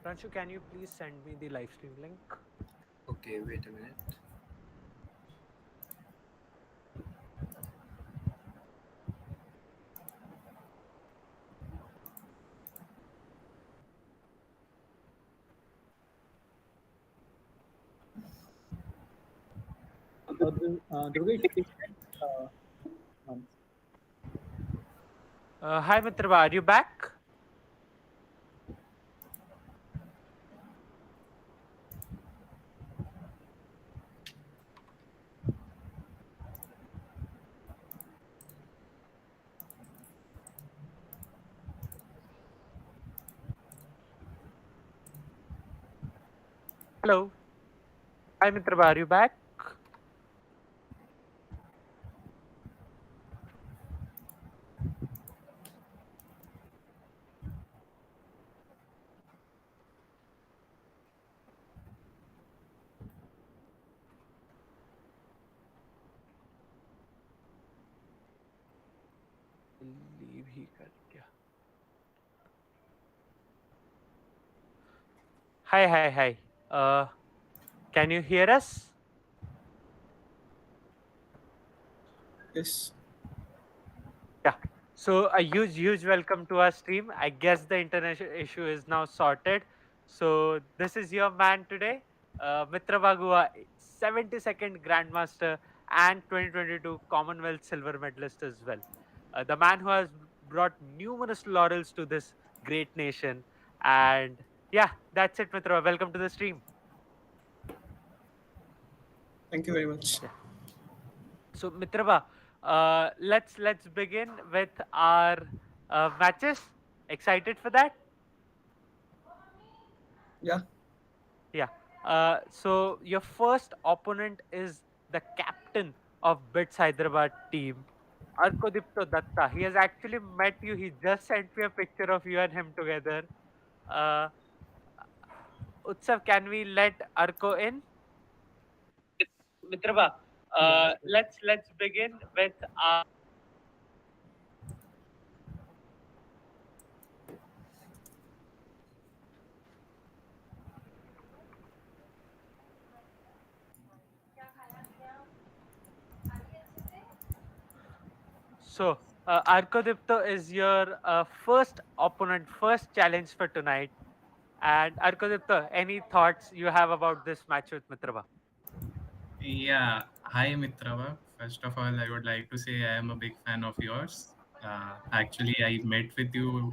Pranshu, can you please send me the live stream link? Okay, wait a minute. Durgesh, please uh, once. Hi, Mitrabha, are you back? Hello. Hi, Mitrabha, are you back? Leave ही कर दिया. Hi. Can you hear us? Yes. Yeah. So a huge welcome to our stream. I guess the internet issue is now sorted. So this is your man today, Mitrabha Guha, 72nd Grandmaster and 2022 Commonwealth silver medalist as well. The man who has brought numerous laurels to this great nation. And yeah, that's it, Mitrabha. Welcome to the stream. Thank you very much. Yeah. So Mitrabha, let's begin with our matches. Excited for that? Yeah. Yeah. So your first opponent is the captain of Bits Hyderabad team, Arkodipto Datta. He has actually met you. He just sent me a picture of you and him together. Uh, Utsav, can we let Arko in? Mitrabha, let's begin with our. So, Arkodipto is your first opponent, first challenge for tonight. And Arkodipto, any thoughts you have about this match with Mitrabha? Yeah, hi Mitrava. First of all, I would like to say I am a big fan of yours. Actually, I met with you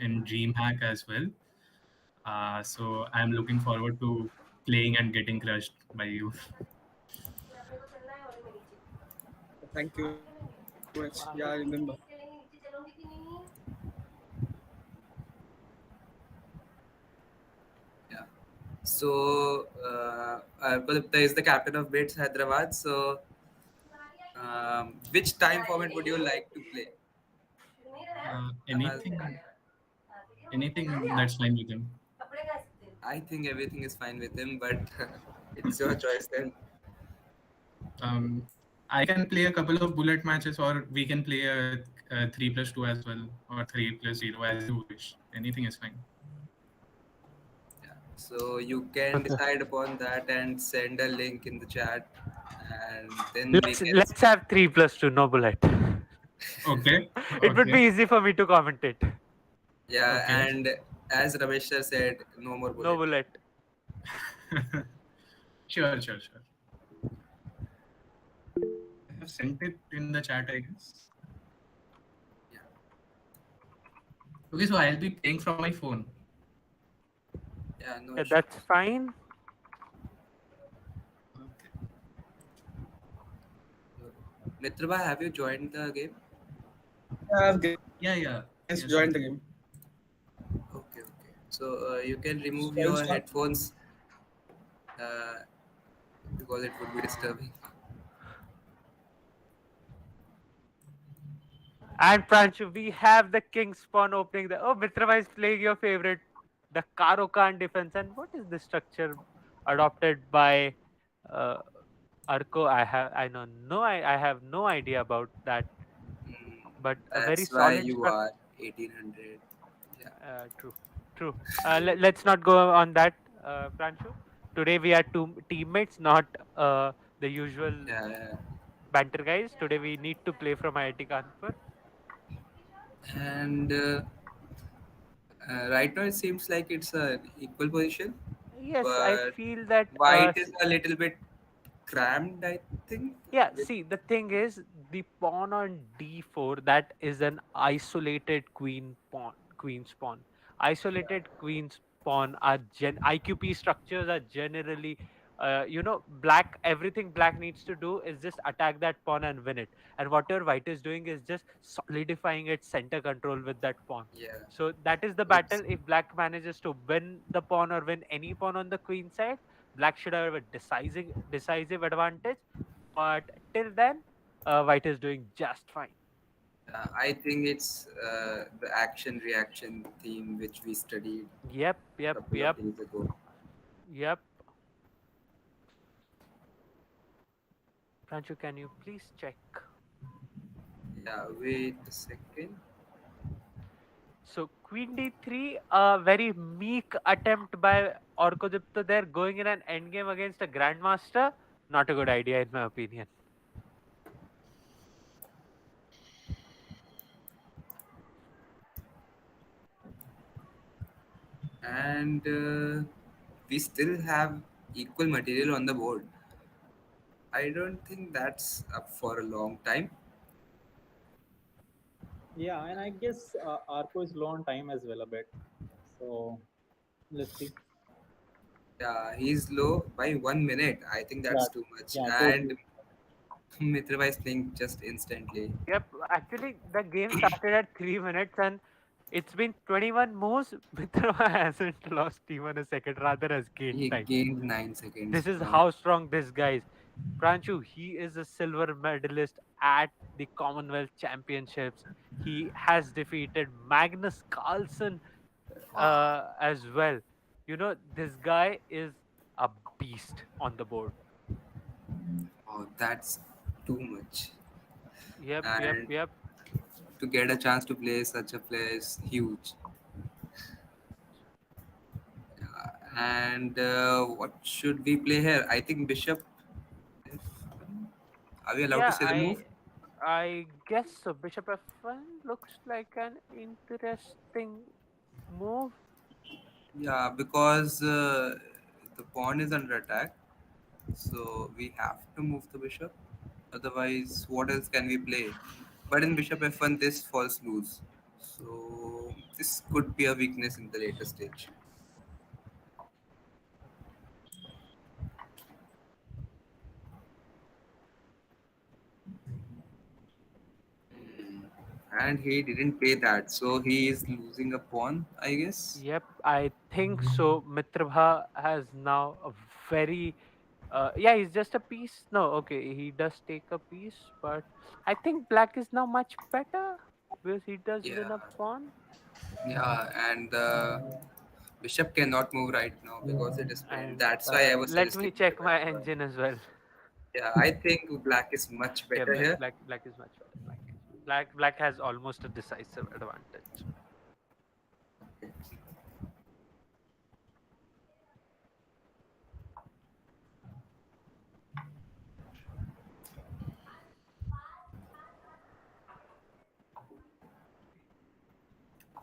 in DreamHack as well. So I'm looking forward to playing and getting crushed by you. Thank you very much. Yeah, I remember. Yeah. So, Pradipta is the captain of Bits Hyderabad. So, which time format would you like to play? Uh, Anything that's fine with him. I think everything is fine with him, but it's your choice then. Um, I can play a couple of bullet matches, or we can play a 3+2 as well, or 3+0 as you wish. Anything is fine. Yeah. So you can Okay. decide upon that and send a link in the chat, and then we Let's can. let's have 3+2, no bullet. Okay, It would be okay, easy for me to commentate. Yeah, okay. and as Ramesh sir said, no more No bullet. bullet. Sure. I have sent it in the chat, I guess. Yeah. Okay, so I'll be playing from my phone. Yeah, no Yeah, issue. that's fine. Okay. Mitrabha, have you joined the game? Yeah, I've guys Yeah. joined the Yes, I game. do. Okay. So you can remove Shall we your start? headphones uh, because it would be disturbing. And Pranchu, we have the King's Pawn opening. Oh, Mitrava is playing your favorite, the Karo Khan defense. And what is the structure adopted by uh, Arco? I have no idea about that, Mm, but a very that's why solid you structure. are 1800. Yeah. True. True. Let's not go on that, Pranshu. Today we are two teammates, not the usual Yeah, yeah. banter guys. Today we need to play from IIT Kanpur. And right now it seems like it's a equal position, Yes, I but feel that. white is a little bit crammed, I think. Yeah, With, see, the thing is, the pawn on d4, that is an isolated queen's pawn. Isolated queen's pawn are IQP structures are generally, black. Everything black needs to do is just attack that pawn and win it. And whatever white is doing is just solidifying its center control with that pawn. yeah, So that is the battle. it's If black manages to win the pawn or win any pawn on the queen side, black should have a decisive advantage, but till then, white is doing just fine. I think it's the action reaction theme which we studied Yep, a yep, couple of yep, days ago. yep. Pranchu, can you please check? Yeah, wait a second. So queen d3, a very meek attempt by Orkodipto there, going in an endgame against a grandmaster. Not a good idea in my opinion. And we still have equal material on the board. I don't think that's up for a long time. Yeah, and I guess Arco is low on time as well a bit. So let's see. Yeah, he's low by 1 minute. I think Yeah, that's too much. yeah, And totally. Mitrabha is playing just instantly. Yep, actually, the game started at 3 minutes and it's been 21 moves. Mitra hasn't lost even a second, rather has gained He time. gained 9 seconds This is from. how strong this guy is. Pranchu, he is a silver medalist at the Commonwealth Championships. He has defeated Magnus Carlsen Wow. as well. This guy is a beast on the board. Oh, that's too much. Yep, yep, And yep. to get a chance to play such a player is huge. And what should we play here? I think Bishop. If, are we allowed to Yeah, say the move? I guess so. Bishop F1 looks like an interesting move. Yeah, because the pawn is under attack, so we have to move the bishop. Otherwise, what else can we play? But in bishop f1, this falls loose. So this could be a weakness in the later stage. And he didn't pay that, so he is losing a pawn, I guess. Yep, I think so. Mitrabha has now a very yeah, he's just a piece. No, okay, he does take a piece, but I think black is now much better because he does win Yeah, a pawn. yeah, and the bishop cannot move right now because it is pinned. And That's why I was let me suggesting check bishop my f1. engine as well. Yeah, I think black is much Yeah, better here. black is much better. Black has almost a decisive advantage.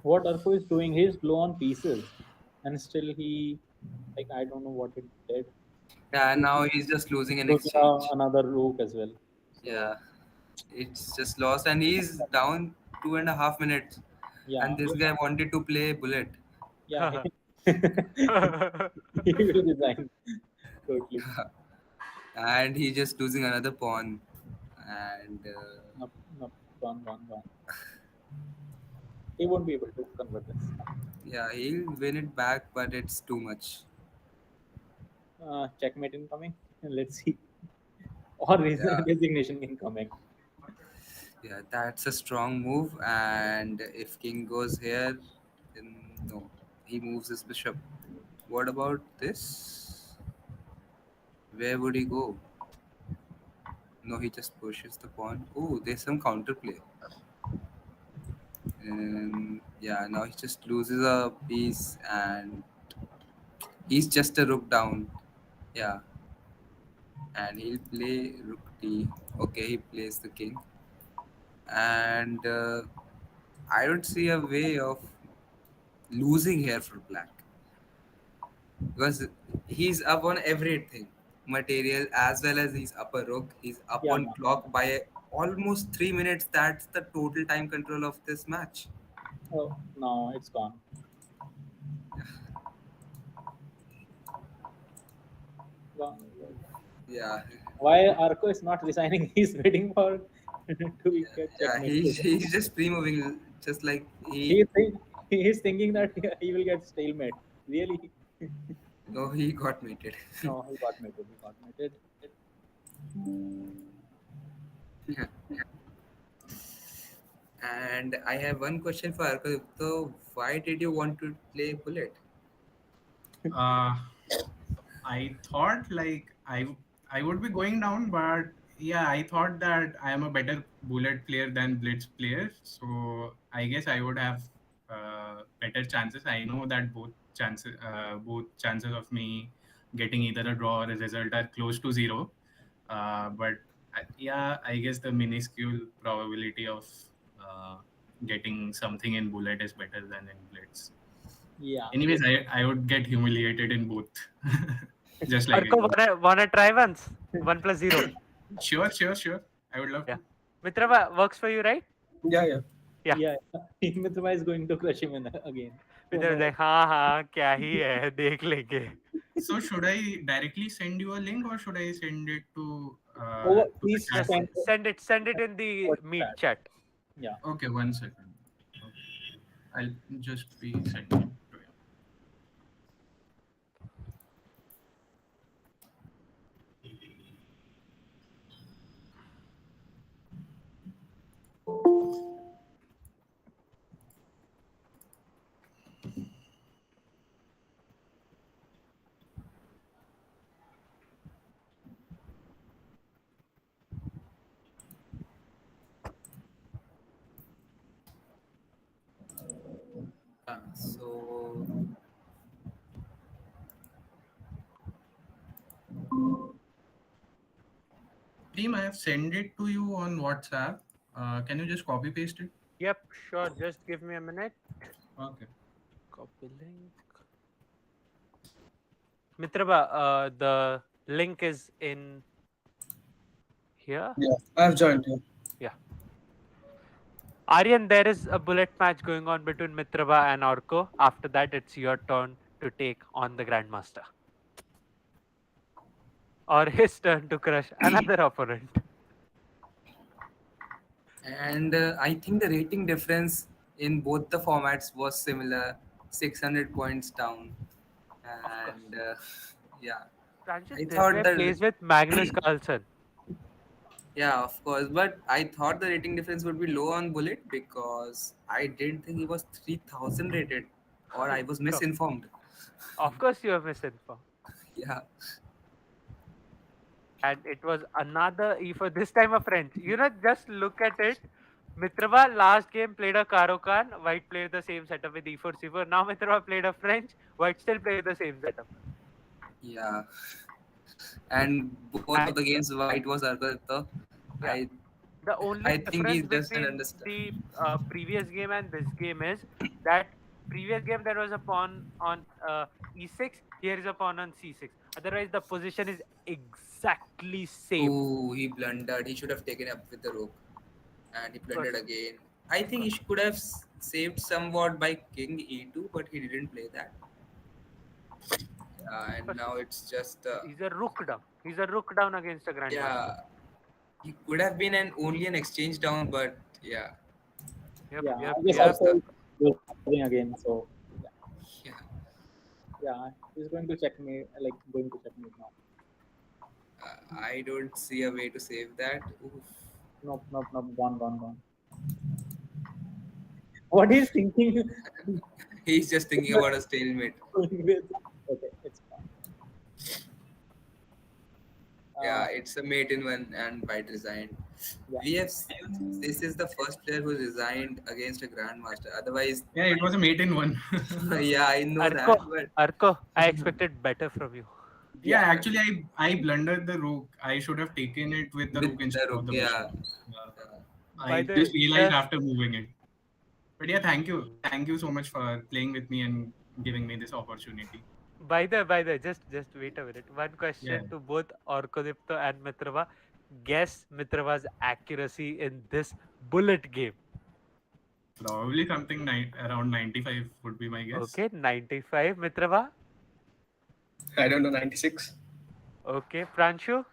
What Arco is doing, he's low on pieces, and still he, like, I don't know what it did. Yeah, He's now he's just losing an losing exchange. another rook as well. So Yeah, it's just lost, and he's down 2.5 minutes. yeah, And this guy wanted to play bullet, yeah, he will resign totally. and he just losing another pawn. And No, no, gone, gone, gone. He won't be able to convert this. yeah, he'll win it back, but it's too much. Checkmate incoming. Let's see. Or Yeah, resignation incoming. yeah, that's a strong move. And if king goes here, then no, he moves his bishop. What about this? Where would he go? No, he just pushes the pawn. Oh, there's some counterplay. And yeah, now he just loses a piece and he's just a rook down. Yeah, and he'll play rook d. Okay, he plays the king, and I don't see a way of losing here for black because he's up on everything, material as well as he's up a rook. He's up Yeah. on clock by almost 3 minutes. That's the total time control of this match. Oh no, it's gone. Gone. Yeah, Why Arco is not resigning? He's waiting for to get yeah. checkmate. He's just pre-moving, just like He he. is think, he is thinking that he will get stalemate. Really? No, he got mated. No, he got mated. He got mated. Yeah. And I have one question for Arko. So, why did you want to play Bullet? Uh, I thought like I would be going down, but yeah, I thought that I am a better bullet player than blitz player, so I guess I would have better chances. I know that both chances of me getting either a draw or a result are close to zero. But yeah, I guess the minuscule probability of uh, getting something in bullet is better than in blitz. Yeah. Anyways, I would get humiliated in both, just like Arko, you. wanna try once? 1+0. Sure, sure, sure. I would love Yeah. to. Mitrava works for you, right? Yeah, yeah. Yeah. Yeah. Mitrava is going to crush him again. Oh Mitrava no. like, हाँ क्या ही है देख लेंगे. So should I directly send you a link or should I send it Over, to the please chat Just send box? send it in the over meet chat. chat. Yeah. Okay, 1 second. Okay. I'll just be sending it to you. So, Team, I have sent it to you on WhatsApp. Can you just copy paste it? Yep, sure. Just give me a minute. Okay. Copy link. Mitrava, the link is in here. Yeah, I've joined you. Yeah. Aryan, there is a bullet match going on between Mitrava and Orko. After that, it's your turn to take on the Grandmaster. Or his turn to crush another opponent. and I think the rating difference in both the formats was similar, 600 points down. Of course. And yeah, Pranjit, I this thought guy that, plays with Magnus Carlsen. yeah, of course, but I thought the rating difference would be low on Bullet because I didn't think he was 3000 rated, or I was misinformed. Of course, you are misinformed. Yeah, And it was another E for this time a French. Just look at it. Mitrava last game played a Karo Khan. White played the same setup with E4 C4. Now Mitrava played a French. White still played the same setup. yeah. And both of And the games, White was Argento. yeah, I the only I think he difference doesn't between understand. the previous game and this game is that previous game there was a pawn on E6. Here is a pawn on C6. Otherwise, the position is exactly same. Oh, he blundered. He should have taken up with the rook, and he Of course, blundered again. I of think he course. could have saved somewhat by King E2, but he didn't play that. Of And course. now it's just He's a rook down. He's a rook down against a grandmaster. yeah. He could have been only an exchange down, but yeah, Yep, Yeah. yep, I guess yep. also losing again. So yeah. yeah. Yeah. He's going to check me. Like going to check me now. I don't see a way to save that. Oof. Nope. Nope. Nope. Gone. Gone. Gone. What he's thinking? He's just thinking about a stalemate. Okay. It's gone. Yeah, it's a mate in one and by design. Yeah. We have this is the first player who resigned against a grandmaster. Otherwise, Yeah, it was a mate in one. yeah, I know Arko, that, but Arko, I expected better from you. Yeah, Yeah. actually, I blundered the rook. I should have taken it with the rook with the instead of rook, the bishop. yeah, Uh, yeah. By I the just realized just after moving it. But yeah, thank you. mm, Thank you so much for playing with me and giving me this opportunity. by the just wait a minute. One Yeah, question to both Orkodipto and Mitrava. Guess Mitrava's accuracy in this bullet game. probably something around 95 would be my guess. Okay, 95 Mitrava. I don't know, 96. Okay, Pranshu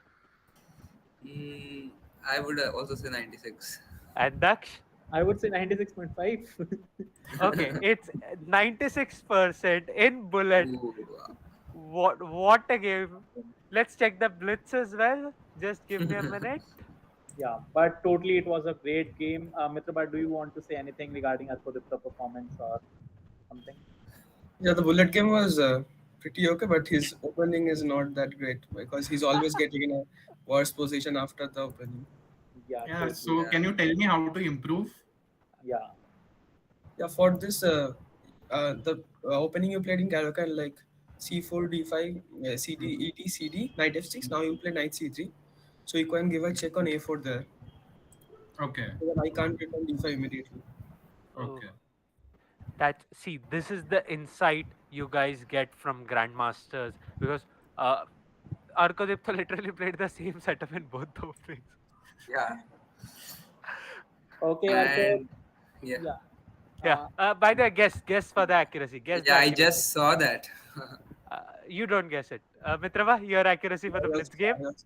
Mm, I would also say 96. and Daksh. I would say 96.5. Okay, it's 96% in bullet. Ooh, What a game. Let's check the blitz as well. Just give me a minute. Yeah, but totally it was a great game. Mitrabha, do you want to say anything regarding Arkodipta performance or something? Yeah, the bullet game was pretty okay, but his opening is not that great because he's always getting in a worse position after the opening. Yeah, Yeah, totally. so yeah, can you tell me how to improve? Yeah. Yeah, for this, the opening you played in Karaoke, like c4, d5, cd, mhm. et, cd, knight f6. Now you play knight c3. So you can give a check on a4 there. Okay, So that I can't return d5 immediately. Oh, okay. that see, this is the insight you guys get from grandmasters because uh, Arkadipta literally played the same setup in both the openings. Yeah, Okay, Arko. and yeah, Yeah. Yeah. Uh, By the way, guess for the accuracy. Guess the yeah, I accuracy. just saw that. You don't guess it. Mitrava, your accuracy for the blitz game. I was,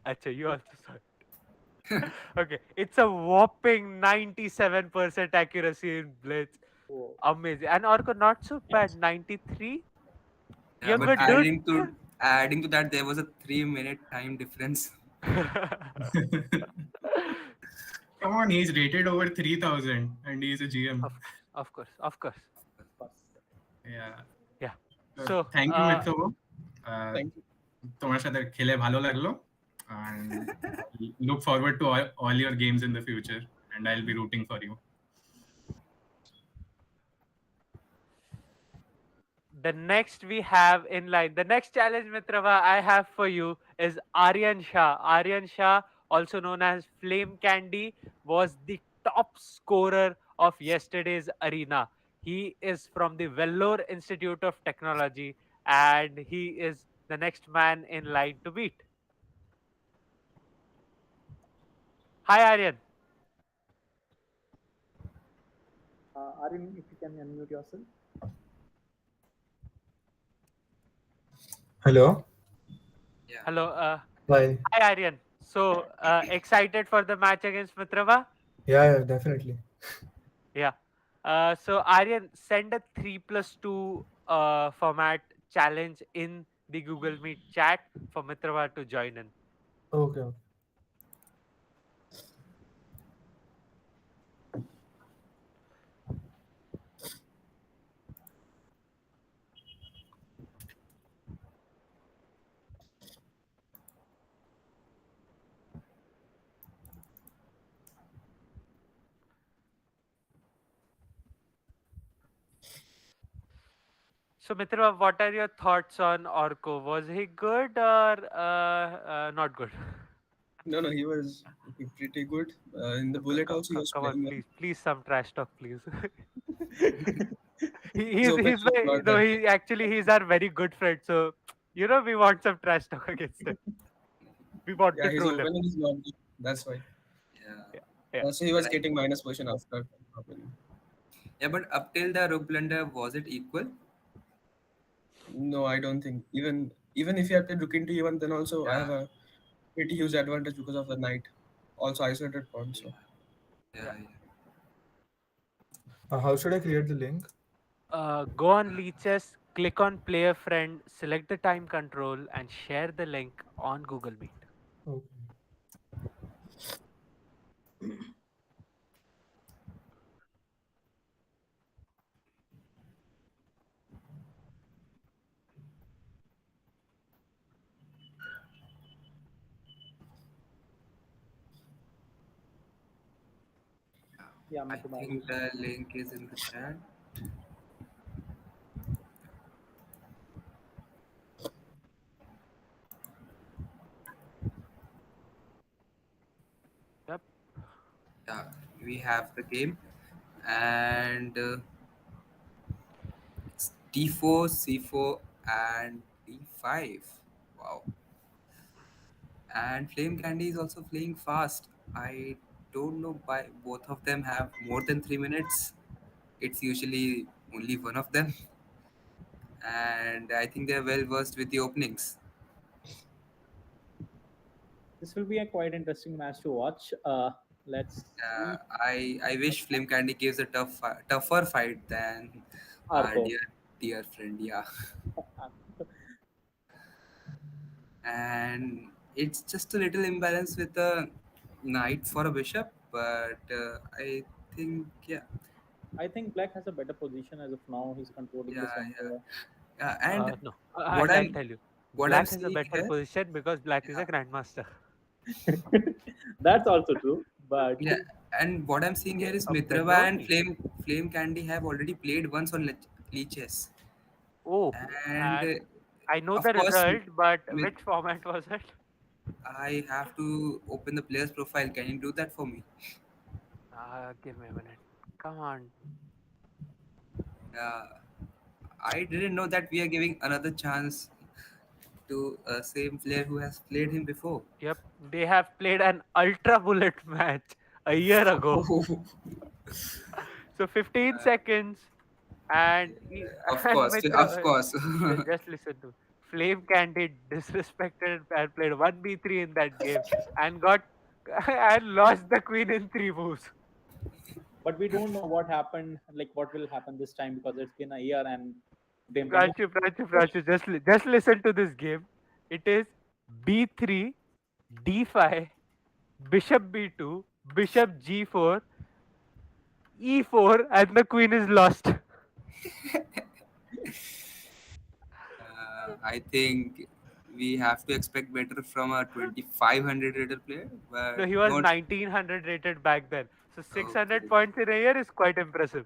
Acha, you also saw it. Okay, it's a whopping 97% accuracy in blitz. oh, Amazing. And Orko, not so bad. 93. Yeah, You're but good, dude. adding to that, there was a 3 minute time difference. Come on, he's rated over 3000 and he's a GM. Of course, of course, of course. of course. Yeah. Yeah. So, thank you মিত্রব thank you. তোমার সাথে খেলে ভালো লাগলো and look forward to all your games in the future and I'll be rooting for you. the next we have in line, the next challenge, Mitrava, I have for you is Aryan Shah. Aryan Shah, also known as Flame Candy, was the top scorer of yesterday's arena. He is from the Vellore Institute of Technology and he is the next man in line to beat. Hi, Aryan. Aryan, if you can unmute yourself. Hello. Yeah, Hello. Hi. Hi, Aryan. So, excited for the match against Mitrava? Yeah, definitely. Yeah. So Aryan, send a 3+2 format challenge in the Google Meet chat for Mitrava to join in. Okay. Okay. So Mitrava, what are your thoughts on Orko? Was he good or not good? No, no, he was pretty good. In the bullet also, he was Come on, playing well. please, some trash talk, please. His opening He's was my not no, that he actually he's our very good friend. So we want some trash talk against him. We want Yeah, to his troll him. opening is not good. That's why. yeah, Yeah, yeah. So he but was getting minus position after opening. yeah, but up till the rook blunder, was it equal? No, I don't think. Even if you have to look into even then also I have Yeah, a pretty huge advantage because of the knight. Also isolated pawn. yeah, So Yeah. yeah, yeah. How should I create the link? Go on Leeches, click on player friend, select the time control, and share the link on Google Meet. Okay. Yeah, I Mitrabha, you think said. the link is in the chat. Yep. Yeah, we have the game, and it's d4, c4, and d5. Wow. And Flame Candy is also playing fast. I don't know why both of them have more than 3 minutes. It's usually only one of them, and I think they're well versed with the openings. This will be a quite interesting match to watch. Let's see. I wish Flame Candy gives a tougher fight than our Arko. dear friend. Yeah, and it's just a little imbalance with the knight for a bishop, but I think I think Black has a better position as of now. He's controlling the yeah, center. and No, what I'll I'm tell you. what I'm Black has a seeing better here, position because Black is yeah, a grandmaster. That's also true, but yeah, and what I'm seeing here Okay, is then Mitrava don't and need. Flame Candy have already played once on Leeches, Oh, and and I know of the course, result, but Mit- which format was it? I have to open the player's profile. Can you do that for me? Give me a minute. Come on. Uh, I didn't know that we are giving another chance to a same player who has played him before. Yep, they have played an ultra bullet match a year ago. So 15 seconds and Of and course, of Mitra, course. just listen to Flame Candid disrespected and played 1b3 in that game and got and lost the queen in three moves. but we don't know what happened, like what will happen this time because it's been a year and they may move. Pranchu, just listen to this game. It is b3, d5, bishop b2, bishop g4, e4, and the queen is lost. I think we have to expect better from a 2500 rated player, No, but he was not 1900 rated back then. So 600 okay. points in a year is quite impressive.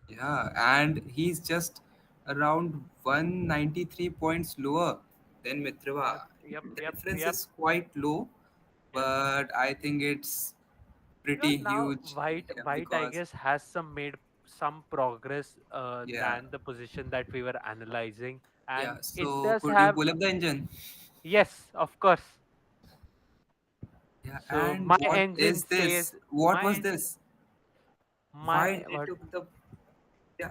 Yeah, and he's just around 193 points lower than Yep, Mitrava. yep, The yep, difference yep, is quite low, yep. but I think it's pretty Now huge, yeah, white I because guess has made some progress yeah, than the position that we were analyzing, and yeah. it So does could you have, pull up the engine? yes, of course. Yeah, So and what is this? What my was engine this? Why my did it what took the yeah?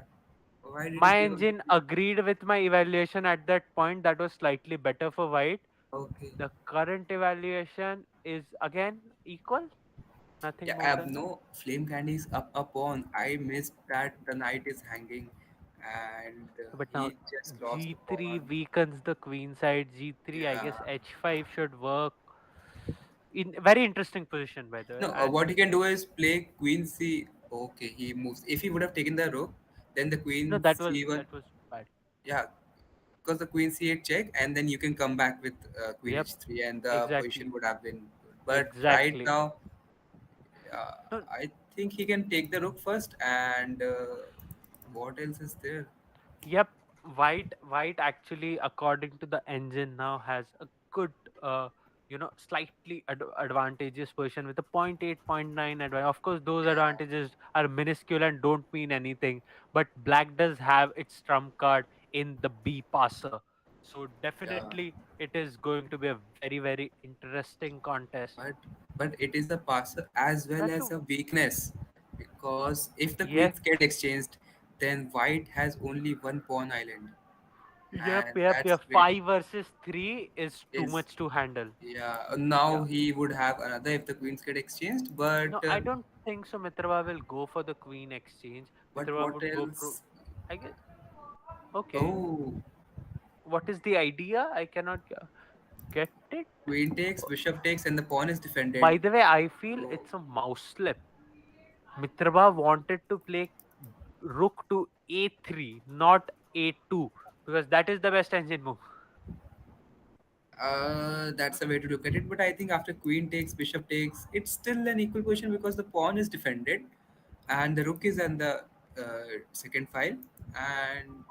Why did it my give us engine agreed with my evaluation at that point. That was slightly better for white. okay? The current evaluation is again equal, nothing Yeah, more than that. no flame candy is up on. I missed that the knight is hanging, and But now he just lost the g3 pawn. weakens the queen side. G3, I guess Yeah. h5 should work. In very interesting position, by the way. No, And what he can do is play queen c. Okay, he moves. If he would have taken the rook, then the no, queen c1. that was bad. Yeah, because the queen c8 check, and then you can come back with queen Yep, h3, and the position exactly, would have been good. But right exactly. now, uh, No, I think he can take the rook first, and what else is there? yep, white actually, according to the engine, now has a good, slightly advantageous position with a point 0.8, point 0.9 advantage. Of course, those advantages are minuscule and don't mean anything. But black does have its trump card in the B passer, so Yeah, definitely it is going to be a very interesting contest. but it is a passer as well as Pranchu, a weakness, because if the yes, queens get exchanged, then white has only one pawn island, and yep. that's very 5 versus 3 is too is much to handle. yeah. Now Yeah. he would have another if the queens get exchanged, but No, I don't think so. Mitrava will go for the queen exchange. Mitrava what would go pro. else? I guess. Okay. Oh, What is the idea? I cannot get it. queen takes, bishop takes, and the pawn is defended. By the way, I feel So it's a mouse slip. Mitrava wanted to play rook to a3, not a2, because that is the best engine move. that's a way to look at it. But I think after queen takes, bishop takes, it's still an equal position because the pawn is defended. and the rook is in the second file, and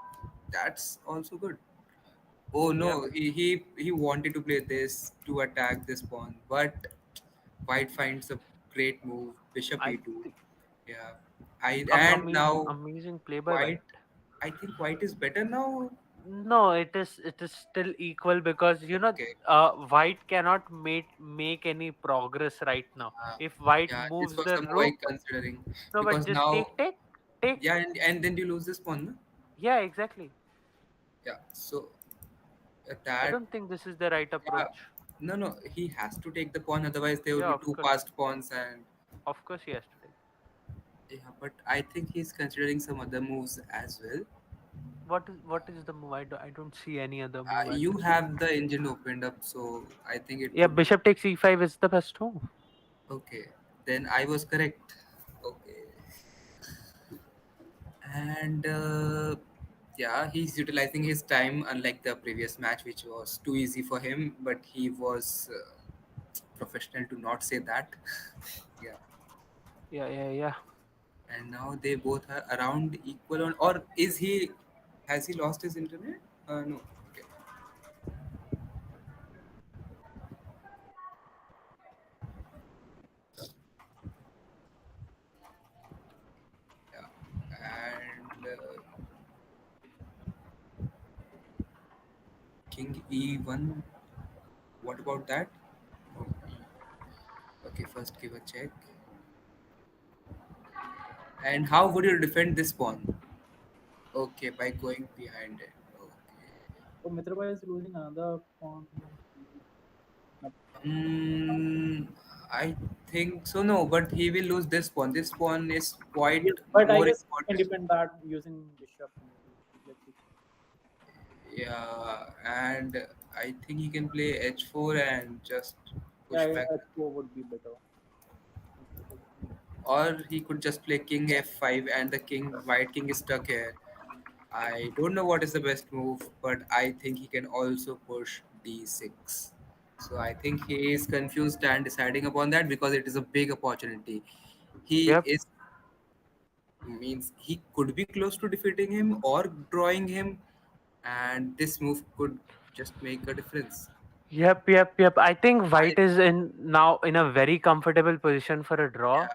that's also good. Oh Yep. no, he wanted to play this to attack this pawn, but white finds a great move, bishop I e2. think Yeah, and now amazing play by white. White. I think white is better now. No, it is still equal because Okay, White cannot make any progress right now. uh, If White yeah, this moves was the somehow I rook, considering no, but because just now, take. yeah, and then you lose this pawn. No? Yeah, exactly. Yeah, so I that don't think this is the right yeah, approach. no, he has to take the pawn, otherwise there would Yeah, be of two course, passed pawns, and of course he has to take. yeah, but I think he's considering some other moves as well. What is the move? I don't see any other move at You this point. have the engine opened up, so I think it Yeah, would be Bishop takes e5 is the best move. okay. Then I was correct. Okay, and yeah, he's utilizing his time, unlike the previous match, which was too easy for him. But he was professional to not say that. Yeah, Yeah, yeah, yeah. and now they both are around equal on, or is he? Has he lost his internet? No. Okay. Yeah, and King E1. What about that? Okay, first give a check. And how would you defend this pawn? Okay, by going behind it. Okay. So Mitrabha is losing another pawn. Mm, I think so. No, but he will lose this pawn. This pawn is quite Yes, but I more guess he can important. defend that using bishop maybe. Let's see. Yeah, and I think he can play h4 and just Yeah, push back, h4 would be better. Instead of h3. or he could just play king f5 and the white king is stuck here. I don't know what is the best move, but I think he can also push d6. So I think he is confused and deciding upon that because it is a big opportunity. He Yep, is means he could be close to defeating him or drawing him, and this move could just make a difference. yep. I think I White is in now in a very comfortable position for a draw.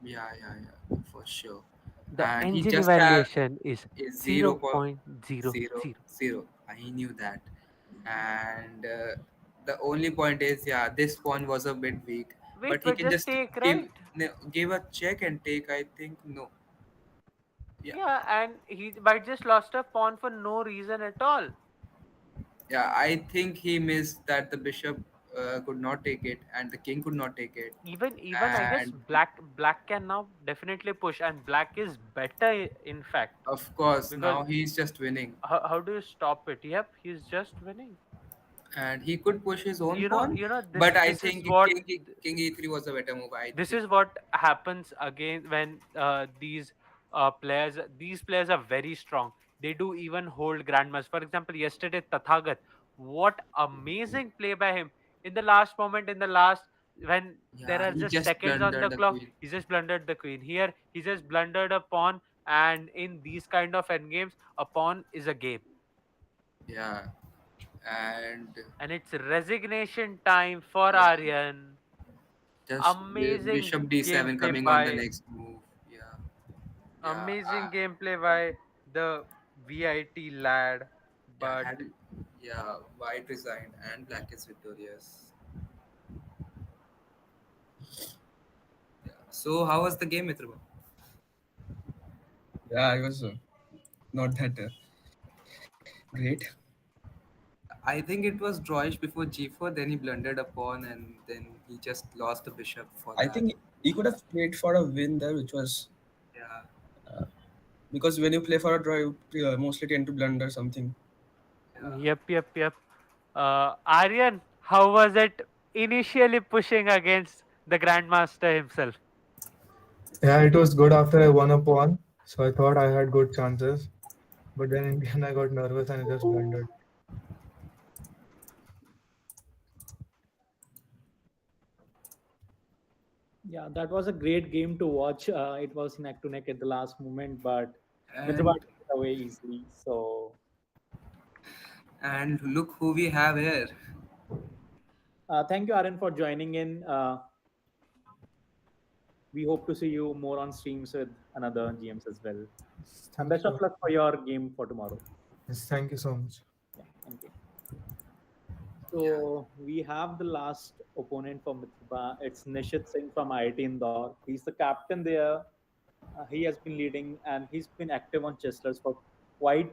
yeah yeah for sure, The and he engine just have evaluation is is 0.00. 0.00. I knew that, and the only point is yeah, this pawn was a bit weak, Wait, but he but can just just take, give right? give a check and take. I think no, yeah. Yeah, and he might just lost a pawn for no reason at all. Yeah, I think he missed that the bishop could not take it and the king could not take it. Even I guess And black can now definitely push, and black is better in fact, of course, because now he's just winning. how do you stop it? Yep, he's just winning. And he could push his own pawn, This but I this is think what king e3 was a better move, I this think. is what happens again when these players are very strong. They do even hold grandmas. For example, yesterday Tathagat, what amazing play by him in the last moment, in the last, when there Yeah, are he just just seconds on blundered the the clock, queen. he just blundered the queen. Here he just blundered a pawn, and in these kind of endgames a pawn is a game. Yeah, and And it's resignation time for yeah, Aryan. just bishop Amazing d7 gameplay coming on the by next move. Yeah, yeah. Amazing gameplay by the VIT lad, Yeah, but had yeah, white resigned and black is victorious. Yeah. So how was the game, Mitrabha? Yeah, I was not that great. I think it was drawish before g4, then he blundered a pawn and then he just lost the bishop for I that. think he could have played for a win there, which was Yeah, because when you play for a draw, you mostly tend to blunder something. yeah. yep. Aryan, how was it initially pushing against the Grandmaster himself? Yeah, it was good after I won a pawn, so I thought I had good chances. But then in the end, I got nervous and I just blundered. Yeah, Yeah, that was a great game to watch. It was neck to neck at the last moment, but Mitrabha And took it away easily. So look who we have here. thank you, Aryan, for joining in. We hope to see you more on streams with another GMs as well. Yes, And thank best of you. luck for your game for tomorrow. Yes, thank you so much. Yeah, thank you. Yeah. So we have the last opponent for Mitrabha. It's Nishit Singh from IIT Indore. He's the captain there. He has been leading and he's been active on Chesslers for quite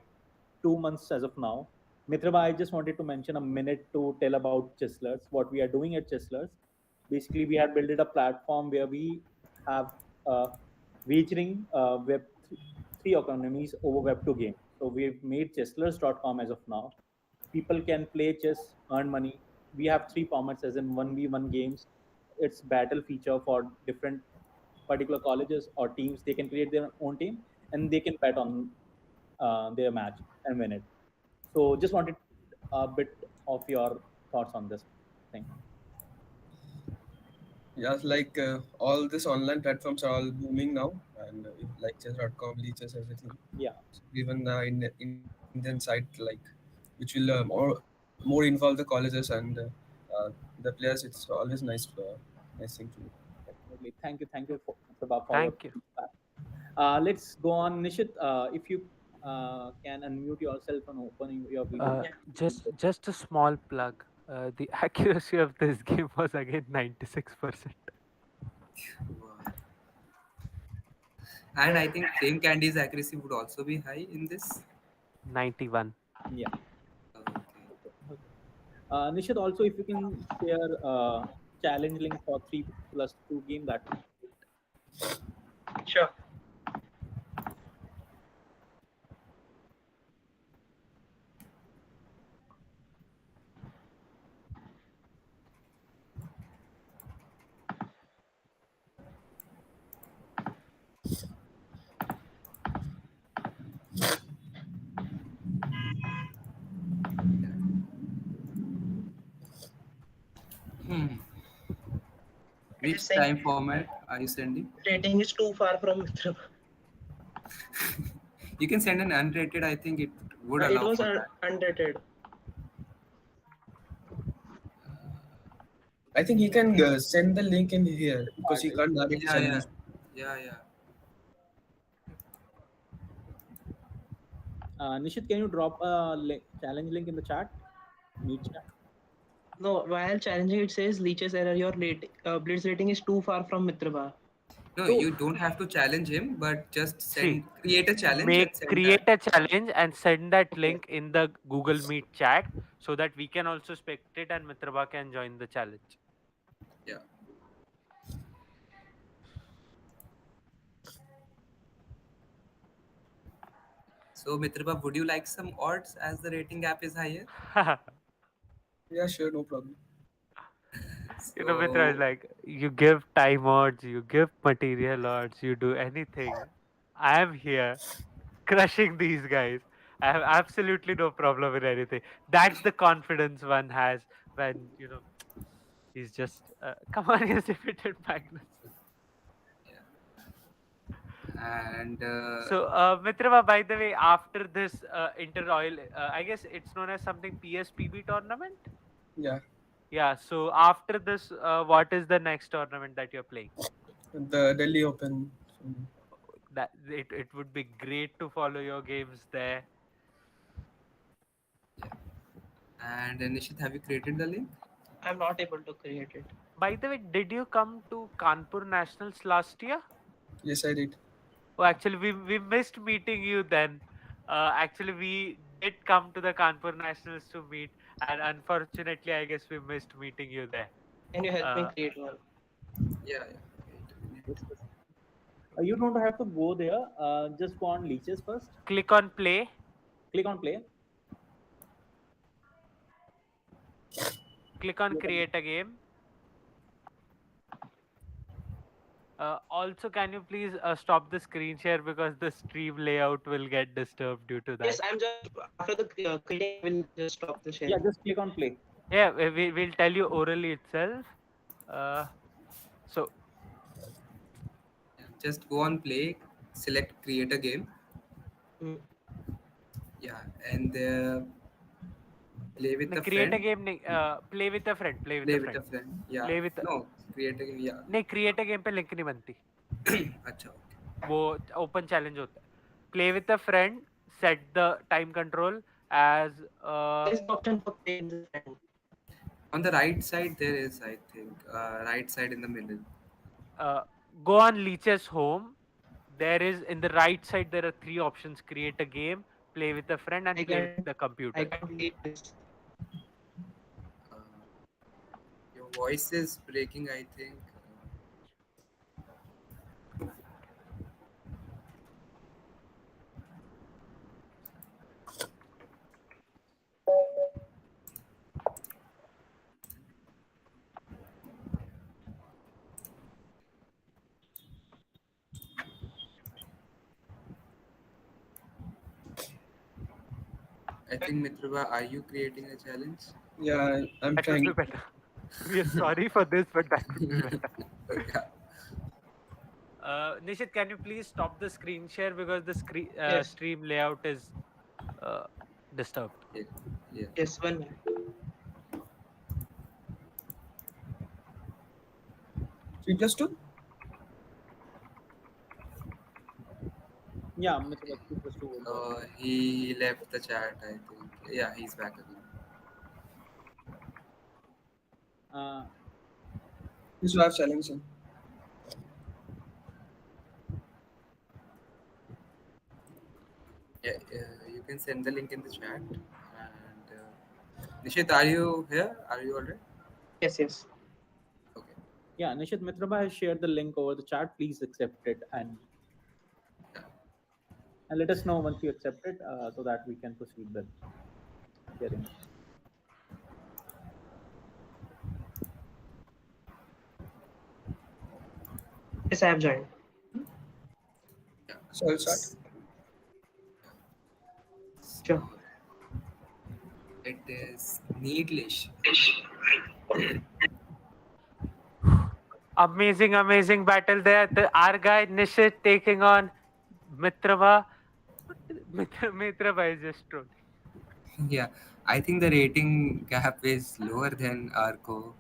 2 months as of now. Mitrabha, I just wanted to mention a minute to tell about Chesslers, what we are doing at Chesslers. Basically, we have built a platform where we have uh, wagering Web3 economies over Web2 games. So we've made chesslers.com as of now. People can play chess, earn money. We have three formats as in 1v1 games. It's battle feature for different particular colleges or teams. They can create their own team and they can bet on their match and win it. So just wanted a bit of your thoughts on this thing. Yeah, like all these online platforms are all booming now, and like chess.com, leeches, everything. Yeah, So even the Indian site, like which will more involve the colleges and the players, it's always nice thing to do. definitely. Thank you, Sabah, for your Thank you. feedback. Let's go on, Nishit. If you can unmute yourself and open your video. Uh, just a small plug. The accuracy of this game was again 96%. Wow. And I think Flame Candy's accuracy would also be high in this. 91. Yeah. Okay. Okay. Nishit, also if you can share challenge link for 3+2 game, that would be great. Sure. Hmm. It is Which saying time format are you sending? rating is too far from Mitrabha. You can send an unrated. I think it would It allow was for that. unrated. I think he can send the link in here because he can't directly Yeah, send yeah, this. yeah. Nishit, can you drop a challenge link in the chat? Meet chat. No, while challenging, it says leeches error. Your blitz rating is too far from Mitrabha. No, So you don't have to challenge him, but just See, create a challenge and send create that. a challenge and send that okay, link in the Google Meet chat so that we can also spectate and Mitrabha can join the challenge. Yeah. So, Mitrabha, would you like some odds as the rating gap is higher? Yeah, sure, no problem. Mitra is So, like, you give time odds, you give material odds, you do anything. I am here crushing these guys. I have absolutely no problem with anything. That's the confidence one has when, he's just, come on, he's defeated Magnus. yeah. And So, Mitrava, by the way, after this Inter-Royal, I guess it's known as something PSPB tournament? Yeah, Yeah, so after this, what is the next tournament that you're playing? the Delhi Open. That it would be great to follow your games there. yeah. And Nishit, have you created the link? I'm not able to create it. By the way, did you come to Kanpur Nationals last year? Yes, I did. Oh, actually, we missed meeting you then. Actually, we did come to the Kanpur Nationals to meet, and unfortunately, I guess we missed meeting you there. Can you help me Uh, create one? Yeah, yeah. Wait a minute. just a second. You don't have to go there. Just go on leeches first. click on play. Click on play. Click on Create a create a game. Also, can you please stop the screen share because the stream layout will get disturbed due to Yes, that. I'm just after the creating. I will just stop the Yeah, sharing. just click on play. Yeah, we'll tell you orally itself. So just go on play, select create a game. Mm. Yeah, and play with a Create a friend. game. Play with a friend. Play with Play a with friend. a friend. Yeah. Play with. No, create a game. Yeah. नहीं create a game पे link नहीं बनती. अच्छा, okay. वो open challenge होता है. Play with a friend. Set the time control as There is an option for play with the friend. On the right side there is, I think, right side in the middle. uh, go on Leech's home. There is in the right side there are three options: create a game, play with a friend, and play with the I computer. can't leave this. Uh, your voice is breaking, I think. I think Mitrabha, are you creating a challenge? Yeah, I'm That would be trying. better. We are sorry for this, but that would be better. Yeah. Nishit, can you please stop the screen share because the Yes, stream layout is uh, disturbed. Yeah. Yeah. yes, one minute. Three plus two. Yeah, Mr. Bakshi plus 2 will work. He left the chat, I think. Yeah, he's back again. Uh, This will have challenge. In. Yeah, you can send the link in the chat. And Nishit, are you here? Are you already? Yes, yes. Okay. yeah, Nishit Mitrabha has shared the link over the chat. Please accept it Yeah. and let us know once you accept it so that we can proceed with sharing it. Yes, I have joined. So I'll start. Sure. It is needlish. Amazing battle there. Our guy Nishit taking on Mitrava. Mitrava is just trolling. Yeah, I think the rating gap is lower than Arco.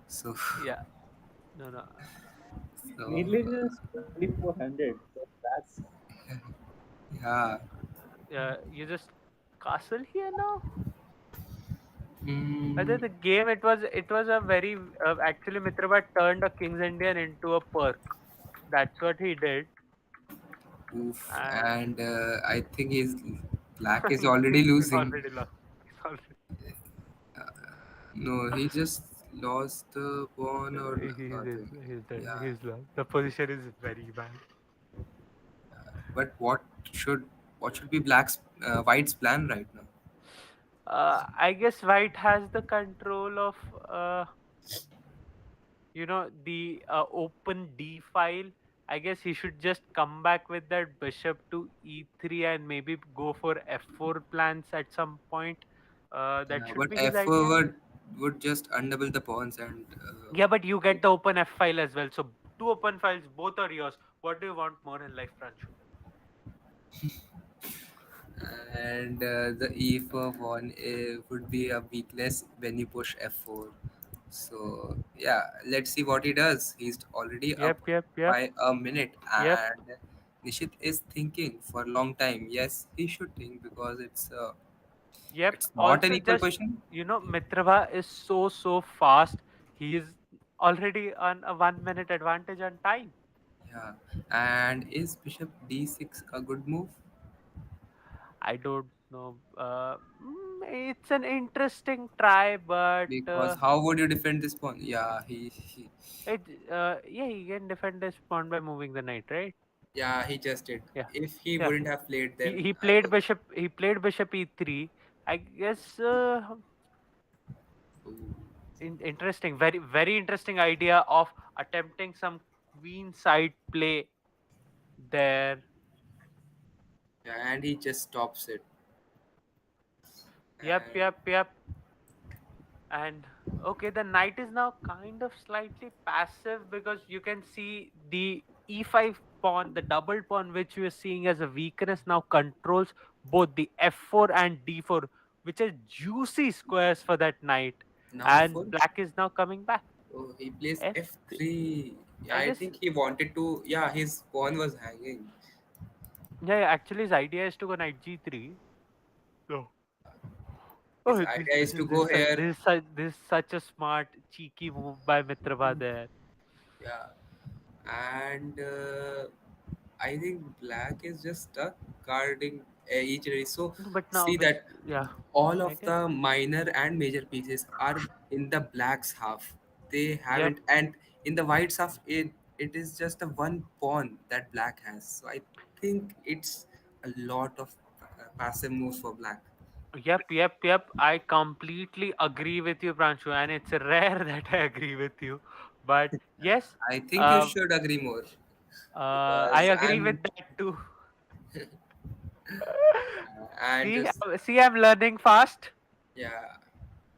So, Yeah. No. Needless so is 2400. So that's yeah. You just castle here now. Whether Mm, the game it was a very actually Mitrava turned a King's Indian into a perk. That's what he did, oof. and And I think his black is already he's losing. already lost. He's already, No, he just lost the pawn or he's dead. yeah. He's lost. The position is very bad. But should what should be white's plan right now? I guess White has the control of the open D file. I guess he should just come back with that bishop to E3 and maybe go for F4 plans at some point. That Yeah, should but be his F4 idea. would just undouble the pawns and Yeah, but you get the open F file as well. So two open files, both are yours. What do you want more in life, Pranshu? the E4 pawn would be a weakness when you push F4. So yeah, let's see what he does. He's already up Yep, by a minute, yep, and Nishit is thinking for a long time. Yes, he should think because yep. it's not an Also, equal just question. Mitrava is so fast. He is already on a 1 minute advantage on time. Yeah, and is Bishop D6 a good move? I don't know. It's an interesting try, but Because how would you defend this pawn? Yeah, it yeah, he can defend his pawn by moving the knight, right? yeah, he just did. Yeah, If he yeah. wouldn't have played, He then he I played would. bishop. He played bishop e3. I guess Ooh. interesting. Very interesting idea of attempting some queen side play there. Yeah, and he just stops it. And Yep. And okay, the knight is now kind of slightly passive because you can see the e5 pawn, the double pawn, which we are seeing as a weakness, now controls both the f4 and d4, which are juicy squares for that knight. Now And f4. black is now coming back. Oh, he plays f3. f3. Yeah, I I guess, think he wanted to. Yeah, his pawn was hanging. yeah, yeah, actually his idea is to go knight g3. So, Yeah, his oh, this idea this is is to this go is such here. this is such, this is such a smart cheeky move by Mitrabha there. Yeah, and I think black is just stuck guarding each race. So But now, see that yeah, all I of guess. the minor and major pieces are in the black's half. They Yep. haven't, and in the white's half, it is just the one pawn that black has. So I think it's a lot of passive moves for black. Yep. I completely agree with you, Pranshu, and it's rare that I agree with you. But yes, I think you uh, should agree more I because agree with that too. and see, just see, I'm learning fast. yeah.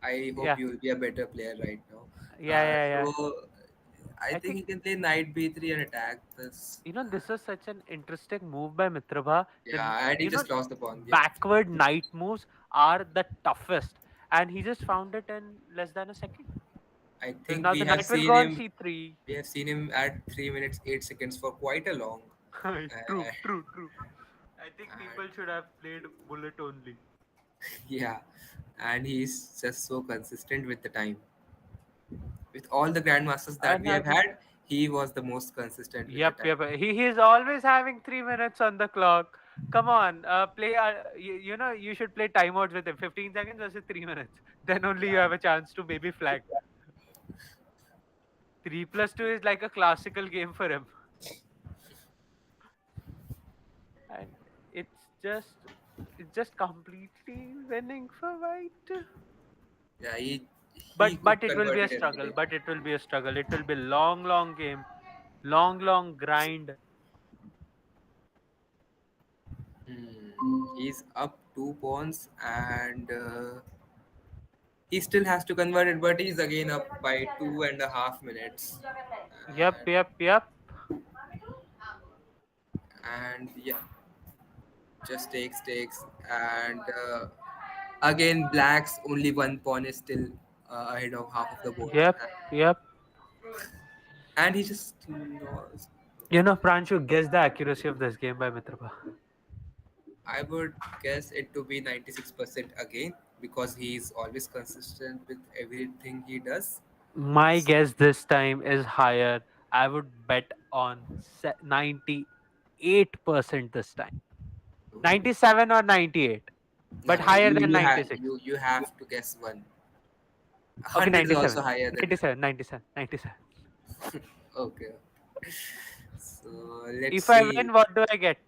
I hope Yeah, you will be a better player right now. yeah. So I I think think, he can play knight b3 and attack this. this is such an interesting move by Mitrabha. Yeah, and he just lost the pawn. Yeah, Backward knight moves are the toughest, and he just found it in less than a second. I Because think now we the have knight will seen go on him. c3. We have seen him at 3 minutes 8 seconds for quite a long. True, Uh, true, true. I think and people should have played bullet only. yeah, and he's just so consistent with the time. With all the grandmasters that And we I have think, had, he was the most consistent with the yep, time. yep. He's always having 3 minutes on the clock. Come on, play. You should play timeouts with him. 15 seconds versus 3 minutes. Then only you Yeah, have a chance to maybe flag. 3+2 is like a classical game for him, and it's just it's just completely winning for white. yeah, he But could it will convert be a it every struggle. day. But it will be a struggle. It will be long game, long grind. He's up 2 pawns and he still has to convert it, but he's again up by 2.5 minutes. And, Yep. and yeah, just takes. And again, black's only one pawn is still ahead of half of the board. Yep. And he just lost. Pranshu, guess the accuracy of this game by Mitrapa. I would guess it to be 96% again because he's always consistent with everything he does. My guess this time is higher. I would bet on 98% this time. Ooh. 97 or 98, but No, higher you than you have 96. you have to guess one. Okay, 100 is also 97. higher than 97, 97, 97. okay. So let's If I see. win, what do I get?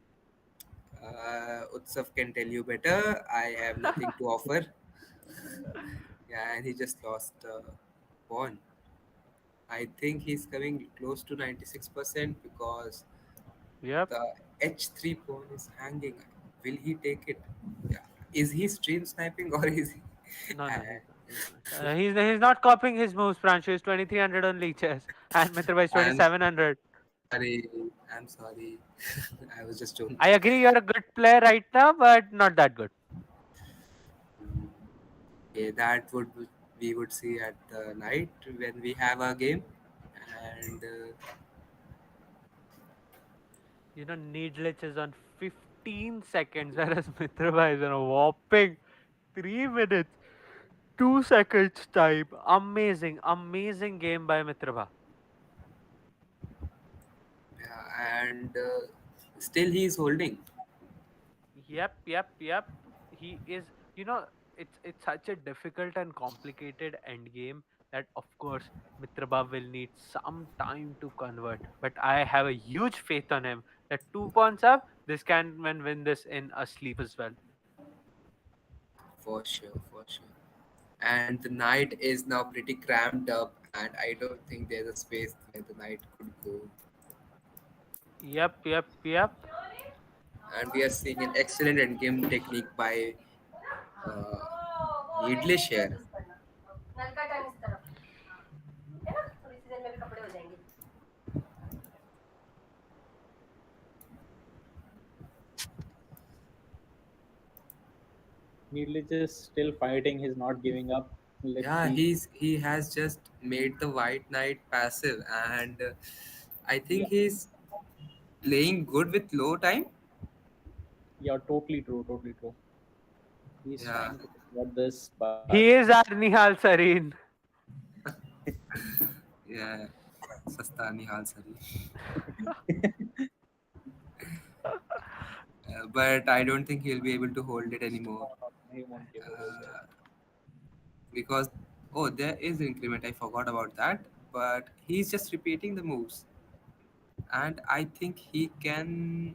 Utsav can tell you better. I have nothing to offer. Yeah, and he just lost pawn. I think he's coming close to 96% because Yep. the h3 pawn is hanging. Will he take it? Yeah. Is he stream sniping or is he? No, Uh, he's not. He's not copying his moves, Pranshu. He's 2300 on leeches, and Mitrapa is I'm 2700. sorry. I'm sorry. I was just I joking. agree, you're a good player right now, but not that good. Okay, that would we would see at the night when we have our game, and Needlich is on 15 seconds, whereas Mitrapa is on a whopping 3 minutes, 2 seconds time. Amazing game by Mitrapa. yeah, and still he is holding. Yep. He is, it's such a difficult and complicated end game that of course Mitrabha will need some time to convert. But I have a huge faith on him that 2 pawns up, this can win this in a sleep as well. For sure, for sure. And the night is now pretty cramped up, and I don't think there's a space where the night could go. Yep. And we are seeing an excellent endgame technique by uh, Needlish here. Needless is still fighting. He's not giving up. Let's Yeah, see. he has just made the white knight passive, and I think Yeah, he's playing good with low time. you're totally true. Totally true. He's Yeah, trying to convert this, but He is our Nihal Sareen. yeah, Sasta Nihal Sari. But I don't think he'll be able to hold it anymore, no, he won't be able to hold it. uh, because oh, there is increment. I forgot about that. But he's just repeating the moves, and I think he can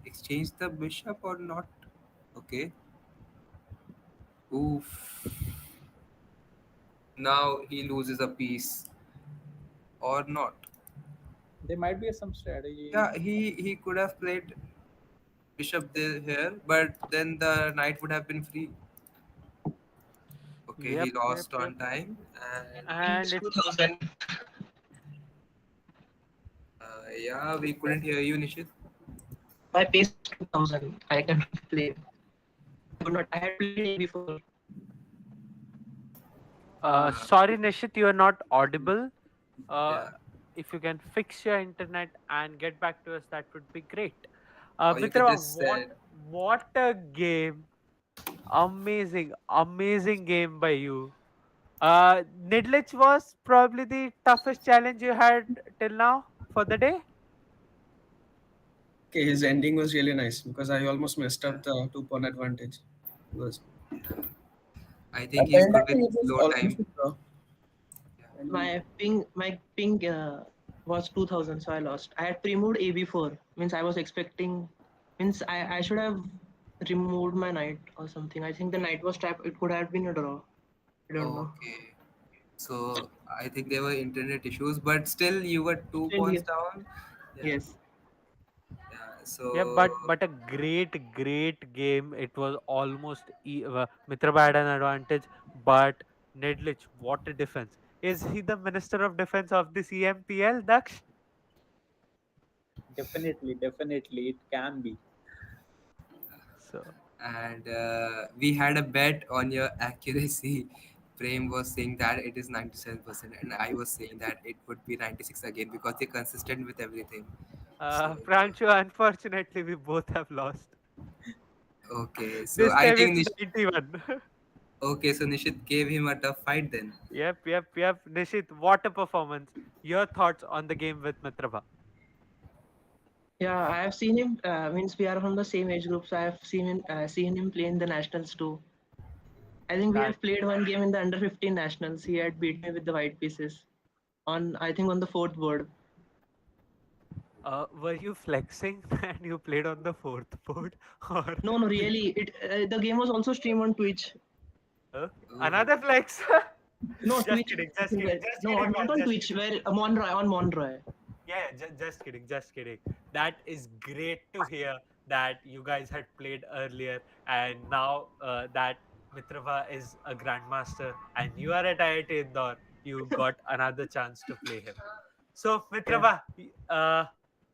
exchange the bishop or not. Okay. Oof. Now he loses a piece or not. There might be some strategy. Yeah, he could have played bishop there here, but then the knight would have been free. Okay, Yep, he yep, lost yep. on time, and And Piece it 2000. yeah, we couldn't hear you, Nishit. My pace is 2000. I can play. I could not. I had played A before. Uh, sorry, Nishit, you are not audible. Uh, yeah, if you can fix your internet and get back to us, that would be great. or you can Mitra, just say what a game! Amazing, amazing game by you. Nidlich was probably the toughest challenge you had till now for the day. Okay, his ending was really nice because I almost messed yeah, up the two pawn advantage. It was yeah. I think at the he's end good of with it was low almost time. a draw. Yeah. And My ping was 2000, so I lost. I had pre-moved A before. Means I was expecting. Means I should have removed my knight or something. I think the knight was trapped. It could have been a draw. I don't know. Okay. So I think there were internet issues, but still you were two Still, pawns yes. down. Yeah. Yes. Yeah. Yeah, So but a great game. It was almost Mitrabha had an advantage, but Nedlich, what a defense! Is he the Minister of Defense of the CMPL, Daksh? Definitely, definitely, it can be. So and we had a bet on your accuracy. Prem was saying that it is 97%, and I was saying that it would be 96 again because they're consistent with everything. So Pranchu, unfortunately, we both have lost. okay, so This I time think it's 91. okay, so Nishit gave him a tough fight then. Yep. Nishit, what a performance! Your thoughts on the game with Mitrabha? Yeah, I have seen him. Means we are from the same age group, so I have seen him play in the nationals too. I think we That have played one game in the under 15 nationals. He had beat me with the white pieces on, I think, on the fourth board. were you flexing and you played on the fourth board, or No, no, really. The game was also streamed on Twitch. okay. Oh, Another flex? No, Just Twitch. kidding, just kidding, just No, kidding, not man, on just Twitch. kidding. Where Monroy on Monroy. Yeah, just kidding, just kidding. That is great to hear that you guys had played earlier, and now that Mitrava is a grandmaster and you are at IIT Indore, you got another chance to play him. So, Yeah. Mitrava,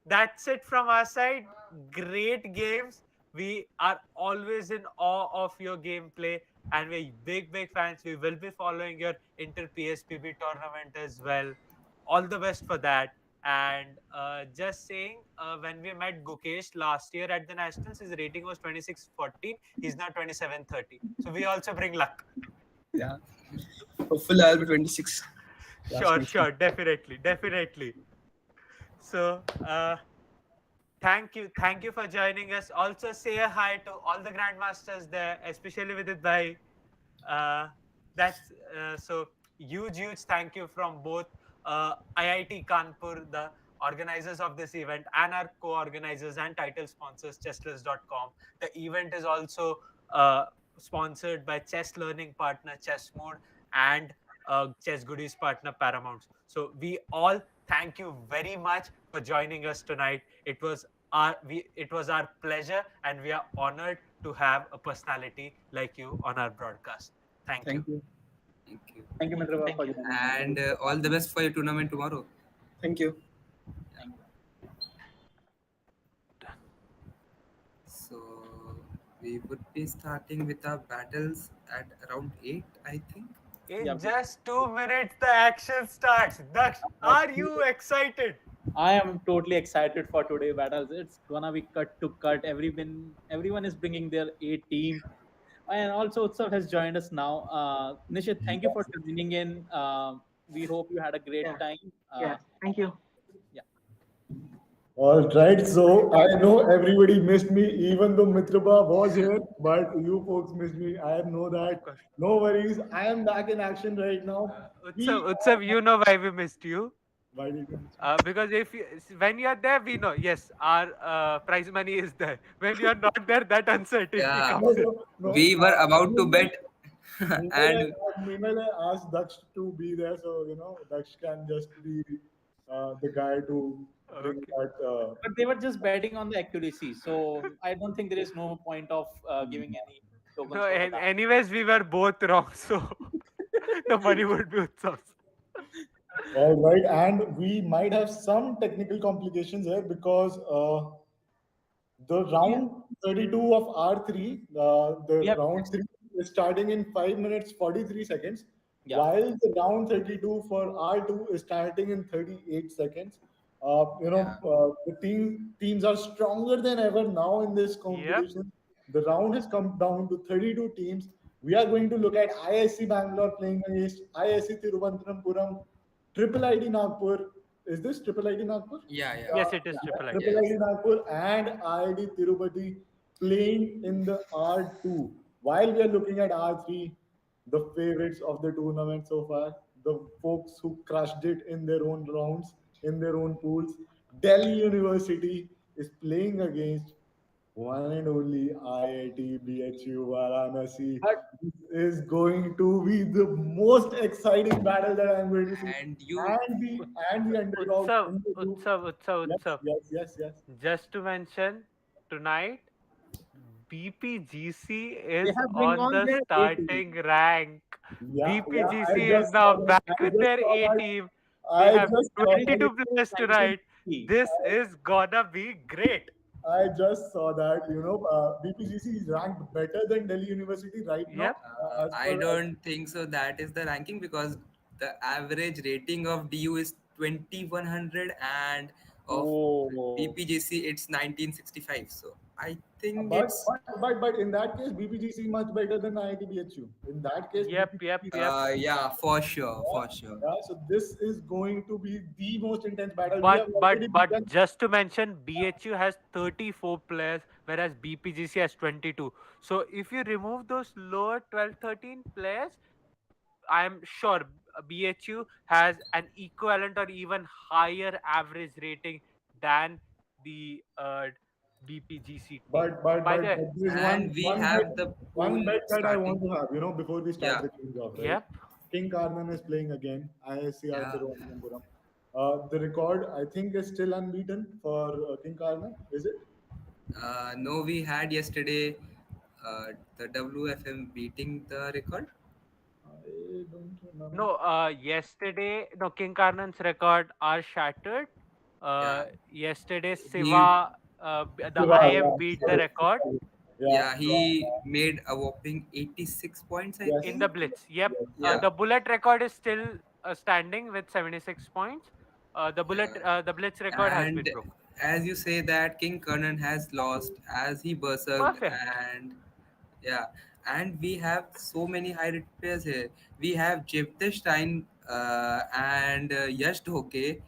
that's it from our side. Great games. We are always in awe of your gameplay, and we're big fans. We will be following your Inter PSPB tournament as well. All the best for that. And just saying, when we met Gukesh last year at the Nationals, his rating was 2614. He's now 2730. So we also bring luck. yeah, hopefully I'll be 26 last next Sure, week. definitely. So, thank you for joining us. Also, say a hi to all the grandmasters there, especially with it by. Uh, that's so huge thank you from both IIT Kanpur, the organizers of this event, and our co-organizers and title sponsors, chessless.com. The event is also uh, sponsored by chess learning partner Chess Mode and chess goodies partner Paramount. So we all thank you very much for joining us tonight. It was our pleasure, and we are honored to have a personality like you on our broadcast. Thank you. Thank you. thank you, Thank you, Mitrava, Thank for you. joining us. and all the best for your tournament tomorrow. Thank you. Thank you. So We would be starting with our battles at around 8, I think. Yeah, In just 2 minutes, the action starts. Daksh, are you excited? I am totally excited for today battles. It's gonna be cut to cut. Everyone is bringing their A team, and also Utsav has joined us now. Nishit, thank you for tuning in. We hope you had a great Yeah, time. yeah. Thank you. Yeah, All right, so I know everybody missed me, even though Mitrabha was here, but you folks missed me. I know Of that. course. No worries. I am back in action right now. We Utsav, you know why we missed you? why did you miss me? Because if you, when you are there, we know. Yes, our prize money is there. When you are not there, that uncertainty Yeah, No, comes in. no, no. we were about to bet, and Meanwhile, I asked Daksh to be there, so Daksh can just be the guy to bring Okay. that. but they were just betting on the accuracy, so I don't think there is no point of giving any tokens No, for that. anyways, we were both wrong, so the money would be Utsav's. All right, and we might have some technical complications here because the We round 32 of R3, we the have round 3 is starting in 5 minutes 43 seconds, yeah while the round 32 for R2 is starting in 38 seconds. yeah, The teams are stronger than ever now in this Yep. competition. The round has come down to 32 teams. We are going to look at ISC Bangalore playing against ISC Thiruvananthapuram, Triple ID Nagpur. Is this Triple ID Nagpur? yeah, yeah, Yes, it is yeah triple ID. Triple yes. ID Nagpur and IIT Tirupati playing in the R2. While we are looking at R3, the favorites of the tournament so far, the folks who crushed it in their own rounds, in their own pools, Delhi University is playing against one and only IIT BHU Varanasi. but This is going to be the most exciting battle that I'm going to see. And you, And the underdog Utsav, in the group. Utsav, Utsav, Yes, Utsav. yes, yes, yes. Just to mention, tonight BPGC they is have bring on on the their A team. starting rank. Yeah, yeah. I BPGC is just now saw that. back I with just their saw A that. team. They I have just saw Today that. 22 players tonight. 1950. This is gonna be great. I just saw that. BPGC is ranked better than Delhi University right now, Yep. as I per. don't think so. That is the ranking because the average rating of DU is 2100 and of Oh, BPGC it's 1965. So I think But it's but in that case, BPGC is much better than IIT BHU. In that case, Yep. Yep. BPGC. Yep. yeah, for sure, Yeah, for sure. yeah. So this is going to be the most intense battle. We But have but already but begun. just to mention, BHU has 34 players, whereas BPGC has 22. So if you remove those lower 12, 13 players, I'm sure BHU has an equivalent or even higher average rating than the BPGC team. By the way, There is And we have the one pool bet that I want starting. to have. Before we start Yeah, the change off, right? yep. King Karnan is playing again. ISCR yeah. Thiruvananthapuram. The record I think is still unbeaten for King Karnan. Is it? No, we had yesterday the WFM beating the record. I don't remember. No, yesterday, no, King Karnan's record are shattered. Yeah, Yesterday, he the Shiva, IM yeah, beat the sorry. record Yeah, yeah he made a whopping 86 points, I yes, in the think. Blitz. Yep. yes, Yeah, yes. The Bullet record is still standing with 76 points. yeah. The Blitz record has And been broken. as you say that King Kernan has lost as he berserked, Perfect. and yeah, and we have so many high rated players here. We have Jevtestein and Yash Dhoke,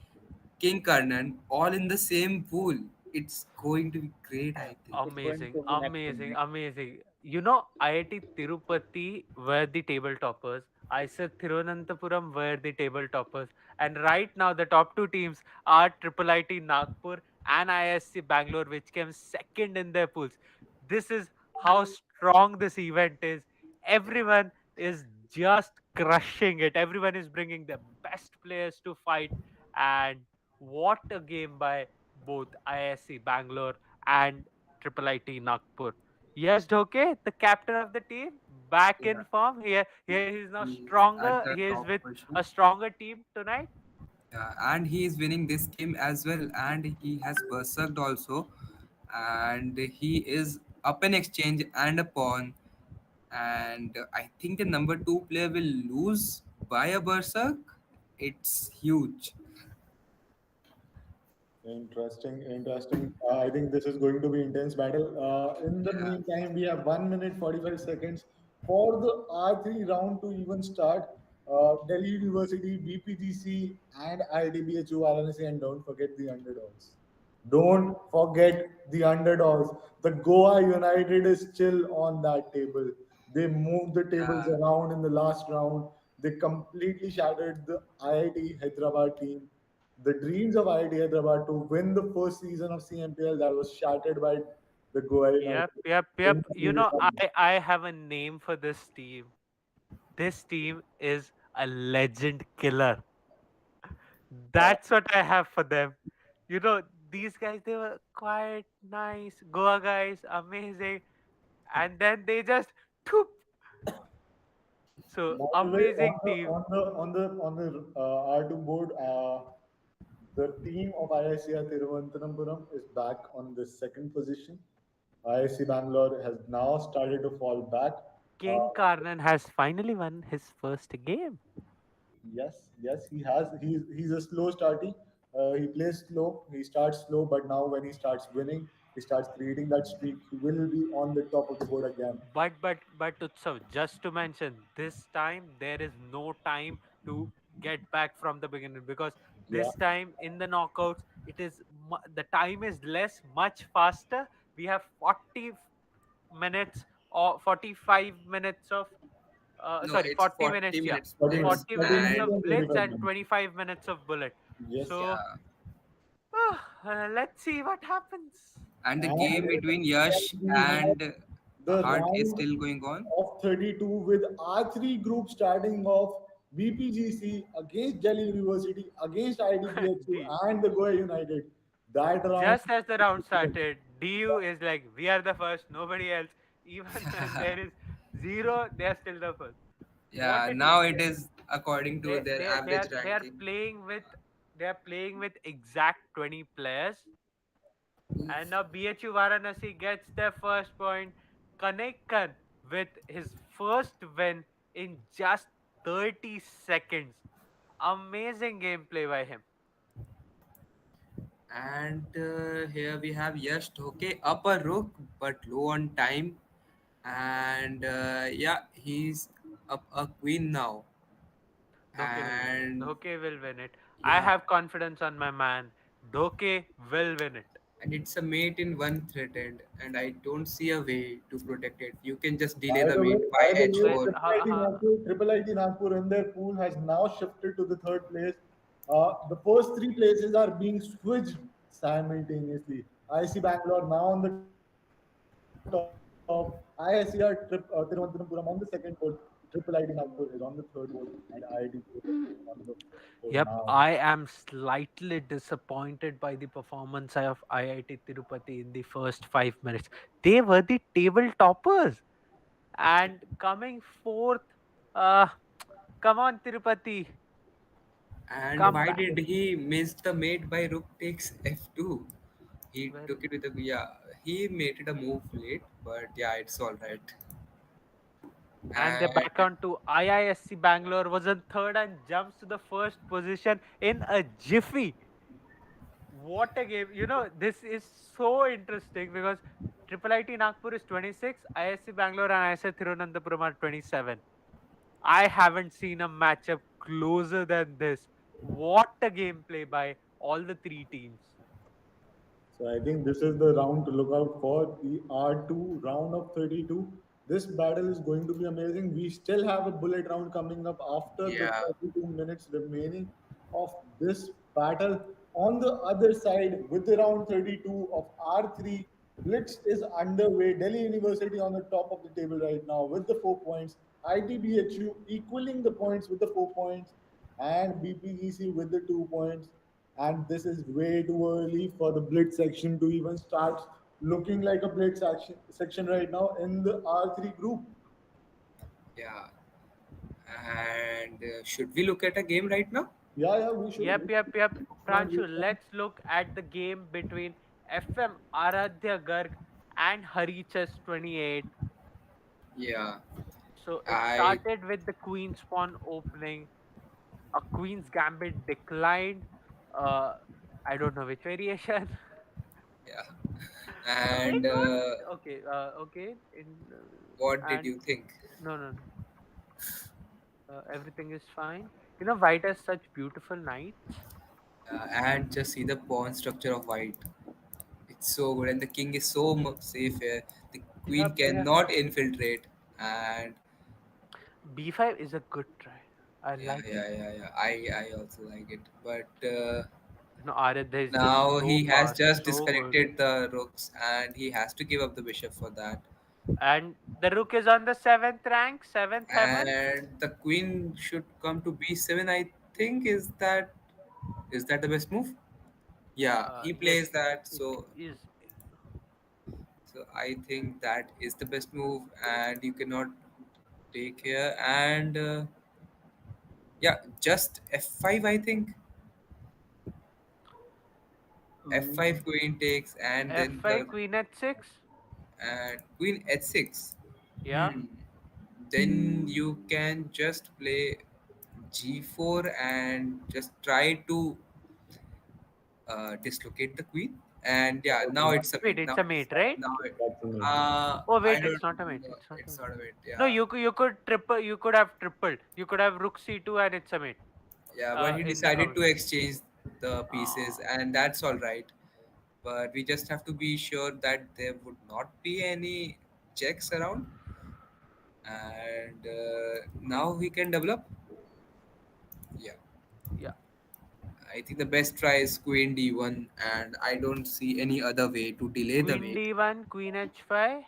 King Kernan, all in the same pool. It's going to be great, I think. it's going Amazing, to be next to amazing, next. amazing. You know, IIT Tirupati were the table toppers. I said Thiruvananthapuram were the table toppers. And right now, the top two teams are Triple IT Nagpur and ISC Bangalore, which came second in their pools. This is how strong this event is. Everyone is just crushing it. Everyone is bringing the best players to fight. And what a game by both ISC Bangalore and Triple IT Nagpur. Yes, Dhoke, the captain of the team, back Yeah, in form. Here he's now he stronger. at the He is top with position. a stronger team tonight. Yeah, and he is winning this game as well, and he has berserked also, and he is up an exchange and a pawn, and I think the number two player will lose by a berserk. It's huge. Interesting, interesting. I think this is going to be intense battle. In the Yeah. meantime, we have 1 minute 45 seconds for the R3 round to even start. Delhi University, BPGC, and IDBHU Varanasi, and don't forget the underdogs. Don't forget the underdogs. The Goa United is still on that table. They moved the tables Yeah. around in the last round. They completely shattered the IIT Hyderabad team. The dreams of IIT Hyderabad to win the first season of CMPL that was shattered by the Goa Yep, United yep, in yep. the You previous know, round. I have a name for this team. This team is a legend killer. Uh, That's what I have for them. You know, these guys, they were quite nice. Goa guys, amazing. And then they just toop. So by the way, amazing team. on the R2 board, the team of IICR Thiruvananthapuram is back on the second position. IIC Bangalore has now started to fall back. King Uh, Karnan has finally won his first game. yes, yes, he has. He's a slow starty. He plays slow. He starts slow, but now when he starts winning, he starts creating that streak. He will be on the top of the board again. But Utsav, just to mention, this time there is no time to get back from the beginning, because Yeah, this time in the knockouts the time is less, much faster. We have 40 minutes or 45 minutes of No, sorry, it's 40 40 minutes, yeah. minutes 40 minutes, blitz 40 40 minutes minutes and of and blitz 25 and minutes. 25 minutes of bullet. Yes, So yeah, let's see what happens. and the and game between then Yash we have and the Heart is round still going on. of 32 with R3 group starting off BPGC against Delhi University, against IDBHU, D. and the Goa United. That round. Just as the round started, DU is like, we are the first, nobody else. Even when there is zero, they are still the first. What Yeah, a now team! it is according to They their they they average are they are ranking. playing with they are playing with exact 20 players, and Oof. now BHU Varanasi gets their first point. Kanekkan with his first win in just 30 seconds. Amazing gameplay by him. And here we have Yash okay up a rook but low on time, and yeah, he's up a queen now, Doke will win it. and Doke will win it. I yeah, have confidence on my man. Doke will win it. and it's a mate in one threatened, and I don't see a way to protect it. You can just delay By the the way, mate by by the way, When h4. Triple IT Nagpur in their pool has now shifted to the third place. The first three places are being switched simultaneously. IC Bangalore now on the top, ISCR Thiruvananthapuram on the second board, Triple IT Nagpur is on the third board, and IIT on the fourth board now. Yep, I am slightly disappointed by the performance of IIT Tirupati in the first 5 minutes. They were the table toppers, and coming fourth. Uh, come on, Tirupati, And come why back. did he miss the mate by rook takes f2? He Well, took it with a, yeah, he made it a move late, but yeah, it's all right. and they And back on to IISC Bangalore was in third and jumps to the first position in a jiffy. What a game! You know, this is so interesting because Triple IT Nagpur is 26, ISC Bangalore and ISC Thiruvananthapuram are 27. I haven't seen a matchup closer than this. What a gameplay by all the three teams. So I think this is the round to look out for, the R2 round of 32. This battle is going to be amazing. We still have a bullet round coming up after the yeah, 32 minutes remaining of this battle. On the other side, with the round 32 of R3, Blitz is underway. Delhi University on the top of the table right now with the 4 points. ITBHU equaling the points with the 4 points, and BPGC with the 2 points. And this is way too early for the blitz section to even start looking like a blitz section right now in the R3 group. yeah. And should we look at a game right now? Yeah, yeah, we should. Yep, yep, yep. Come on, Pranshu, let's look at the game between FM Aradhya Garg and Hurry Chess 28. Yeah, So it I started with the Queen's Pawn opening, a Queen's Gambit declined. Uh, I don't know which variation. yeah. It And was okay. Okay. what did And you think? no, no, no. Everything is fine. You know, White has such beautiful knights. And just see the pawn structure of white. It's so good, and the king is so much safe here. The queen Yep, yeah. cannot infiltrate, and B5 is a good try. I yeah, like it. yeah, yeah, yeah. I also like it, but No, Aradha is just now so he has fast, just so good. disconnected the rooks, and he has to give up the bishop for that. And the rook is on the seventh rank, seventh heaven. And the queen should come to b7. I think is that the best move? Yeah, he Yes, plays that. it So is. so I think that is the best move, and you cannot take here. And yeah, just f5. I think f5 Um, queen takes, and then F5, the queen h6. and queen h6. Yeah. Hmm. Then you can just play g4 and just try to dislocate the queen. And yeah, now okay, it's a Wait, mate. it's a mate, right? Now that's amazing. Oh, I wait, it's don't not a mate. know. It's not a It's mate. not a mate. No, Yeah, you could triple. You could have tripled. You could have rook c2 and it's a mate. yeah. But he In the decided to counter. exchange the pieces, Oh, and that's all right. But we just have to be sure that there would not be any checks around. And now we can develop. Yeah, yeah. I think the best try is queen d1, and I don't see any other way to delay the Queen mate. d1, queen h5.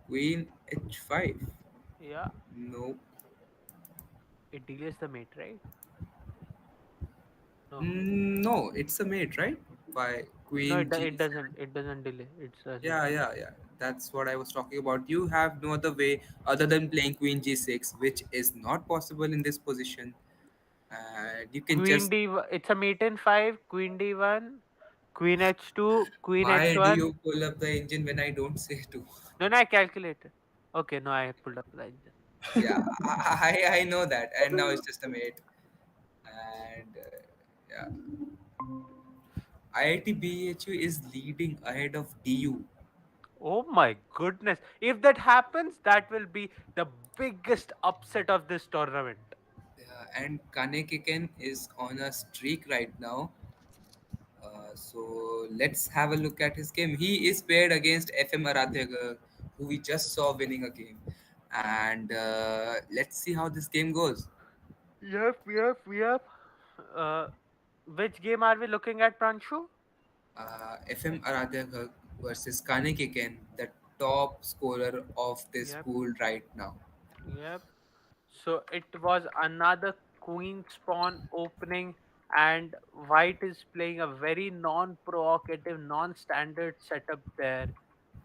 Queen h5. Yeah, No. it delays the mate, right? No, No, it's a mate, right? By no, queen it g7. doesn't. It doesn't delay. It doesn't Yeah, delay. yeah, yeah. That's what I was talking about. You have no other way other than playing queen g6, which is not possible in this position. And you can Queen just. d. It's a mate in five. Queen d1, queen h2, queen Why do h1. you pull up the engine when I don't say to? No, no, I calculated. Okay, no, I pulled up the engine. Yeah, I know that. And now it's just a mate. And yeah, IIT BHU is leading ahead of DU. Oh my goodness! If that happens, that will be the biggest upset of this tournament. And Kanekeken is on a streak right now. So let's have a look at his game. He is paired against FM Aradhya, who we just saw winning a game. And let's see how this game goes. Yep, yep, yep. Uh, which game are we looking at, Pranshu? FM Aradhya versus Kanekeken, the top scorer of this Yep, pool right now. yep. So it was another queen's pawn opening, and White is playing a very non-provocative, non-standard setup there.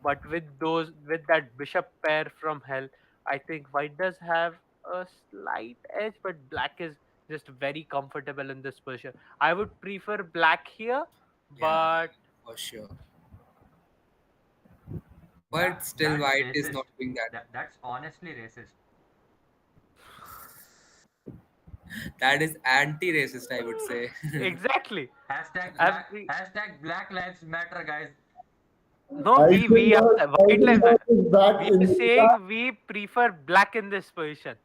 But with that bishop pair from hell, I think White does have a slight edge, but Black is just very comfortable in this position. I would prefer Black here, Yeah, but for sure. Yeah, But still, that's White is not racist. doing that. That's honestly racist. That is anti-racist, I would say. exactly. Hashtag Every Black Lives Matter, guys. no, we are Eisenberg, White Lives Eisenberg Matter. is back We in are the saying we prefer Black in this position.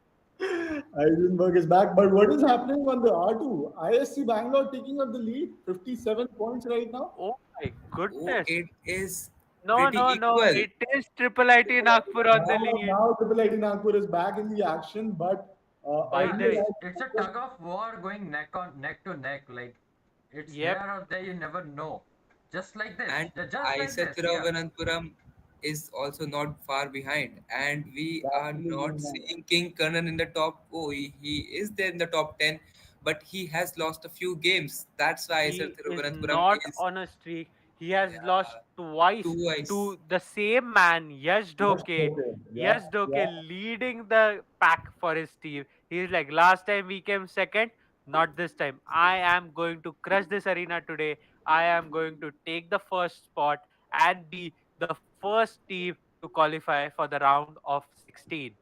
Eisenberg is back. But what is happening on the R2? ISC Bangalore taking up the lead, 57 points right now. Oh my Oh, goodness. it is No, pretty no, no. equal. It is Triple IT Nagpur on the lead. Now Triple IT Nagpur is back in the action, but By Yeah, the earlier way, it's a tug of war going neck to neck. Like it's yep. here or there, you never know. Just like this. And Just like Isa this. Yeah. Thiruvananthapuram is also not far behind. And we it's are actually not going on. seeing King Kanan in the top. Oh, he is there in the top 10, but he has lost a few games. That's why Isa He is Thiruvananthapuram not is, on a streak. He has lost yeah, twice twice. to the same man, Yash Yes, Dhoke. okay. Yeah, Yash Dhoke yeah. leading the pack for his team. He's like, last time we came second, not this time. I am going to crush this arena today. I am going to take the first spot and be the first team to qualify for the round of 16.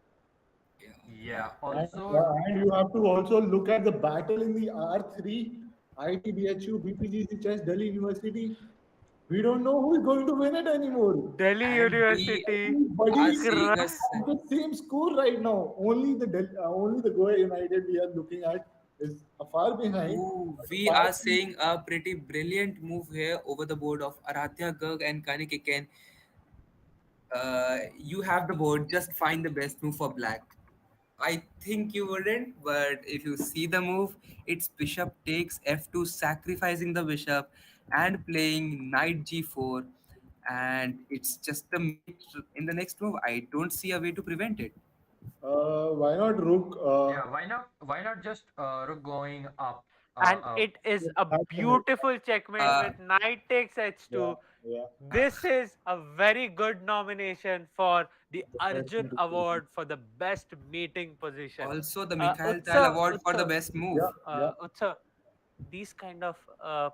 Yeah, yeah. Yeah. And, Also, yeah, and you have to also look at the battle in the R3, ITBHU, BPGC Chess, Delhi University. We don't know who is going to win it anymore. Delhi And we University. are Everybody seeing Cra- us. at the same score right now. Only the Goa United we are looking at is far behind. Ooh, But we apart are from, seeing a pretty brilliant move here over the board of Aradhya Garg and Kanik. You have the board, just find the best move for black. I think you wouldn't, but if you see the move, it's bishop takes f2, sacrificing the bishop and playing knight g4, and it's just the mate in the next move. I don't see a way to prevent it. why not Rook? yeah, why not just rook going up? and Up. it is Yes, a that's the move. beautiful checkmate Uh, with knight takes Yeah, h2. yeah. This is a very good nomination for the The first Arjun move. Award for the best mating position. Also, the Mikhail Tal Utsav, Award for the Utsav, best Yeah, move. yeah. Utsav, these kind of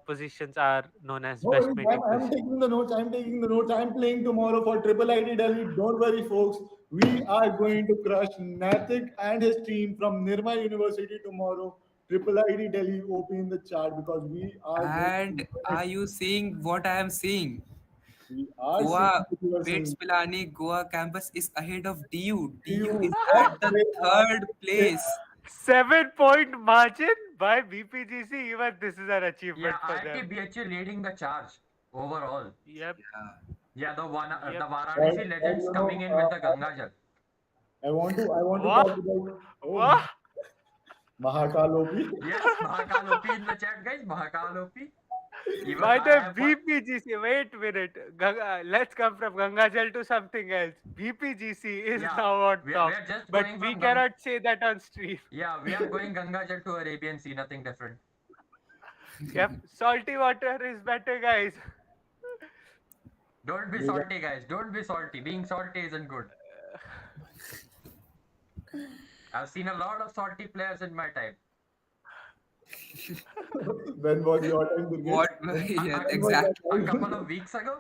positions are known as No best worries, mating I'm position. taking the notes. I'm taking the notes. I'm playing tomorrow for Triple ID Delhi. Don't worry, folks. We are going to crush Nathik and his team from Nirma University tomorrow. Triple ID Delhi OP in the chart because we are going to And win are it. you seeing what I am seeing? We are seeing Goa, what you are Bates seeing. Pilani, Goa campus is ahead of DU. DU You, is what at the they are third saying. place. 7 point margin by BPGC. Even this is an Yeah, achievement for them. IITBHU leading the charge overall. Yep, Yeah. Yeah, the yep. But, Varanasi but legends you coming know, in with the Ganga Jal. I want to What? talk about What? Mahakal OP. Yes, Mahakal OP in the chat, guys. Mahakal OP. Even By I the have one. BPGC, wait a minute. Let's come from Gangajal to something else. BPGC is Yeah, now on we top, are just but going we from Gang. cannot say that on stream. Yeah, we are going Ganga Jal to Arabian Sea. Nothing different. Yep, salty water is better, guys. Don't be They got- salty, guys. Don't be salty. Being salty isn't good. I've seen a lot of salty players in my time. When was your time, Gurgesh? What? Yeah, When was exactly. A that couple time? of weeks ago.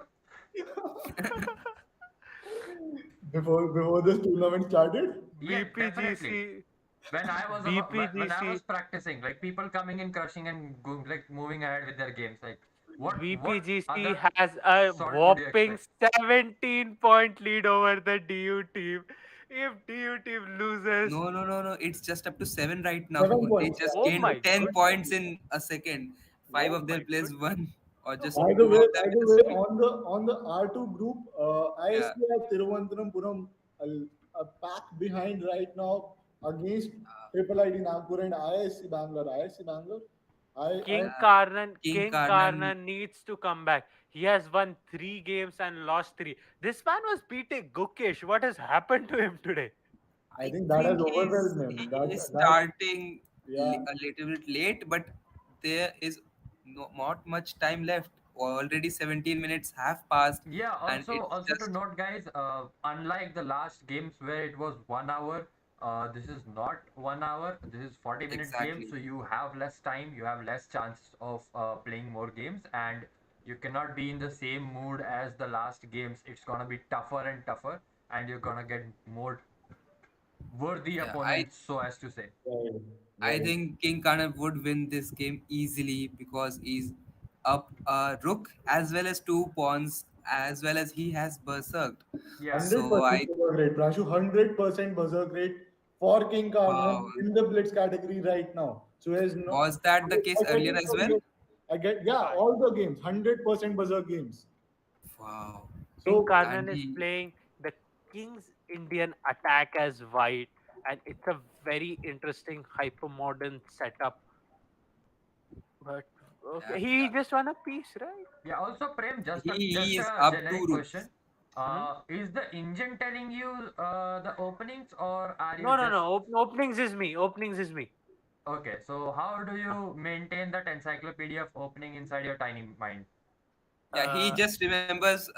Before this tournament started? Yeah, definitely. BPGC, When I was BPGC, practicing, like people coming in, crushing and like moving ahead with their games. Like what BPGC other has a sort would you whopping expect? 17-point lead over the DU team. If DU team loses, No, no, no, no. It's just up to seven right now. 7 points. They just oh gained my 10 goodness, points in a second. Five oh of their my players goodness. won, or just By the two way, of them in a second. on the R2 group, Yeah. ISK at Thiruvananthapuram a pack behind right now against Triple ID Nagpur and ISC Bangalore. ISC Bangalore. I Yeah. King King Karnan. Karnan needs to come back. He has won 3 games and lost 3. This man was beating Gukesh. What has happened to him today? I I think that has think overwhelmed he him. is That starting yeah. a little bit late, but there is not much time left. Already 17 minutes have passed, Yeah, and it's also to just note, guys, unlike the last games where it was 1 hour, this is not 1 hour. This is 40-minute game, exactly. so you have less time, you have less chances of playing more games, and you cannot be in the same mood as the last games. It's gonna be tougher and tougher, and you're gonna get more worthy Yeah, I opponents, so as to say. Right, I right. think King Kana would win this game easily because he's up a rook as well as two pawns as well as he has berserked. Yeah, Hundred So percent I berserk rate, Pranshu. 100% berserk rate for King Karnan wow, in the blitz category right now. So he has no. was that the case I get earlier it as from well? you. I get yeah, Uh, all the games, 100% berserk games. Wow, King So and Karnan is he playing the King's Indian attack as white, and it's a very interesting hypermodern setup. But okay, yeah, he yeah. just won a piece, right? yeah. Also, Prem, He just is a up two generic rooks. question. Hmm? Is the engine telling you the openings, or are you No, no, just no. Openings is me. Openings is me. okay? So how do you maintain that encyclopedia of opening inside your tiny mind? Yeah, he Uh, just remembers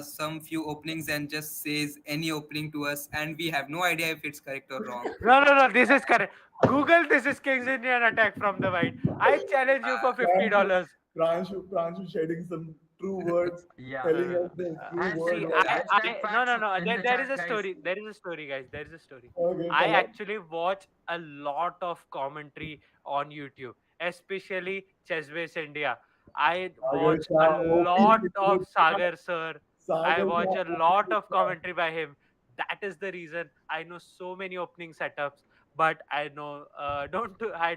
some few openings and just says any opening to us, and we have no idea if it's correct or wrong. no, no, no. This is correct. Google this is King's Indian attack from the white. I challenge you Uh, for Pranshu, $50. Pranshu shedding some true words, Yeah. No, telling no, no. us the true And word See, of. guys, quick no, facts no, no. in There, the there is chat, a guys. story. There is a story, guys. There is a story. Okay, I tell us. actually watch a lot of commentary on YouTube, especially Chess India. I Sagar watch a Shah, lot of Sagar sir. I Sagar watch Shah, a lot of commentary by him. That is the reason I know so many opening setups, but I know I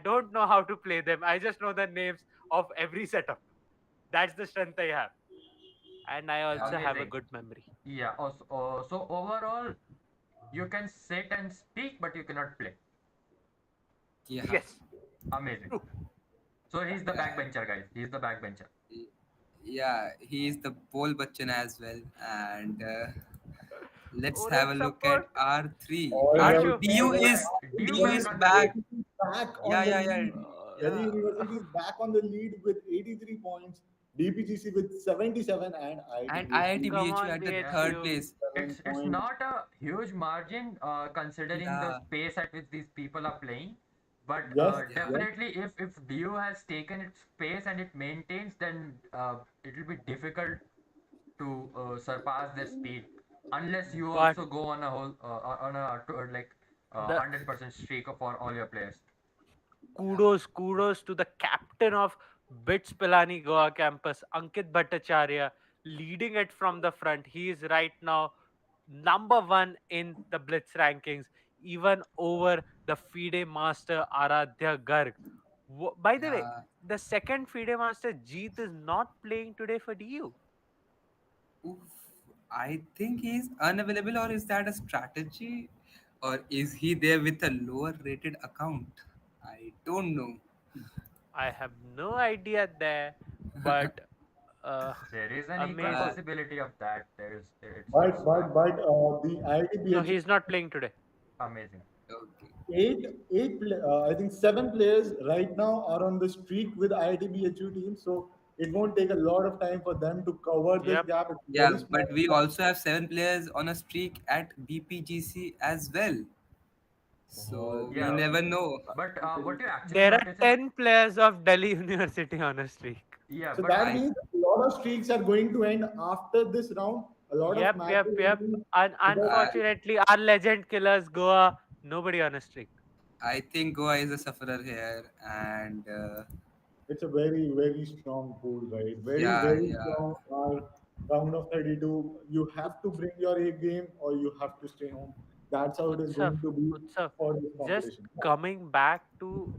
don't know how to play them. I just know the names of every setup. That's the strength I have, and I also have a Amazing. good memory. Yeah. So overall, you can sit and speak, but you cannot play. Yeah. Yes, Amazing. true. So he's the Yeah. backbencher, guys. He's the backbencher. Yeah, he is the Bol Bachchan as well. And let's have Orange a look at support. R3. all right, R2. Ashu. DU all right. is DU DU might is not be. back. University is back Yeah, on the yeah, yeah, lead. Delhi Uh, University is back on the lead with 83 points. DPGC with 77 and and IIT IIT Come BHU on, at the Yeah. third BHU. 87 place. It's points. not a huge margin considering the Yeah, space at which these people are playing, but Yes, yeah, yes. definitely if DU has taken its space and it maintains, then it will be difficult to surpass their speed unless you But also go on a whole on a like the 100% streak for all your players. yeah, kudos to the captain of BITS Pilani Goa campus, Ankit Bhattacharya, leading it from the front. He is right now number one in the Blitz rankings, even over the FIDE master Aradhya Garg. By the way, yeah. the second FIDE master Jeet is not playing today for DU. Oof. I think he's unavailable, or is that a strategy? Or is he there with a lower rated account? I don't know. I have no idea there, but uh, There is an equal amazing. Uh, possibility of that. There is But it's but but the No, IIT he's not playing today. amazing. okay. I think seven players right now are on the streak with IIT team. So it won't take a lot of time for them to cover this Yep. gap. It's Yeah, very but small we gap. also have seven players on a streak at BPGC as well. So we Yeah, never know. but what you actually There are notice is 10 players of Delhi University on a streak. yeah, So but that I means a lot of streaks are going to end after this round. A lot of Yep, yep, matches will yep. be because I Unfortunately, our legend killers Goa, nobody on a streak. I think Goa is a sufferer here, and it's a very, very strong pool, right? Very, yeah, very yeah. strong. Round of 32, you have to bring your A game or you have to stay home. That's how it is Utsav, going to be Utsav. for this Just competition. coming back to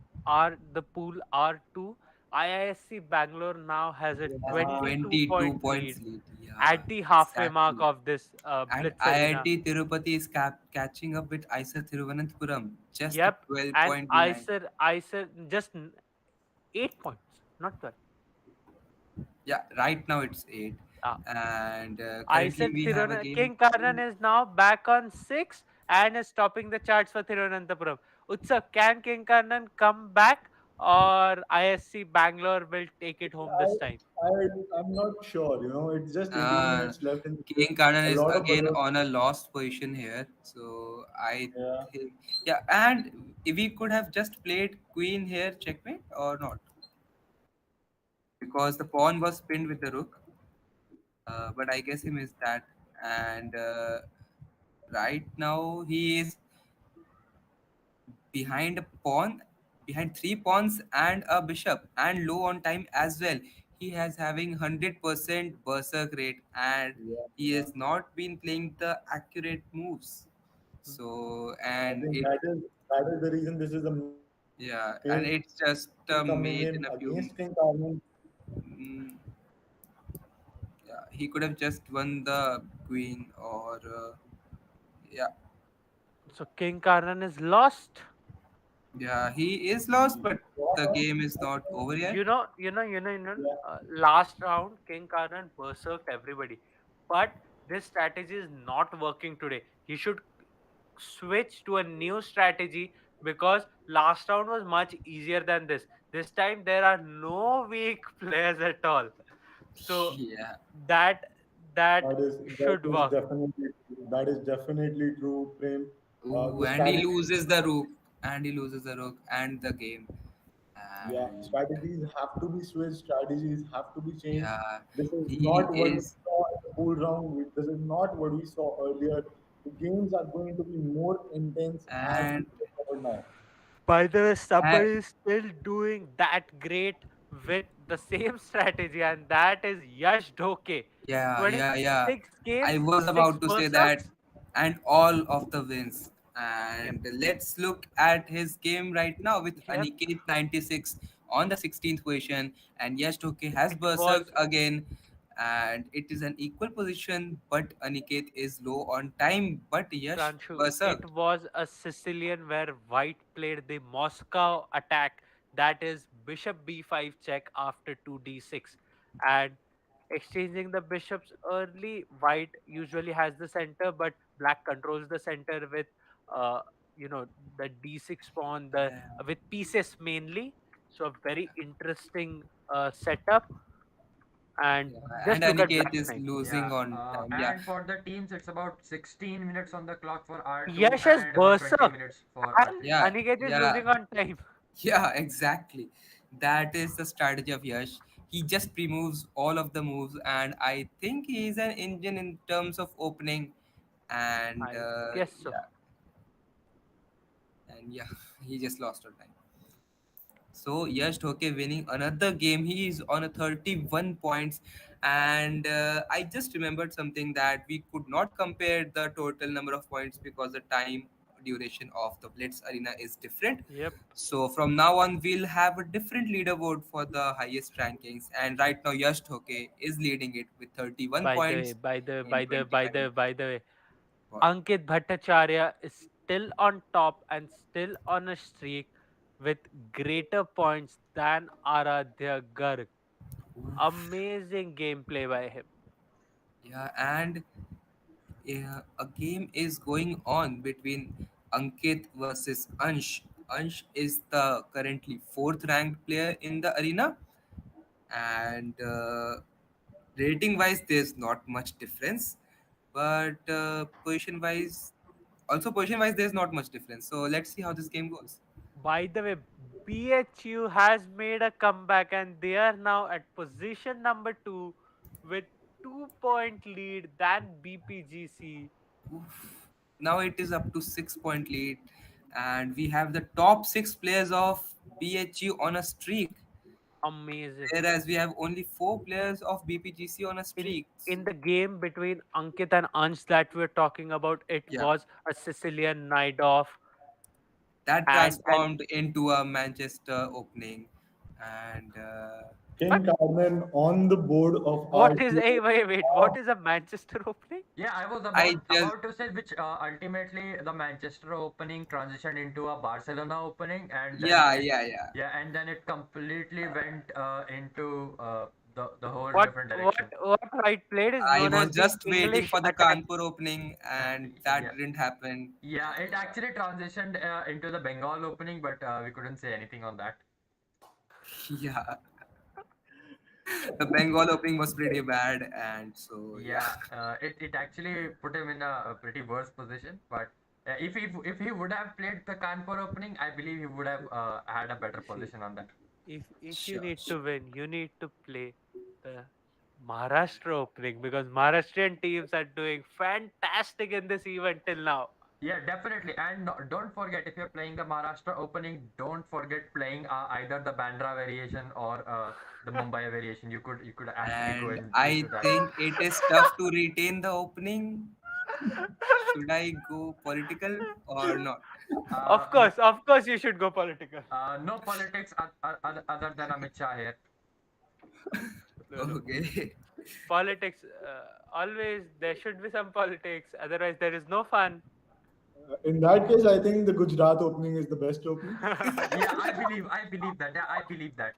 the pool R2, IISC Bangalore now has a Yeah, 22 22 point points lead lead. Yeah, at the halfway mark exactly. of this And Blitz arena. IIT Tirupati is catching up with IISER Thiruvananthapuram, just Yep, 12 and point behind. IISER just 8 points, not 12. Yeah, right now it's 8. Uh, And I currently said we have a game. King Karnan is now back on 6 and is topping the charts for Thiruvananthapuram. Utsav, can King Karnan come back or ISC Bangalore will take it home this time? I'm not sure. It's just 18 Uh, minutes left in the King game. Karnan A is lot of again buzzers. on a lost position here. So I Yeah. think, yeah, and we could have just played Queen here, checkmate, or not, because the pawn was pinned with the rook. But I guess he missed that. And right now he is behind a pawn, behind three pawns and a bishop, and low on time as well. He has having 100% berserk rate, and Yeah. he has not been playing the accurate moves. So I and think it, that is the reason this is the main phase yeah, and it's just coming in made in a against King few. Karnan. Mm, yeah, he could have just won the queen, or yeah, So King Karnan is lost. yeah, he is lost, but the game is not over yet. Last round, King Karnan berserked everybody. But this strategy is not working today. He should switch to a new strategy because last round was much easier than this. This time there are no weak players at all. So Yeah. that that That should is work. definitely true, Prem. Ooh, The and he strategy loses the rook, and he loses the rook and the game. Yeah, and strategies have to be switched, strategies have to be changed. yeah, This is he not what we is. saw in the pool round. This is not what we saw earlier. The games are going to be more intense as we And go forward now. By the way, uh, somebody is still doing that great with the same strategy, and that is Yash Dhoke. yeah, yeah, yeah. 26 I games, was 6 about to say that, berserks. and all of the wins. Yep, And let's look at his game right now with yep. Aniket 96 on the 16th position, and Yash Toke has It berserked was again, and it is an equal position, but Aniket is low on time, but Yash Pranshu. It berserked. was a Sicilian where White played the Moscow attack, that is Bishop b5 check after 2d6, and exchanging the bishops early. White usually has the center, but Black controls the center with uh you know the d6 pawn, the Yeah, with pieces mainly. So a very interesting setup, and yeah. And just look at Aniket Black's is knight. losing Yeah, on time. Yeah, and for the teams, it's about 16 minutes on the clock for R2 Yash has and about 20 berserk, minutes for and R3. yeah, Aniket is yeah. losing on time. Yeah, exactly. That is the strategy of Yash. He just pre-moves all of the moves, and I think he is an engine in terms of opening. And I guess so. yeah, he just lost on time. So Yash Thoke winning another game. He is on a 31 points, and I just remembered something that we could not compare the total number of points because the time duration of the Blitz Arena is different. Yep. So from now on, we'll have a different leaderboard for the highest rankings. And right now, Yash Thoke is leading it with 31 By the way, points by the in by the 20 by the rankings. by the way, What? Ankit Bhattacharya is still on top and still on a streak with greater points than Aradhya Garg. Amazing gameplay by him. Yeah, and a game is going on between Ankit versus Ansh. Ansh is the currently fourth ranked player in the arena, and rating wise, there's not much difference, but position wise, there's not much difference. So let's see how this game goes. By the way, BHU has made a comeback and they are now at position number 2 with 2 point lead than BPGC. Oof. Now it is up to 6 point lead, and we have the top six players of BHU on a streak, Amazing. whereas we have only four players of BPGC on a in streak. in the game between Ankit and Ansh that we're talking about, it Yeah, was a Sicilian night off, that and transformed into a Manchester opening, and what King Carmen on the board of what is R2. a wait, what is a Manchester opening? Yeah, I was I just about to say which ultimately the Manchester opening transitioned into a Barcelona opening, and then yeah, it yeah, yeah. yeah, and then it completely went into the whole What different what direction. what White played is I known as was the just waiting English for the attack. Kanpur opening, and that Yeah, didn't happen. yeah, it actually transitioned into the Bengal opening, but we couldn't say anything on that. Yeah, the Bengal opening was pretty bad, and so yeah. Yeah, it actually put him in a pretty worse position. But if he would have played the Kanpur opening, I believe he would have had a better See, position on that. if you Sure, need sure. to win, you need to play the Maharashtra opening because Maharashtrian teams are doing fantastic in this event till now. Yeah, definitely. And no, don't forget, if you're playing the Maharashtra opening, don't forget playing either the Bandra variation or the Mumbai variation. You could actually go And into I that. think it is tough to retain the opening. Should I go political or not? Uh, n- Of course, you should go political. no politics other than Amit Shah here. No, no. Okay. Politics, always there should be some politics, otherwise there is no fun. In that case, I think the Gujarat opening is the best opening. Yeah, I believe that. Yeah, I believe that.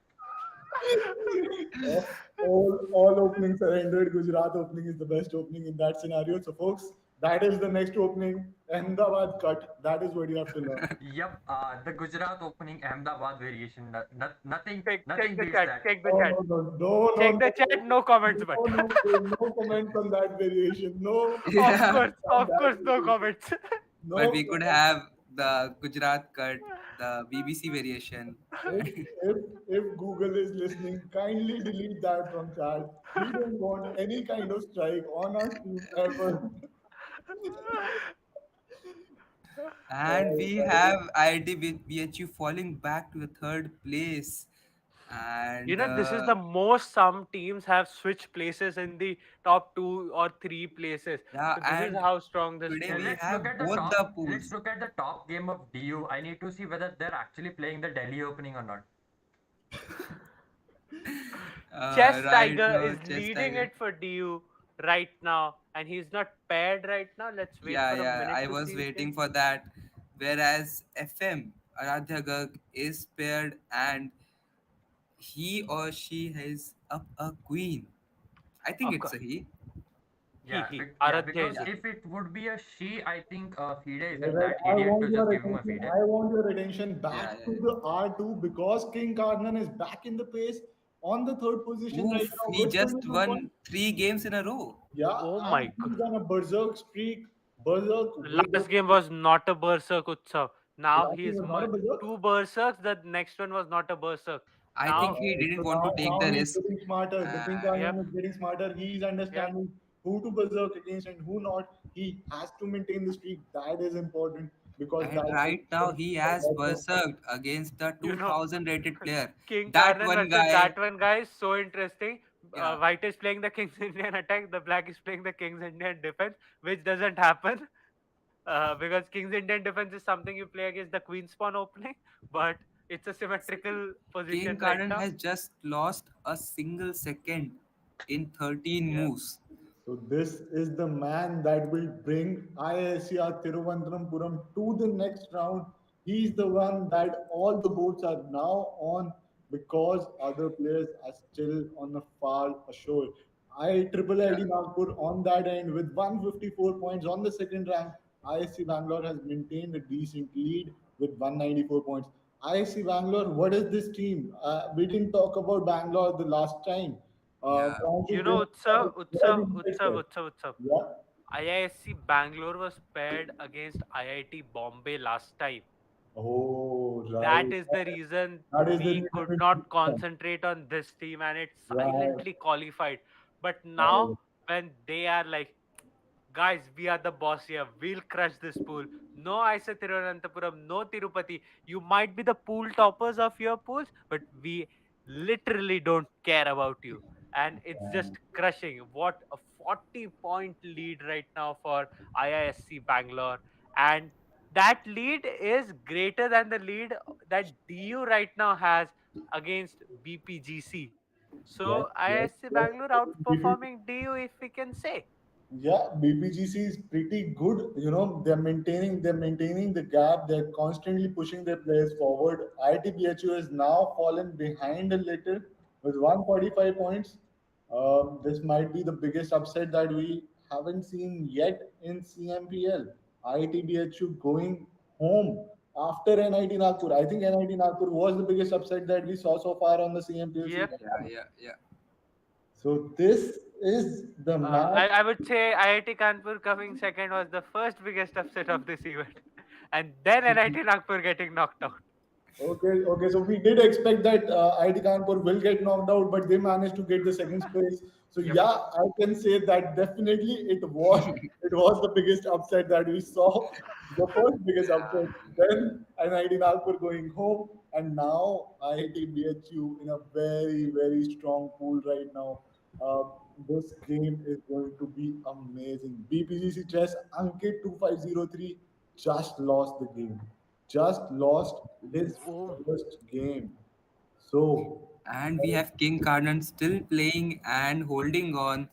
All openings are ended. Gujarat opening is the best opening in that scenario. So, folks, that is the next opening. Ahmedabad cut. That is what you have to learn. Yep, the Gujarat opening Ahmedabad variation. Nothing, Check nothing the beats chat, that. check the No, chat, no, no, no, no, check the no, chat, no comments, but no, no, no comments on that variation. No of Yeah. course, comments on of that course, no variation. comments. No But we could comments. have the Gujarat cut, the BBC variation. If, if, if Google is listening, kindly delete that from chat. We don't want any kind of strike on our team ever. And we Right. have IIT with BHU falling back to the third place. You And know, this is the most some teams have switched places in the top two or three places. yeah, So this is and how strong this today pool we is. Let's look have at the both the top. Let's pools. look at the top game of DU. I need to see whether they're actually playing the Delhi opening or not. Chess Right Tiger now, is Chess leading Tiger. it for DU right now, and he's not paired right now. Let's wait Yeah, for a yeah, minute I to was see waiting him. for that. Whereas FM, Aradhya Garg, is paired and he or she has up a queen. I think Of it's course, a he. Yeah, Aradhya because is it. if it would be a she, I think FIDE Right, isn't right. that I idiot want to your just give him a attention. FIDE. I want your attention Yeah, back yeah, to yeah. the R2 because King Karnan is back in the pace on the third position right Oof, now he with just 22 points. won 3 games in a row. Yeah, Oh and my god! he's on a berserk streak. Berserk The with the last game was not a berserk Utsav. Now last game he's was not a berserk. two berserks. The next one was not a berserk. I think Now, he didn't So want to take now the he's risk. getting smarter. The King And yep, Karnan is getting smarter. He's yep. understanding who to berserk against and who not. He has to maintain the streak. That is important because and that right now he has is berserked against the You know, 2000 rated player. King That Karnan one versus guy, that one guy is so interesting. yeah, White is playing the King's Indian attack, the black is playing the King's Indian defense, which doesn't happen because King's Indian defense is something you play against the Queen Spawn opening, but it's a symmetrical King position right Karnan now. has just lost a single second in 13 Yep. moves. So this is the man that will bring IISCR Thiruvananthapuram to the next round. He's the one that all the votes are now on because other players are still on the far ashore. I triple Yeah, ID Nagpur on that end with 154 points on the second rank. ISC Bangalore has maintained a decent lead with 194 points. ISC Bangalore, what is this team? We didn't talk about Bangalore the last time. yeah. Francis You didn't. know, Where did you get there? Utsav. Yeah. IISC Bangalore was paired against IIT Bombay last time. Oh, That right. is the reason That is the we reason could we not picked them. concentrate on this team and it Right. silently qualified. But Right. now, when they are like, guys, we are the boss here, we'll crush this pool. No Isa Thiruvananthapuram, no Tirupati. You might be the pool toppers of your pools, but we literally don't care about you. And it's just crushing. What a 40-point lead right now for IISC Bangalore. And that lead is greater than the lead that DU right now has against BPGC. Yes, So yes, IISC yes. Bangalore BP outperforming DU, if we can say. Yeah, BPGC is pretty good. You know, they're maintaining the gap. They're constantly pushing their players forward. ITBHU has now fallen behind a little with 145 points. This might be the biggest upset that we haven't seen yet in CMPL. ITBHU going home after NIT Nagpur. I think NIT Nagpur was the biggest upset that we saw so far on the CMPL Yep. season. Yeah, yeah, yeah. So this is the match. I would say IIT Kanpur coming second was the first biggest upset of this event. And then NIT Nagpur getting knocked out. Okay, okay. So we did expect that IT Kanpur will get knocked out, but they managed to get the second space. So Yep. yeah, I can say that definitely it was the biggest upset that we saw, the first biggest upset. Yeah. Then NIT Nagpur going home, and now IIT BHU in a very strong pool right now. Uh, this game is going to be amazing. BPGC Chess Ankit 2503 just lost the game, just lost his Oh, first game. So, And we have King Karnan still playing and holding on.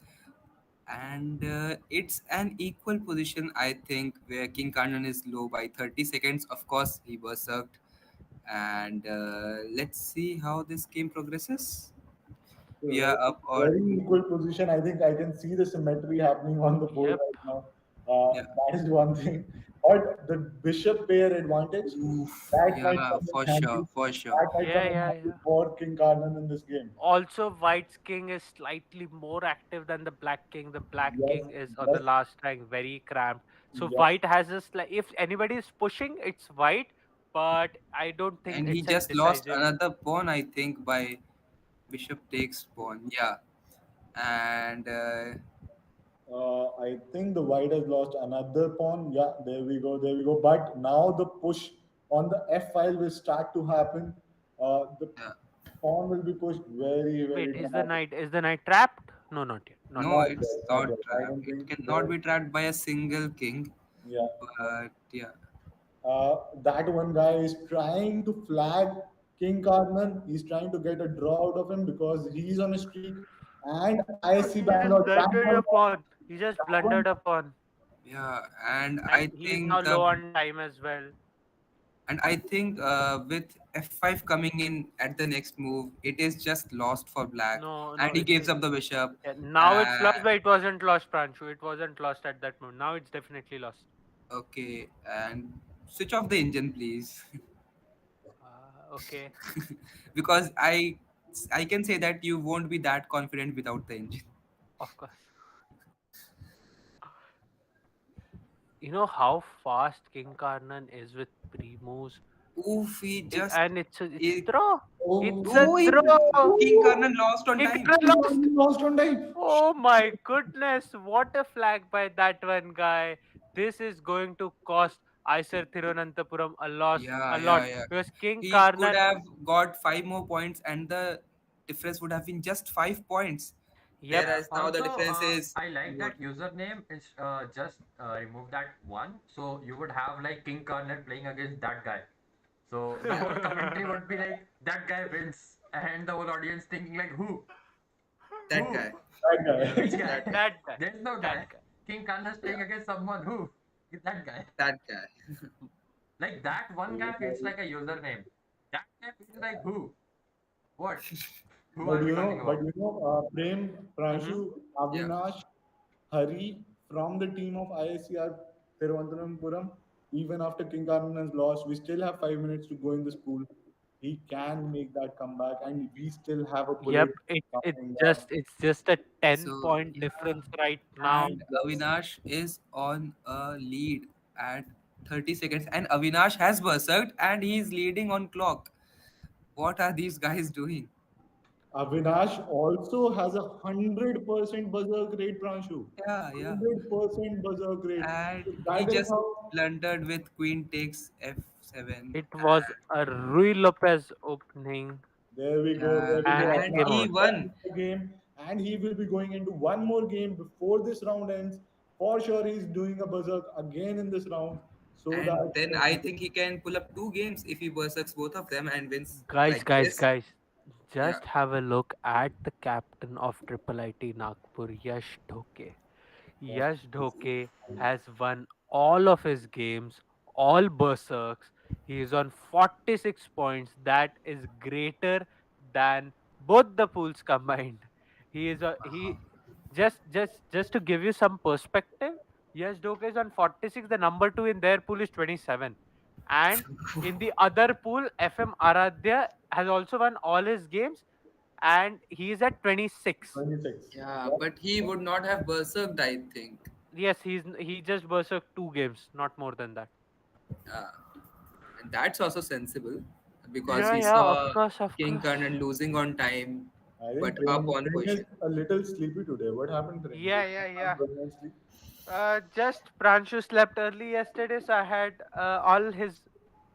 And it's an equal position, I think, where King Karnan is low by 30 seconds. Of course, he berserked. And let's see how this game progresses. We are up or very equal position. I think I can see the symmetry happening on the board yep. right now. yeah. That is one thing. But the bishop pair advantage, Oof, that might yeah, come in for sure, handy. for sure. That might Yeah, come in yeah, handy yeah. for King Karnan in this game. Also, White's king is slightly more active than the Black king. The Black Yes, king is on the yes, last rank very cramped. So yes. White has a if anybody is pushing, it's White. but I don't think And he it's a just lost decisive. another pawn, I think, by bishop takes pawn. Yeah, and I think the white has lost another pawn. Yeah, there we go, there we go. But now the push on the f file will start to happen. The yeah. pawn will be pushed very, Wait, very dramatic. is the knight trapped? No, not yet, not No, yet. Not it's yet, not not yet. I trapped. don't It think cannot there. be trapped by a single king. Yeah. But yeah, That one guy is trying to flag King Carmen. He's trying to get a draw out of him because he's on a streak. And ISC He just Bangalore, blundered a pawn. He just that one, blundered a pawn, yeah, and and he's now low on time as well. I think with f5 coming in at the next move, it is just lost for black, No, and no, he gives up the bishop. yeah, now it's lost, Uh, but it wasn't lost, Pranshu. It wasn't lost at that moment. Now it's definitely lost. okay, and switch off the engine, please, Okay, because I can say that you won't be that confident without the engine. of course. You know how fast King Karnan is with pre moves, Oof, he just and it's a he, draw. It's a oh, oh, draw. King Karnan lost on King time. Karnan lost. lost on time. Oh my goodness! What a flag by that one guy. This is going to cost Isar Thiruvananthapuram Yeah, a yeah, lot yeah. because King He could Karnan. have got 5 more points, and the difference would have been just 5 points. Yep. Yeah. Whereas now the Also, difference is I like what? that username is just remove that one. So you would have like King Cornet playing against that guy. So the whole commentary would be like that guy wins, and the whole audience thinking like That who, guy. That yeah, which guy. That guy? That guy. There's no That guy. guy. King Cornet playing yeah, against someone who is that guy. that guy. Like that one guy feels like a username. That guy feels like who? What? Who are we talking But about? Prem, Hmm. Pranshu, Yeah. Avinash, Hari from the team of ISCR Thiruvananthapuram, even after King Karnan has lost, we still have 5 minutes to go in this pool. He can make that comeback, and we still have a Yep. bullet coming. It's just a ten So point yeah, difference right now. and Avinash is on a lead at 30 seconds, and Avinash has berserked, and he's leading on clock. What are these guys doing? Avinash also has 100% buzzer rate, Pranshu. Yeah, yeah. 100% buzzer rate. And So he that is just how. blundered with queen takes f7, It was a Rui Lopez opening, There we go. There we and go. it and came Avinash he out. won. won the game, and he will be going into one more game before this round ends. For sure, he's doing a berserk again in this round, so And that then I think he can pull up 2 games if he berserks both of them and wins like this. Guys, Yeah. just have a look at the captain of Triple IT Nagpur, Yash Dhoke. Yash Dhoke has won all of his games, all berserks. He is on 46 points. That is greater than both the pools combined. He is he just to give you some perspective. Yash Dhoke is on 46. The number two in their pool is 27, and in the other pool, FM Aradhya has also won all his games, and he is at 26. 26. Yeah, Yep. but he would not have berserked, I think. Yes, he just berserked two games, not more than that. Uh, and that's also sensible because Yeah, we yeah, saw of King course. Karnan losing on time, I think but up on Prem is position. a little sleepy today. What happened, Prem? Did Yeah, you yeah, not yeah. go and sleep? Just Pranshu slept early yesterday, so I had all his,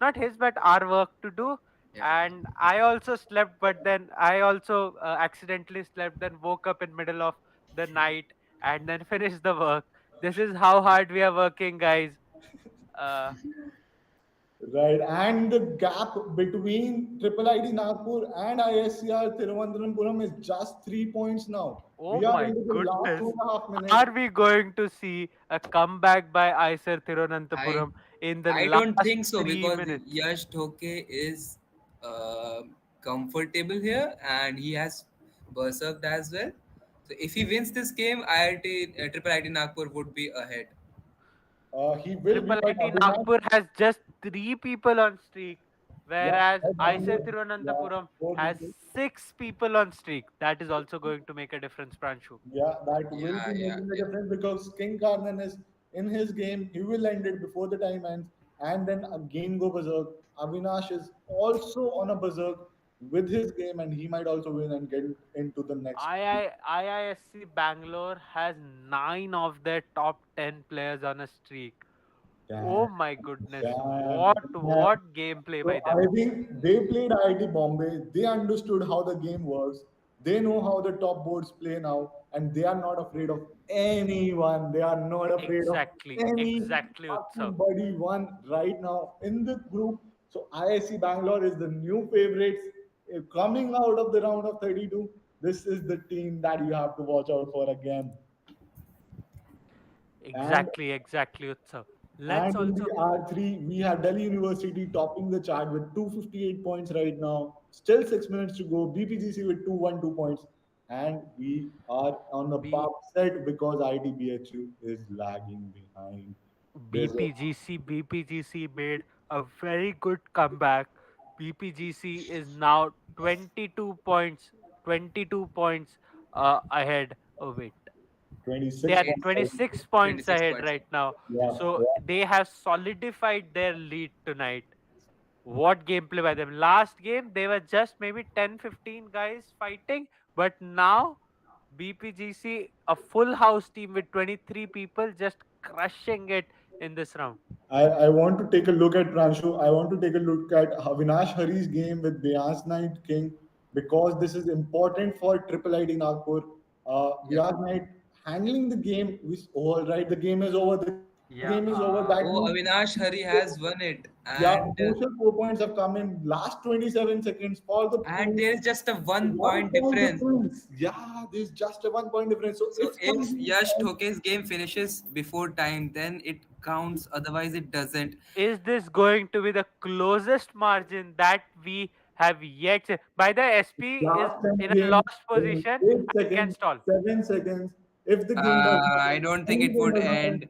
not his, but our work to do. Yeah. And I also slept, but then I also accidentally slept, then woke up in middle of the night and then finished the work. This is how hard we are working, guys. Uh, Right, and the gap between Triple ID Nagpur and ISCR Thiruvananthapuram is just 3 points now. oh We are my into the last two goodness. and a half minutes. Are we going to see a comeback by Isar I Thiruvananthapuram in the I don't last think so three because minutes? Yash Dhoke is uh, comfortable here and he has berserked as well. So if he wins this game, IIT Triple IT Nagpur would be ahead. He will be, Triple but IT Avinash, Nagpur has just three people on streak, yeah, whereas has one ISR more, yeah, Thiruvananthapuram four has people. six people on streak. That is also going to make a difference, Pranshu. Yeah, that will Yeah, be yeah, making a yeah. difference because King Karnan is in his game. He will end it before the time ends, and then again go berserk. Avinash is also on a berserk with his game, and he might also win and get into the next. IISC Bangalore has 9 of their top 10 players on a streak. Damn, Oh my goodness, damn, damn. what gameplay So by them. I think they played IIT Bombay. They understood how the game works. They know how the top boards play now, and they are not afraid of anyone. They are not afraid of any Exactly, Utsav. fucking body one right now in the group. So IIC Bangalore is the new favorites coming out of the round of 32. This is the team that you have to watch out for again. And Exactly, Utsav. Let's And in also the R3, we have Delhi University topping the chart with 258 points right now. Still 6 minutes to go. BPGC with 212 points. And we are on the be pub set because ITBHU is lagging behind. There's a BPGC made a very good comeback. BPGC is now 22 points ahead of it. They 26 are points. 26 points 26 ahead points. right now. Yeah, So yeah. they have solidified their lead tonight. What gameplay by them? Last game, they were just maybe 10-15 guys fighting, but now BPGC, a full house team with 23 people, just crushing it in this round. I want to take a look at Pranshu. I want to take a look at Avinash Hari's game with Vyas Knight King because this is important for Triple ID Nagpur. Yeah. Vyas Knight handling the game. All right, the game is over. The game is over. Yeah. That means Oh, Avinash Hari has won it, yeah, crucial 4 points have come in last 27 seconds for the and pool. there is just a 1 point 1 point difference. difference. Yeah, there's just a 1 point difference. So So if if something Yash Thoke's game finishes before time, then it counts. Otherwise, it doesn't. Is this going to be the closest margin that we have yet? By the SP is last 10 in a games, lost in position 8 and can seconds, stall. 7 seconds, if the game does not I end, don't think any it game would does not end, end,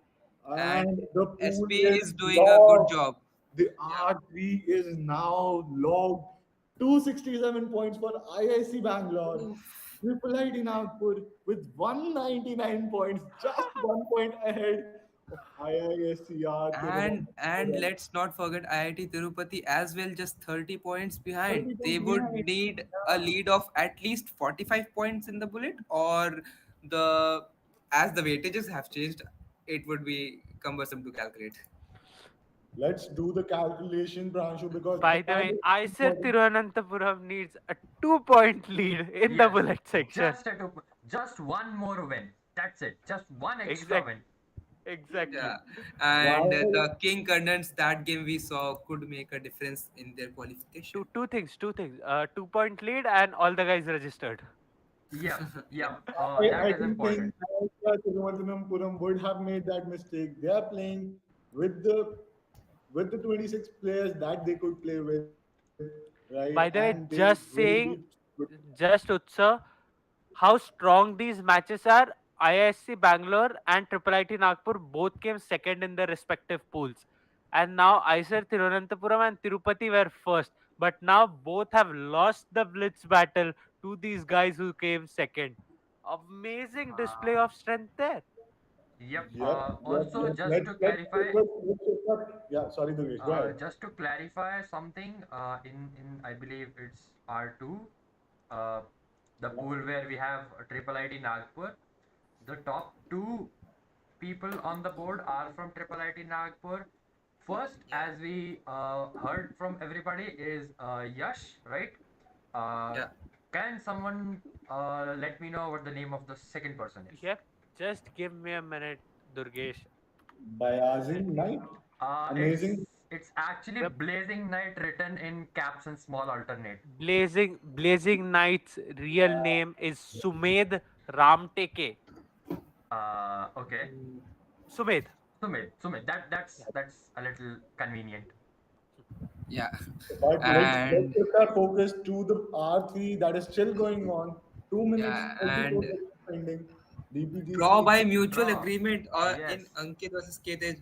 and and the pool SP is is doing a good locked. job. The Yeah. R3 is now logged. 267 points for IIC Bangalore. Triple ID Nagpur with 199 points, just 1 point ahead of IISCR And let's not forget IIT Tirupati as well, just 30 points behind. 30 They points would behind. need a Yeah. lead of at least 45 points in the bullet, or the as the weightages have changed, it would be cumbersome to calculate. Let's do the calculation, Pranshu, because By the that way, is ISER important. Thiruvananthapuram needs a 2 point lead in the Yes. bullet section. Just one more win. That's it. Just one extra Exact, win. exactly. Yeah, and While the King Condens that game we saw could make a difference in their Two qualification. two things, 2 things. 2 point lead and all the guys registered. Yep. Yeah, Yep. I That is don't think important. Thiruvananthapuram would have made that mistake. They are playing with the 26 players that they could play with, right? And By the they way, will just be saying, good. just Utsa, how strong these matches are. IISc Bangalore and Triple IT Nagpur both came second in their respective pools. And now IISer Thiruvananthapuram and Tirupati were first. But now both have lost the blitz battle to these guys who came second. Amazing display Uh, of strength there. yep. Yep, yep, Also, yep. just to Let's clarify, focus. Let's focus. Yeah, sorry, Durgesh. Go ahead. just to clarify something, in I believe it's R2, uh, the pool where we have Triple IT Nagpur. The top two people on the board are from Triple IT Nagpur. First, yeah, as we heard from everybody, is Yash, right? Uh, yeah. can someone let me know what the name of the second person is? Yep. Just give me a minute, Durgesh. Bayazin Let me. Knight. Amazing. It's actually Yep. Blazing Knight written in caps and small alternate. Blazing Knight's real name is Sumed Ramteke. Okay. Sumed. Sumit. Yeah. That's a little convenient. Yeah, But let's and shift our focus to the R3 that is still going on. 2 minutes, yeah, 34 and seconds pending. draw DPGC. by mutual Draw. agreement, or in Yes. Ankit versus Ketej,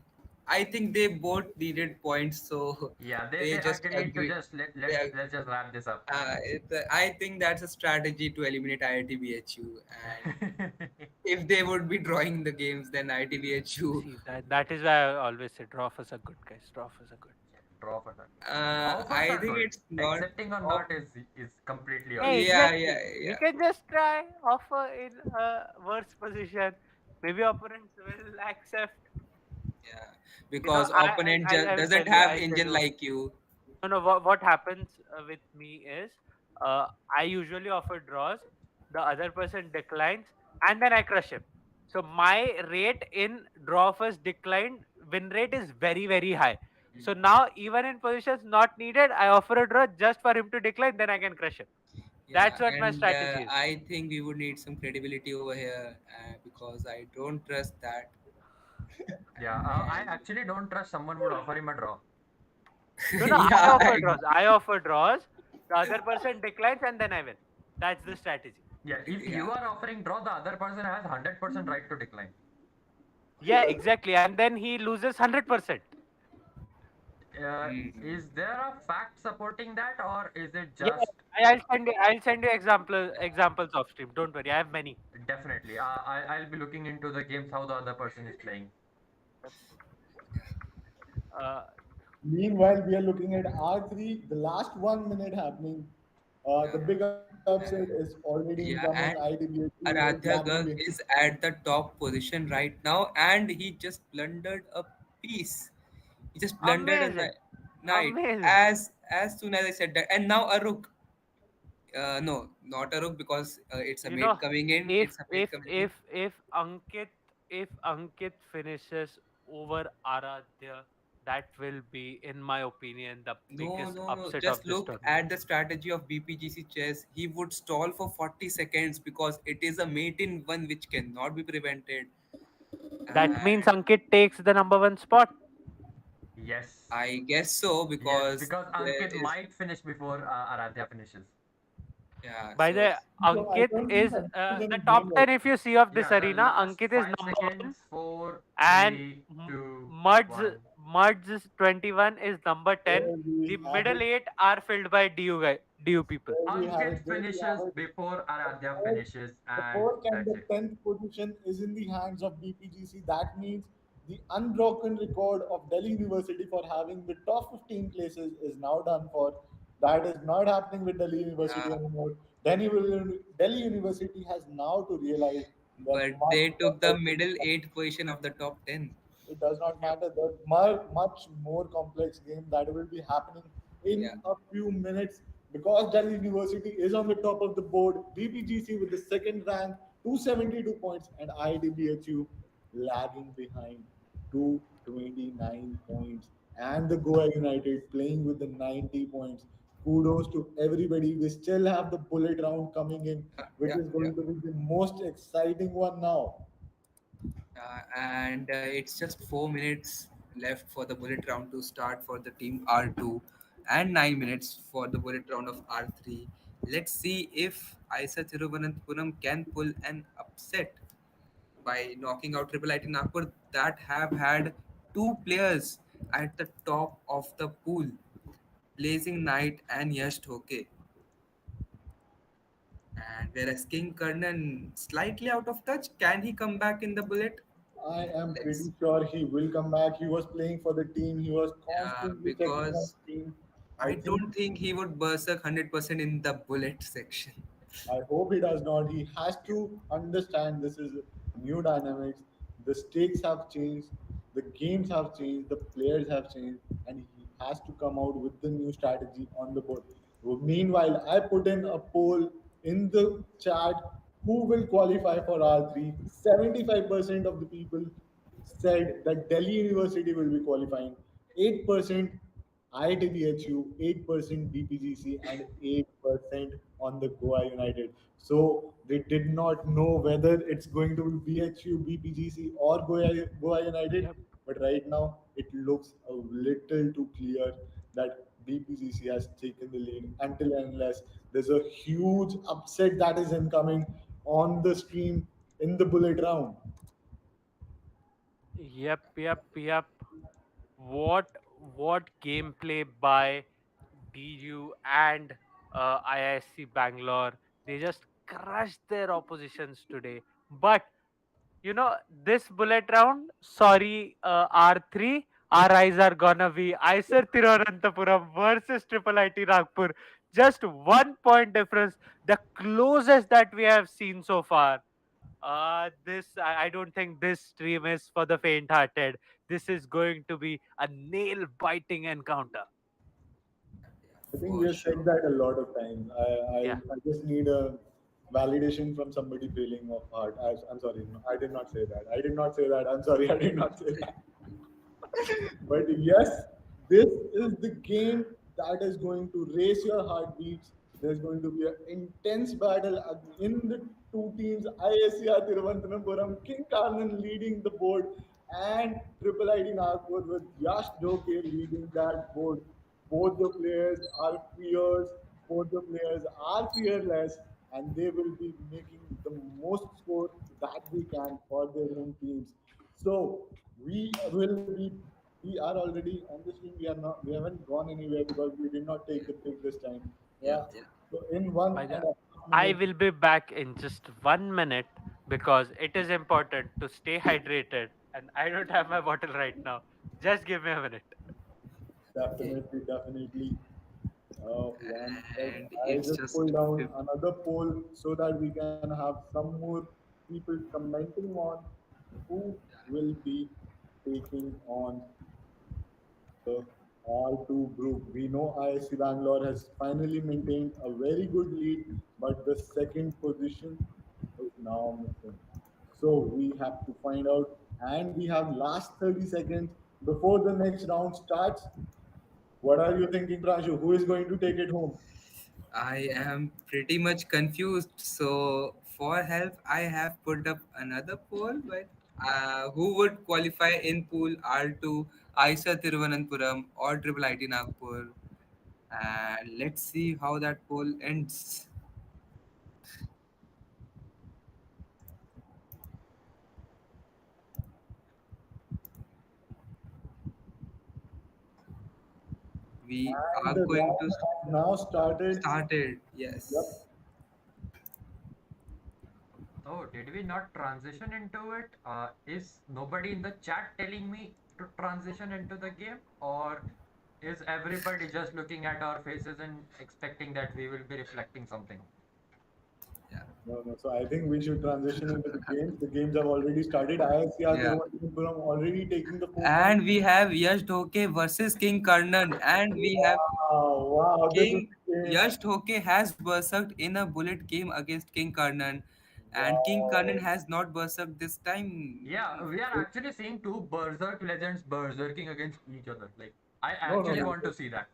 I think they both needed points, so Yeah, they they just agreed to agreed. just Yeah, let's just wrap this up. I think that's a strategy to eliminate IITBHU. And if they would be drawing the games, then IITBHU. See, that is why I always say draw for a good, guys. Draw for a good. Draw for that. Offers I are think good. it's not. Accepting or Of, not is completely Yeah, yours. yeah, yeah, exactly. We yeah, can just try offer in a worse position. Maybe opponents will accept. yeah. You know, Because opponent I will doesn't tell you. have I'll tell engine you. like you. No, no. What happens with me is, I usually offer draws. The other person declines, and then I crush him. So my rate in draw first decline win rate is very very high. So now even in positions not needed, I offer a draw just for him to decline. Then I can crush him. Yeah, That's what my and strategy is. I think we would need some credibility over here because I don't trust that. Yeah, I And actually don't trust someone would offer him a draw. No, no. I yeah, offer draws. I offer draws. The other person declines, and then I win. That's the strategy. Yeah, if you yeah. are offering draw, the other person has 100% right to decline. Yeah, exactly. And then he loses 100%. Uh, Hmm. is there a fact supporting that, or is it Yeah, just I'll send you examples of stream. Don't worry, I have many. definitely? I'll be looking into the games how the other person is playing. Uh, Meanwhile, we are looking at R3, the last 1 minute happening. The Yeah, big upset is already incoming. yeah, and IDBHU is lagging Aradhya behind. Garg is at the top position right now, and he just blundered a piece. He just blundered a Amazing, knight amazing. as soon as I said that, and now a rook. No, not a rook because it's a You mate know, coming in. if It's a mate if coming in. if if Ankit if Ankit finishes over Aradhya, that will be, in my opinion, the No, biggest no, no. upset Just of this look tournament. at the strategy of BPGC chess. He would stall for 40 seconds because it is a mate in one which cannot be prevented. That means And Ankit takes the number one spot. Yes, I guess so yes, because because there Ankit is, might finish before Aradhya finishes. yeah, By so the So I Ankit don't think is that this is the any top game right 10. If you see of this Yeah, the arena, last Ankit is five number one, seconds. Four, and three, two, Muds one. Muds 21 is number 10. there we The have middle it. eight are filled by DU people. There we have Ankit it. There we have finishes it. before The Aradhya first, finishes, the and first and that's the it. 10th position is in the hands of BPGC. That means the unbroken record of Delhi University for having the top 15 places is now done for. That is not happening with Delhi University yeah, anymore. Delhi University has now to realize that but much they took the better things middle are eight position of the top 10. it does not Yep. matter. There's much more complex game that will be happening Yeah, in a few minutes because Delhi University is on the top of the board. DPGC with the second rank, 272 points, and IDBHU lagging behind, 229 points. And the Goa United playing with the 90 points. Kudos to everybody. We still have the bullet round coming in, which yeah, is yeah. going to be the most exciting one now. And it's just 4 minutes left for the bullet round to start for the team R2, and 9 minutes for the bullet round of R3. Let's see if Isa Thiruvananthapuram can pull an upset by knocking out Triple IT Nagpur that have had two players at the top of the pool, Blazing Knight and Yash Thoke. And whereas King Karnan slightly out of touch, can he come back in the bullet? I am Let's pretty sure he will come back. He was playing for the team. He was constantly checking on because team. I I think don't think he would berserk 100% in the bullet section. I hope he does not. He has to understand this is new dynamics. The stakes have changed, the games have changed, the players have changed, and he has to come out with the new strategy on the board. Meanwhile, I put in a poll in the chat who will qualify for R3. 75% of the people said that Delhi University will be qualifying. 8% IITBHU, 8% BPGC, and 8% on the Goa United. So they did not know whether it's going to be BHU, BPGC, or Goa United. Yep. But right now, it looks a little too clear that BPGC has taken the lead until and unless there's a huge upset that is incoming on the stream in the bullet round. Yep. Yep. Yep. what gameplay by DU and IISc Bangalore. They just crushed their oppositions today. But you know, this bullet round, sorry, R3, our eyes are gonna be Isar Thiruvananthapuram versus Triple IT Nagpur. Just 1 point difference, the closest that we have seen so far. I don't think this stream is for the faint-hearted. This is going to be a nail-biting encounter. I think we For have said sure. that a lot of times. Yeah. I just need a validation from somebody feeling of heart. I'm sorry, no, I did not say that. I did not say that. I'm sorry, I did not say that. But yes, this is the game that is going to raise your heartbeats. There's going to be an intense battle in the two teams. ISCR Thiruvananthapuram, King Karnan leading the board, and Triple ID Nagpur with Yash Doke leading that board. Both the players are fierce, both the players are fearless, and they will be making the most score that they can for their own teams. So we are already on the stream. We haven't gone anywhere because we did not take the break this time. Yeah, Yeah. yeah. So in one By and the a half I minute, will be back in just 1 minute because it is important to stay hydrated and I don't have my bottle right now. Just give me a minute. Okay. definitely. One sec. And I it's just just pulled down another poll so that we can have some more people commenting on who will be taking on the R2 group. We know ISC Bangalore has finally maintained a very good lead, but the second position is now missing. So we have to find out, and we have last 30 seconds before the next round starts. What are you thinking, Pranshu? Who is going to take it home? I am pretty much confused. So, for help, I have put up another poll. But who would qualify in pool R2, Aisa Thiruvananthapuram or Triple IT Nagpur? And let's see how that poll ends. We And are the going to round has now started. start it. Yep. Yes. Oh, did we not transition into it? Is nobody in the chat telling me to transition into the game? Or is everybody just looking at our faces and expecting that we will be reflecting something? Yeah. No, no. So I think we should transition into the games. The games have already started. ISCR Yeah. Thiruvananthapuram already taking the forefront. And we have Yash Dhoke versus King Karnan. And we have Wow, wow, this is King the game. Yash Dhoke has berserked in a bullet game against King Karnan. And King Karnan Wow. has not berserked this Yeah, time. we are actually seeing two Berserk legends berserking against each other. Like, I No, no, actually Yeah. want no. to see that.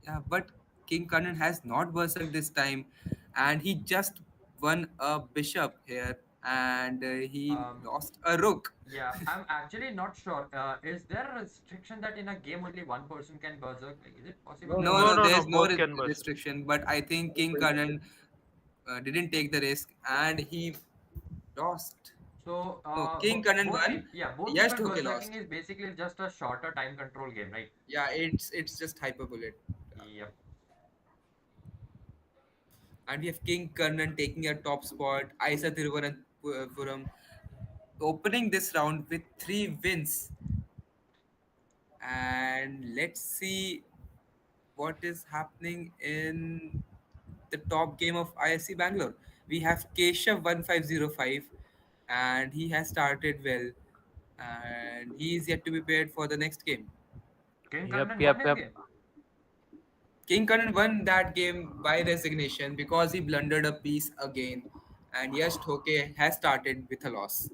Yeah, but King Karnan has not berserked this time. And he just won a bishop here. And he Um, lost a rook. yeah, I'm actually not sure. Is there a restriction that in a game only one person can berserk? Like, is it possible No, that no, No, No, no, no. no, no. there's no Both can burst. restriction. But I think King Karnan didn't take the risk and he lost. so? No, King Kanan Both won. people, yeah, both Yash people Dhoke berserking lost. is basically just a shorter time control game, right? Yeah, it's just hyper bullet. Yeah. Yep. And we have King Karnan taking a top spot. Isa Thiruvananthapuram opening this round with 3 wins. And let's see what is happening in the top game of ISC Bangalore. We have Keshav 1505 and he has started well and he is yet to be paired for the next game. King Yep, Karnan won yep, his yep. game. King Karan won that game by resignation because he blundered a piece again, and Yash Thoke has started with a loss.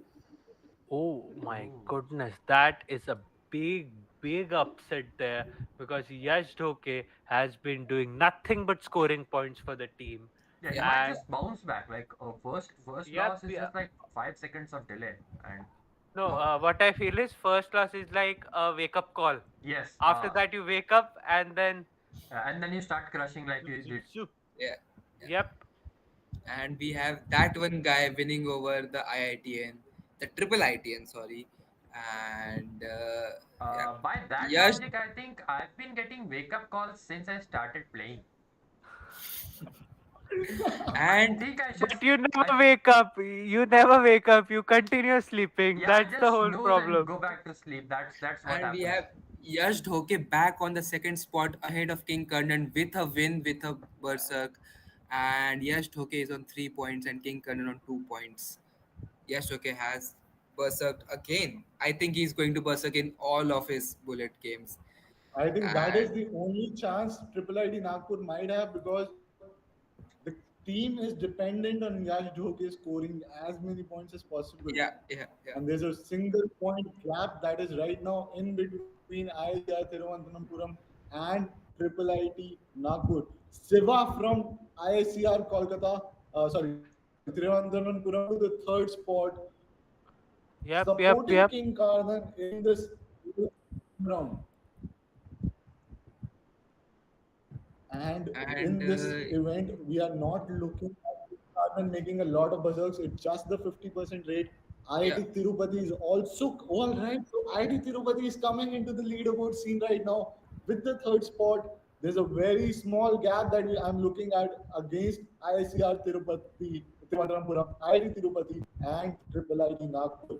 Oh my Oh. goodness, that is a big upset there because Yash Dhoke has been doing nothing but scoring points for the team. Yeah, he Yeah, might And just bounce back. Like, first yep, loss is yeah. just like 5 seconds of delay, and No, oh, what I feel is first loss is like a wake up call. yes, After that, you wake up and then, and then you start crushing like zoop, you zoop, did. zoop. yeah, yeah. Yep, And we have that one guy winning over the IITN, the triple ITN, sorry. And yeah, By that Yash, logic, I think I've been getting wake up calls since I started playing. I and think I should. But you I, never wake up. You never wake up. You continue sleeping. yeah, I That's the just whole snooze and problem. go back to sleep. That's what and we happens. have Yash Dhoke back on the second spot ahead of King Karnan with a win with a berserk, and Yash Dhoke is on 3 points and King Karnan on 2 points. Yash Dhoke has berserked again. I think he's going to berserk in all of his bullet games. I think that is And the only chance Triple ID Nagpur might have because the team is dependent on Yash Dhoke scoring as many points as possible. yeah, yeah, And yeah, there's a single point gap that is right now in between IITR Thiruvananthapuram and Triple IT Nagpur. Siva from IICR Kolkata, Thiruvananthapuram to the third spot, Yep, supporting yep, King yep. Karnan in this round. And and in this event, we are not looking at Carbon making a lot of berserks. It's just the 50% rate. yeah. IIT Tirupati is also all right. So IIT Tirupati is coming into the leaderboard scene right now with the third spot. There's a very small gap that I'm looking at against IICR Tirupati, Thiruvananthapuram, IIT Tirupati, and Triple IT Nagpur.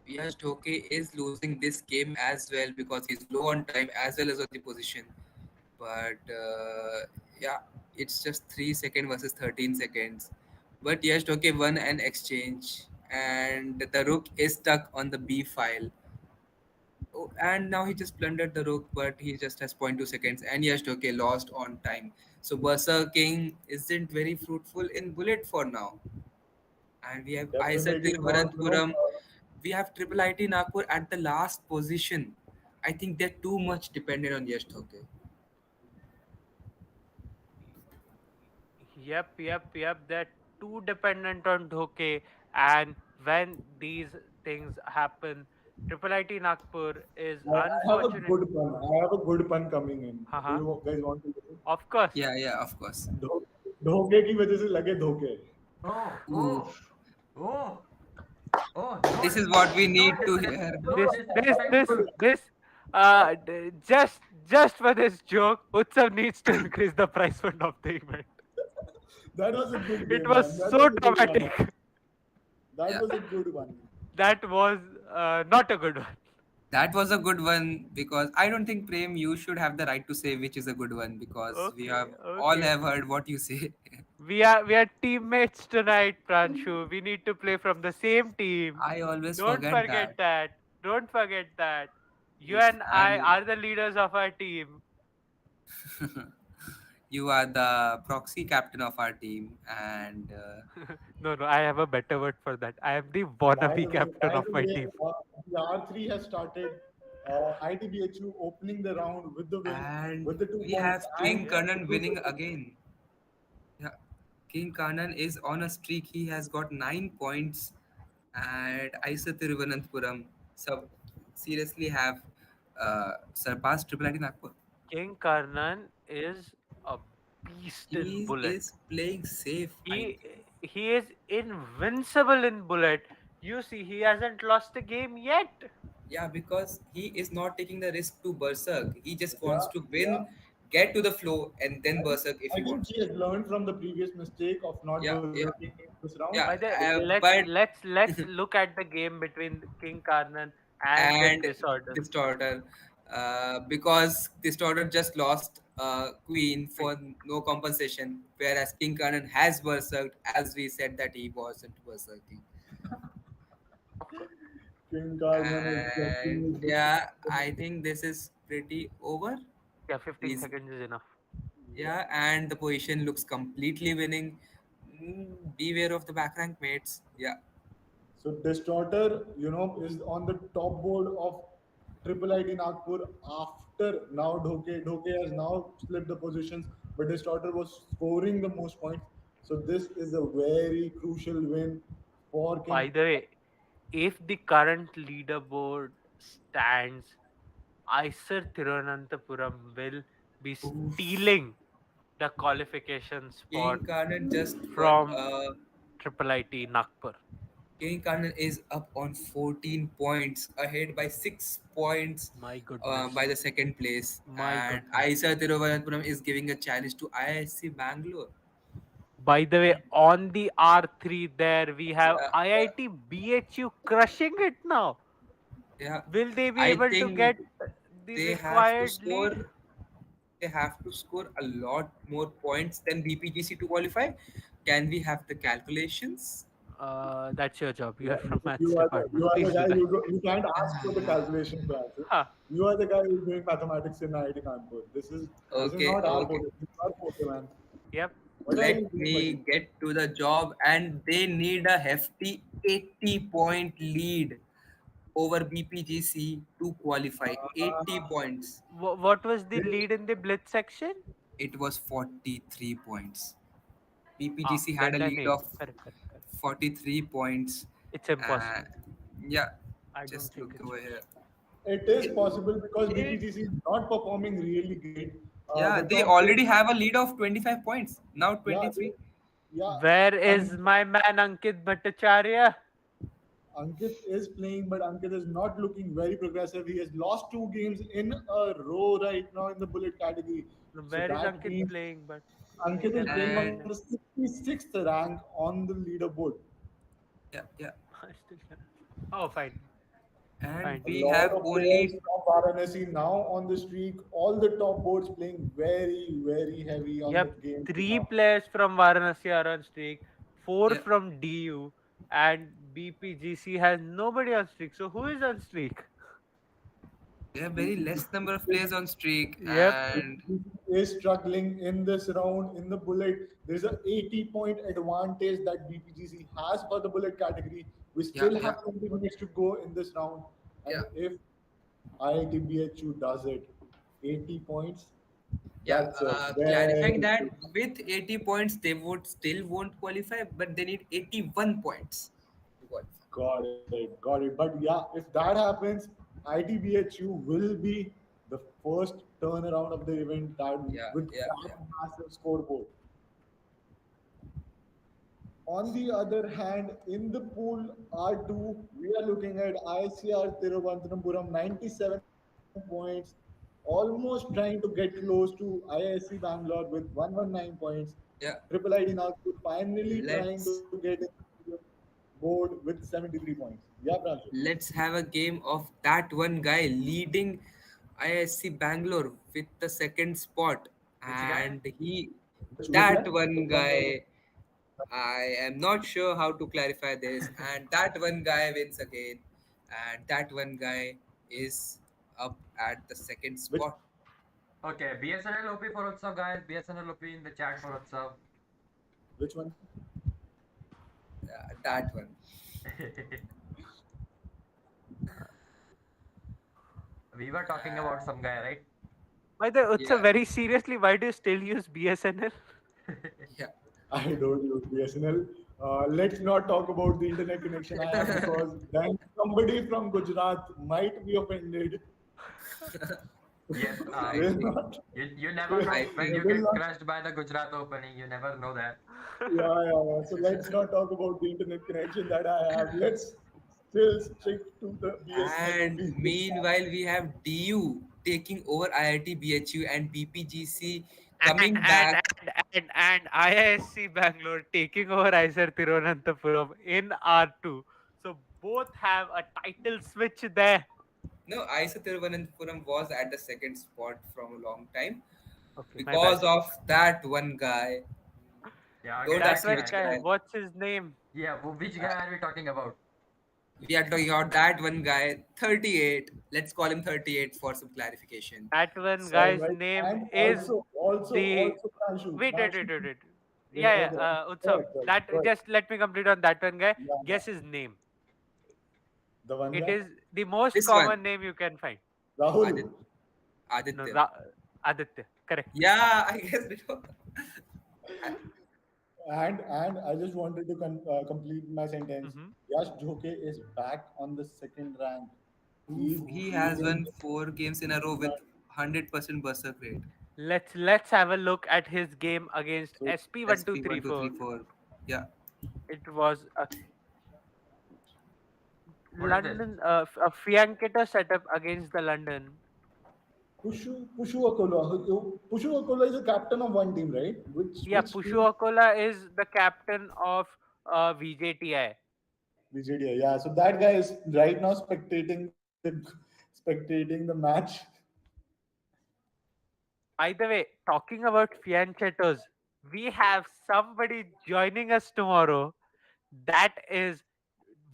Yash Dhoke is losing this game as well because he's low on time as well as on the position. But yeah, it's just 3 seconds versus 13 seconds. But Yash Dhoke won an exchange, and the rook is stuck on the B file. Oh, and now he just plundered the rook, but he just has 0.2 seconds, and Yash Dhoke lost on time. So Berserk King isn't very fruitful in bullet for now. And we have Isa Definitely not. Tiruvananthapuram. We have Triple IT Nagpur at the last position. I think they're too much dependent on Yash Dhoke. Yep, yep, yep. They're too dependent on Dhoke. And when these things happen, Triple IT Nagpur is I have a unfortunate. good pun. I have a good pun coming in. Do Haha. you guys want to listen? Of course. Yeah, yeah, of course. धोखे की वजह से लगे धोखे. Oh, Ooh, oh, oh, oh! No, this is what we no need to hear. no disrespectful. Just for this joke, Utsav needs to increase the price fund of the event. That was a good It game, was man. That so was a good one. dramatic. That Yeah, was a good one. That was not a good one. that was a good one because I don't think Prem, you should have the right to say which is a good one because we Okay, have all okay. have heard what you say. We are teammates tonight, Pranshu. We need to play from the same team. I always Don't forget forget that. that. Don't forget that. You and I And are the leaders of our team. you are the proxy captain of our team, and No, no, I have a better word for that. I am the By wannabe the way, captain of my team. the R3 has started. ITBHU opening the round with the win, and with the two we points, have and King Yep. Kanan winning again. Yeah, King Kanan is on a streak. He has got 9 points, and Isa Thiruvananthapuram sub seriously have surpassed Triple IT Nagpur. King Karnan is a beast in He bullet. is playing safe, I He think. he is invincible in bullet. You see, he hasn't lost a game yet. Yeah, because he is not taking the risk to berserk. He just wants yeah, to yeah. win, get to the flow, and then I think berserk if I he think wants he to. has learned from the previous mistake of not Yeah, yeah, berserking this round. yeah. By the way, let's But let's let's look at the game between King Karnan and the and Disorder. Distorter, because Distorter just lost Queen Queen. for no compensation, whereas King Kanan has berserked, as we said that he wasn't berserking. Of course. King Karman is And definitely. yeah, I think this is pretty over. Yeah, 15 He's seconds is enough. Yeah. Yeah, and the position looks completely winning. Beware of the back rank mates. Yeah, So Distorter, is on the top board of Triple IT Nagpur after now Dhoke has now slipped the positions, but Distorter was scoring the most points. So this is a very crucial win for By King. the way, if the current leaderboard stands, Isar Thiruvananthapuram will be oof. stealing the qualification spot King Kanan just got from Triple IT Nagpur. King Karnan is up on 14 points, ahead by 6 points My by goodness. the second place. My And goodness. Isa Thiruvananthapuram is giving a challenge to IISc Bangalore. By the way, on the R3 there we have Yeah, yeah, IIT BHU crushing it now. yeah. Will they be I able to think get the they have to required lead? score. They have to score a lot more points than BPGC to qualify. Can we have the calculations? That's your job. You're Yeah, from maths you department. are the Please do guy, that. you can't ask for the calculation, Francis. Huh. You are the guy who's doing mathematics in IIT Kanpur. This is Okay, not our okay. forte. This is our forte, man. Yep. What are you Let doing, me buddy? get to the job, and they need a hefty 80-point lead over BPGC to qualify. 80 Uh, points. What was the lead in the blitz section? It was 43 points. Ah, BPGC had a then lead 80. of Correct, correct, correct. 43 points. It's Uh, impossible. yeah, I don't just think look it's over here. possible. it is It, possible because it, BPGC is not performing really great. yeah, The they top four, already have a lead of 25 points. Now yeah, 23. yeah. Where I mean, is my man Ankit Bhattacharya? Ankit is playing, but Ankit is not looking very progressive. He has lost two games in a row right now in the bullet category. So Where is that Ankit means playing? But Ankit is neither playing there on And the there. 66th rank on the leaderboard. yeah, yeah. I still cannot. Oh, fine, And fine. A we lot have of players only from Varanasi now on the streak. All the top boards playing very, very heavy on the Yep, game three now. players from Varanasi are on streak, four yeah, from DU, and BPGC has nobody on streak. So who is on streak? we have very less number of players on streak. Yep. And Is struggling in this round in the bullet. There's a 80-point advantage that BPGC has for the bullet category. We yeah, still yeah, have 20 minutes to go in this round. yeah, And if IITBHU does it, 80 points, yeah. that's a Clarifying very that good. with 80 points, they would still won't qualify, but they need 81 points to qualify. Got it. But yeah, if that happens, ITBHU will be the first turnaround of the event that Yeah, with yeah, that yeah, massive scoreboard. On the other hand, in the pool R2, we are looking at ICR Thiruvananthapuram 97 points, almost trying to get close to IISc Bangalore with 119 points. yeah. Triple ID Nagpur finally trying to Let's get into the board with 73 points. Yeah, Pranjit. let's have a game of that one guy leading ISC Bangalore with the second spot, Which guy? and he Which that guy? one Which one guy? guy. I am not sure how to clarify this, and that one guy wins again, and that one guy is up at the second Which spot. Okay, BSNL OP for Utsav, guys. BSNL OP in the chat for Utsav. which one? That one. We were talking about some guy, right? By the way, Utsav, Yeah, very seriously, why do you still use BSNL? yeah. I don't use BSNL. Let's not talk about the internet connection I have because then somebody from Gujarat might be offended. Yes, I Will think not. you never know I when you think Will get not. crushed by the Gujarat opening. You never know that. Yeah. So let's not talk about the internet connection that I have. Let's still stick to the BSNL And OP. meanwhile, we have DU taking over IIT BHU and BPGC and coming and back. and IISc Bangalore taking over ISR Tirunanthapuram in R2. So both have a title switch there. No, Isa Thiruvananthapuram was at the second spot from a long time Okay, my bad. because of that one guy. Yeah, Don't again That ask that me one which guy. guy, guy. what's his name? Yeah, which Uh, guy are we talking about? we are talking about that one guy, 38. Let's call him 38 for some clarification. That one So, All guy's right. name And is the. also, Pranshu. Wait. Pranshu. Yeah, Okay. Go Utsav. ahead, go ahead, That go ahead. just let me complete on that one guy. Yeah, Guess his name. the one It guy, is the most this one, common name you can find. Adit, Rahul. No, Aditya. Aditya. Correct. Yeah, I guess it was. And I just wanted to complete my sentence. Hmm. Yash Jhoke is back on the second rank. He's He has leading won 4 games in a row with 100% berserk rate. Let's have a look at his game against so SP one two SP three four. 1234. Yeah. It was a What is this? London, a fianchetto setup against the London. Pushu Akola. Pushu Akola is a captain of one team, right? Yeah, Which Pushu team? Akola is the captain of VJTI. BJDI. Yeah. So that guy is right now spectating the match. By the way, talking about fianchettos, we have somebody joining us tomorrow that is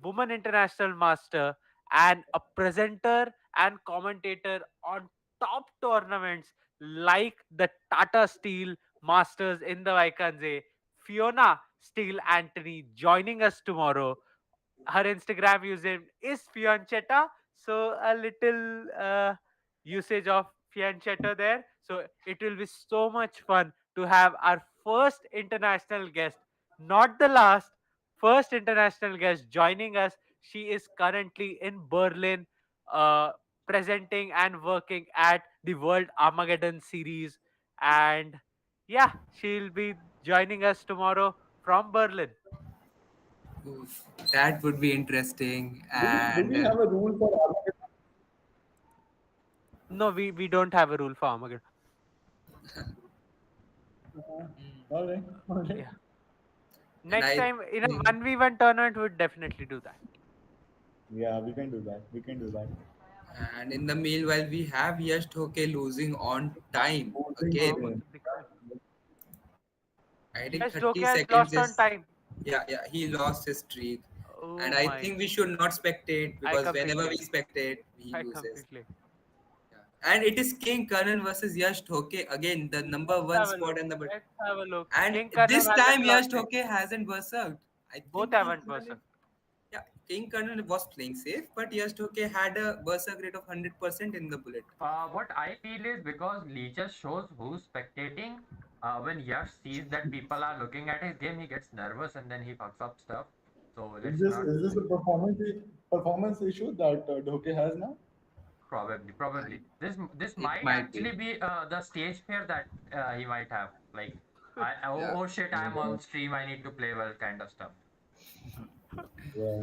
woman international master and a presenter and commentator on top tournaments like the Tata Steel Masters in the Vaikanze. Fiona Steel Anthony joining us tomorrow. Her Instagram username is Fianchetta. So a little usage of Fianchetta there. So it will be so much fun to have our first international guest, not the last, first international guest joining us. She is currently in Berlin, uh, presenting and working at the World Armageddon series. And yeah, she'll be joining us tomorrow from Berlin. Oof, that would be interesting. Do And we have a rule for Armageddon? No, we don't have a rule for Armageddon. All right. All right. Yeah. and Next I time in a think 1v1 tournament, we'd definitely do that. Yeah, we can do that. We can do that. and in the meanwhile we have Yash Thoke losing on time. Voting Again, Oh, today. I think yes, 30 Doke has seconds lost on is, time. yeah, he lost his streak. And Oh I my. think we should not spectate I because whenever completely we agree. spectate, he I loses. completely agree. Yeah. And it is King Karan versus Yash Thoke again, the number Let's one have a look. spot and the but. Let's have a look. And King Karnan this hasn't time lost Yash yet. Thoke hasn't berserked. I Both think King haven't Karan, berserked. yeah, King Karan was playing safe, but Yash Thoke had a berserk rate of 100% in the bullet. What I feel is because Leeches shows who's spectating. When Yash sees that people are looking at his game, he gets nervous and then he fucks up stuff. So let's not. Is this a performance issue that Dhoke has now? I, Probably. This it might might actually be. be the stage fear that he might have. Like, Yeah. oh shit, I'm Yeah, on stream. I need to play well, kind of stuff. yeah,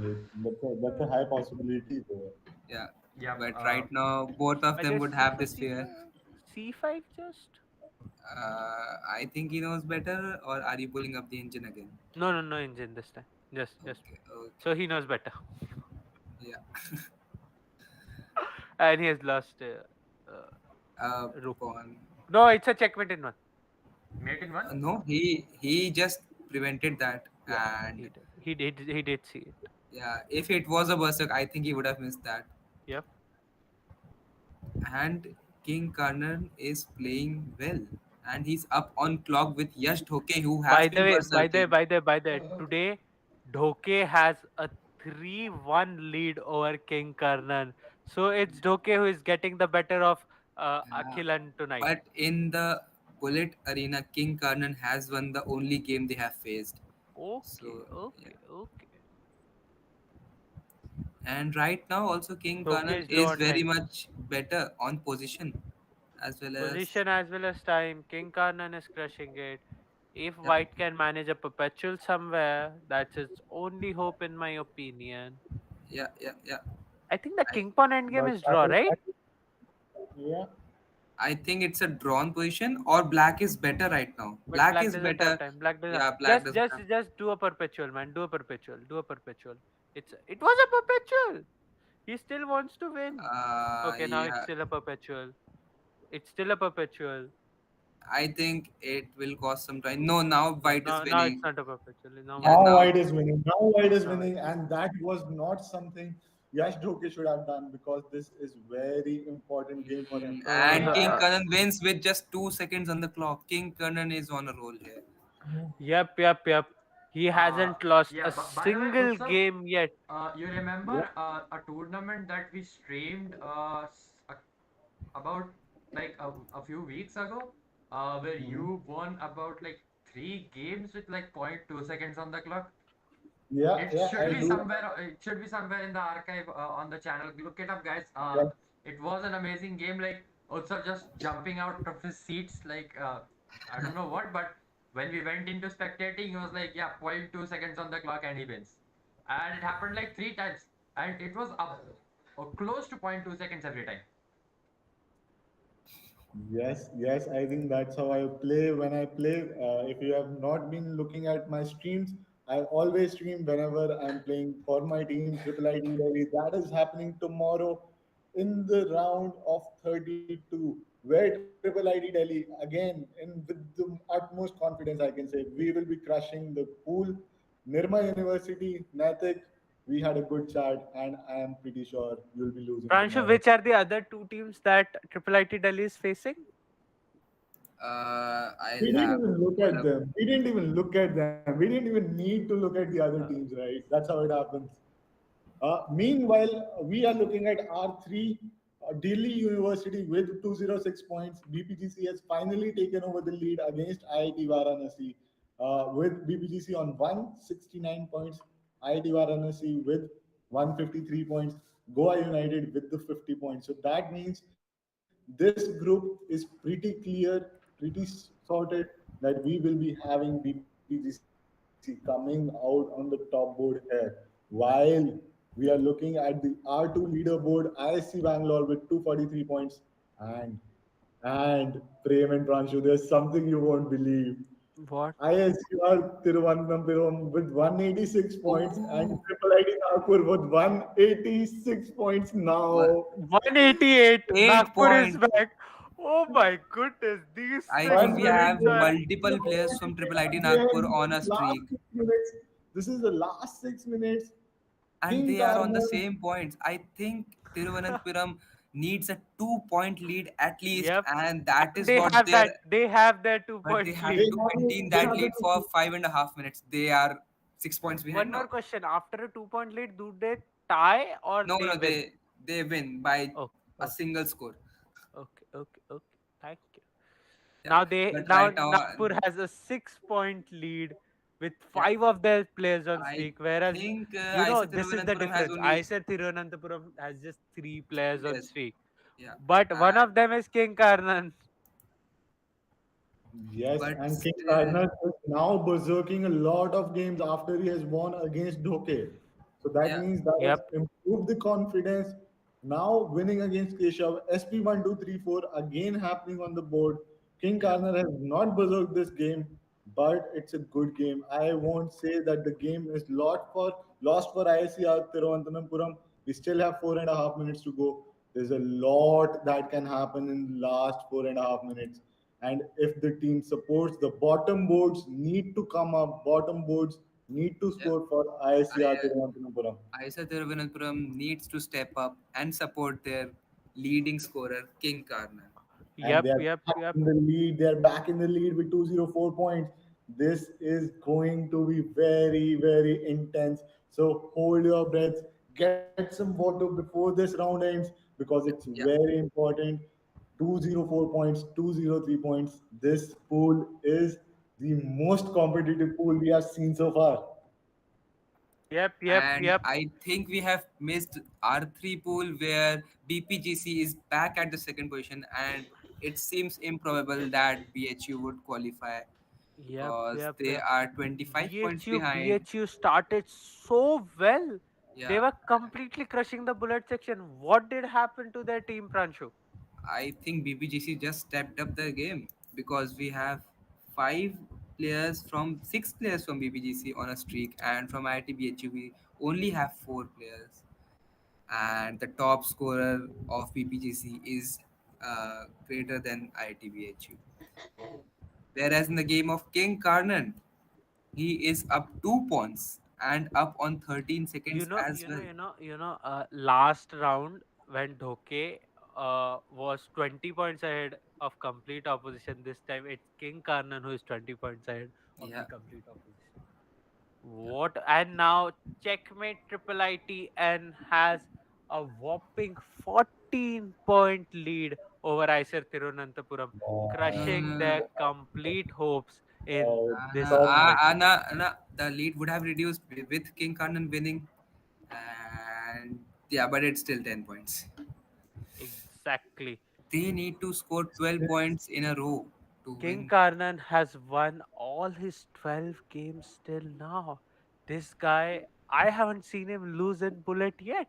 that's a high possibility there. Yeah. Yep. But right now, both of I them just would have C4, this fear. C4, C5 just? I think he knows better, or are you pulling up the engine again? No, no, no engine this time. Just. Okay, okay. So he knows better. Yeah. And he has lost uh, rook. Pawn. No, it's a checkmate in one. Mate in one. No, he just prevented that, Yeah, and he did. He did see it. yeah, if it was a berserk, I think he would have missed that. Yep. And King Karnan is playing well, and he's up on clock with Yash Thoke, who has By the been way, berserking. today, Dhoke has a 3-1 lead over King Karnan. So it's Dhoke who is getting the better of Yeah. Akhilan tonight. But in the bullet arena, King Karnan has won the only game they have faced. Okay, So yeah. okay, okay. And right now, also King Dhoke Karnan is low is on very time. much better on position as well as Position as well as time. King Karnan is crushing it. If yeah, White can manage a perpetual somewhere, that's its only hope in my opinion. yeah. I think the I King Pawn endgame But is draw, right? yeah, I think it's a drawn position or black is better right now. But Black Black is doesn't have better. time. Black doesn't. Yeah, black Just, doesn't just, have. just do a perpetual, man. Do a perpetual. Do a perpetual. It was a perpetual. He still wants to win. Okay, now it's Yeah, still a perpetual. It's still a perpetual. I think it will cost some time. No, now No, white is now it's winning. not a perpetual. Now Yeah, White now is now White winning. is winning. Now White is Now winning, White is and that was not something Yash Dhoke should have done because this is very important game for him. and winning. King And Karan wins with just 2 seconds on the clock. King Karan is on a roll here. Yep. He hasn't lost a Yeah. But by the way, single Utsav, game yet. you yeah, remember a tournament that we streamed about like a few weeks ago, where mhm. you won about like 3 games with like 0.2 seconds on the clock. Yeah, It yeah, should I be do. somewhere. It should be somewhere in the archive on the channel. Look it up, guys. Yeah, It was an amazing game. Like Utsav just jumping out of his seats. Like I don't know what, but when we went into spectating, he was like, "Yeah, 0.2 seconds on the clock, and he wins." And it happened like 3 times. and it was up close to 0.2 seconds every time. Yes, yes, I think that's how I play when I play. If you have not been looking at my streams, I always stream whenever I'm playing for my team, Triple IT Delhi. That is happening tomorrow in the round of 32, where Triple IT Delhi, again, with the utmost confidence, I can say, we will be crushing the pool. Nirma University, Natik, we had a good chat, and I am pretty sure you'll be losing Pranshu, tomorrow. which are the other two teams that Triple IT Delhi is facing? We I'll didn't have even to look pull at up. them. We didn't even look at them. We didn't even need to look at the other Uh, teams, right? That's how it happens. Meanwhile, we are looking at R3, Delhi University with 206 points. BPGC has finally taken over the lead against IIT Varanasi with BPGC on 169 points, IIT Varanasi with 153 points, Goa United with the 50 points. So that means this group is pretty clear, pretty sorted that we will be having BPGC coming out on the top board here. While we are looking at the R2 leaderboard, ISC Bangalore with 243 points, and Prem and Pranshu, there's something you won't believe. what? ISCR Thiruvananthapuram with 186 points and Oh, Triple ID Nagpur with 186 points one, now. 188. 8 Nagpur is point. back. Oh my goodness. These I six think we minutes have 188 are. multiple players from Triple IT Nagpur again. on a Last streak, 6 minutes. This is the last 6 minutes. and King they are on the Karno. same points. I think Thiruvananthapuram needs a 2 point lead at least, Yep. and that And is they what have they're. that. They have their two But they point have lead. to maintain They that have the lead for 5.5 minutes. They are 6 points behind One more now. question. After a 2 point lead, do they tie or No, they no, win? they win by Okay. a Okay. single score. Okay. Okay. Okay. Thank you. Yeah, Now but right now Nagpur has a 6 point lead with yeah, five of their players on I streak, whereas think IIT this is the Thiruvananthapuram has difference. I only said Thiruvananthapuram has just three players on yes, streak, yeah, but one and of them is King Karnan. Yes, but and King still, Karnak is now berserking a lot of games after he has won against Doke. So that yeah, means that has Yep. improved the confidence. Now winning against Keshav, SP 1 2 3 4 again happening on the board. King yeah, Karnar has not berserked this game, but it's a good game. I won't say that the game is lost for ICR Thiruvananthapuram. We still have 4.5 minutes to go. There's a lot that can happen in the last 4.5 minutes. And if the team supports, the bottom boards need to come up. Bottom boards need to yeah. score for I, ISCR Thiruvananthapuram. IIT Thiruvananthapuram needs to step up and support their leading scorer King Karnan. And Yep. they're Yep. back Yep. in the lead. They're back in the lead with 204 points. This is going to be very, very intense. So hold your breaths, get some water before this round ends because it's Yeah, very important. 204 points, 203 points. This pool is the most competitive pool we have seen so far. Yep. Yep. and Yep. I think we have missed R3 pool where BPGC is back at the second position, and it seems improbable that BHU would qualify Yep. because Yep. they Yep. are 25 points behind. BHU started so well. They Yeah, were completely crushing the bullet section. What did happen to their team, Pranshu? I think BPGC just stepped up the game because we have six players from BPGC on a streak, and from IITBHU we only have four players. And the top scorer of BPGC is greater than IITBHU. Whereas in the game of King Karnan, he is up 2 points and up on 13 seconds as well. Last round when Dhoke was 20 points ahead of complete opposition, this time it's King Karnan who is 20 points ahead of the Yeah, complete opposition. yeah. What? And now checkmate triple ITN has a whopping 14-point lead over Isar Tirunanthapuram, crushing Wow. their Uh, complete hopes in Wow. this Top moment. the lead would have reduced with King Karnan winning, and yeah, but it's still 10 points. Exactly. They need to score 12 points in a row to King win. Karnan has won all his 12 games till now. This guy, I haven't seen him lose in bullet yet.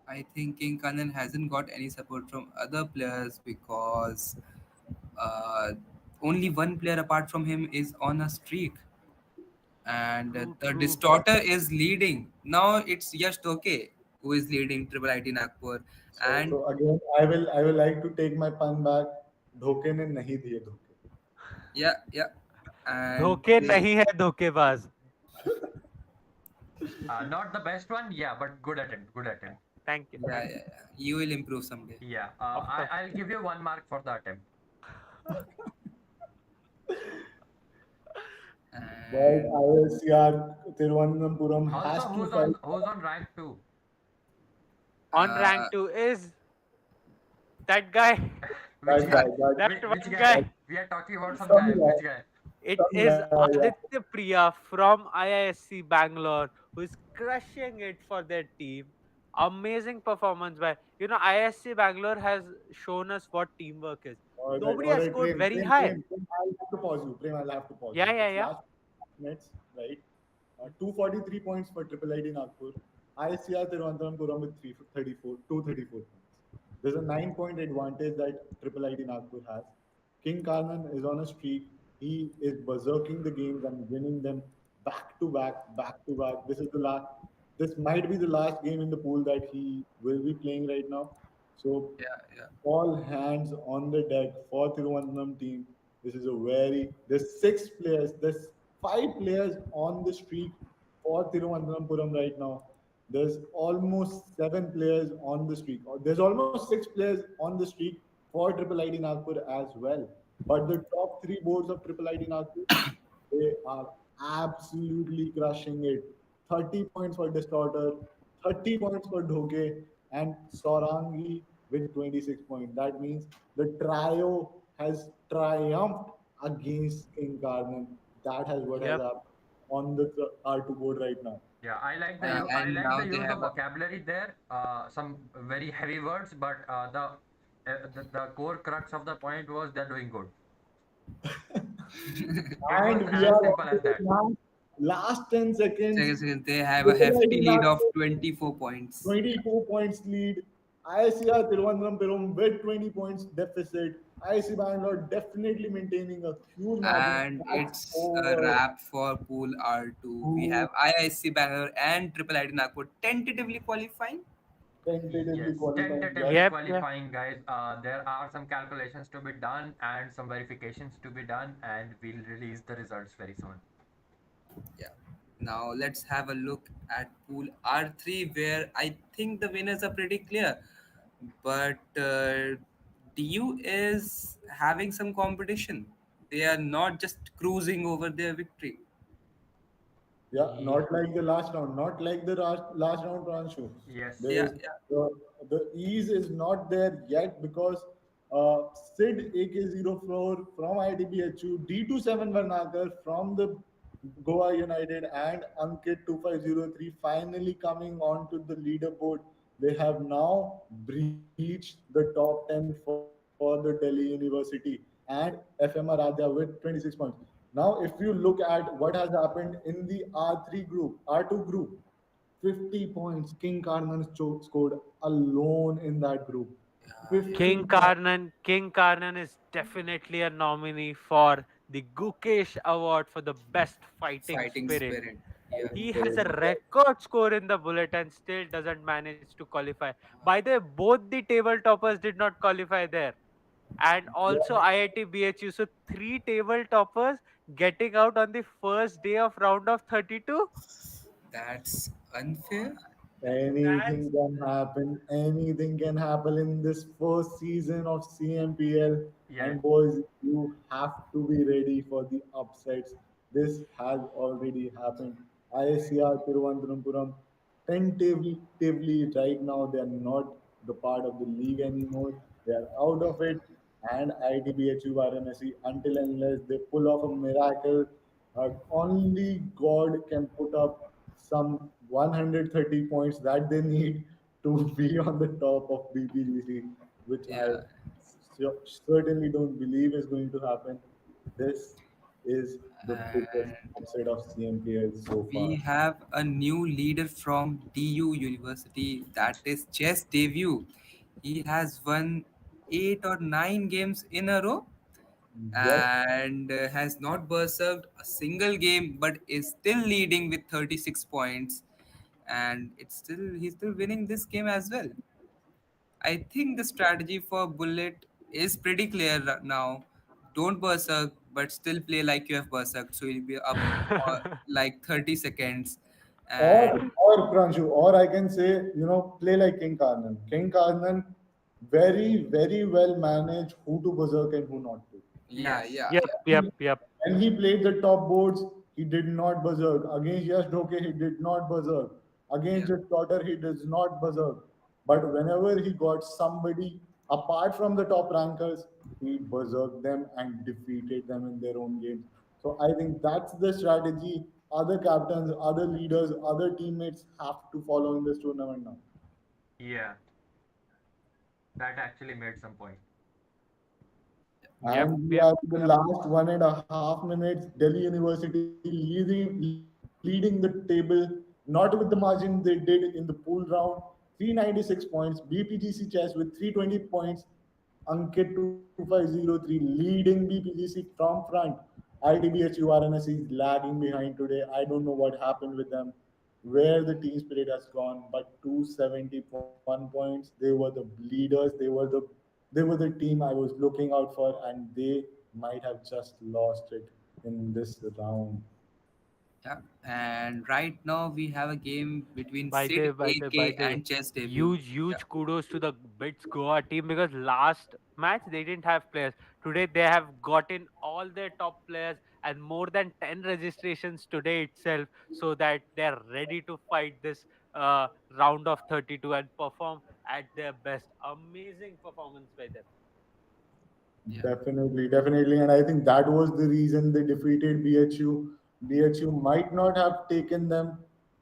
I think King Kanan hasn't got any support from other players because uh, only one player apart from him is on a streak, and True, the true. distorter is leading. Now it's Yash Toke who is leading Triple IT Nagpur, and So again, I will like to take my pun back. धोखे ने नहीं दिए धोखे. yeah, yeah, and धोखे नहीं है धोखेबाज. Not the best one, yeah, but good attempt. Good attempt. Thank you, yeah, thank yeah, you. yeah. You will improve someday. Yeah, Of course. I'll give you 1 mark for the attempt. But And ISCR Thiruvananthapuram Also, has to fight. who's on rank 2? On uh, rank 2 is that guy, Which That guy? guy, that Which one guy? guy. that We are talking about some some guy. guy, Which guy? It some is guy, yeah. Aditya Priya from IISC Bangalore who is crushing it for their team. Amazing performance by IISC Bangalore has shown us what teamwork is. Nobody All has right, scored Prem, very Prem, high. Prem, Prem. I'll have to pause you. Prem, I'll have to pause Yeah, you. yeah, It's yeah. last minutes, right? 243 points for Triple ID Nagpur. ICR Thiruvananthapuram with 334, 234 points. There's a 9 point advantage that Triple ID Nagpur has. King Karnan is on a streak. He is berserking the games and winning them back to back, back to back. This is the last. This might be the last game in the pool that he will be playing right now. So yeah, yeah. all hands on the deck for Thiruvananthapuram team. This is a very there's 6 players, there's 5 players on the streak for Thiruvananthapuram right now. There's almost 7 players on the streak. Or there's almost 6 players on the streak for Triple ID Nagpur as well. But the top 3 boards of Triple ID Nagpur, they are absolutely crushing it. 30 points for Distorter, 30 points for Dhoke, and Sorangi with 26 points. That means the trio has triumphed against King Karnan. That has what has Yep. happened on the R2 board right now. Yeah, And I And like now the they use of have a vocabulary there. Some very heavy words, but the core crux of the point was they're doing good. It was And we as are simple on to as the that. last 10 seconds. second, second. They have a Triple hefty ID lead of Nagpur 24 points. 24 points lead. ICR Thiruvananthapuram with 20 points deficit. IC Bangalore definitely maintaining a huge margin. And That's it's a over. wrap for Pool R2. We Who have IIC Bangalore and Triple IT Nagpur tentatively qualifying. tentatively Yes, qualifying. Yes. tentatively yep, yep. qualifying, guys. There are some calculations to be done and some verifications to be done, and we'll release the results very soon. Yeah. Now let's have a look at Pool R3, where I think the winners are pretty clear. But DU is having some competition. They are not just cruising over their victory. Yeah, Yeah. not like the last round, not like the last round Pranshu. Yes. There Yeah, is yeah. the ease is not there yet because Sid AK04 from ITBHU, D27 Varnakar from the Goa United, and Ankit 2503 finally coming onto the leaderboard. They have now breached the top 10 for the Delhi University and FMR Radha with 26 points. Now, if you look at what has happened in the R3 group, R2 group, 50 points King Karnan scored alone in that group. Yeah, yeah. 50 King points. Karnan, King Karnan is definitely a nominee for the Gukesh Award for the best fighting Fighting spirit. spirit. Yeah. He has a record score in the bullet and still doesn't manage to qualify. By the way, both the table toppers did not qualify there. And also Yeah. IIT BHU. So three table toppers getting out on the first day of round of 32. That's unfair. Anything That's can happen. Anything can happen in this first season of CMPL. Yeah. And boys, you have to be ready for the upsets. This has already happened. ISCR Thiruvananthapuram tentatively right now they are not the part of the league anymore. They are out of it. And ITBHU Varanasi until unless they pull off a miracle, only God can put up some 130 points that they need to be on the top of BPGC, which I Yeah. certainly don't believe is going to happen. This is the biggest And upset of CMPL so we far. have a new leader from DU University, that is Chess Debut. He has won 8 or 9 games in a row Yes, and has not berserked a single game, but is still leading with 36 points, and he's still winning this game as well. I think the strategy for Bullet is pretty clear now. Don't berserk, but still play like you have berserked, so you'll be up like 30 seconds. or And or Pranshu, or I can say, play like King Karnan. King Karnan very well manage who to berserk and who not to. yeah, Yes. yeah, Yep, yeah, yep, yep. When he played the top boards, he did not berserk. Against Yash Dhoke, he did not berserk. yeah, Against his daughter, he does not berserk. But whenever he got somebody apart from the top rankers, he berserked them and defeated them in their own games. So I think that's the strategy other captains, other leaders, other teammates have to follow in this tournament now. Yeah. That actually made some point. Yep, And we yep, are in the last 1.5 minutes. Delhi University leading the table, not with the margin they did in the pool round. 396 points. BPGC Chess with 320 points. Ankit 2503 leading BPGC from front. ITBH URNS is lagging behind today. I don't know what happened with them, where the team spirit has gone. But 271 points. They were the leaders. They were the team I was looking out for, and they might have just lost it in this round. yeah. And right now we have a game between by Sid the by the by AK the way, and Chess Debut. huge Yeah, kudos to the Bits Goa team, because last match they didn't have players. Today they have gotten all their top players and more than 10 registrations today itself, so that they're ready to fight this round of 32 and perform at their best. Amazing performance by them. yeah, Definitely. And I think that was the reason they defeated BHU. BHU might not have taken them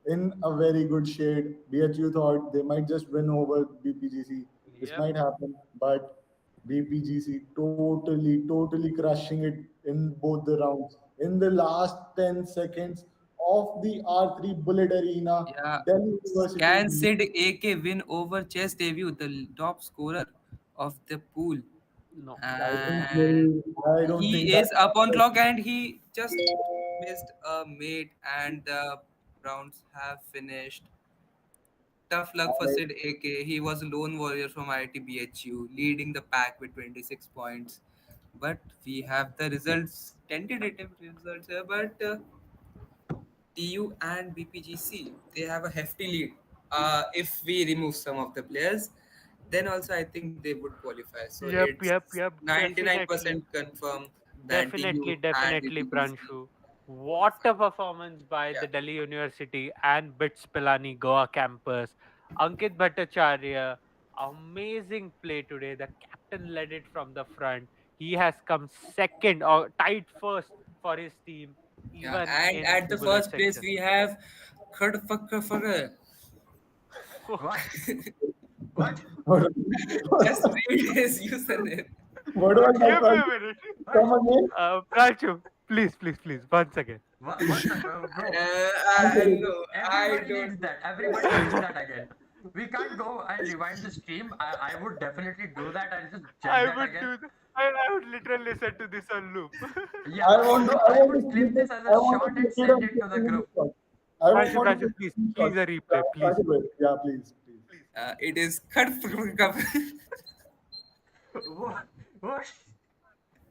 in a very good shade. BHU thought they might just win over BPGC. This Yep. might happen, but BPGC totally crushing it in both the rounds. In the last 10 seconds of the R3 Bullet Arena, yeah. Delhi University. Can Sid AK win over Chess Debut, the top scorer of the pool? No. And I don't think he that. is up on clock and he just missed a mate, and the rounds have finished. Tough luck for Sid AK. He was a lone warrior from IITBHU, leading the pack with 26 points. But we have the results, tentative results here. But TU and BPGC, they have a hefty lead. If we remove some of the players, then also I think they would qualify. So it's Yep. Definitely. 99% confirmed that Definitely, TU and definitely, BPGC. Pranshu. What a performance by Yeah, the Delhi University and BITS Pilani Goa campus. Ankit Bhattacharya, amazing play today. The captain led it from the front. He has come second or tied first for his team, yeah. even And in at the the bullet first place, section. we have Khadfakafaka. What? What? What, Just read his username. what was What? that? Give me a minute. What? Come again? Pranshu, please, once again. One second, bro. No, I Everybody don't needs that. Everybody needs that again. We can't go and rewind the stream. I would definitely do that and just check I that would again. do that. I would literally listen to this on loop. Yeah, I I want would to clip clip it. this as I a want to shot and clip it send on it to the group. screenshot. I want to Pranshu, clip please screenshot. a replay, please. Yeah, please. It is Khadfakafaka. What? What?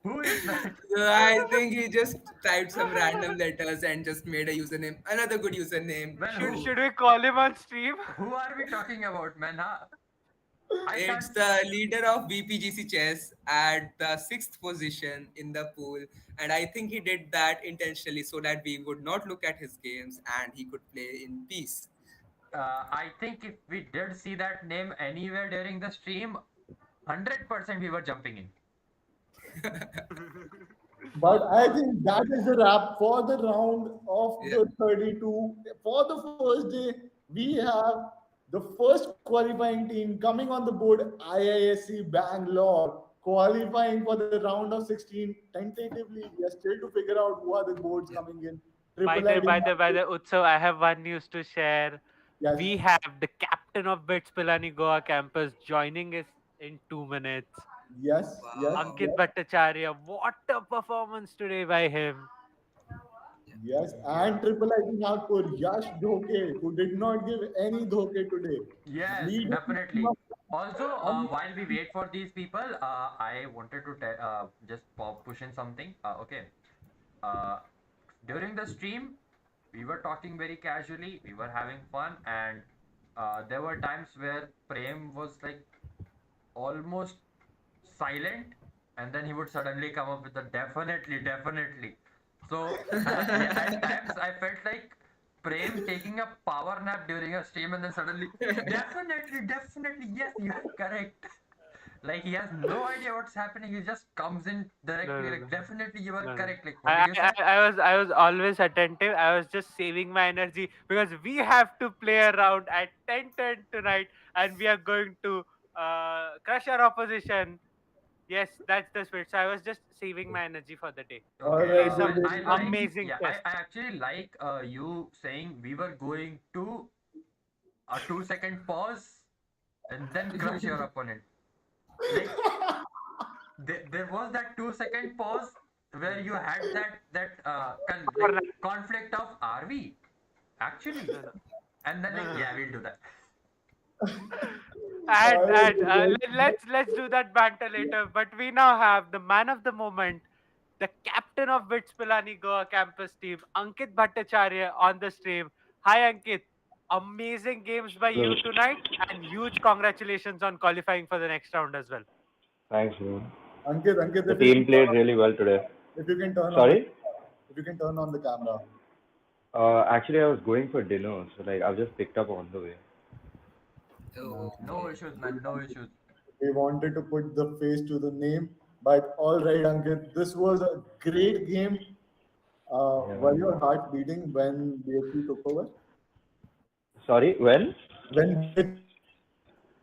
Who is that? So I think he just typed some random letters and just made a username, another good username. Well, Should who? should we call him on stream? Who are we talking about, man? Huh? I It's can't. the leader of BPGC chess at the sixth position in the pool, and I think he did that intentionally so that we would not look at his games and he could play in peace. I think if we did see that name anywhere during the stream, 100% we were jumping in. But I think that is the wrap for the round of Yeah, the 32. For the first day, we have the first qualifying team coming on the board, IISc Bangalore. qualifying for the round of 16 tentatively. We are still to figure out who are the boards Yeah. coming in. By Triple the ID. by the Utsav, I have one news to share. Yes, We have the captain of BITS Pilani Goa campus joining us in 2 minutes. yes, yes, Wow. Ankit yes, Bhattacharya, what a performance today by him. Yeah. yes. Yeah. And Triple ID Nagpur, Yash Dhoke, who did not give any Dhoke today. Yes, Leading the team definitely. of Also, un- while we wait for these people, I wanted to just push in something. Okay. Uh, During the stream, we were talking very casually, we were having fun, and there were times where Prem was like almost silent, and then he would suddenly come up with a definitely, definitely. So yeah, at times I felt like Prem taking a power nap during a stream, and then suddenly definitely, definitely, yes, you are correct. Like he has no idea what's happening. He just comes in No, directly, no, like no. definitely you are No, no. correct. Like what did you say? I was always attentive. I was just saving my energy because we have to play around at 10:10 tonight, and we are going to crush our opposition. Yes, that's the spirit. So I was just saving my energy for the day. all Okay, right, Some I like, amazing yeah, I tests. actually like you saying we were going to a 2 second pause and then crush your opponent. Like there was that 2 second pause where you had like Corner. conflict of are we actually, No, no, and then no, like no, yeah no. we'll do that. all right, Let's do that banter later. But we now have the man of the moment, the captain of BITS Pilani Goa campus team, Ankit Bhattacharya on the stream. Hi Ankit, amazing games by Hello. you tonight, and huge congratulations on qualifying for the next round as well. Thanks, bro. Ankit, The team played really well today. if you can turn on the Sorry? camera, if you can turn on the camera. Actually, I was going for dinner, so like I've just picked up on the way. Oh, No okay. issues, man, no issues. We wanted to put the face to the name, but all right, Ankit, this was a great game. Yeah. Were your heart beating when BHP took over? Sorry, when? When BHP took over,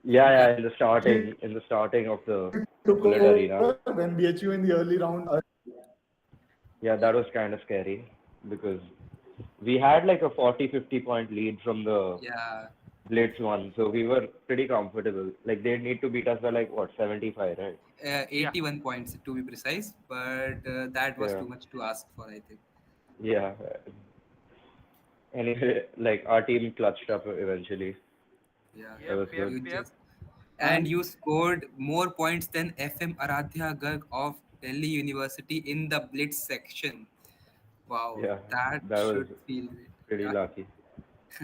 Yeah, Yeah. yeah, in the starting of the when BHU in Bullet the early Arena. round. Yeah, Yeah. that was kind of scary because we had like a 40-50 point lead from the Yeah. Blitz one, so we were pretty comfortable. Like they need to beat us by like what 75, right? 81 points to be precise, but that was Yeah, too much to ask for, I think. yeah. Anyway, like our team clutched up eventually. Yeah. That was Yep, good. You yep, just yep. and And you scored more points than FM Aradhya Garg of Delhi University in the Blitz section. Wow, Yeah, that that was should feel great. pretty Yeah. lucky.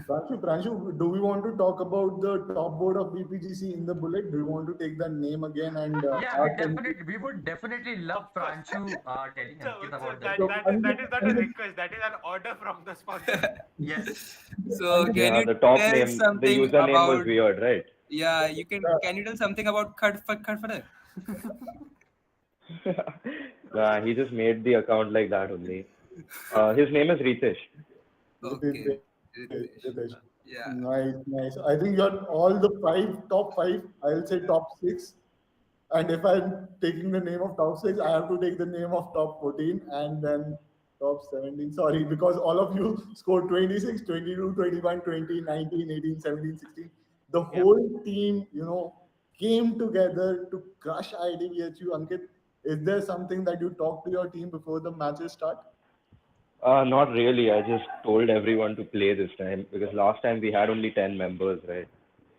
Pranshu, do we want to talk about the top board of BPGC in the bullet? Do you want to take that name again and Yeah, ask them? we would definitely Of love course. Pranchu telling So, Ankit about the that So, game. Ankit, that is not a Ankit, request. That is an order from the sponsor. Yes. So Ankit, can Yeah, you the top tell name, the something username was about, weird, right? yeah, you can you tell something about Khadfadar? Nah, he just made the account like that only. His name is Ritesh. Okay, Ritesh. Ritesh. Yeah. Nice, nice. I think you're all the top five. I'll say top six. And if I'm taking the name of top six, I have to take the name of top 14 and then top 17. Sorry, because all of you scored 26, 22, 21, 20, 19, 18, 17, 16. The Yep. whole team, came together to crush IDVHU. Ankit, is there something that you talk to your team before the matches start? Not really. I just told everyone to play this time because last time we had only 10 members, right?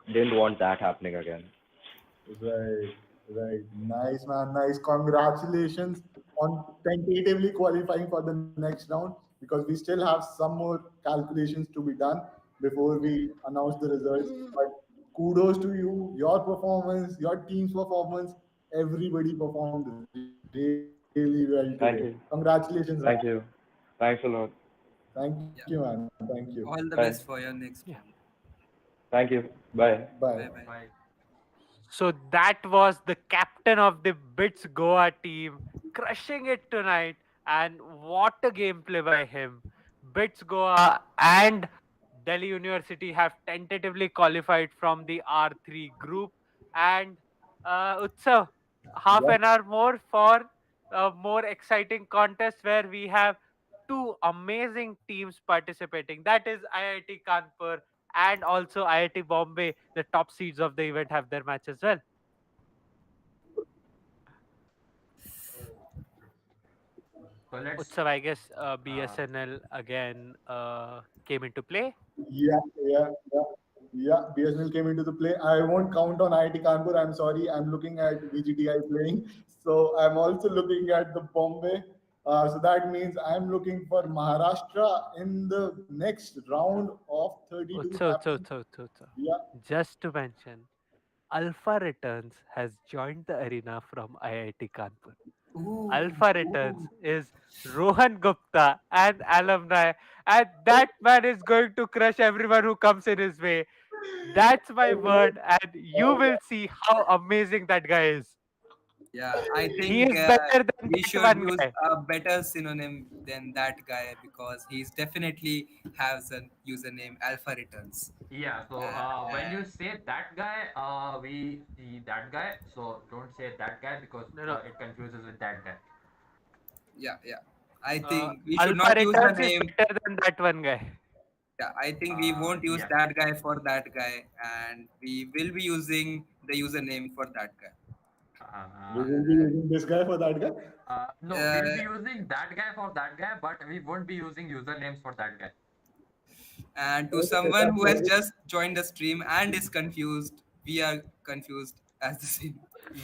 Didn't want that happening again. Right, right. Nice, man. Nice. Congratulations on tentatively qualifying for the next round because we still have some more calculations to be done before we announce the results. But kudos to you, your performance, your team's performance. Everybody performed really well today. Thank Congratulations, you. man. Thank you. Thanks a lot. Thank you, man. Thank you. All the Bye. best for your next Yeah. round. Thank you. Bye. Bye. Bye bye. Bye. So that was the captain of the BITS Goa team crushing it tonight. And what a gameplay by him. BITS Goa and Delhi University have tentatively qualified from the R3 group. And Utsav, half Yep. an hour more for a more exciting contest where we have two amazing teams participating. That is IIT Kanpur and also IIT Bombay. The top seeds of the event have their match as well. So let's Utsav, I guess uh, BSNL again came into play. Yeah, yeah, yeah. Yeah, BSNL came into the play. I won't count on IIT Kanpur. I'm sorry. I'm looking at VGTI playing. So I'm also looking at the Bombay. So that means I'm looking for Maharashtra in the next round of 32 Utsav, Utsav, happening. Utsav, Utsav, Utsav. Yeah. Just to mention, Alpha Returns has joined the arena from IIT Kanpur. Ooh, Alpha Returns is Rohan Gupta and alumni, and that man is going to crush everyone who comes in his way. That's my word, and you will see how amazing that guy is. yeah, I He think is better than we that should one use guy. a better synonym than that guy because he's definitely has a username Alpha Returns. yeah. So when you say that guy, we see that guy. So don't say that guy because No, no. it confuses with that guy. Yeah, yeah. I think we should Alpha not use the Returns is name. better than that one guy. Yeah, I think we won't use Yeah. that guy for that guy, and we will be using the username for that guy. We Uh, will be using this guy for that guy. no, we'll be using that guy for that guy, but we won't be using usernames for that guy. And to Okay, someone that's who has all. just joined the stream and is confused, we are confused as the same.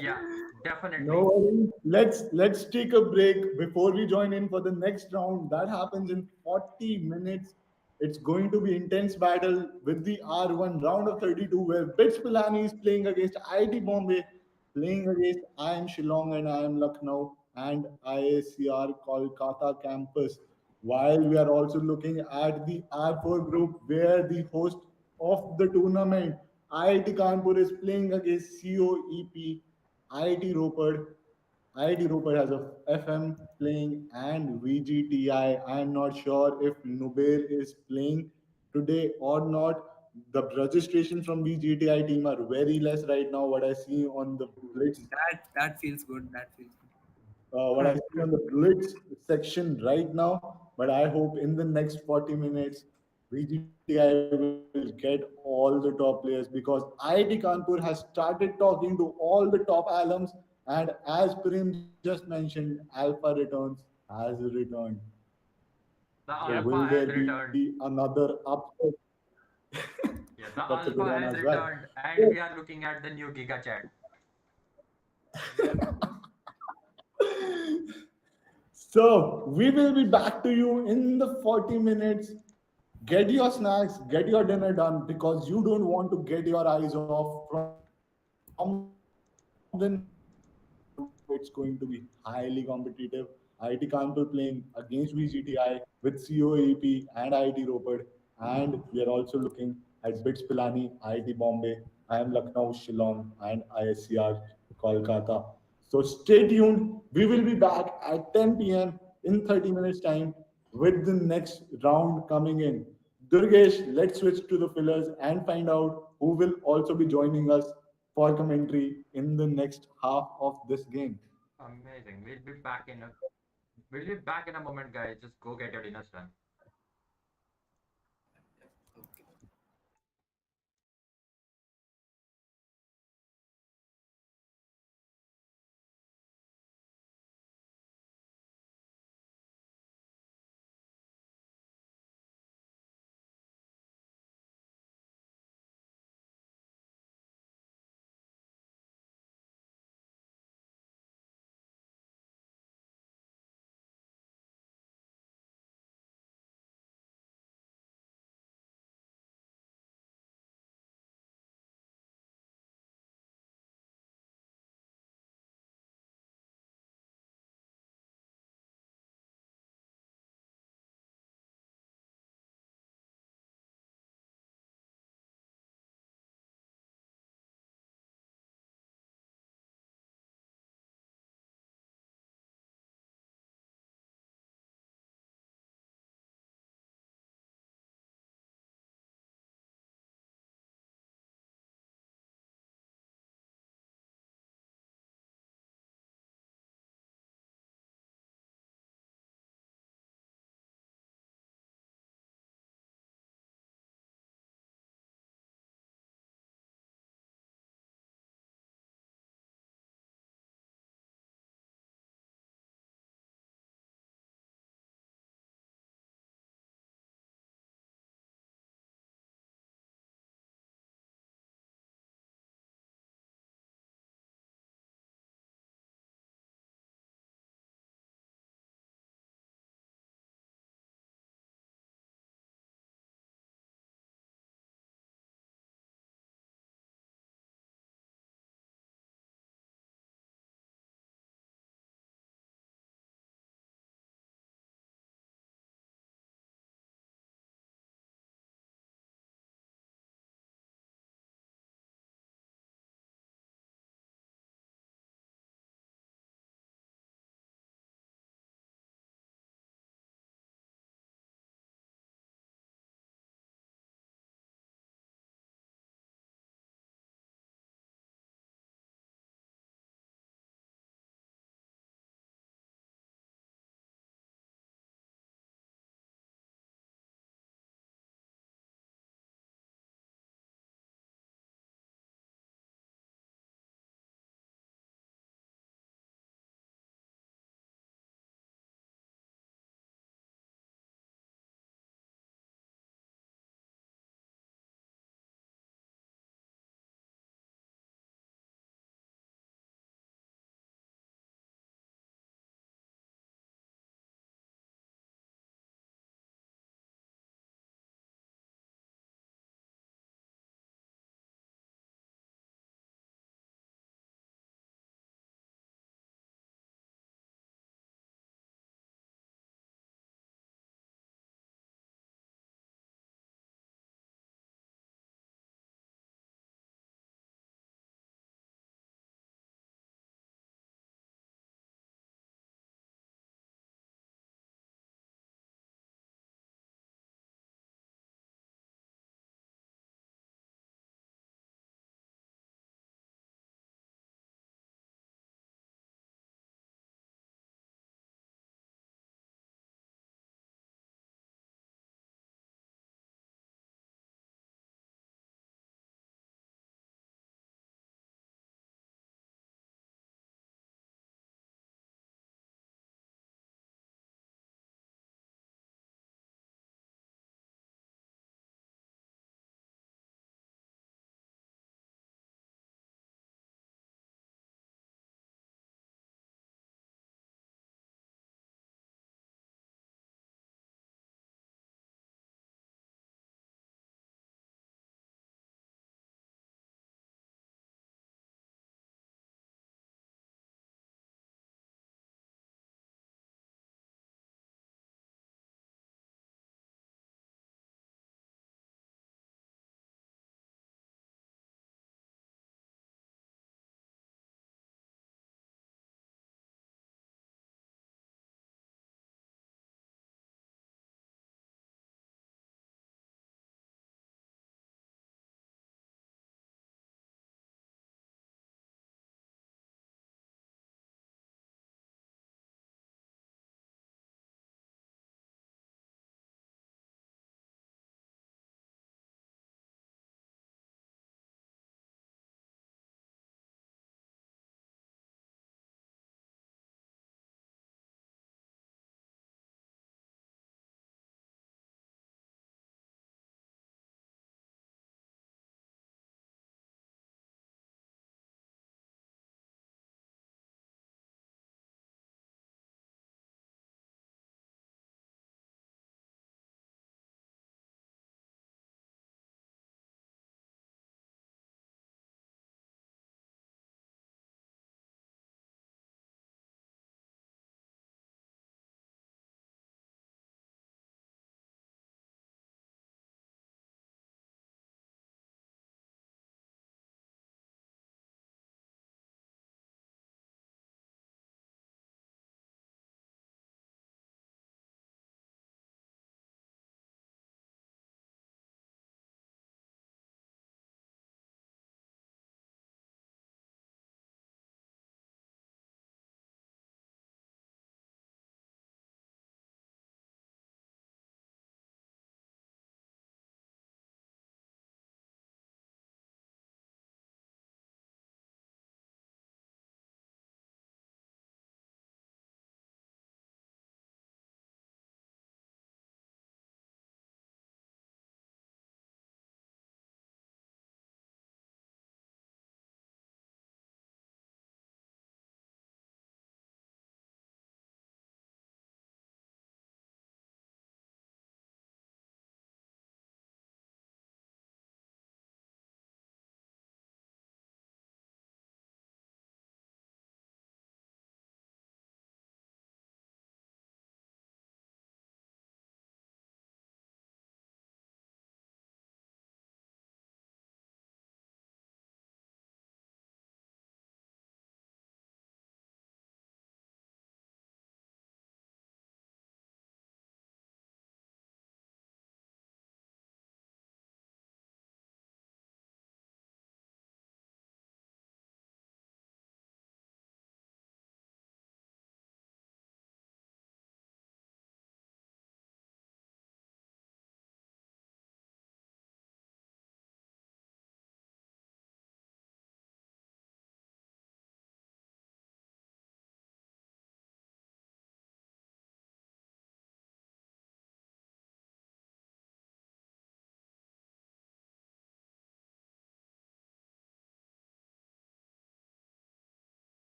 Yeah, No definitely. worries. Let's take a break before we join in for the next round. That happens in 40 minutes. It's going to be intense battle with the R1 round of 32 where Bits Pilani is playing against IIT Bombay, playing against I am Shillong and I am Lucknow and IACR Kolkata campus. While we are also looking at the R4 group where the host of the tournament, IIT Kanpur is playing against COEP IIT Roped. IIT Roped has a FM playing and VGTI. I'm not sure if Nubair is playing today or not. The registration from VGTI team are very less right now. What I see on the Blitz That feels good. That feels good. what I see on the Blitz section right now. But I hope in the next 40 minutes, VGTI will get all the top players because IIT Kanpur has started talking to all the top alums. And as Prem just mentioned, Alpha Returns has returned. So The will alpha there has be returned. another upset? Yeah, That's the a good one alpha as has well. returned, and we are looking at the new Giga Chat. Yep. So we will be back to you in the 40 minutes. Get your snacks, get your dinner done because you don't want to get your eyes off from the next round. It's going to be highly competitive. IIT Kanpur playing against VGTI with COEP and IIT Roped. And we are also looking at Bits Pilani, IIT Bombay. I am Lucknow, Shillong, and ISCR Kolkata. So stay tuned. We will be back at 10 p.m. in 30 minutes time with the next round coming in. Durgesh, let's switch to the fillers and find out who will also be joining us for commentary in the next half of this game. Amazing. We'll be back in a moment, guys. Just go get your dinner done.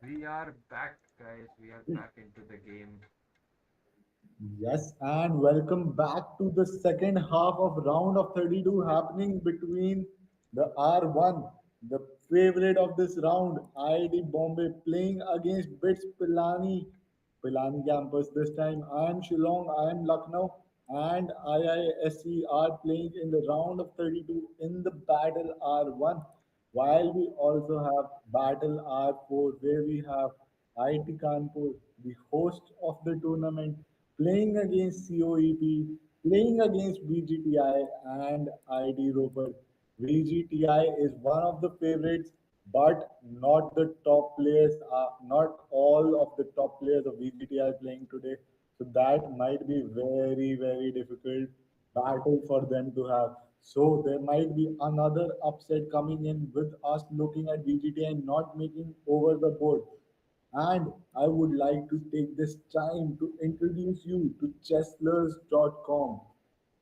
We are back, guys. We are back into the game. Yes, and welcome back to the second half of round of 32 happening between the R1, the favorite of this round, IIT Bombay playing against Bits Pilani campus this time. I am Shillong, I am Lucknow, and IISC are playing in the round of 32 in the Battle R1. While we also have Battle R4, where we have IIT Kanpur, the host of the tournament, playing against COEP, playing against VGTI and ID Roper. VGTI is one of the favorites, but not the top players. Not all of the top players of VGTI playing today. So that might be very, very difficult battle for them to have. So there might be another upset coming in with us looking at VGTI not making over the board. And I would like to take this time to introduce you to chesslers.com.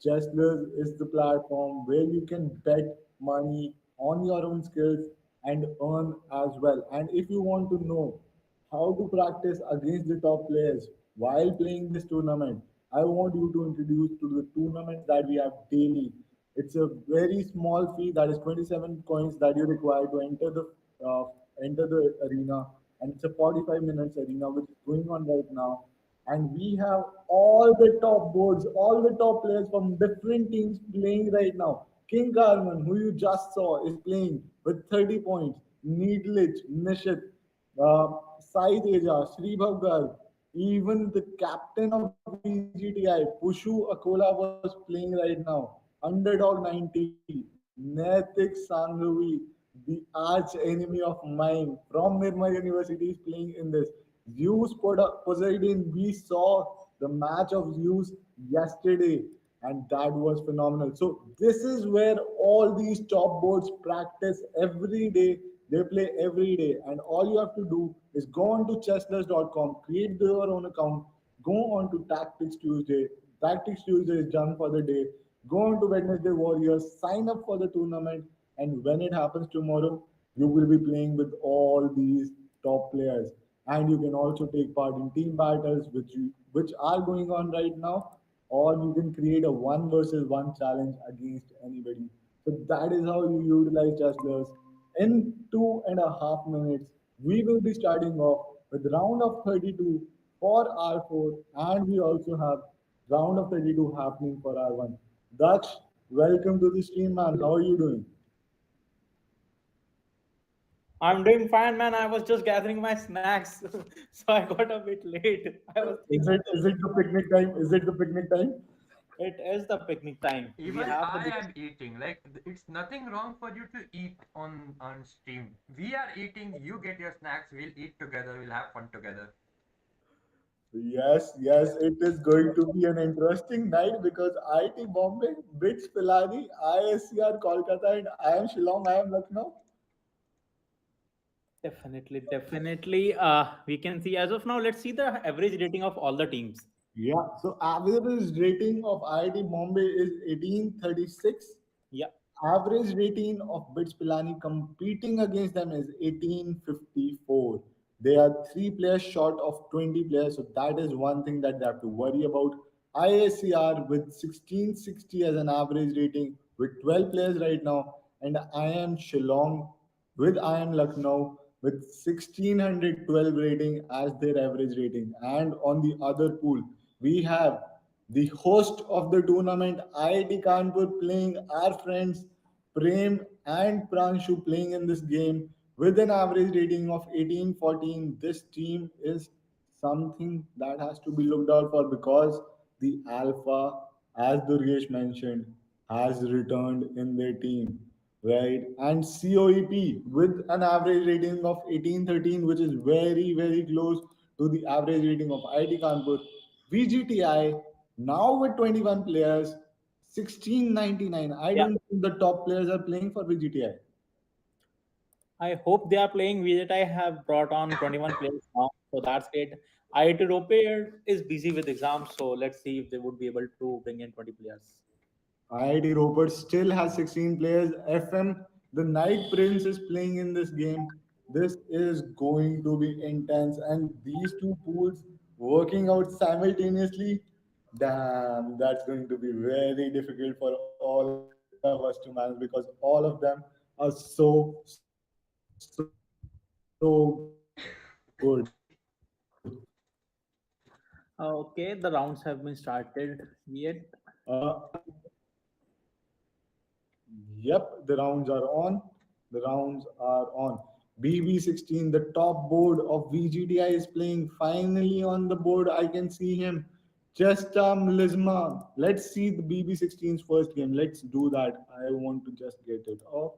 Chesslers is the platform where you can bet money on your own skills and earn as well. And if you want to know how to practice against the top players while playing this tournament, I want you to introduce to the tournaments that we have daily. It's a very small fee, that is 27 coins that you require to uh, enter the arena, and it's a 45 minutes arena which is going on right now. And we have all the top boards, all the top players from different teams playing right now. King Carmen, who you just saw, is playing with 30 points. Needlich, Nishit, Sai Teja, Sri Bhavgar, even the captain of VGTI, Pushu Akola, was playing right now. Underdog 90, Netik Sanghavi, the arch enemy of mine from Nirma University, is playing in this. Zeus Poseidon, we saw the match of Zeus yesterday, and that was phenomenal. So this is where all these top boards practice every day. They play every day, and all you have to do is go on to chesslers.com, create your own account, go on to Tactics Tuesday. Tactics Tuesday is done for the day. Go on to Wednesday Warriors, sign up for the tournament, and when it happens tomorrow, you will be playing with all these top players. And you can also take part in team battles, which are going on right now, or you can create a one versus one challenge against anybody. So that is how you utilize Chesslers. In 2.5 minutes, we will be starting off with round of 32 for R4, and we also have round of 32 happening for R1. Daksh, welcome to the stream, man. How are you doing? I'm doing fine, man. I was just gathering my snacks, so I got a bit late. I was Is thinking it is it the picnic time? Is it the picnic time? it is the picnic time. We Even have the I biggest. am eating. Like it's nothing wrong for you to eat on stream. We are eating. You get your snacks. We'll eat together. We'll have fun together. Yes, yes, it is going to be an interesting night because IIT Bombay beats Pilani, ISCR Kolkata, and I am Shillong, I am Lucknow. Definitely, definitely. We can see as of now. Let's see the average rating of all the teams. Yeah, so average rating of IIT Bombay is 1836. Yeah, Average rating of Bits Pilani competing against them is 1854. They are three players short of 20 players, so that is one thing that they have to worry about. IACR with 1660 as an average rating with 12 players right now, and IM Shillong with IM Lucknow with 1612 rating as their average rating. And on the other pool, we have the host of the tournament, IIT Kanpur, playing our friends Prem and Pranshu playing in this game with an average rating of 1814. This team is something that has to be looked out for because the Alpha, as Durgesh mentioned, has returned in their team, right? And COEP with an average rating of 1813, which is very, very close to the average rating of IIT Kanpur. VGTI now with 21 players, 1699. I yeah. don't think the top players are playing for VGTI. I hope they are playing. I have brought on 21 players now, so that's great. IIT Roper is busy with exams, so let's see if they would be able to bring in 20 players. IIT Roper still has 16 players. FM, the Night Prince, is playing in this game. This is going to be intense, and these two pools working out simultaneously. Damn, that's going to be very difficult for all of us to manage because all of them are so good. Okay, the rounds have been started yet. Yep, the rounds are on. The rounds are on. BB16, the top board of VGTI is playing finally on the board. I can see him. Just Lisma. Let's see the BB16's first game. Let's do that. I want to just get it off.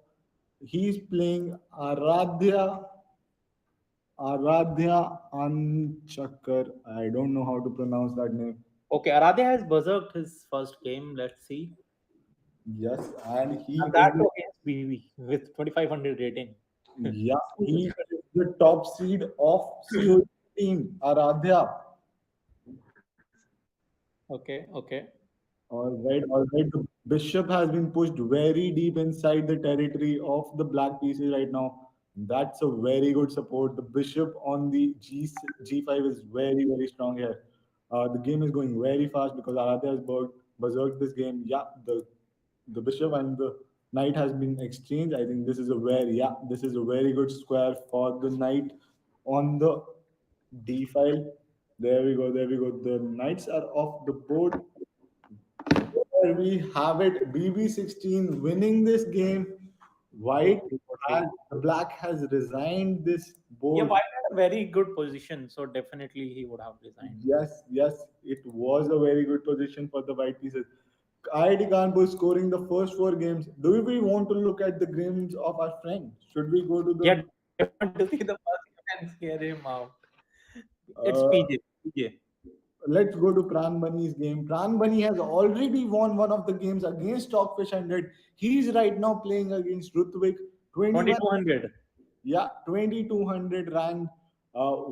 He's playing Aradhya Anchakar. I don't know how to pronounce that name. Okay, Aradhya has berserked his first game. Let's see. Yes, and he And is that too against BB with 2500 rating. yeah, he is the top seed of CO team, Aradhya. Okay, okay. All right. The bishop has been pushed very deep inside the territory of the black pieces right now. That's a very good support. The bishop on the G5 is very, very strong here. The game is going very fast because Aradhya has berserked this game. Yeah, the bishop and the knight has been exchanged. I think this is a very good square for the knight on the d file. There we go. There we go. The knights are off the board. There we have it. BB16 winning this game. White Totally. has black has resigned this Yeah, board. White had a very good position, so definitely he would have resigned. Yes, it was a very good position for the white pieces. IIT Kanpur scoring the first four games. Do we want to look at the games of our friend? Should we go to Yeah, the? definitely want to see the first game and scare him out. It's Uh, PJ. PJ. let's go to Pran Bunny's game. Pran Bunny has already won one of the games against Stockfish 100. He's right now playing against Rutvik 21. 2200. Yeah, 2200 ranked.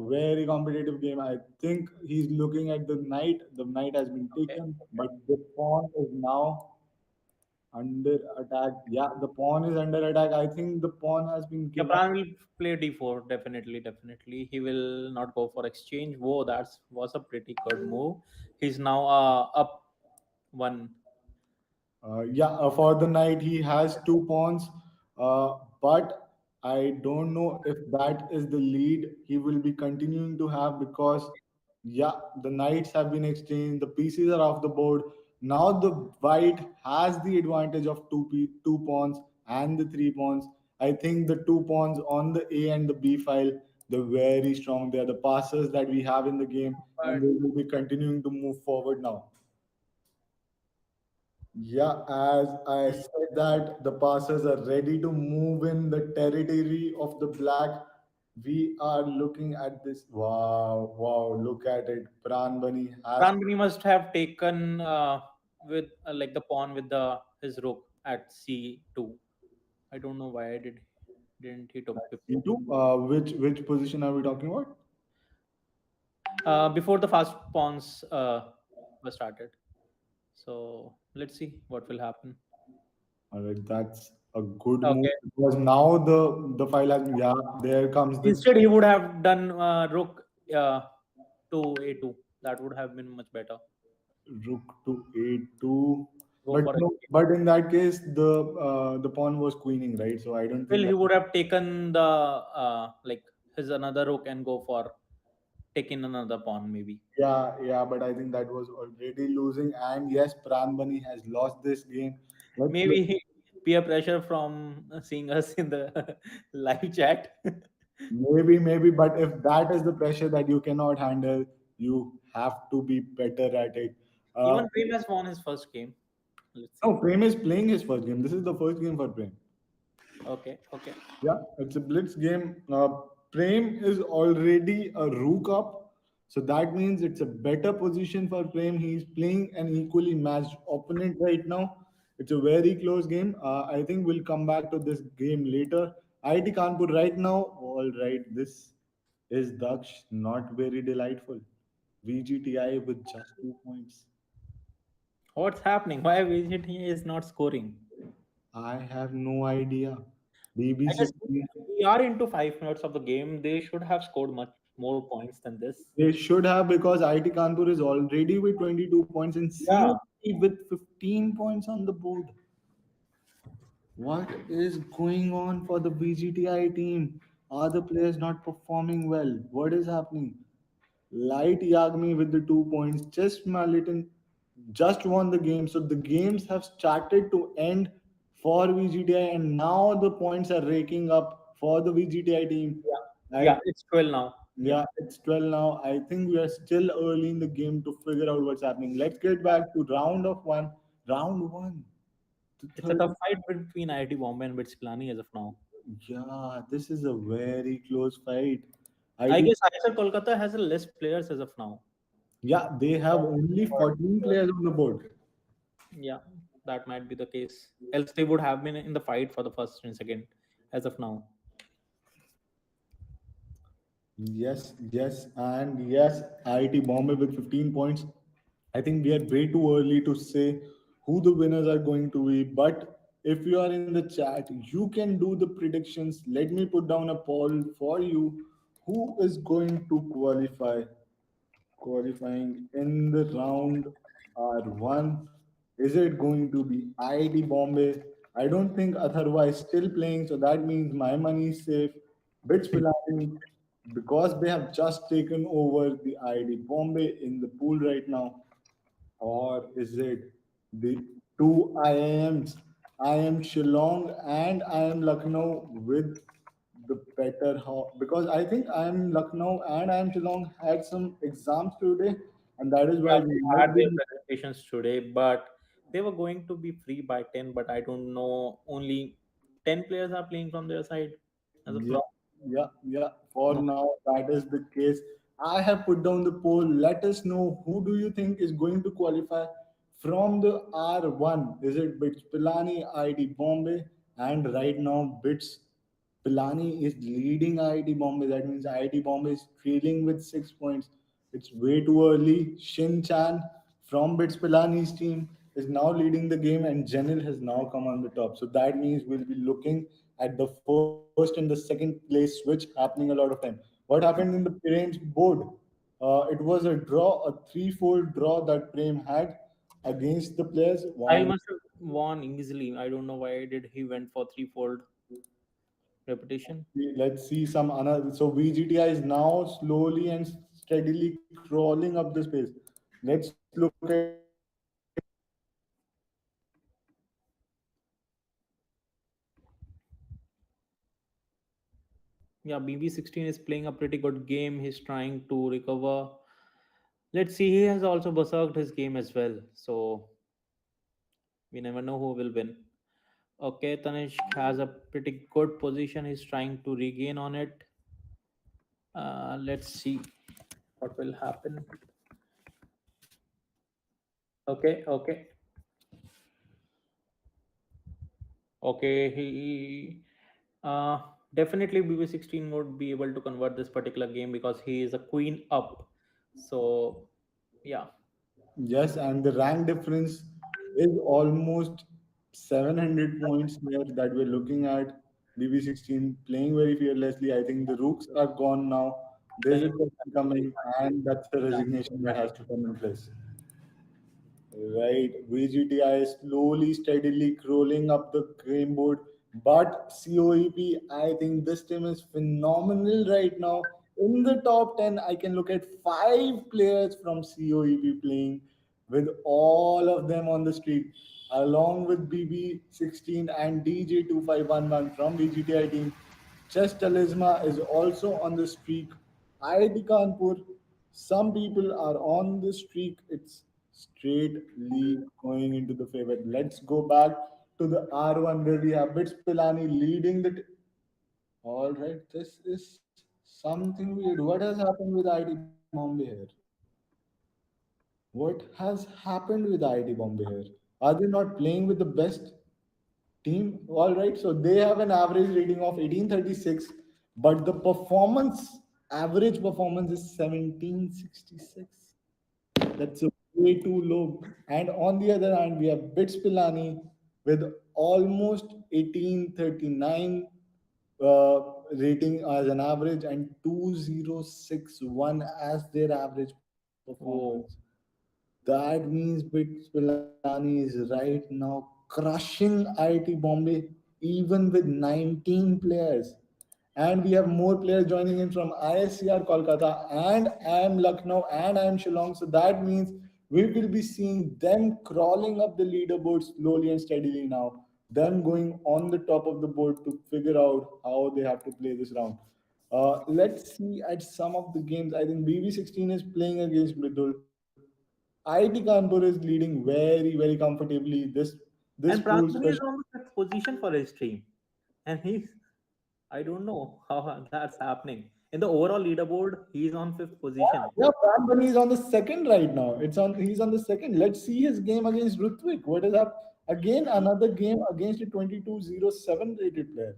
Very competitive game. I think he's looking at the knight. The knight has been Okay, taken, okay. but the pawn is now under attack. Yeah, the pawn is under attack. I think the pawn has been Yeah, given. Pran will play d4. Definitely, definitely. He will not go for exchange. Whoa, that was a pretty good move. He's now up one. Yeah, for the knight, he has two pawns, but I don't know if that is the lead he will be continuing to have because, yeah, the knights have been exchanged, the pieces are off the board. Now the white has the advantage of two pawns and the three pawns. I think the two pawns on the A and the B file, they're very strong. They are the passes that we have in the game, and But they will be continuing to move forward now. Yeah, as I said that the passers are ready to move in the territory of the black. We are looking at this. Wow, wow, look at it. Pran Bunny has. Pranbani must have taken with like the pawn with the his rook at c2. I don't know why I didn't he took before. C2. Which position are we talking about? Before the fast pawns were started. So let's see what will happen. All right, that's a good move Okay. because now the file has. Yeah, there comes the Instead, he would have done rook to a2. That would have been much better. rook to a2. Go But for no, exchange. but in that case, the pawn was queening, right? So I don't Well, think he that. would have taken the like his another rook and go for taking another pawn maybe. Yeah, but I think that was already losing. And yes, Pran Bunny has lost this game. Let's Maybe peer pressure from seeing us in the live chat. maybe, but if that is the pressure that you cannot handle, you have to be better at it. Uh, Even Prem has won his first game. Let's see. no, Prem is playing his first game. This is the first game for Prem. Okay, okay. Yeah, it's a blitz game. Prem is already a rook up, so that means it's a better position for Prem. He's playing an equally matched opponent right now. It's a very close game. I think we'll come back to this game later. IIT Kanpur right now. All right, this is Daksh. Not very delightful. VGTI with just 2 points. What's happening? Why VGT is not scoring? I have no idea. I guess BB16. we are into 5 minutes of the game. They should have scored much more points than this. They should have because IIT Kanpur is already with 22 points and Yeah, COE with 15 points on the board. What is going on for the VGTI team? Are the players not performing well? What is happening? Light Yagmi with the 2 points. Just Malitan just won the game. So the games have started to end for VGTI, and now the points are raking up for the VGTI team. yeah, I yeah. It's 12 now. Yeah, Yeah, it's 12 now. I think we are still early in the game to figure out what's happening. Let's get back to round of one. Round one. The it's a third. tough fight between IIT Bombay and Bits Pilani as of now. Yeah, this is a very close fight. I ID. guess ISL Kolkata has a less players as of now. Yeah, they have only 14 players on the board. Yeah, that might be the case. Else they would have been in the fight for the first and second as of now. Yes, IIT Bombay with 15 points. I think we are way too early to say who the winners are going to be. But if you are in the chat, you can do the predictions. Let me put down a poll for you. Who is going to qualifying in the round R1? Is it going to be IIT Bombay? I don't think Atharva is still playing, so that means my money is safe. Bits Pilani, because they have just taken over the IIT Bombay in the pool right now, or is it the two IIMs? I am Shillong and I am Lucknow with the better because I think I am Lucknow and I am Shillong had some exams today, and that is Yeah, why we they might had their be. presentations today, but they were going to be free by 10. But I don't know. Only 10 players are playing from their side as of Yeah, now. yeah. For No, now, that is the case. I have put down the poll. Let us know who do you think is going to qualify from the R1. Is it Bits Pilani, ID Bombay? And right now, Bits Pilani is leading IIT Bombay. That means IIT Bombay is trailing with 6 points. It's way too early. Shin Chan from Bits Pilani's team is now leading the game, and Janil has now come on the top. So that means we'll be looking at the first and the second place switch happening a lot of time. What happened in the Prem's board? It was a draw, a threefold draw that Prem had against the players. Kyle One, must have won easily. I don't know why did he went for threefold repetition. let's see some another. So VGTI is now slowly and steadily crawling up the space. Let's look at BB16 now. Yeah, BB16 is playing a pretty good game. He's trying to recover. Let's see. He has also berserked his game as well. So we never know who will win. Okay, Tanishq has a pretty good position. He's trying to regain on it. Let's see what will happen. Okay. Okay, he definitely BB16 would be able to convert this particular game because he is a queen up. So yeah, Yes, and the rank difference is almost 700 points here that we're looking at. BB16 playing very fearlessly. I think the rooks are gone now. There's a question coming, and that's the resignation that has to come in place. Right, VGTI is slowly, steadily crawling up the game board. But COEP, I think this team is phenomenal right now. In the top 10, I can look at five players from COEP playing with all of them on the street, along with BB16 and DJ2511 from VGTI team. Chess Talisma is also on the streak. IIT Kanpur, some people are on the streak. It's straight lead going into the favorite. Let's go back to the R1 where we have Bits Pilani leading the. All right, this is something weird. What has happened with IIT Bombay here? What has happened with IIT Bombay here? Are they not playing with the best team? All right, so they have an average rating of 1836, but the performance, average performance is 1766. That's way too low. And on the other hand, we have Bits Pilani with almost 1839. rating as an average and 2061 as their average performance. Whoa. That means Spilani is right now crushing IIT Bombay even with 19 players. And we have more players joining in from ISCR Kolkata and IIM Lucknow and IIM Shillong. So that means we will be seeing them crawling up the leaderboard slowly and steadily now. Them going on the top of the board to figure out how they have to play this round. Let's see at some of the games. I think BB16 is playing against Mridul. IIT Kanpur is leading very comfortably. This And pool, Pranthani is especially. on the fifth position for his team. And I don't know how that's happening. In the overall leaderboard, he's on fifth position. Yeah, Pran Bunny is on the second right now. He's on the second. Let's see his game against Rutvik. What is up? Again, another game against a 2207 rated player.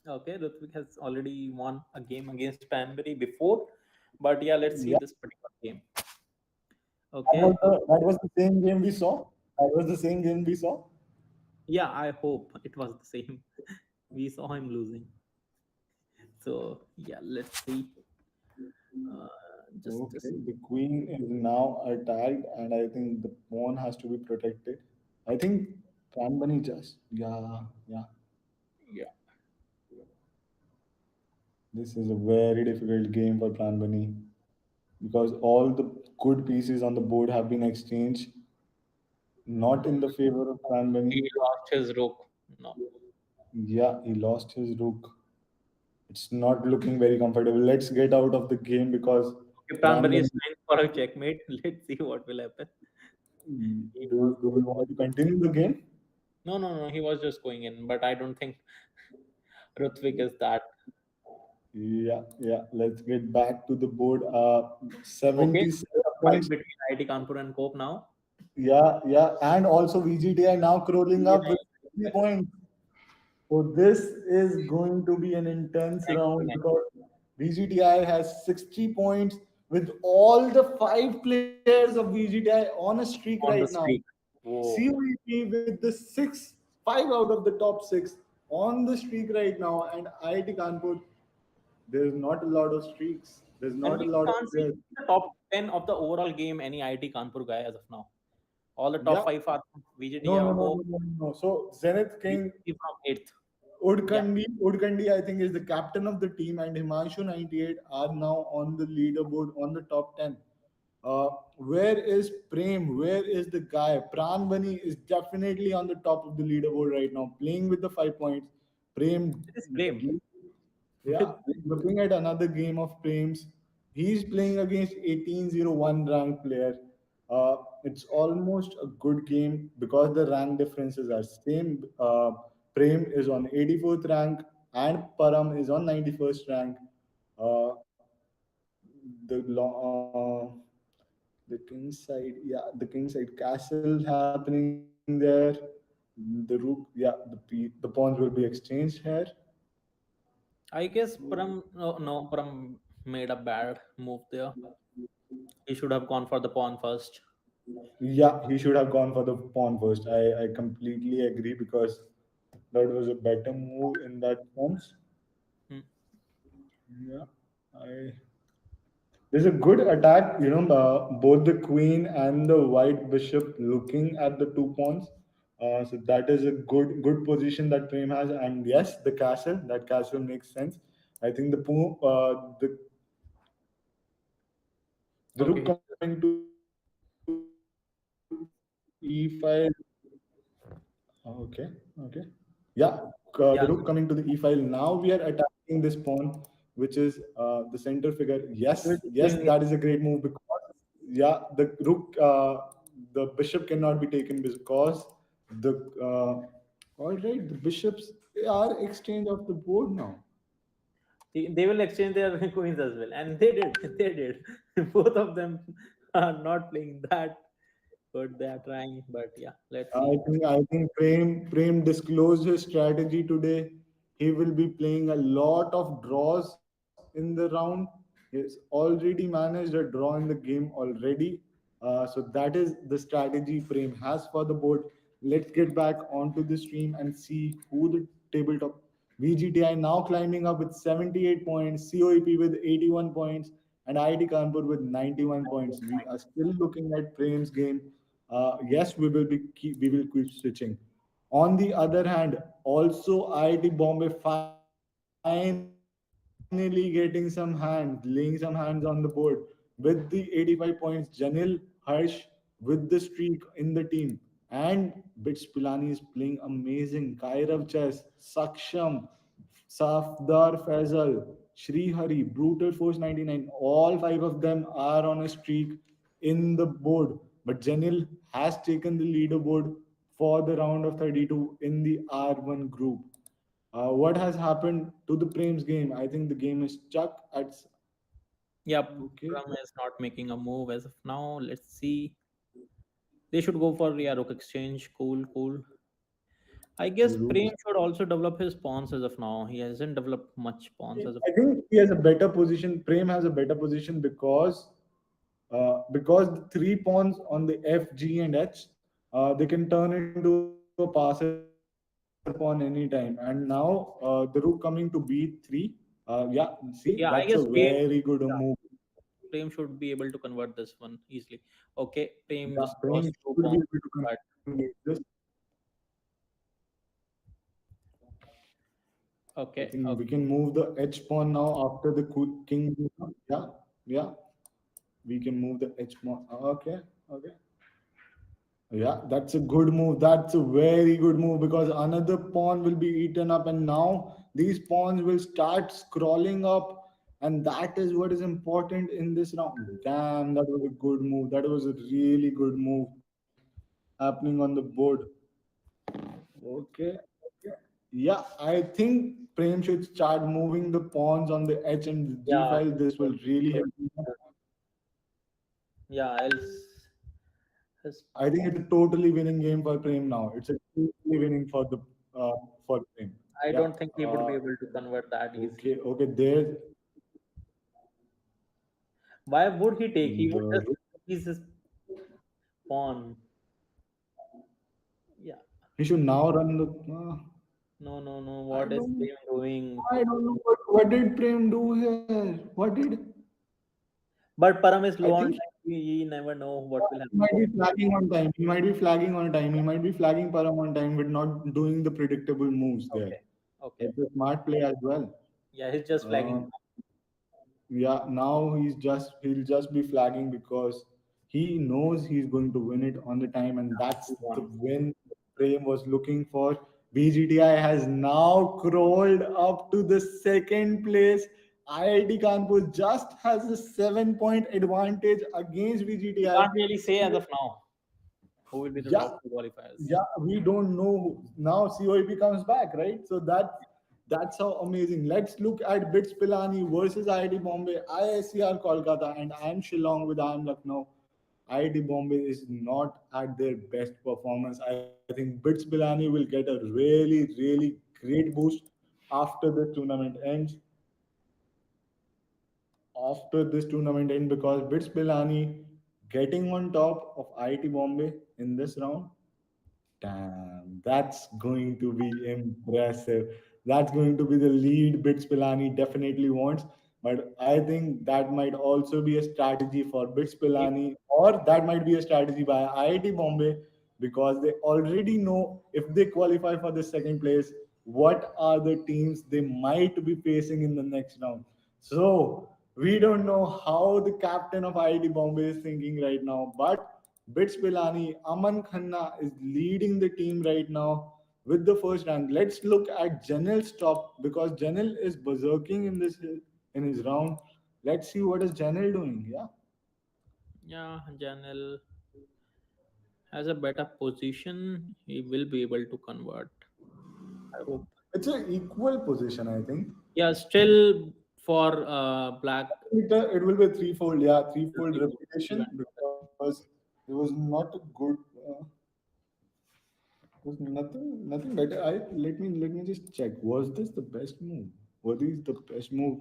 Okay, Ritvik has already won a game against Banbury before. But yeah, let's see Yeah, this particular game. Okay. that was the same game we saw. That was the same game we saw. Yeah, I hope it was the same. We saw him losing. So yeah, let's see. Uh, just Okay, a the queen is now attacked, and I think the pawn has to be protected. I think Pran Bunny just. Yeah. yeah. This is a very difficult game for Pran Bunny because all the good pieces on the board have been exchanged, not in the favor of Pran He Bunny. lost his rook. No. Yeah, he lost his rook. It's not looking very comfortable. Let's get out of the game because Okay, Pranbani Pranbani. is trying for a checkmate. Let's see what will happen. He was Do we want to continue the game? no. He was just going in, but I don't think Rutvik is that. Yeah. Let's get back to the board. Okay, 77 there's a fight points. between IIT Kanpur and Cope now. Yeah. And also VGTI now crawling up with 60 points. So this is going to be an intense round Excellent. because VGTI has 60 points with all the five players of VGTI on a streak right On the now. streak. Whoa. COEP with the five out of the top six on the streak right now, and IIT Kanpur, there's not a lot of streaks. There's And not a we lot of can't see players. the top 10 of the overall game any IIT Kanpur guy as of now. All the top Yeah, five are no, VGTI no, or no, Cope. no, no, no. So Zenith King VGT from 8th. Yeah. Udkandi, I think, is the captain of the team, and Himanshu 98 are now on the leaderboard on the top 10. Where is Prem? Where is the guy? Pran Bani is definitely on the top of the leaderboard right now, playing with the 5 points. Prem, It is Prem. yeah, looking at another game of Prem's, he's playing against 1801 ranked player. It's almost a good game because the rank differences are same. Prem is on 84th rank and Param is on 91st rank. Uh, the king side, yeah, the king side castle happening there. The rook, yeah, the pawns will be exchanged here. I guess no, Param made a bad move there. He should have gone for the pawn first. Yeah, he should have gone for the pawn first. I completely agree because that was a better move in that sense. Hmm. Yeah, I. There's a good attack. Both the queen and the white bishop looking at the two pawns. So that is a good position that Prem has. And yes, the castle. That castle makes sense. I think the Okay. rook coming to e5. Okay. Yeah, the rook coming to Yeah. the e file. Now we are attacking this pawn, which is the center figure. We're Yes, just yes, doing it. that is a great move because yeah, the rook, the bishop cannot be taken because the all right, the bishops are exchanged off the board now. They will exchange their coins as well, and they did. They did. Both of them are not playing that good. They are trying, but yeah, let's see. I think Prem disclosed his strategy today. He will be playing a lot of draws in the round. He's already managed a draw in the game already. So that is the strategy Prem has for the board. Let's get back onto the stream and see who the tabletop. VGTI now climbing up with 78 points, COEP with 81 points, and IIT Kanpur with 91 points. We are still looking at Prem's game. Yes, we will keep switching. On the other hand, also IIT Bombay finally getting some hands, laying some hands on the board with the 85 points. Janil Harsh with the streak in the team. And Bits Pilani is playing amazing. Kairav Chess, Saksham, Safdar Faisal, Sri Hari, Brutal Force 99. All five of them are on a streak in the board. But Janil has taken the leaderboard for the round of 32 in the R1 group. What has happened to the Prem's game? I think the game is stuck at. Yeah, Okay. Ram is not making a move as of now. Let's see. They should go for, yeah, rook exchange. Cool, cool. I guess Prem should also develop his pawns as of now. He hasn't developed much pawns as of I think he has a better position. Prem has a better position because the three pawns on the F, G, and H, they can turn into a passer pawn anytime. And now the rook coming to B3. Yeah, see, that's a Yeah, I very guess good move. Prem should be able to convert this one easily. Okay, Yeah, Prem just Prem lost two should be pawns. able to But this. I okay, think we okay. can move the H pawn now after the king. Yeah, yeah, we can move the H pawn. Okay, okay. Yeah, that's a good move. That's a very good move because another pawn will be eaten up, and now these pawns will start scrolling up, and that is what is important in this round. Damn, that was a good move. That was a really good move happening on the board. Okay. Yeah, I think Prem should start moving the pawns on the H and the G Yeah, file. This will really help him. yeah, else his I think it's a totally winning game for Prem now. It's a totally winning for Prem. I Yeah. don't think he would be able to convert that easily. Okay. Okay. There's Why would he take? He would the just use his pawn. Yeah. he should now run the. No, no, no. I What is don't. Prem doing? I don't know what did Prem do here. What did But Param is I low on think time. We never know what will he might happen. be flagging on time. He might be flagging on time. He might be flagging Param on time with not doing the predictable moves there. Okay. Okay. It's a smart play as well. Yeah, he's just flagging. Uh, yeah, now he'll just be flagging because he knows he's going to win it on the time, and that's He the won. win Prem was looking for. BGTI has now crawled up to the second place. IIT Kanpur just has a 7 point advantage against We VGTI. can't really say as of now who will be the Yeah, top two qualifiers. yeah, we don't know now. COEP comes back, right? So that's how amazing. Let's look at Bits Pilani versus IIT Bombay, ISCR Kolkata, and I'm Shillong with I'm Lucknow. IIT Bombay is not at their best performance. I think Bits Pilani will get a really, really great boost after this tournament ends. After this tournament ends, because Bits Pilani getting on top of IIT Bombay in this round. Damn, that's going to be impressive. That's going to be the lead Bits Pilani definitely wants. But I think that might also be a strategy for Bits If Pilani, or that might be a strategy by IIT Bombay because they already know if they qualify for the second place, what are the teams they might be facing in the next round. So we don't know how the captain of IIT Bombay is thinking right now, but Bits Pilani, Aman Khanna is leading the team right now with the first rank. Let's look at Janel's top because Janel is berserking in his round. Let's see what is Janel doing. Yeah, yeah, Janel has a better position, he will be able to convert. I hope. it's an equal position, I think. Yeah, still for black. It will be a threefold, yeah, threefold Will be reputation advantage. because it was not a good. Was nothing better. I let me just check. Was this the best move? Was this the best move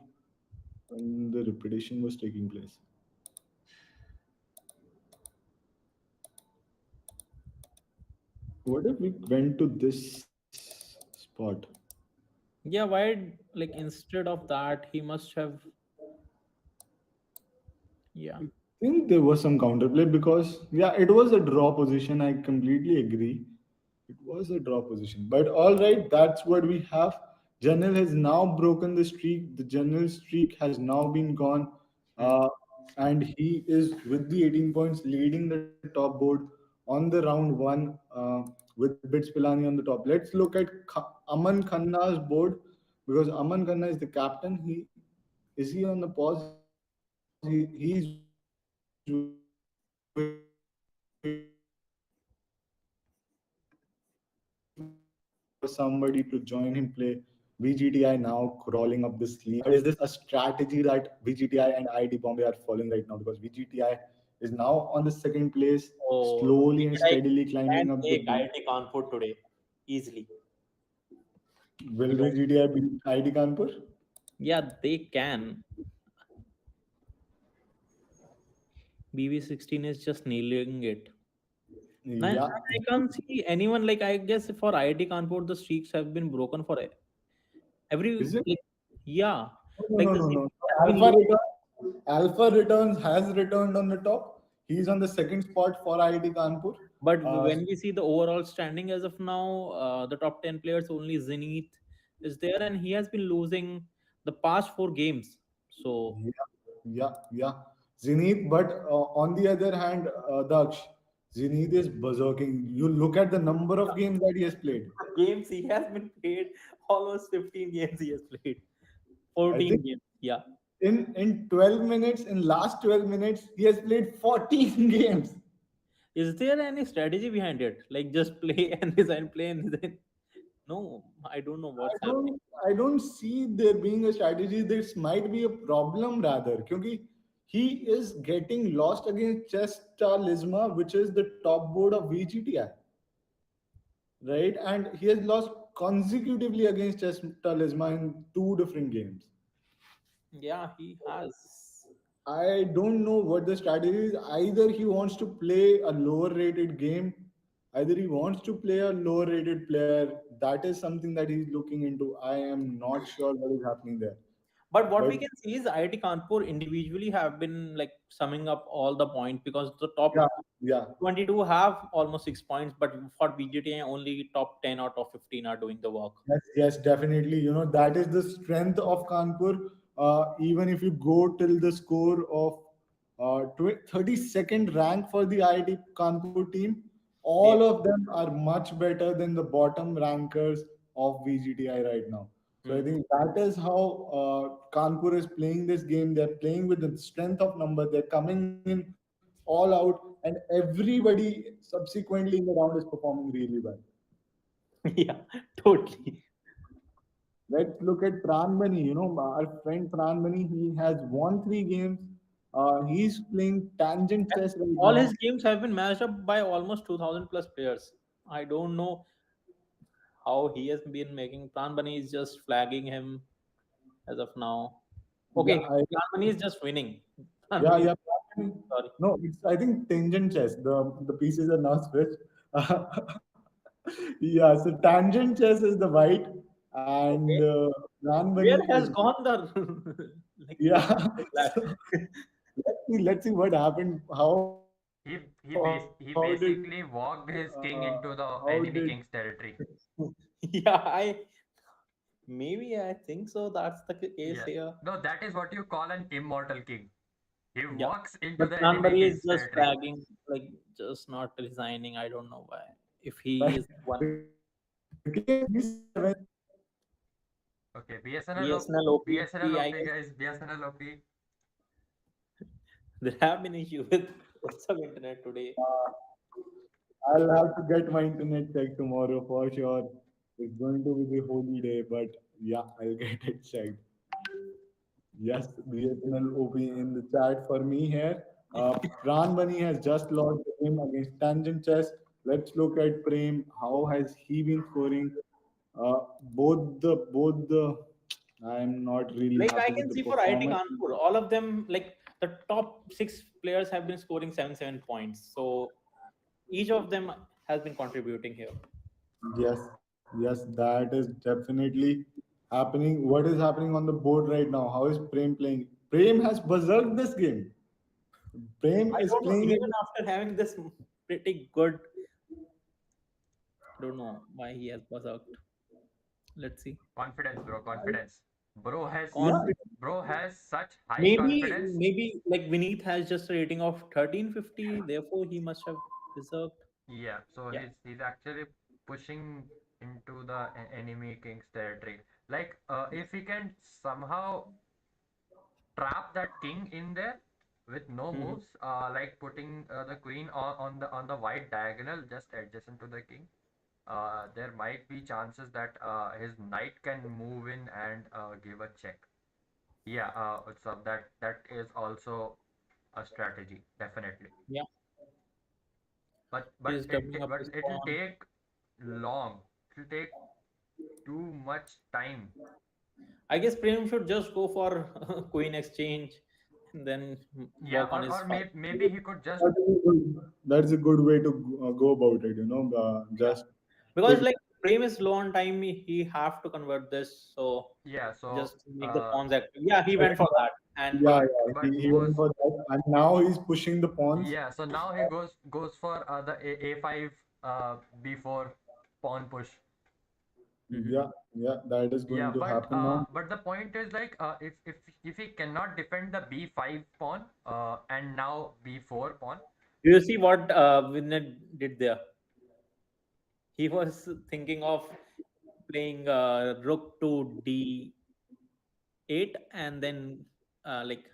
when the repetition was taking place? What if we went to this spot? Yeah, why like instead of that he must have, yeah. Think there was some counterplay because yeah, it was a draw position. I completely agree. It was a draw position. But all right, that's what we have. General has now broken the streak. The general streak has now been gone. Hmm. Uh, and he is with the 18 points leading the top board on the round one with Bits Pilani on the top. Let's look at Aman Khanna's board because Aman Khanna is the captain. Is he on the pause? He's waiting for somebody to join him play. VGTI now crawling up this league. Or is this a strategy that VGTI and IIT Bombay are following right now? Because VGTI is now on the second place, Oh, slowly and like steadily can climbing up take the league. IIT Kanpur today easily. I Will don't. VGTI beat IIT Kanpur? Yeah, they can. BB16 is just nailing it. Man, Yeah. I can't see anyone like, I guess for IIT Kanpur the streaks have been broken for every Is it? like, yeah, No, like no, the no, streak no. has been Alpha low. Returns, Alpha Returns has returned on the top. He's on the second spot for IIT Kanpur. But Uh, when we see the overall standing as of now, the top 10 players, only Zenith is there, and he has been losing the past four games. So Yeah, yeah. Zenith, but on the other hand, Daksh, Zenith is berserking. You look at the number of games that he has played. games he has been played, almost 15 games he has played, I think 14 games. Yeah. in 12 minutes, in last 12 minutes, he has played 14 games. Is there any strategy behind it? Like just play and resign, play and resign? No, I don't know I what's happening. don't I don't see there being a strategy. This might be a problem rather, because he is getting lost against Chess which is the top board of VGTI, right? And he has lost consecutively against Chess in two different games. Yeah, he has. I don't know what the strategy is. Either he wants to play a lower rated game, either he wants to play a lower rated player. That is something that he's looking into. I am not sure what is happening there. But what But we can see is IIT Kanpur individually have been like summing up all the points because the top yeah, yeah. 22 have almost 6 points, but for BGT only top 10 out of 15 are doing the work. Yes, definitely. That is the strength of Kanpur. Even if you go till the score of 32nd rank for the IIT Kanpur team, all They, of them are much better than the bottom rankers of VGTI right now. So I hmm. think that is how Kanpur is playing this game. They're playing with the strength of number. They're coming in all out, and everybody subsequently in the round is performing really well. Yeah, totally. Let's look at Pranbani. Our friend Pranbani, he has won three games. He's playing tangent And chess right all his now. games have been matched up by almost 2000 plus players. I don't know how he has been making. Pran Bunny is just flagging him as of now. Yeah, Okay, Pran Bunny is just winning. Pran yeah, Bunny is yeah. Pranbani. sorry. No, it's I think tangent chess. The pieces are now switched. Yeah, so tangent chess is the white, and Okay. Pranbani Where is has gone the like yeah. the black? So let's see what happened. He basically walked his king into How the did enemy king's territory. Yeah, I think so. That's the case Yeah. here. No, that is what you call an immortal king. He Yeah. walks into But the enemy Pranbari is king's just territory. flagging, like just not resigning. I don't know why. If right? he is one Okay, BSNL, BSNL OP, BSNL I OP, guess guys, BSNL OP. there have been issues with some internet today. I'll have to get my internet checked tomorrow for sure. It's going to be the holy day, but yeah, I'll get it checked. Yes, BSNL OP in the chat for me here. Pran Bunny has just lost the game against Tangent Chess. Let's look at Prem. How has he been scoring? Both the. I'm not really Like I happy with can the see for IIT performance. Kanpur, all of them, like the top six players have been scoring 7 points. So each of them has been contributing here. Yes, yes, that is definitely. happening. What is happening on the board right now? How is Prem playing? Prem has berserked this game. Prem I is don't know. playing. Even after having this pretty good, I don't know why he has berserked. Let's see. Confidence, bro. Confidence. Bro has Yeah, Confident. bro has such high confidence. Maybe like Vineet has just a rating of 1350, therefore he must have berserked. Yeah, so Yeah. he's actually pushing into the enemy king's territory. Like, if he can somehow trap that king in there with no Mhm. moves, like putting the queen on the white diagonal just adjacent to the king, there might be chances that his knight can move in and give a check. Yeah, so that is also a strategy, definitely. Yeah. But He but is it doubling up but his it'll pawn. take long. It'll take too much time. I guess Prem should just go for queen exchange and then Yeah, work on his or fight. maybe he could just, that is a good, that's a good way to go about it. Yeah. Just Because take. like Prem is low on time, he have to convert this. So yeah. So just make the pawns active. Yeah, he went for that. And Yeah, but yeah. but He went was for that, and now he's pushing the pawns. yeah. So now he goes for the A5 B4 pawn push. Mhm. Yeah, yeah. That is Yeah, going to happen now. but the point is like, if he cannot defend the B5 pawn and now B4 pawn. Do you see what Vinod did there? He was thinking of playing rook to d8 and then like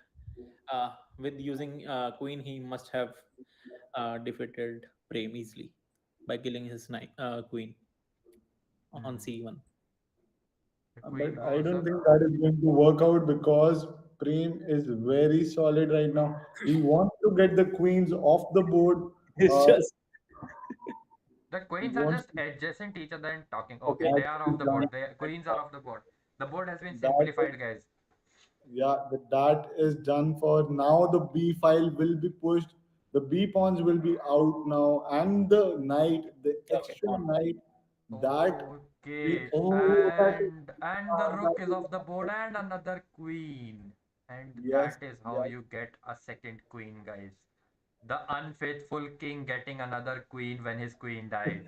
with using queen, he must have defeated Prem easily by killing his queen on Hmm, c1. the But queen I goes don't up. think that is going to work out because Prem is very solid right now. He wants to get the queens off the board. It's Uh, just The he queens are wants just adjacent each other and talking. Okay, okay. they that are is off the done. board. The queens are off the board. The board has been That is, simplified, guys. yeah, that is done for now. The B file will be pushed. The B pawns will be out now, and the knight, the Okay, extra pawn. knight, that Okay, oh, and the rook is off the board and another queen. And yes, that is how yes. you get a second queen, guys. The unfaithful king getting another queen when his queen dies.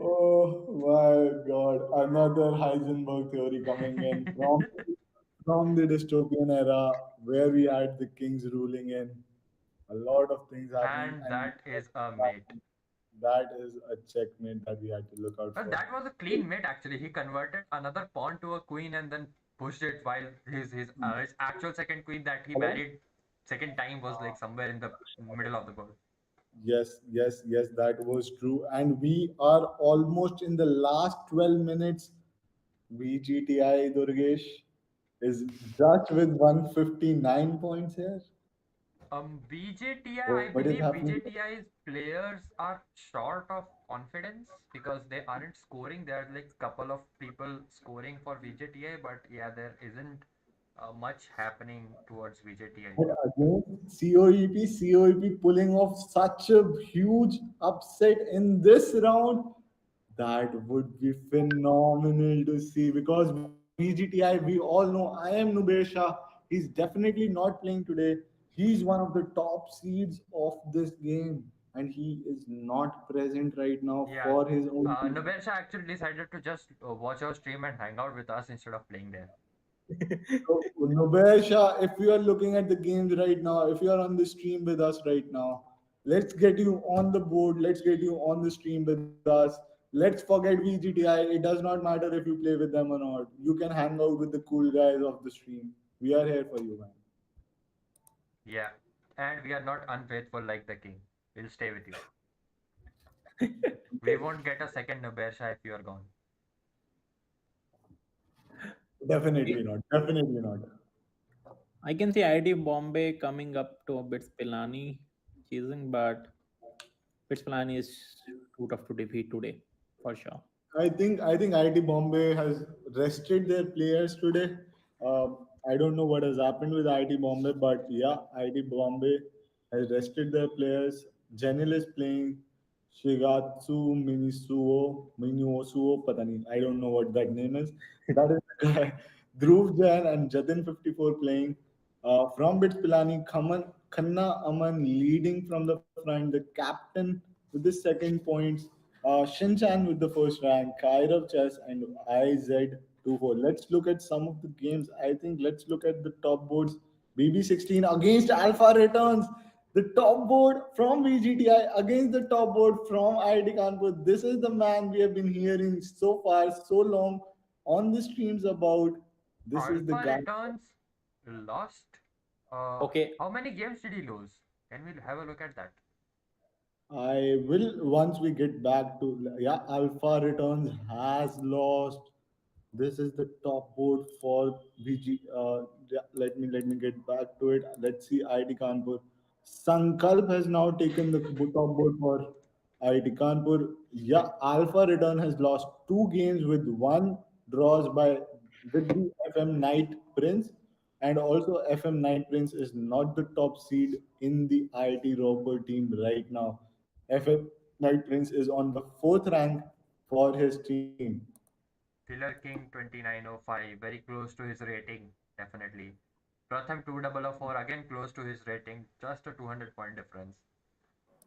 Oh my God! Another Heisenberg theory coming in from the dystopian era where we had the kings ruling in. A lot of things happening, And and that is a mate. that is a checkmate that we had to look out Well, for. that was a clean mate actually. He converted another pawn to a queen and then pushed it while his actual second queen that he Hello. married second time was like somewhere in the middle of the board. Yes, yes, yes, that was true. And we are almost in the last 12 minutes. VGTI Durgesh is just with 159 points here. BJTI, I What is believe happening? BJTI's players are short of confidence because they aren't scoring. There are like couple of people scoring for BJTI, but yeah, there isn't much happening towards BJTI. But again, COEP pulling off such a huge upset in this round. That would be phenomenal to see because VGTI, we all know I am Nubeir Shah. He's definitely not playing today. He's one of the top seeds of this game, and he is not present right now Yeah, for his own team. Nubersha actually decided to just watch our stream and hang out with us instead of playing there. So, Nubeir Shah, if you are looking at the games right now, if you are on the stream with us right now, let's get you on the board. Let's get you on the stream with us. Let's forget VGTI. It does not matter if you play with them or not. You can hang out with the cool guys of the stream. We are here for you, man. Yeah, and we are not unfaithful like the king. We'll stay with you. We won't get a second Nubersha if you are gone. Definitely not. Definitely not. I can see IIT Bombay coming up to a bit Pilani chasing, but Pitspilani is too tough to defeat today, for sure. I think IIT Bombay has rested their players today. I don't know what has happened with IIT Bombay, but yeah, IIT Bombay has rested their players. Janil is playing. Shigatsu Minuosuo, pata nahi, I don't know what that name is. That is the guy. Dhruv Jain and Jatin 54 playing. From Bits Pilani, Khanna Aman leading from the front, the captain with the second points, Shinchan with the first rank, Kairav Chess, and IZ24. Let's look at some of the games. I think let's look at the top boards. BB16 against Alpha Returns, the top board from VGTI against the top board from IIT Kanpur. This is the man we have been hearing so far, so long on the streams about. This is the Alpha guy. Returns lost. Okay, How many games did he lose? Can we have a look at that? I will once we get back to, yeah, Alpha Returns has lost. This is the top board for VG. Yeah, let me get back to it. Let's see IIT Kanpur. Sankalp has now taken the top board for IIT Kanpur. Yeah, Alpha Return has lost two games with one draws by with the FM Knight Prince, and also FM Knight Prince is not the top seed in the IIT Roper team right now. FM Knight Prince is on the fourth rank for his team. Killer King 2905, very close to his rating, definitely. Pratham 2004, again close to his rating, just a 200-point difference.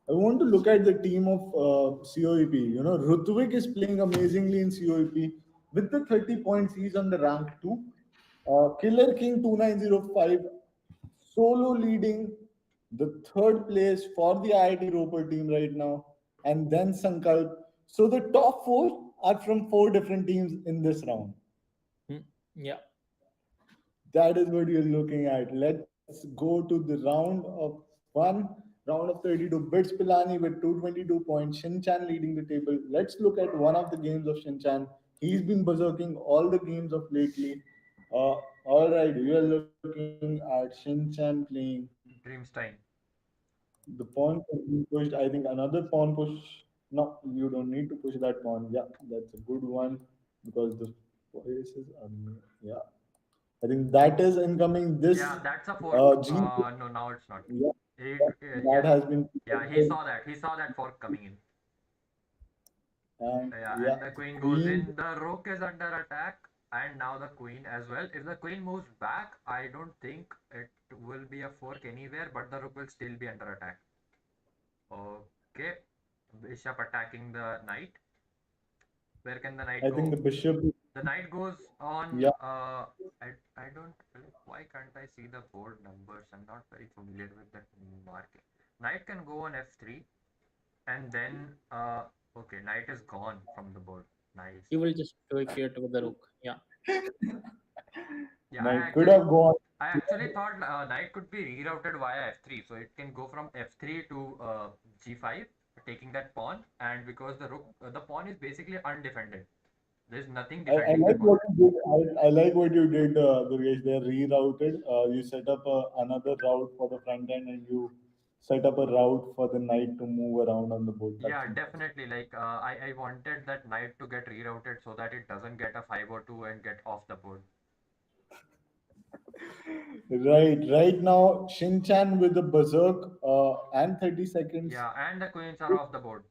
I want to look at the team of COEP. You know, Rutvik is playing amazingly in COEP with the 30 points. He's on the rank two. Killer King 2905 solo leading the third place for the IIT Roper team right now, and then Sankalp. So the top four are from four different teams in this round. hmm, yeah. That is what you're looking at. Let's go to the round of one, round of 32. Bits Pilani with 222 points. Shinchan leading the table. Let's look at one of the games of Shinchan. He's been berserking all the games of lately. All right, we are looking at Shinchan playing. Dreamstein. The pawn has been pushed. I think another pawn push. No, you don't need to push that pawn. Yeah, that's a good one because the places are. Yeah, I think that is incoming. This Yeah, that's a fork. G, No, now it's not. yeah, that Yeah, has been yeah, he saw that. He saw that fork coming in. and Yeah, yeah, and the queen goes queen. in. The rook is under attack, and now the queen as well. If the queen moves back, I don't think it will be a fork anywhere, but the rook will still be under attack. Okay, bishop attacking the knight. Where can the knight I think go? the bishop. The knight goes on. Yeah, I don't. Why can't I see the board numbers? I'm not very familiar with that marking. Knight can go on f3, and then okay, knight is gone from the board. Nice. You will just vacate with the rook. Yeah. Yeah, knight could have gone. I actually thought knight could be rerouted via f3, so it can go from f3 to g5, taking that pawn, and because the rook, the pawn is basically undefended. There's nothing I defending the like pawn. what you did. I like what you did, Durgesh. They rerouted. You set up another route for the front end, and you set up a route for the knight to move around on the board. That's Yeah, interesting. definitely. Like I wanted that knight to get rerouted so that it doesn't get a 5 or 2 and get off the board. Right now, Shinchan with the berserk and 30 seconds. Yeah, and the queens are off the board.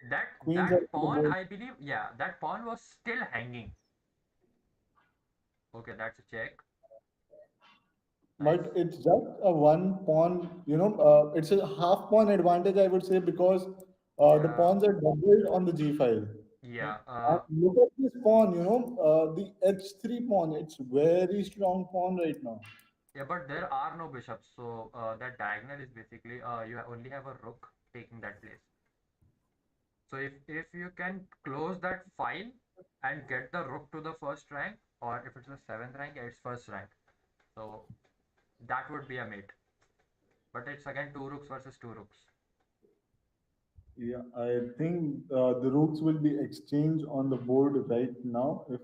That Queens are that on the pawn, board. I believe, yeah, that pawn was still hanging. Okay, that's a check. But Nice. it's just a one pawn, it's a half pawn advantage, I would say, because the Yeah, pawns are doubled on the g file. Hmm. yeah, And look at this pawn, the h3 pawn. It's very strong pawn right now. yeah, but there are no bishops, so that diagonal is basically you only have a rook taking that place. So if you can close that file and get the rook to the first rank, or if it's the seventh rank, yeah, it's first rank. So that would be a mate. But it's again two rooks versus two rooks. Yeah, I think the rooks will be exchanged on the board right now. If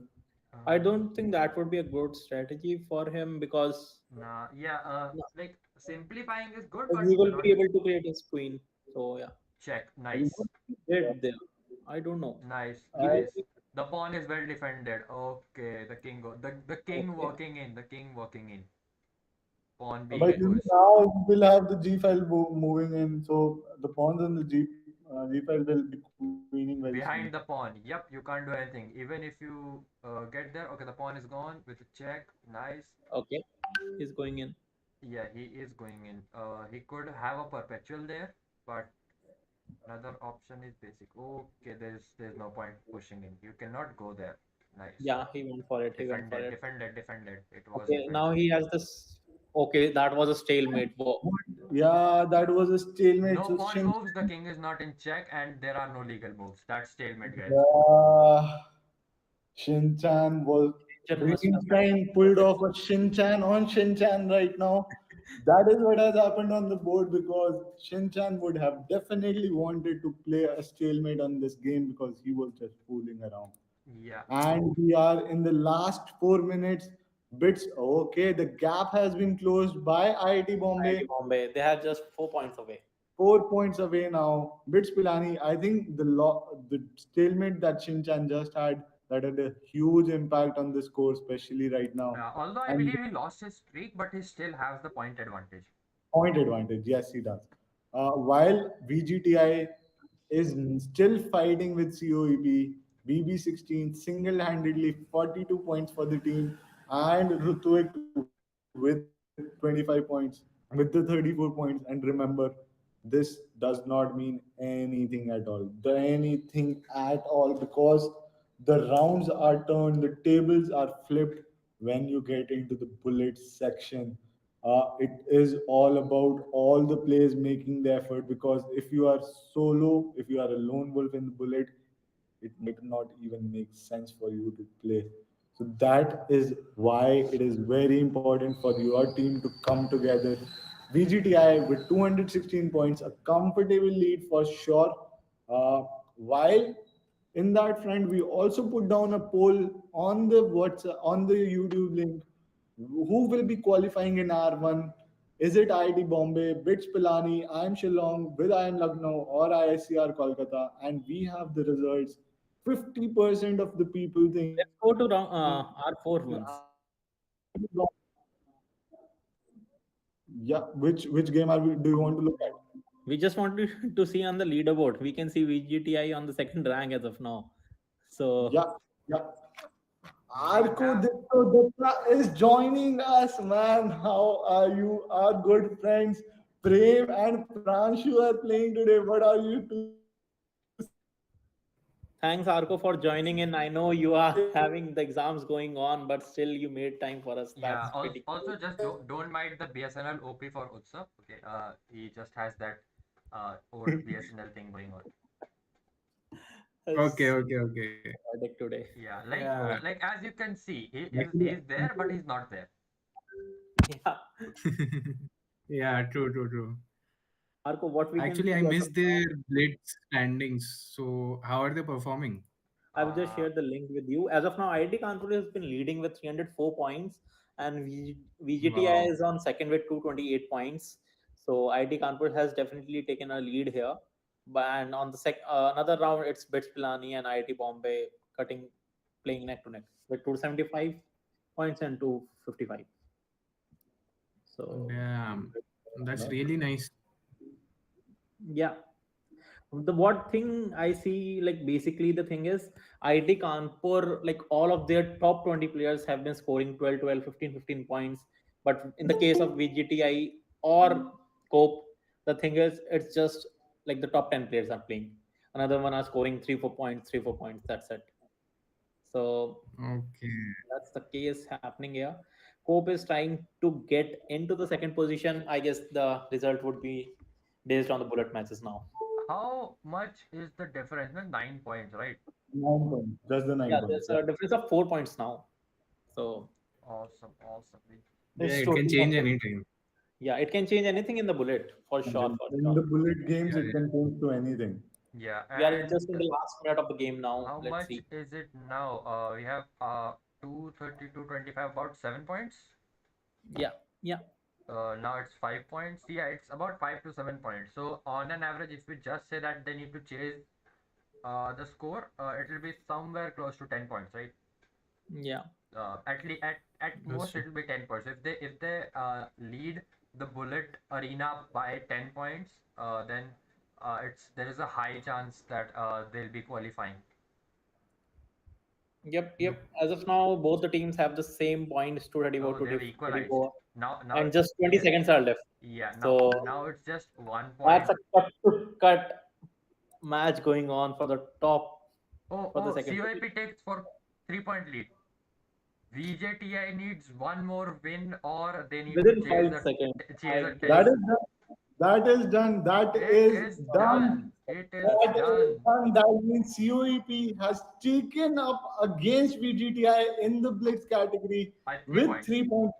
I Uh, don't think that would be a good strategy for him because nah, yeah, like simplifying is good, he but will be not able to create his queen. So yeah, check. I think Nice, he did there. I don't know. nice, I nice. The pawn is well defended. Okay, the king go the king Okay. walking in, the king walking in, pawn being But exposed. now we'll have the G file moving in, so the pawns on the G We felt they'll be queening very soon. Behind the pawn. Yep, you can't do anything. Even if you get there, okay, the pawn is gone with a check. Nice. Okay, he's going in. Yeah, he is going in. He could have a perpetual there, but another option is basic. Okay, there's no point pushing in. You cannot go there. Nice. Yeah, he went for it. He went for Defended, it. defended, defended. It was Okay, now defended. he has this. Okay, that was a stalemate. Whoa. Yeah, that was a stalemate. No So pawn moves, the king is not in check, and there are no legal moves. That's stalemate, guys. yeah, Shinchan was Chen must have Greenstein pulled off a Shinchan on Shinchan right now. That is what has happened on the board because Shinchan would have definitely wanted to play a stalemate on this game because he was just fooling around. Yeah. And we are in the last 4 minutes. Bits okay. The gap has been closed by IIT IIT Bombay. Bombay. They are just 4 points away. 4 points away now. Bits Pilani. I think the stalemate that Shinchan just had that had a huge impact on the score, especially right now. Although I And believe he lost his streak, but he still has the point advantage. point advantage, yes, he does. While VGTI is still fighting with COEP, BB16 single-handedly 42 points for the team, and Rutuik with 25 points, with the 34 points. And remember, this does not mean anything at all. Anything at all because the rounds are turned, the tables are flipped when you get into the bullet section. It is all about all the players making the effort because if you are solo, if you are a lone wolf in the bullet, it might not even make sense for you to play. So that is why it is very important for your team to come together. VGTI with 216 points, a comfortable lead for sure. While in that front, we also put down a poll on the WhatsApp, on the YouTube link. Who will be qualifying in R1? Is it IIT Bombay, BITS Pilani, IIM Shillong, with IIM Lucknow, or IICR Kolkata? And we have the results. 50% of the people think Let's go to round, IIT R4 Bombay. once. Yeah, which game do you want to look at? We just want to see on the leaderboard. We can see VGTI on the second rank as of now. So Yeah, yeah. We Arko have Ditto Dutta is joining us, man. How are you? Our good friends Prem and Pranshu are playing today. What are you two saying? thanks, Arko, for joining in. I know you are having the exams going on, but still you made time for us. yeah. That's pretty cool. Also, just don't mind the BSNL OP for Utsav. Okay. He just has that old BSNL thing going on. Okay, It's okay, okay. verdict today. Yeah. Yeah, Like as you can see, Actually, he's there, but he's not there. Yeah. yeah, true, true, true. Arko, what we can Actually, I see as of missed their now, blitz standings. So, how are they performing? I've just Uh, shared the link with you. As of now, IIT Kanpur has been leading with 304 points, and VGTI Wow. is on second with 228 points. So IIT Kanpur has definitely taken a lead here. But and on the another round, it's Bits Pilani and IIT Bombay playing neck to neck with 275 points and 255. So Damn. That's no. really nice. yeah, the what thing I see, like basically the thing is IT Kanpur, like all of their top 20 players have been scoring 12, 12, 15, 15 points. But in the case of VGTI or Cope, the thing is it's just like the top 10 players are playing. Another one are scoring 3, 4 points, 3, 4 points. That's it. So Okay. that's the case happening here. Cope is trying to get into the second position. I guess the result would be based on the bullet matches now. how much is the difference? 9 points, right? 9 points, just the Yeah, 9 points. there's Yeah. a difference of 4 points now. So Awesome, awesome. Yeah, it's it can totally change up to, anytime. yeah, it can change anything in the bullet for And sure, for in sure. the bullet games, Yeah, it can change to anything. Yeah, We are just and in the last minute of the game now. how Let's much see. is it now? We have 230, 225, about 7 points. Yeah, yeah, Now it's 5 points. Yeah, it's about 5 to 7 points. So on an average, if we just say that they need to chase the score, it will be somewhere close to 10 points, right? yeah. At that's most true. it will be 10 points. If they lead the bullet arena by 10 points, then it's there is a high chance that they'll be qualifying. Yep, yep. As of now, both the teams have the same points, Oh, 234 to they've equalized. 34, Now, and just 20 yes, seconds are left. yeah. So Now it's just one that's point. a cut to cut match going on for the top for the Oh, second CYP position. takes for 3 point lead. VJTI needs one more win, or they need to Within 5 seconds. chase a I That ten. guess. is done. That is done. That It is is done. done. It is That is done. done. That means COEP has taken up against VGTI in the Blitz category By three with points. 3 points.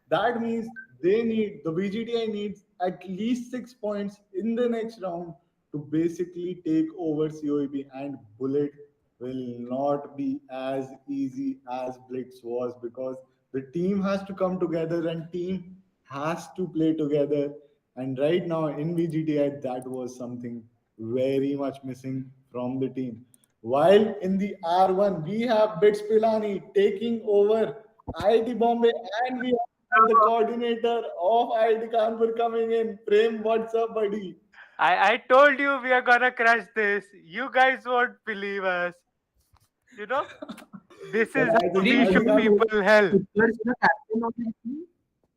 That means the VGTI needs at least 6 points in the next round to basically take over COEP, and Bullet will not be as easy as Blitz was, because the team has to come together and team has to play together. And right now in VGTI, that was something very much missing from the team. While in the R1, we have Bits Pilani taking over IIT Bombay, and we have the coordinator of IIT Kanpur coming in. Prem, what's up, buddy? I told you we are gonna crush this. You guys won't believe us. You know, this But is I how think we Stream, IIT show wasn't Kanpur, people hell. Utkarsh the captain of your team?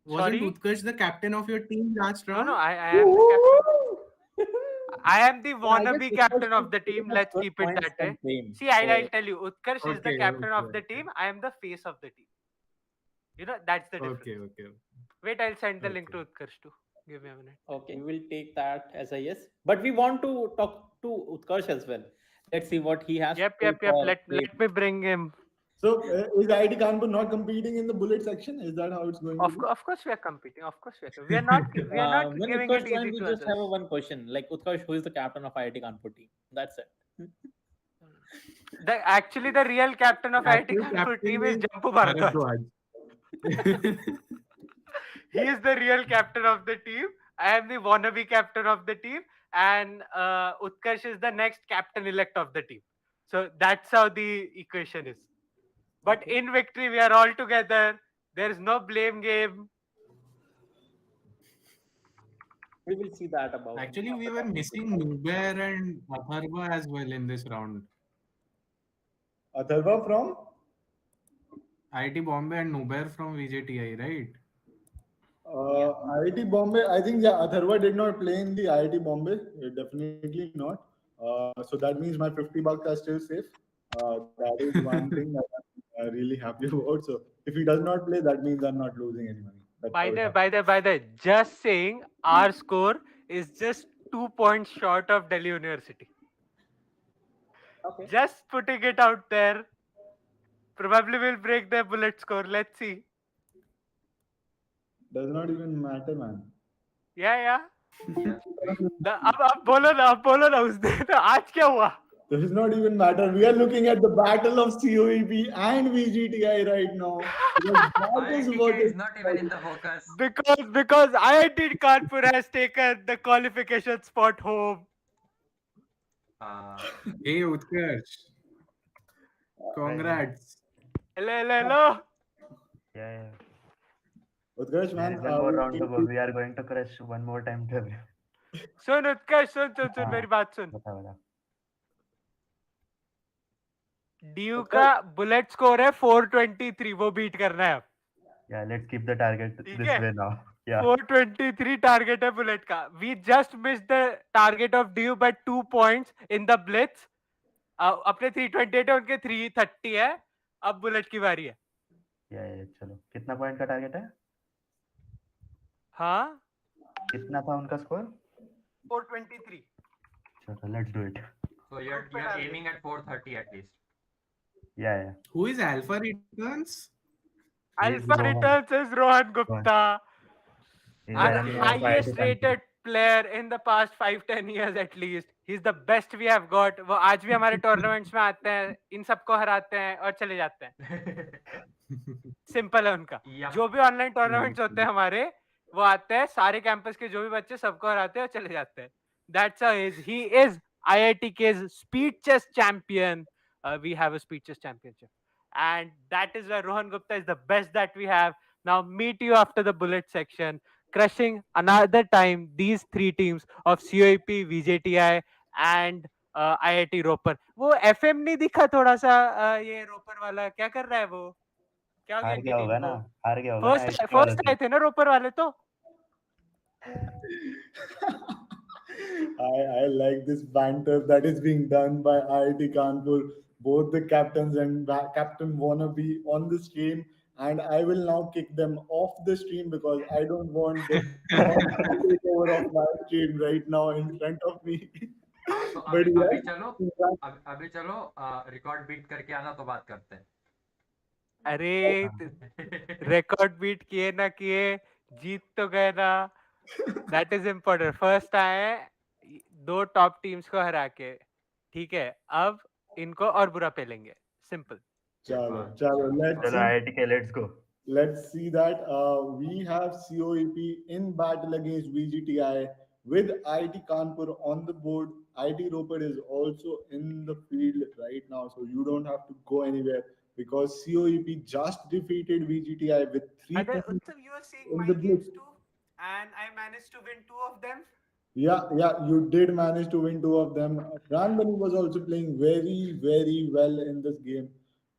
Wasn't Sorry? Utkarsh the captain of your team last No, no, round? I am the captain. I am the But I guess wannabe Utkarsh captain is of the pretty team. much Let's good keep it points that than way. Prem. See, I'll So tell you, Utkarsh is the Okay, captain okay, of the okay. team. I am the face of the team. You know, that's the Okay, difference. okay, Wait, I'll send the link okay. to Utkarsh too. Give me a minute. okay, we will take that as a yes. But we want to talk to Utkarsh as well. Let's see what he has to Yep, say yep, yep. for Let me bring him. so is IIT Kanpur not competing in the Bullet section? Is that how it's going to be? Of course, we are competing. Of course, we are not when giving it Utkarsh easy joined, we to just have a others. one question. Like Utkarsh, who is the captain of IIT Kanpur team? That's it. The real captain of IIT Actual Kanpur captain team is is Jampu Bharadwaj. Bharadwaj. He is the real captain of the team. I am the wannabe captain of the team, and Utkarsh is the next captain elect of the team. So that's how the equation is. But Okay. in victory, we are all together. There is no blame game. We will see that about Actually, we after were that. missing Nubair and Atharva as well in this round. Atharva from? IIT Bombay and Nubair from VJTI, right? Yeah. IIT Bombay, I think, yeah, Atharva did not play in the IIT Bombay. Definitely not. So that means my 50 bucks are still safe. That is one thing that I'm really happy about. So if he does not play, that means I'm not losing any money. That's how it happens. By the, just saying, our score is just 2 points short of Delhi University. Okay. Just putting it out there. Probably will break the bullet score. Let's see. Does not even matter, man. Yeah, yeah. Yeah. अब बोलो ना उस दिन आज क्या हुआ? Does not even matter. We are looking at the battle of COEP and VGTI right now. Because that is what IITK is is not even in the focus. Because IIT Kanpur has taken the qualification spot home. Uh, Hey, Utkarsh. Congrats. Hello, hello, hello. Yeah, yeah. Utkarsh, There man. is one more round to go. We are going to crush one more time to everyone. सुन उत्कर्ष सुन मेरी बात सुन. बता बता. DU का bullet score है 423. वो beat करना है अब. Yeah, let's keep the target ठीक this है? way now. Yeah. 423 टारगेट है बुलेट का. We just missed the target of DU by 2 points in the blitz. अपने 328 है, उनके 330 है. अब बुलेट की बारी है. Yeah, चलो. कितना पॉइंट का टारगेट है? हाँ, कितना था उनका स्कोर? 423. चलो, let's do it. so you're aiming at 430 at least. Yeah, yeah. Who is Alpha Returns? Alpha Rohan. Returns is Rohan Gupta. He's Our an MP of highest IIT Kanpur. rated player in the past 5-10 years at least. He's the best we have got. वो आज भी हमारे tournaments में आते हैं, इन सबको हराते हैं और चले जाते हैं. सिंपल है उनका. Yeah. जो भी ऑनलाइन टूर्नामेंट्स होते हैं हमारे, वो आते हैं, सारे कैंपस के जो भी बच्चे सबको हराते हैं और चले जाते हैं. That's how he is IITK's speed chess champion. We have a speed chess championship, and that is where Rohan Gupta is the best that we have. Now meet you after the bullet section. crushing another time these three teams of COEP, VJTI and IIT Ropar. वो FM नहीं दिखा थोड़ा सा ये रोपर वाला क्या कर रहा है वो? क्या हो गया हार इनकी गया टीम होगा ना, को? हार गया होगा ना फर्स्ट आईआईटी वालों फर्स्ट से। आए थे ना रोपर वाले तो. I like this banter that is being done by IIT Kanpur. Both the captains and captain wanna be on the stream, and I will now kick them off the stream because I don't want them to take over of my stream right now in front of me. हाँ तो But अभी अभी yes, चलो, in fact, अभी चलो record beat करके आना तो बात करते हैं. अरे रिकॉर्ड बीट किए ना किए, जीत तो गए ना. That is important. फर्स्ट आए दो टॉप टीम्स को हरा के. ठीक है, अब इनको और बुरा पेलेंगे. सिंपल. chalo, chalo, let's चलो see. आईआईटी के, let's go. Let's see that we have COEP in battle against VGTI with IIT Kanpur on the board. IIT Roper is also in the field right now, so you don't have to go anywhere because COEP just defeated VGTI with 3 points Utsav, you are seeing in my the games blitz. too, and I managed to win two of them. Yeah, you did manage to win 2 of them. Grandmaster was also playing very, very well in this game.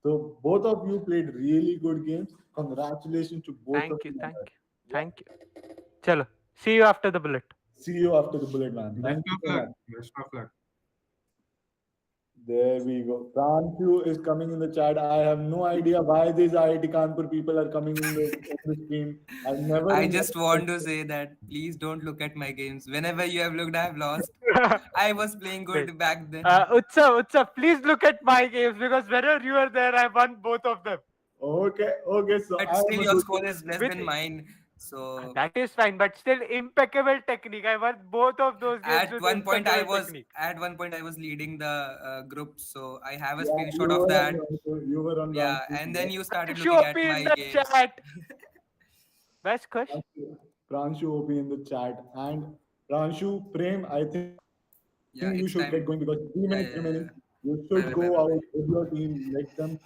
So both of you played really good games. Congratulations to both of Thank you, you. thank you, Yeah. thank you. Chalo, see you after the bullet. See you after the bullet, man. Best Thank you of so luck. much. Best of luck. There we go. Pranchu is coming in the chat. I have no idea why these IIT Kanpur people are coming in the stream. I've never I in my just want to say that please don't look at my games. Whenever you have looked, I have lost. I was playing Wait. good back then. Utsav, please look at my games because whenever you were there, I won both of them. Okay. So But I am still, a your good. score is less With than mine. So that is fine, but still impeccable technique. I won both of those games at with one point, impeccable technique. I was leading the group. So I have a Yeah, screenshot of that. you were on Yeah, Pranchu. and then you started Pranshu looking OP at in my the games. chat. Best Kush. Pranshu OP in the chat. And Pranshu, Prem, I think you should get going because Yeah, it's 3 minutes time. remaining. Yeah. You should go Bye, out bye, bye, bye, with bye. your team. Let them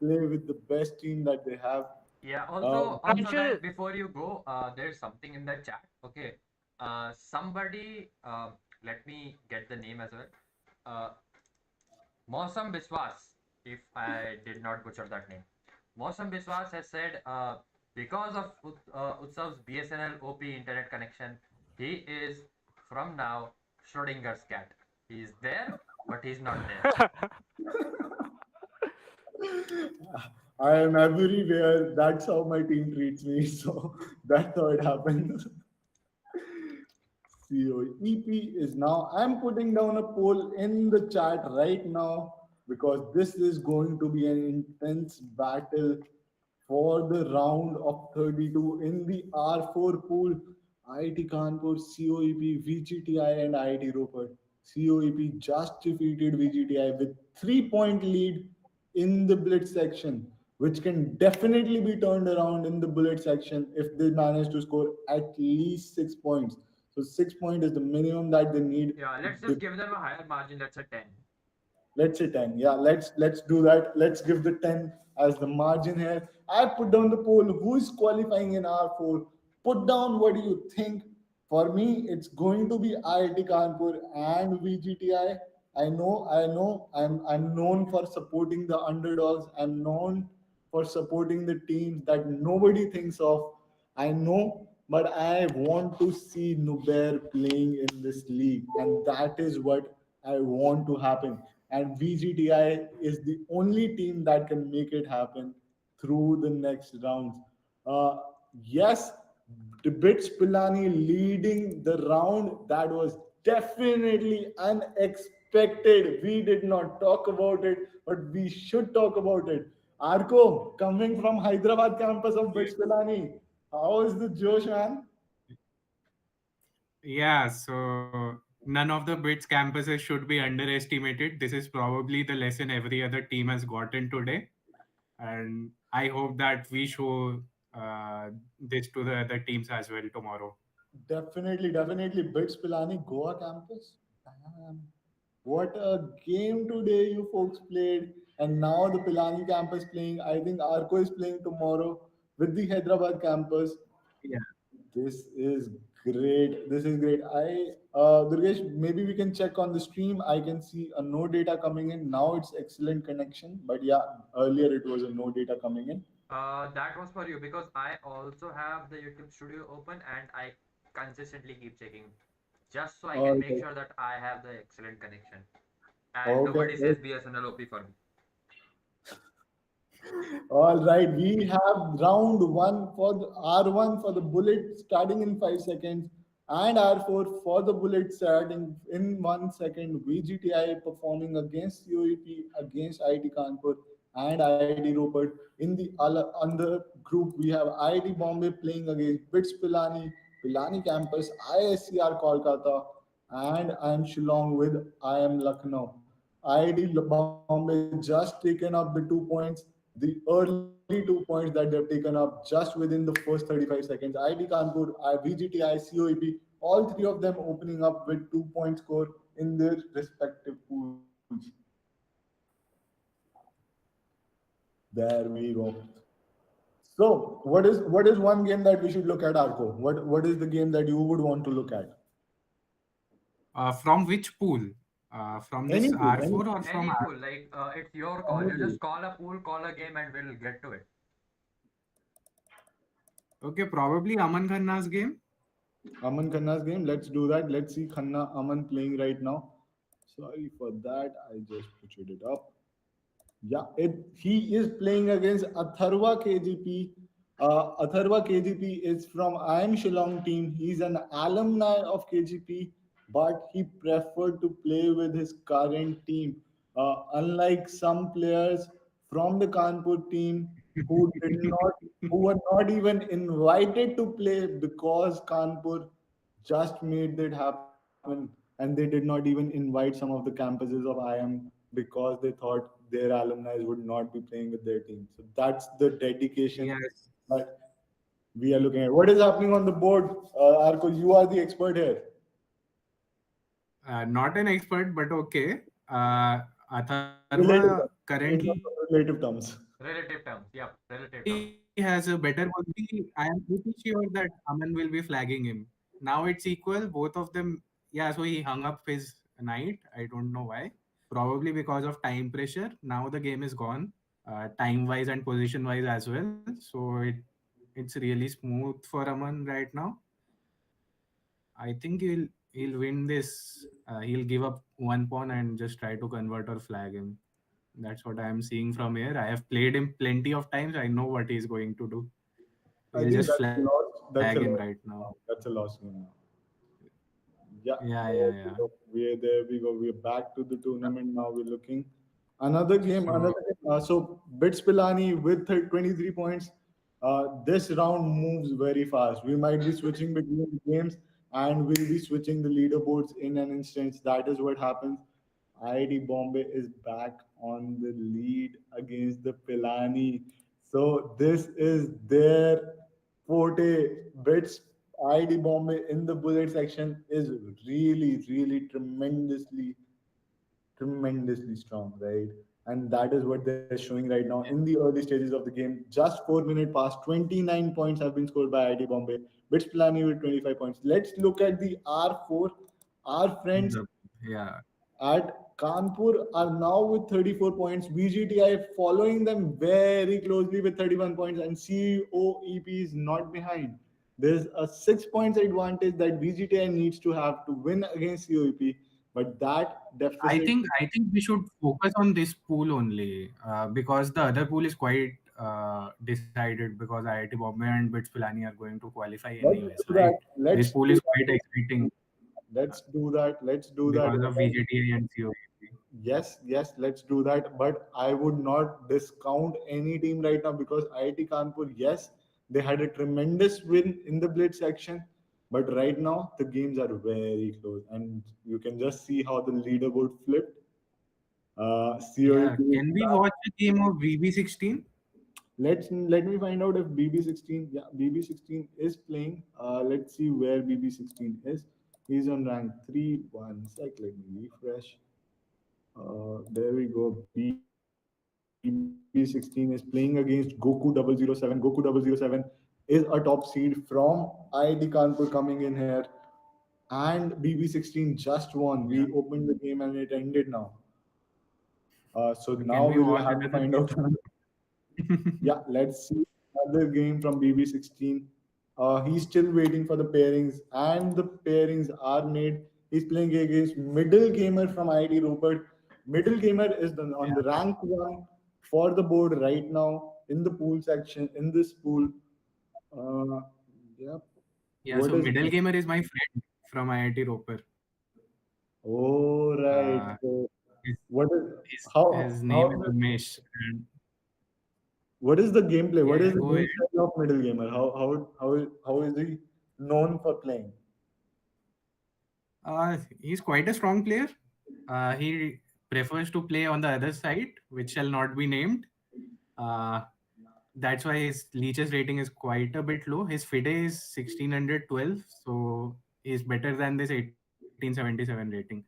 play with the best team that they have. Yeah, Uh, also Pranshu, guys, before you go, there's something in the chat. Okay, somebody, let me get the name as well. Uh, Mausam Biswas, if I did not butcher that name. Mausam Biswas has said, because of Utsav's BSNL OP internet connection, he is from now Schrodinger's cat. He is there, but he's not there. I am everywhere. That's how my team treats me. So that's how it happens. COEP is now. I'm putting down a poll in the chat right now because this is going to be an intense battle for the round of 32 in the R4 pool. IIT Kanpur, COEP, VGTI, and IIT Roper. COEP just defeated VGTI with 3 point lead in the blitz section, which can definitely be turned around in the bullet section if they manage to score at least 6 points. So 6 point is the minimum that they need. Yeah, let's just give them a higher margin. Let's say 10. Let's say 10. Yeah, let's do that. Let's give the 10 as the margin here. I put down the poll. Who is qualifying in R4? Put down what do you think. For me, it's going to be IIT Kanpur and VGTI. I know. I'm known for supporting the underdogs. I'm known for supporting the teams that nobody thinks of. I know, but I want to see Nubair playing in this league, and that is what I want to happen. And VGTI is the only team that can make it happen through the next rounds. Uh, yes, the Bits Pilani leading the round, that was definitely unexpected. We did not talk about it, but we should talk about it. Arko, coming from Hyderabad campus of Bits Pilani, how is the Josh, man? Yeah, so none of the BITS campuses should be underestimated. This is probably the lesson every other team has gotten today. And I hope that we show this to the other teams as well tomorrow. Definitely. Bits Pilani, Goa campus. Damn. What a game today you folks played. And now the Pilani campus playing. I think Arco is playing tomorrow with the Hyderabad campus. Yeah. This is great. This is great. Durgesh, maybe we can check on the stream. I can see a no data coming in. Now it's excellent connection. But yeah, earlier it was a no data coming in. That was for you because I also have the YouTube Studio open and I consistently keep checking just so I can All make right. sure that I have the excellent connection and Okay. nobody says BSNL OP for me. All right, we have round one for the R1 for the bullet starting in 5 seconds, and R4 for the bullet starting in 1 second. VGTI performing against COEP, against IIT Kanpur and IIT Ropert. In the other group, we have IIT Bombay playing against BITS Pilani, Pilani Campus, ISCR Kolkata, and I am Shillong with I am Lucknow. IIT Bombay just taken up the 2 points, the early 2 points that they've taken up just within the first 35 seconds. IIT Kanpur, VGTI, COEP, all three of them opening up with 2 point score in their respective pools. There we go. So, what is one game that we should look at, Arco? What is the game that you would want to look at? From which pool? From Any this pool, R4 or from Any R? pool, like it's your call. any You pool. just call a pool, call a game, and we'll get to it. Okay, probably Aman Khanna's game. Aman Khanna's game. Let's do that. Let's see Khanna Aman playing right now. Sorry for that. I just butchered it up. Yeah, he is playing against Atharva KGP. Atharva KGP is from I am Shillong team. He's an alumni of KGP, but he preferred to play with his current team. Unlike some players from the Kanpur team who did not, who were not even invited to play because Kanpur just made that happen, and they did not even invite some of the campuses of IM because they thought their alumni would not be playing with their team. So that's the dedication Yes. that we are looking at. What is happening on the board, Arko? You are the expert here. Not an expert, but okay. Atharva Relative terms. currently In terms of relative terms. Relative terms, yep, relative terms. has a better quality. I am pretty sure that Aman will be flagging him. Now it's equal, both of them. Yeah, so he hung up his knight. I don't know why. Probably because of time pressure. Now the game is gone, time wise and position wise as well. So it's really smooth for Aman right now. I think he'll win this. He'll give up one pawn and just try to convert or flag him. That's what I am seeing from here. I have played him plenty of times. I know what he's going to do. I He'll think just that's a flag him loss. right That's a now. loss. That's a loss game now. Yeah, Yeah, there yeah, we yeah. go. There we go. We're back to the tournament now. We're looking another game. So Another game. So Bits Pilani with 23 points. This round moves very fast. We might be switching between the games, and we'll be switching the leaderboards in an instant. That is what happens. IIT Bombay is back on the lead against the Pilani. So this is their forte. Bits IIT Bombay in the bullet section is really, really tremendously strong, right? And that is what they're showing right now in the early stages of the game. Just 4 minutes past, 29 points have been scored by IIT Bombay. Bits Pilani with 25 points. Let's look at the R4. Our friends yeah, at Kanpur are now with 34 points. VGTI following them very closely with 31 points, and COEP is not behind. There's a 6 points advantage that VGTI needs to have to win against COEP, but that deficit. I think we should focus on this pool only because the other pool is quite decided because IIT Bombay and Bits Pilani are going to qualify Let's anyways, do right? that. This Let's pool do is that. quite exciting Let's do that. Let's do that. because of VJTA and COEP. Yes, let's do that. But I would not discount any team right now because IIT Kanpur, yes, they had a tremendous win in the blitz section. But right now, the games are very close. And you can just see how the leaderboard flipped. Yeah, COEP is can we back. watch a game of VB16? Let me find out if BB16, yeah, BB16 is playing. Let's see where BB16 is. He's on rank 3. One sec, let me refresh. There we go. BB16 is playing against Goku 007. Goku 007 is a top seed from IIT Kanpur coming in here, and BB16 just won. Yeah. We opened the game and it ended now. So So can now we we'll watch have to another find game? out. Yeah, let's see another game from BB16. He's still waiting for the pairings, and the pairings are made. He's playing against middle gamer from IIT Rupert. Middle gamer is on the rank one for the board right now in the pool section. In this pool, uh, yeah. Yeah, What so is? middle gamer is my friend from IIT Roper. Oh right. Uh, So his, what is his name is how Umesh. And what is the gameplay? yeah, What yeah, is the go game ahead. style of middle gamer? How is he known for playing? He's quite a strong player. He prefers to play on the other side, which shall not be named. Uh, that's why his leeches rating is quite a bit low. His FIDE is 1612, so he's better than this 1877 rating.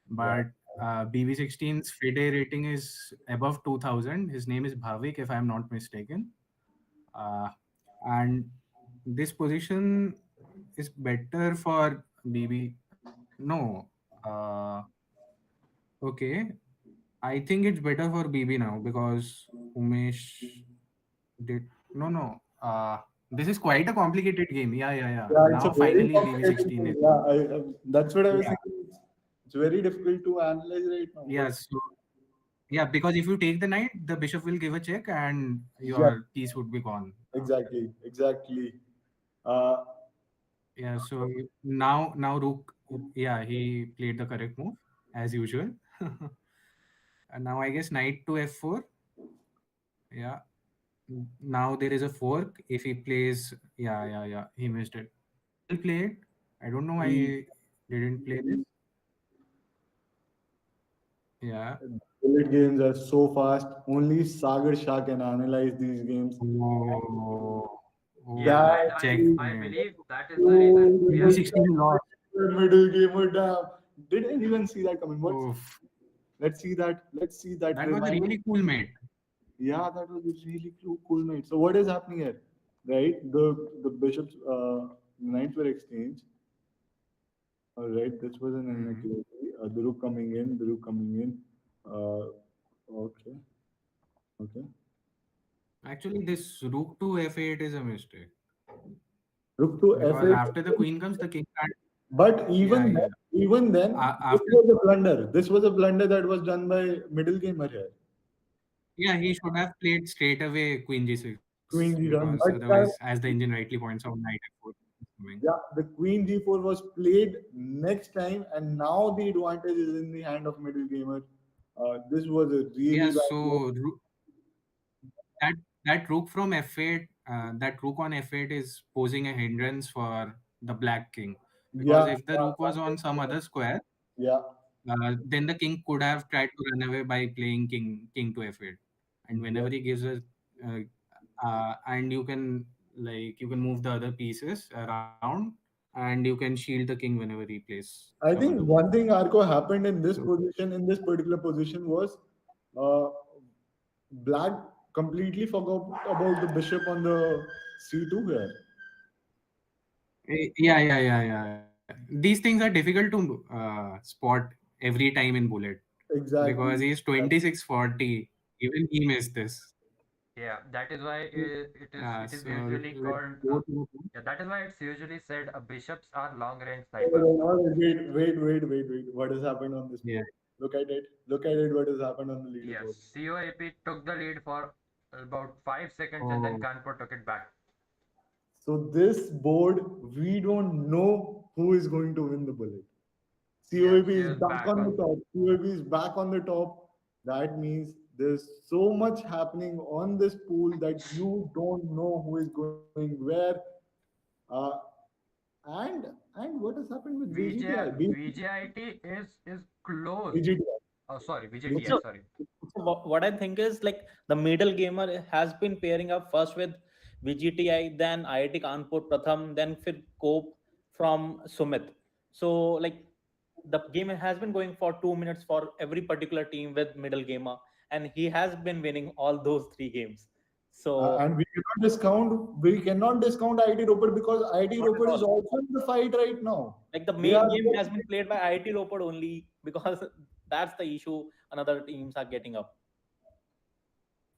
But Yeah. BB16's FIDE rating is above 2000. His name is Bhavik, if I'm not mistaken. Uh, and this position is better for BB. No, okay. I think it's better for BB now because Umesh did. No, no. This is quite a complicated game. Yeah, yeah, yeah. Yeah, it's a Now very finally complicated BB16 thing. is. Yeah, that's what I was Yeah, thinking. It's very difficult to analyze right now. yeah. So yeah, because if you take the knight, the bishop will give a check and Yeah, your piece would be gone. exactly. Uh, Yeah. So now Rook. Yeah, he played the correct move as usual. And now I guess knight to f4. Yeah. Now there is a fork. If he plays, yeah, he missed it. He will play it. I don't know why we he didn't play this. Yeah. bullet games are so fast. Only Sagar Shah can analyze these games. Oh, Yeah, oh, and That is I checkmate. believe that is the reason so we are. BB16 lost. disrespectful. Middle gamer down. Did anyone see that coming? What? Oof. Let's see that. Let's see that That was a revival. really cool mate. Yeah, that was a really cool mate. So what is happening here? Right, the bishops knights were exchanged. All right, this was an Mhm. inequality. The rook coming in, the rook coming in. Uh, okay, okay. Actually, this rook to f8 is a mistake Rook to because f8. after the queen comes, the king can't. But Yeah, yeah. even then, this After, was a blunder. This was a blunder that was done by middle gamer here. yeah, he should have played straight away queen g6 Queen because g7. But otherwise, as the engine rightly points out, knight f4 is coming. yeah, the queen g4 was played next time, and now the advantage is in the hand of middle gamer. This was a really Yeah, bad move. so that that rook from f8, that rook on f8 is posing a hindrance for the black king because Yeah, if the rook was on some other square, yeah, then the king could have tried to run away by playing king to f8, and yeah. whenever he gives a uh, and you can move the other pieces around and you can shield the king whenever he plays I some think other move. one thing Arco happened in this So position, in this particular position, was uh, Black completely forgot about the bishop on the c2 here. yeah. These things are difficult to spot every time in bullet because Exactly. he's 2640. Even he missed this. Yeah, that is why it is So usually let's called. go to the Yeah, that is why it's usually said bishops are long range snipers. Wait. What has happened on this yeah. board? Look at it. Look at it. What has happened on the Yes, leaderboard? COAP took the lead for about 5 seconds and then Oh, Kanpur took it back. So this board, we don't know who is going to win the bullet. Yes, COAP he is is back back on the on. top. COAP is back on the top. That means there's so much happening on this pool that you don't know who is going where. Uh, and what has happened with VGTI? VJIT is close. VGTI. Oh, sorry, VGTI. VJTI. So, Sorry. what I think is like the middle gamer has been pairing up first with VGTI, then IIT Kanpur Pratham, then Fir Cope from Sumit. So like the game has been going for 2 minutes for every particular team with middle gamer, and he has been winning all those three games. So we cannot discount IT Roped because IT not at Roped is all. also in the fight right now. Like the They main are game has been played by IT Leopard only because that's the issue. Another teams are getting up.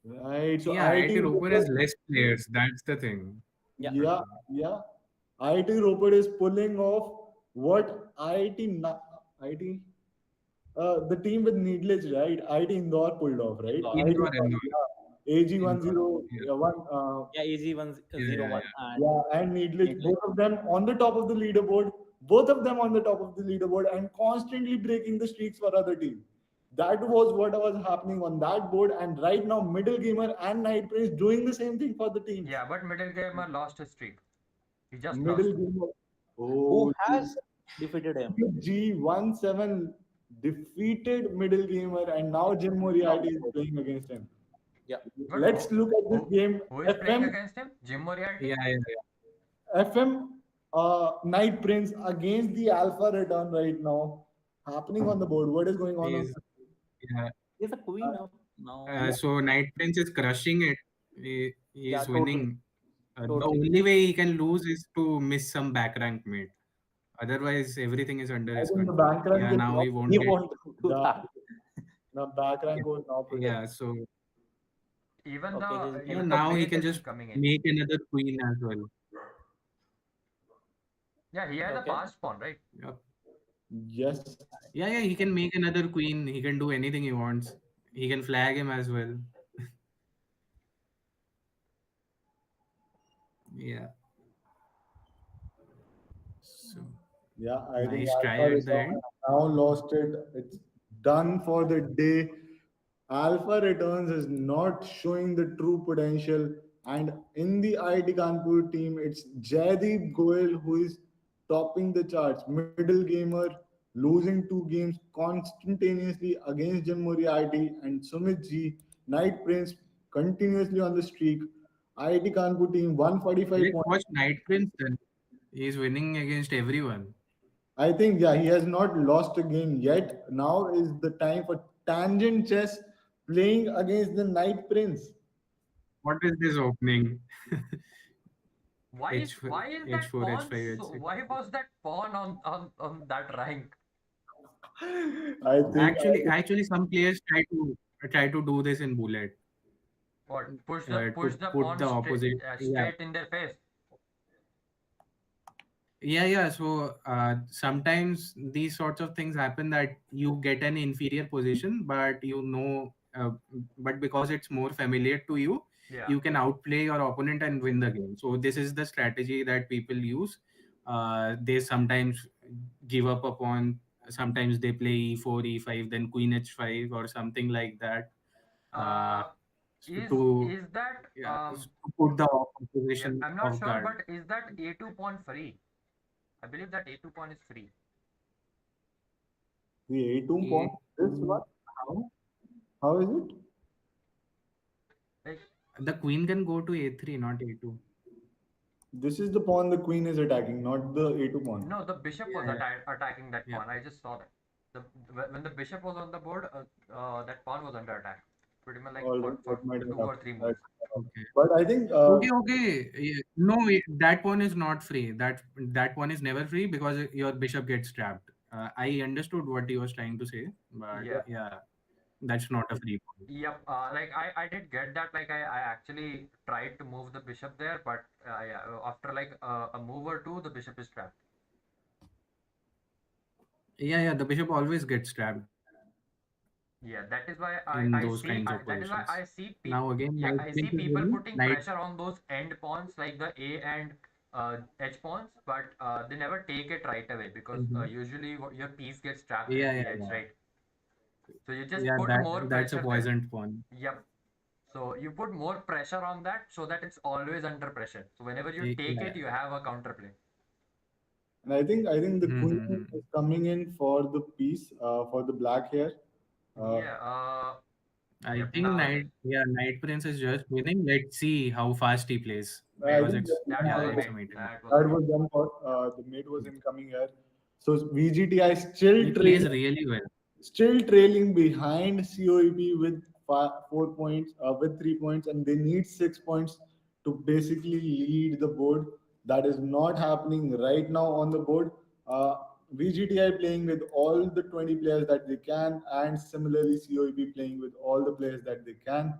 right. So Yeah, IT IT Roper has Roped, less players. That's the thing. Yeah. yeah, yeah. IT Roped is pulling off what IT the team with Needless, right? IT Indore pulled off, right? Indore. IT Indore, Indore, Indore, yeah. AG one Indore. zero Yeah, one Yeah, AZ one yeah, zero yeah, one yeah. and yeah, and Needless, Needless. both of them on the top of the leaderboard, both of them on the top of the leaderboard, and constantly breaking the streaks for other teams. That was what was happening on that board, and right now, Middle Gamer and Night Prince doing the same thing for the teams. Yeah, but middle gamer lost his streak. He just Middle lost. Gamer, Who oh, has defeated him? G17 defeated Middle Gamer, and now Jim Now, Moriarty is playing against him. yeah. But Let's look at this game. who is playing FM against him? Jim Moriarty? Yeah, yeah, yeah. FM Night Prince against the Alpha Return right now happening on the board. What is going on? He's yeah. He's a queen up now. So Night Prince is crushing it. Yeah, He's totally. winning. The Totally. only way he can lose is to miss some back rank mate. Otherwise, everything is under I his think the control. bank rank Yeah, is now now he won't He get. won't do the, that. the back rank was now Yeah, protected. so Even Okay, he's the yeah, even the getting now he mate can isn't just coming in. make another queen as well. Yeah, he has a okay. fast pawn, right? Yeah, Yes. yeah, he can make another queen. He can do anything he wants. He can flag him as well. Yeah. So Yeah, I think nice try Alpha at the Return end. now lost it. It's done for the day. Alpha Returns is not showing the true potential. And in the IIT Kanpur team, it's Jaideep Goel who is topping the charts. Middle gamer, losing two games constantly against Jim Moriarty and Sumit G. Night Prince continuously on the streak. IIT Kanpur team 145 Let's points. watch Night Prince then. He's winning against everyone. I think yeah, he has not lost a game yet. Now is the time for Tangent Chess playing against the Night Prince. What is this opening? Why is that H4, pawn H5, so H6. why was that pawn on that rank? I think Actually, some players try to do this in bullet. What To push the put pawn the opposite. Yeah, straight in their face? yeah. So sometimes these sorts of things happen that you get an inferior position, but because it's more familiar to you, Yeah. you can outplay your opponent and win the game. So this is the strategy that people use. They sometimes give up upon. Sometimes they play e4, e5, then queen h5 or something like that. Uh, Uh, so is to is that yeah, to put the yeah, opposition I'm not off sure, guard. but is that a2 pawn free? I believe that a2 pawn is free. the A2 pawn. This one, how? How is it? Like The queen can go to a3, not a2. This is the pawn the queen is attacking, not the A2 pawn. no, the bishop was Yeah, attacking that yeah. pawn. I just saw that. The when the bishop was on the board, that pawn was under attack. Pretty much like All right, for that might two have or happened. three moves. That's Okay. but I think Okay. No, that one is not free. That one is never free because your bishop gets trapped. I understood what he was trying to say, but Yeah. yeah, that's not a free pawn. Yep. Like I did get that. Like I actually tried to move the bishop there, but yeah, after like a move or two, the bishop is trapped. Yeah, the bishop always gets trapped in Yeah, those that is kinds why of I positions. see that is why I Now see again, Knight yeah, Prince is I see winning. people Knight, putting pressure on those end pawns like the A and H pawns, but they never take it right away because Mhm. usually your piece gets trapped Yeah, in the edge, yeah. right? So you just Yeah, put more that's a pressure there. poisoned pawn. Yep. So you put more pressure on that so that it's always under pressure. So whenever you take Yeah. it, you have a counterplay. and I think the queen Mm-hmm. is coming in for the piece for the black here. Uh, Yeah. I Yep. think Now it is. Knight Prince is just winning. Let's see how fast he plays I because Yep. think it's That was yeah, a it's mate. a maiden. That was a that mate. was done for the mate was incoming here. So VGTI still He plays trailing, really well. still trailing behind COEP with 4 points with 3 points, and they need 6 points to basically lead the board. That is not happening right now on the board. Uh, VGTI playing with all the 20 players that they can, and similarly COEP playing with all the players that they can.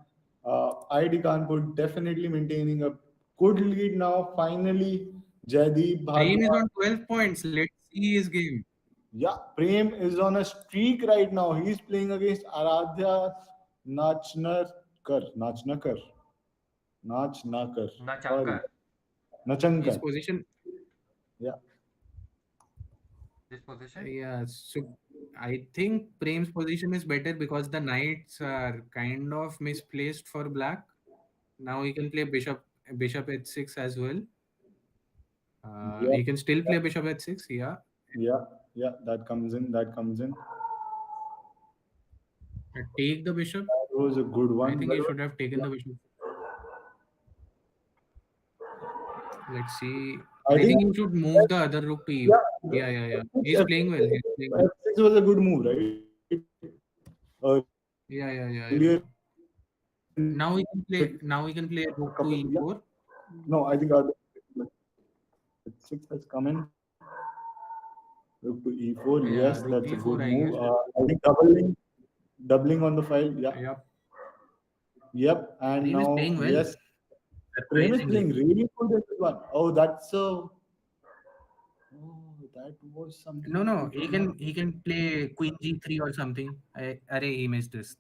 IIT Kanpur definitely maintaining a good lead now. Finally, Jaideep Prem is Bhargava. on 12 points. Let's see his game. Yeah, Prem is on a streak right now. He's playing against Aradhya Nachnakar. Nachnakar. Sorry. Nachankar. His Nachankar. position, Yeah. This position. yeah. So I think Prem's position is better because the knights are kind of misplaced for black. Now he can play bishop h6 as well. Yeah. He can still play bishop h6. Yeah. Yeah. Yeah. That comes in. That comes in. Take the bishop. That was a good I one. think he should have taken the bishop. Let's see. I I think think he should move the other rook to e. yeah, Yeah, yeah, yeah. He's playing well. He's playing well. F6 was a good move, right? Earlier in Yeah, yeah, yeah, the yeah. couple, Now he can play. Now he can play yeah. rook to e4. No, I think F6 has come in. Rook to e4. Yeah, Yes, rook that's a e4. good I move. guess. I think doubling on the file. Yeah. Yep. Yep. And Prem is now, playing well. yes, Prem is Surprisingly. playing really good in this one. Oh, that's a. Oh, that was something No, I no. did He not. can play queen g3 or something. Array, he missed this.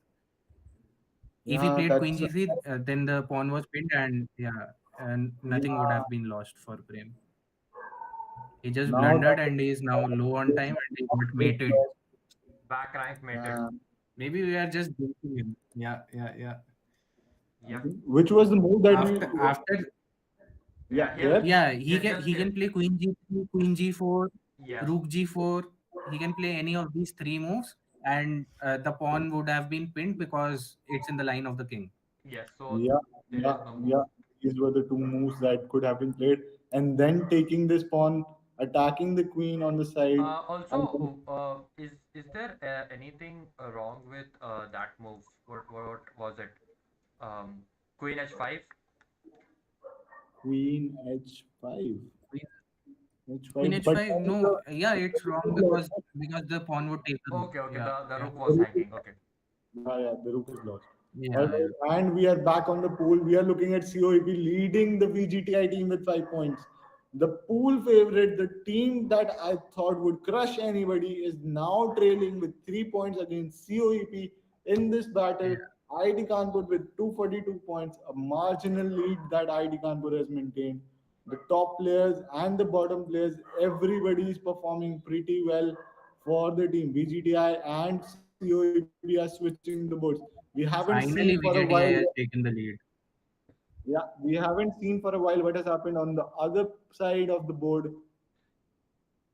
If he Yeah, played queen that's. g3, then the pawn was pinned, and yeah, and nothing would Yeah. have been lost for Prem. He just Now that blundered, and he is now low on time, and he got is mated. Back rank mated. yeah. Maybe we are just joking him. Yeah, yeah, yeah. I Yep. think, which was the move that we. After Yeah. Yeah. Here. Yes. yeah, Just he here. can play queen g3, queen g4, Yes. rook g4. He can play any of these three moves, and the pawn would have been pinned because it's in the line of the king. Yes. So Yeah. there Yeah. is no Yeah. move. These were the two moves that could have been played, and then taking this pawn, attacking the queen on the side, Also, and then is there anything wrong with that move? What was it? Um, Queen h5. queen h5. Queen H5, but h5, then no, yeah, it's wrong because the pawn would take the rook. Okay. Okay. Yeah, The yeah, rook was hanging. Okay. yeah, the rook is lost. All yeah, right, and we are back on the pool. We are looking at COEP leading the VGTI team with 5 points. The pool favorite, the team that I thought would crush anybody, is now trailing with 3 points against COEP in this battle. yeah. IIT Kanpur with 242 points, a marginal lead that IIT Kanpur has maintained. The top players and the bottom players, everybody is performing pretty well for the team. VGTI and COEP are switching the boards. We haven't seen for a Finally, while. VJTI has taken the lead. Yeah, we haven't seen for a while what has happened on the other side of the board.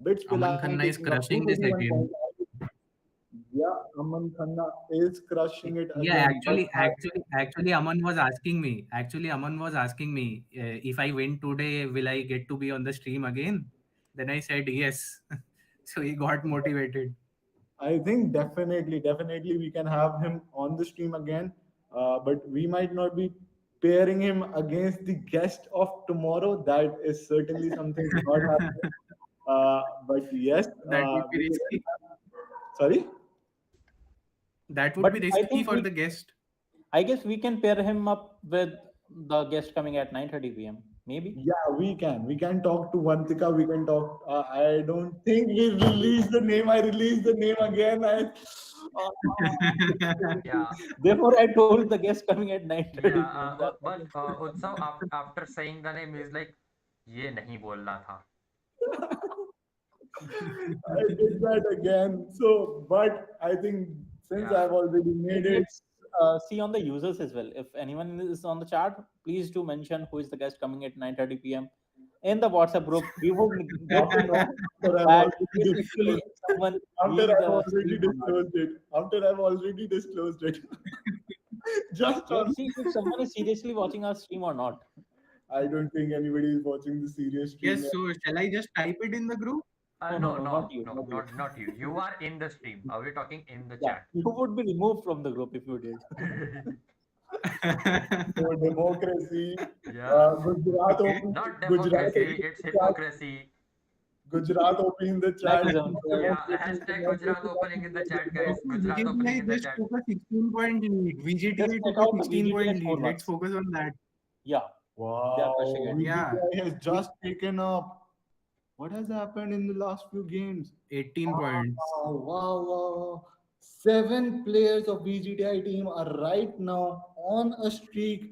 Bits Aman Pilani Khanna is taking up crushing this 221 again. points. Yeah, Aman Khanna is crushing it Yeah, again. But actually, Aman was asking me. Actually, Aman was asking me if I win today, will I get to be on the stream again? Then I said yes. So he got motivated. I think definitely we can have him on the stream again. But we might not be pairing him against the guest of tomorrow. That is certainly something not happening. But yes, That would be we can risky. sorry. That would But be I risky think for the guest. I guess we can pair him up with the guest coming at 9:30 p.m. Maybe. Yeah, we can. We can talk to Vantika. We can talk. I don't think we release the name. I release the name again. Uh, Yeah. Therefore, I told the guest coming at 9:30 Yeah. p.m. But Utsav after saying the name is like, ये नहीं बोलना था. I did that again. So, but I think since Yeah. I've already made it, Let's see on the users as well. If anyone is on the chat, please do mention who is the guest coming at 9:30 p.m. in the WhatsApp group. We would get to know after I've that already is disclosed, actually someone after viewing I've the already stream or not. disclosed it, after I've already disclosed it, just on. Let's see if someone is seriously watching our stream or not. I don't think anybody is watching the serious stream. Yes, so shall I just type it in the group? No, No, not no, you, no, not you. not you. You are in the stream. We're talking in the Yeah, chat. you would be removed from the group if you did. No democracy. Yeah, Gujarat Okay. OP, not Gujarat OP democracy. in It's the chat. hypocrisy. Gujarat OP in the chat. Nepotism. No Yes. Yeah, democracy. hashtag Gujarat Democracy opening in the chat, doesn't guys. Gujarat opening VGTI in the just chat. took a 16-point lead. Just VGTI check took a out 16-point VGTI lead. score Let's once. focus on that. Yeah, they are crushing Wow, it. Yeah, VGTI has just taken up. What has happened in the last few games? 18 points. Wow, wow, wow, wow. Seven players of VGTI team are right now on a streak,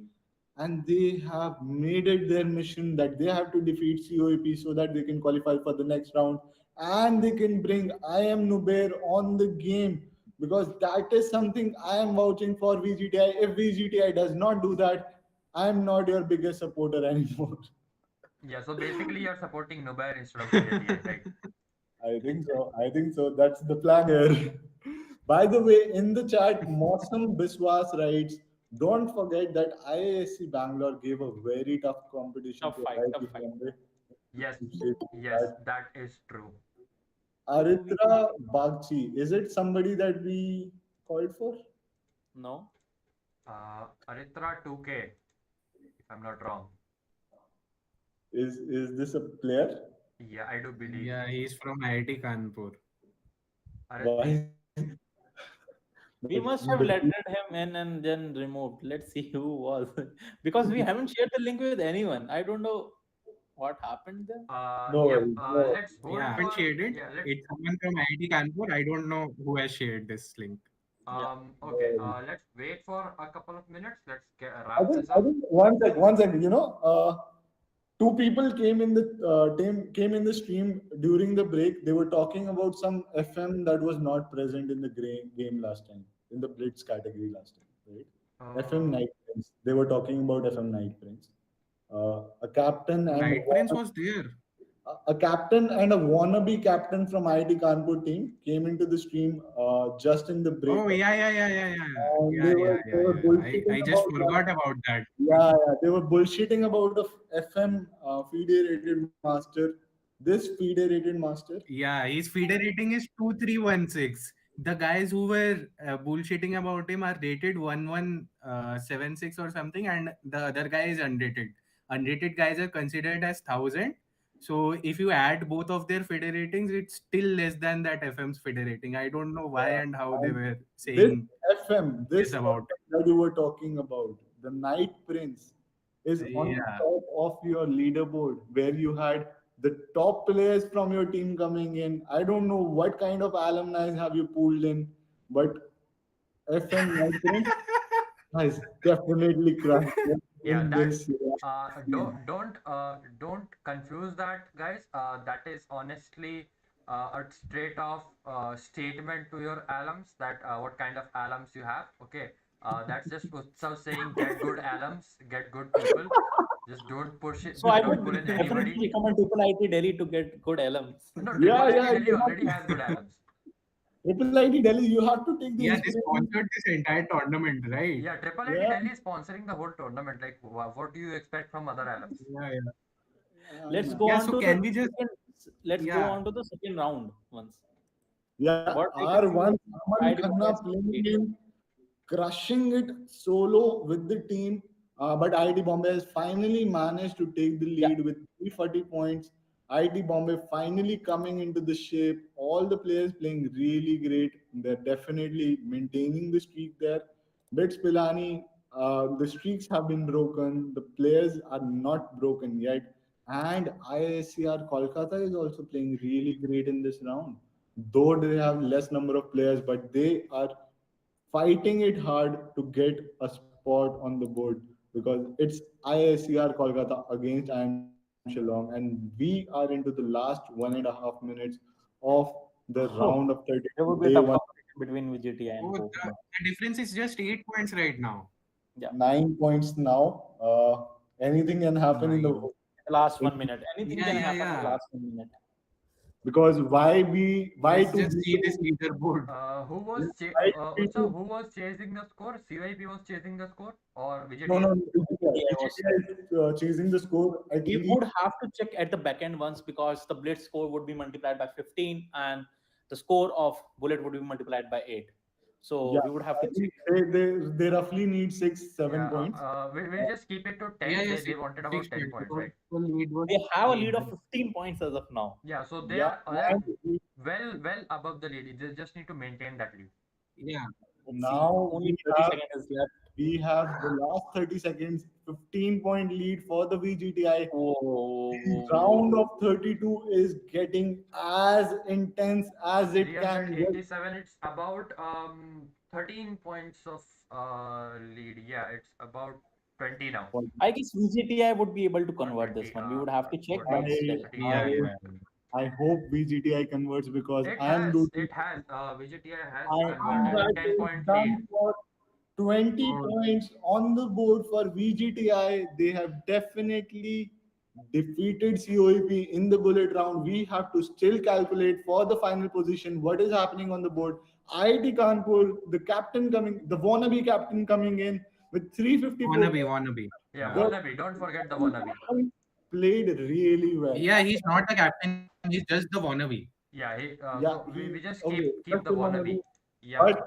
and they have made it their mission that they have to defeat COAP so that they can qualify for the next round, and they can bring I am Nubair on the game, because that is something I am vouching for VGTI. If VGTI does not do that, I am not your biggest supporter anymore. Yeah, so basically you're supporting Nubair instead of VJTI, right? I think so. I think so. That's the plan here. By the way, in the chat, Mosam Biswas writes, don't forget that IISc Bangalore gave a very tough competition Tough to fight, tough IIT fight. Bombay. Yes, Keep saying yes, that. that is true. Who we Aritra Bagchi, is it somebody that we called for? no? Aritra 2K, if I'm not wrong. Is this a player? Yeah, I do believe. Yeah, he's from IIT Kanpur. Why? We But must have lettered him in and then removed. Let's see who was. Because we haven't shared the link with anyone. I don't know what happened there. no Yep. worries. No. Let's hold Yeah, I haven't for. shared it. Yeah, let's. It's someone from IIT Kanpur. I don't know who has shared this link. Yeah. Okay. Worries. Let's wait for a couple of minutes. Let's I wrap think this I up. think one second. Two people came in the stream during the break. They were talking about some FM that was not present in the game last time in the Blitz category last time, right? FM Uh, Night Prince. They were talking about FM Night Prince. A captain and Night Prince was there. a captain and a wannabe captain from IIT Kanpur team came into the stream just in the break, Oh, and they were I bullshitting just about forgot about that. yeah, they were bullshitting about the FM FIDE rated master. This FIDE rated master. Yeah, his feeder rating is 2316. The guys who were bullshitting about him are rated 1176 or something, and the other guy is unrated. Unrated guys are considered as 1000. So if you add both of their feeder ratings, it's still less than that FM's feeder rating. I don't know why and how they And were this saying This this about. FM that you were talking about, the Night Prince, is on Yeah. top of your leaderboard where you had the top players from your team coming in. I don't know what kind of alumni have you pulled in, but FM Night Prince has definitely crushed it yeah, in that. this year. Don't confuse that, guys. That is honestly a straight off statement to your alums that what kind of alums you have. Okay. That's just Utsav saying get good alums, get good people. Just don't push it. So I Don't would pull in definitely anybody. recommend Triple IT Delhi to get good LMs. No, Yeah, Triple IT yeah, Delhi you already have has good alums. Triple ID Delhi. You have to take the Yeah, they inspiration. sponsored this entire tournament, right? Yeah, Triple IT Yeah, Delhi is sponsoring the whole tournament. Like, what do you expect from other alums? Yeah, yeah. yeah, Let's man. go Yeah, on so to the can we just, second. Let's go yeah, on to the second round once. Yeah, What I can see R1 is Aman ID Khanna Bombay is playing leading. in, crushing it solo with the team. But IIT Bombay has finally managed to take the Yeah. lead with 340 points. IIT Bombay finally coming into the shape. All the players playing really great. They're definitely maintaining the streak there. Bits Pilani, the streaks have been broken. The players are not broken yet. And IISCR Kolkata is also playing really great in this round. Though they have less number of players, but they are fighting it hard to get a spot on the board because it's IICR Kolkata against IIM Shillong, and we are into the last 1.5 minutes of the round of Oh, 32, there would be day a tough one. competition between VGT and oh, both. the difference is just 8 points right now. Yeah. 9 points now. Anything can happen in the Nine. The last 1 minute. Anything Yeah, can yeah, happen in the yeah. last 1 minute. Because why Let's to just be see this so, leaderboard. why to be Also, so who was chasing the score? CYP was chasing the score or no, VGTI? no, no. Yeah, VGTI is chasing the score at we least. would have to check at the backend once because the blitz score would be multiplied by 15 and the score of bullet would be multiplied by 8. So Yeah, we would have I to check. think they roughly need six, Yeah, 7 points. we'll just keep it to Yeah, 10. yeah, They wanted about six 10 points points, because right? the lead was They have a lead of eight. 15 points as of now. Yeah, so Yeah, they are and well above the lead. They just need to maintain that lead. Yeah, Let's see. now Only 30 seconds is left. we have the last 30 seconds, 15-point lead for the VGTI. The Oh, round of 32 is getting as intense as it can get. 387. It's about 13 points of lead. Yeah, it's about 20 now. I guess VGTI would be able to Or convert this 20. one. We would have to check, What but is still. 30? I Yeah, yeah. yeah. I hope VGTI converts because It I am has. rooting. It has. VGTI has I am converted with 10 that point lead. done for 20 Oh, points on the board for VGTI. They have definitely defeated COEP in the bullet round. We have to still calculate for the final position what is happening on the board. IIT Kanpur, the wannabe captain coming in with 354 wannabe, points. wannabe. Yeah, Yeah. The wannabe. Don't forget the wannabe. played really well. Yeah, he's not the captain. He's just the wannabe. Yeah, Yeah, so we just okay, keep just the a wannabe. wannabe. Yeah. But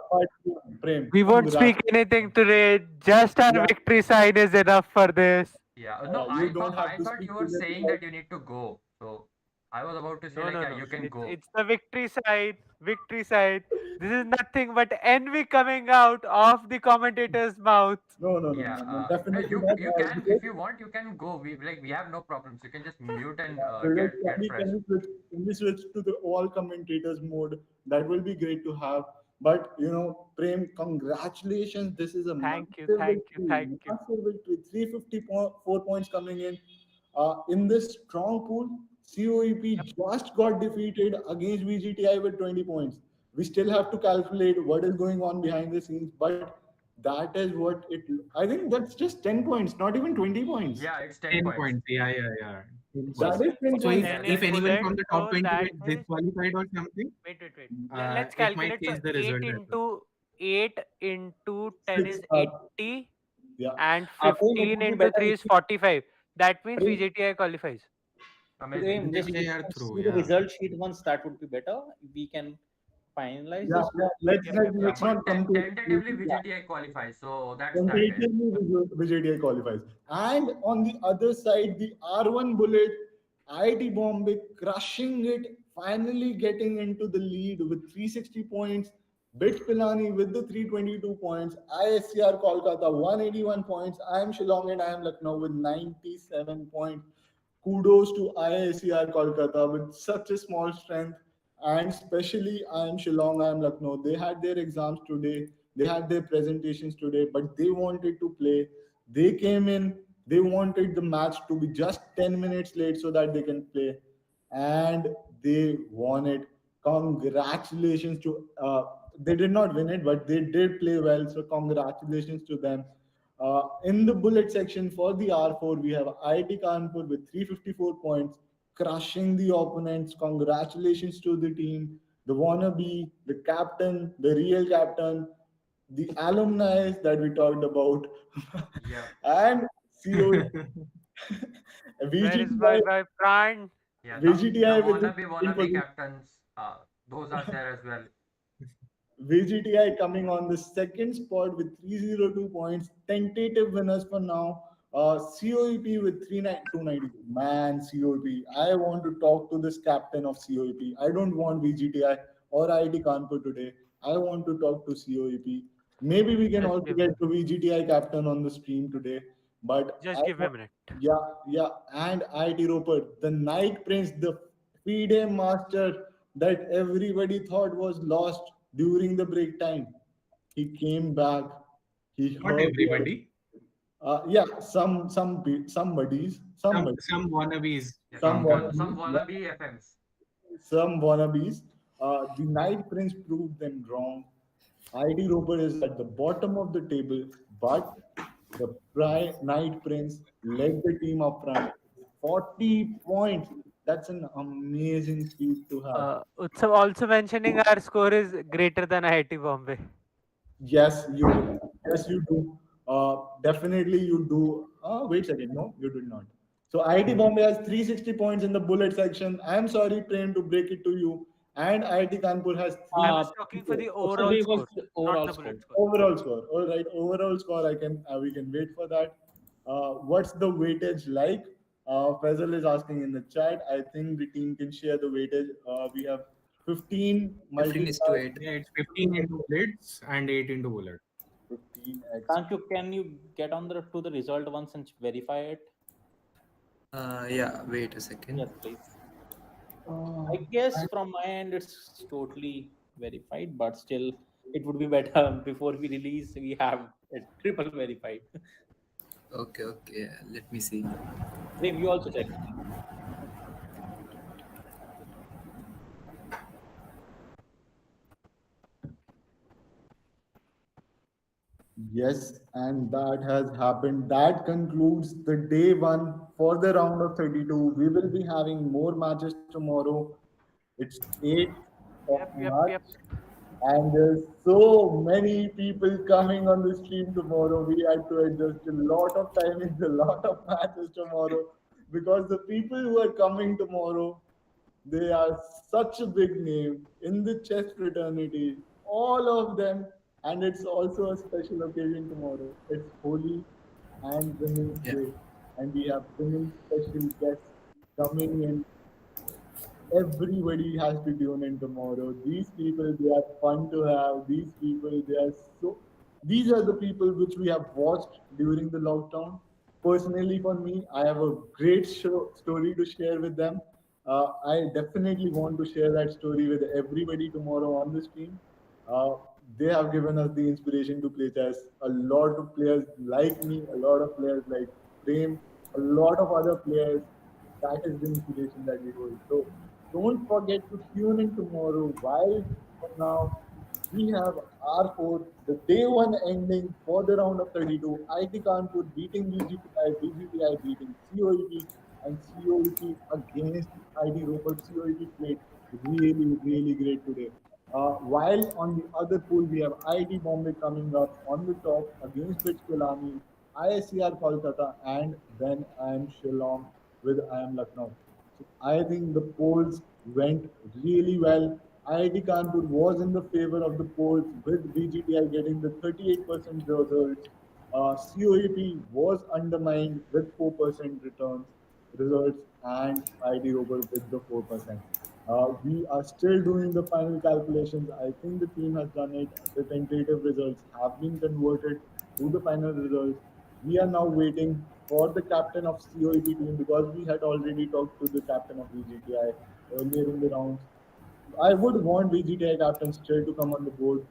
Prem, We won't speak congrats. anything today. Just our Yeah, victory sign is enough for this. Yeah. No, you don't have I to thought speak you to were them saying like that you need to go. So I was about to say No, like, no, yeah, no. you can It's go. it's the victory side. Victory side. This is nothing but envy coming out of the commentator's mouth. Yeah. definitely You not. you can, if Because, you want, you can go. We have no problems. You can just mute and Vivek, get fresh. can we switch to the all commentators mode? That will be great to have. But Prem, congratulations! This is a Thank you, massive thank you, victory. thank you. Massive victory. 354 points coming in. In this strong pool, COEP Yep. just got defeated against VGTI with 20 points. We still have to calculate what is going on behind the scenes, but that is what it. I think that's just 10 points, not even 20 points. Yeah, it's 10 10 points. points. Yeah, yeah, yeah. 10 So That points. is 10 So points. Yeah, if 10 in anyone bullet. from the top So 20 that gets is disqualified or something, wait. Let's it might calculate. So change the eight result as well. into 10 Six. is 80, Yeah. and Prem, it 15 would be into better 3 if is 45. That means Prem, VGTI qualifies. amazing. Prem, just VGTI if you are can through, see the yeah. result sheet once, that would be better. We can finalize Yeah, this. yeah. Let's Yep, let, yep, yep. Yeah, let's but not come to tentatively yeah. VGTI qualifies. So that's that. Tentatively, Vijay qualifies. And on the other side, the R1 Bullet, IIT Bombay crushing it, finally getting into the lead with 360 points. Bit Pilani with the 322 points. ISCR Kolkata 181 points. I am Shillong and I am Lucknow with 97 points. Kudos to IICR Kolkata with such a small strength, and especially I am Shillong, I am Lucknow. They had their exams today, they had their presentations today, but they wanted to play. They came in, they wanted the match to be just 10 minutes late so that they can play, and they won it. Congratulations to they did not win it, but they did play well. So congratulations to them. In the bullet section for the R4, we have IIT Kanpur with 354 points, crushing the opponents. Congratulations to the team, the wannabe, the captain, the real captain, the alumni that we talked about, Yeah, and CO Where is VGTI, my prime? yeah. The VGTI with the second wannabe position. captains. Those are there as well. VGTI coming on the second spot with 302 points. Tentative winners for now. COEP with 290. Man, COEP. I want to talk to this captain of COEP. I don't want VGTI or IIT Kanpur today. I want to talk to COEP. Maybe we can Just also give get the VGTI captain on the stream today. But just give me a minute. yeah, yeah. And IT Roper, the Night Prince, the FIDE master that everybody thought was lost during the break time. He came back. He Not heard. everybody. Yeah, somebodies, Some wannabes Yeah, from wannabes, some wannabe FMs. some wannabes. The Night Prince proved them wrong. ID Roper is at the bottom of the table, but the Night Prince led the team up front. 40 points. That's an amazing feat to have. Utsav also mentioning our score is greater than IIT Bombay. Yes, you. Yes, you do. Definitely, you do. Wait a second. No, you did not. So IIT Bombay has 360 points in the bullet section. I am sorry, Prem, to break it to you. And IIT Kanpur has I Uh, was talking for 364. the Utsav, overall he was score, the not overall the score. bullet score. Overall score. All right. Overall score. I can. We can wait for that. What's the weightage like? Faisal is asking in the chat. I think the team can share the weightage. We have 15 15 is to multi-star. 8. Yeah, it's 15 into blitz and 8 into bullet. 15x. Thank you. Can you get on to the result once and verify it? Yeah, wait a second. Yes, please. I Uh, guess from my end it's totally verified, but still it would be better before we release we have it triple verified. Okay, okay. Let me see. Prem, you also check. Yes, and that has happened. That concludes the day one for the round of 32. We will be having more matches tomorrow. It's 8th of Yep, yep, March, yep. and there's so many people coming on the stream tomorrow. We had to adjust a lot of timings, a lot of matches tomorrow because the people who are coming tomorrow, they are such a big name in the chess fraternity, all of them, and it's also a special occasion tomorrow. It's Holi and Women's Yeah. Day, and we have women special guests coming in. Everybody has to tune in tomorrow. These people, they are fun to have. These people, they are so. These are the people which we have watched during the lockdown. Personally, for me, I have a great story to share with them. I definitely want to share that story with everybody tomorrow on the stream. Uh, they have given us the inspiration to play chess. A lot of players like me, a lot of players like Prem, a lot of other players. That is the inspiration that we hold. So don't forget to tune in tomorrow. While for now, we have R4, the day one ending for the round of 32. IT Kanpur beating VGTI, VGTI beating COEP, and COEP against ID Robert. COEP played really, really great today. While on the other pool, we have IIT Bombay coming up on the top against Rich Pilani, ISCR Kolkata, and then I am Shillong with I am Lucknow. So I think the polls went really well. IIT Kanpur was in the favor of the polls with VGTI getting the 38% results. COEP was undermined with 4% returns results and ID Rover with the 4%. We are still doing the final calculations. I think the team has done it. The tentative results have been converted to the final results. We are now waiting for the captain of COEP team because we had already talked to the captain of VGTI earlier in the rounds. I would want VGTI captain still to come on the board.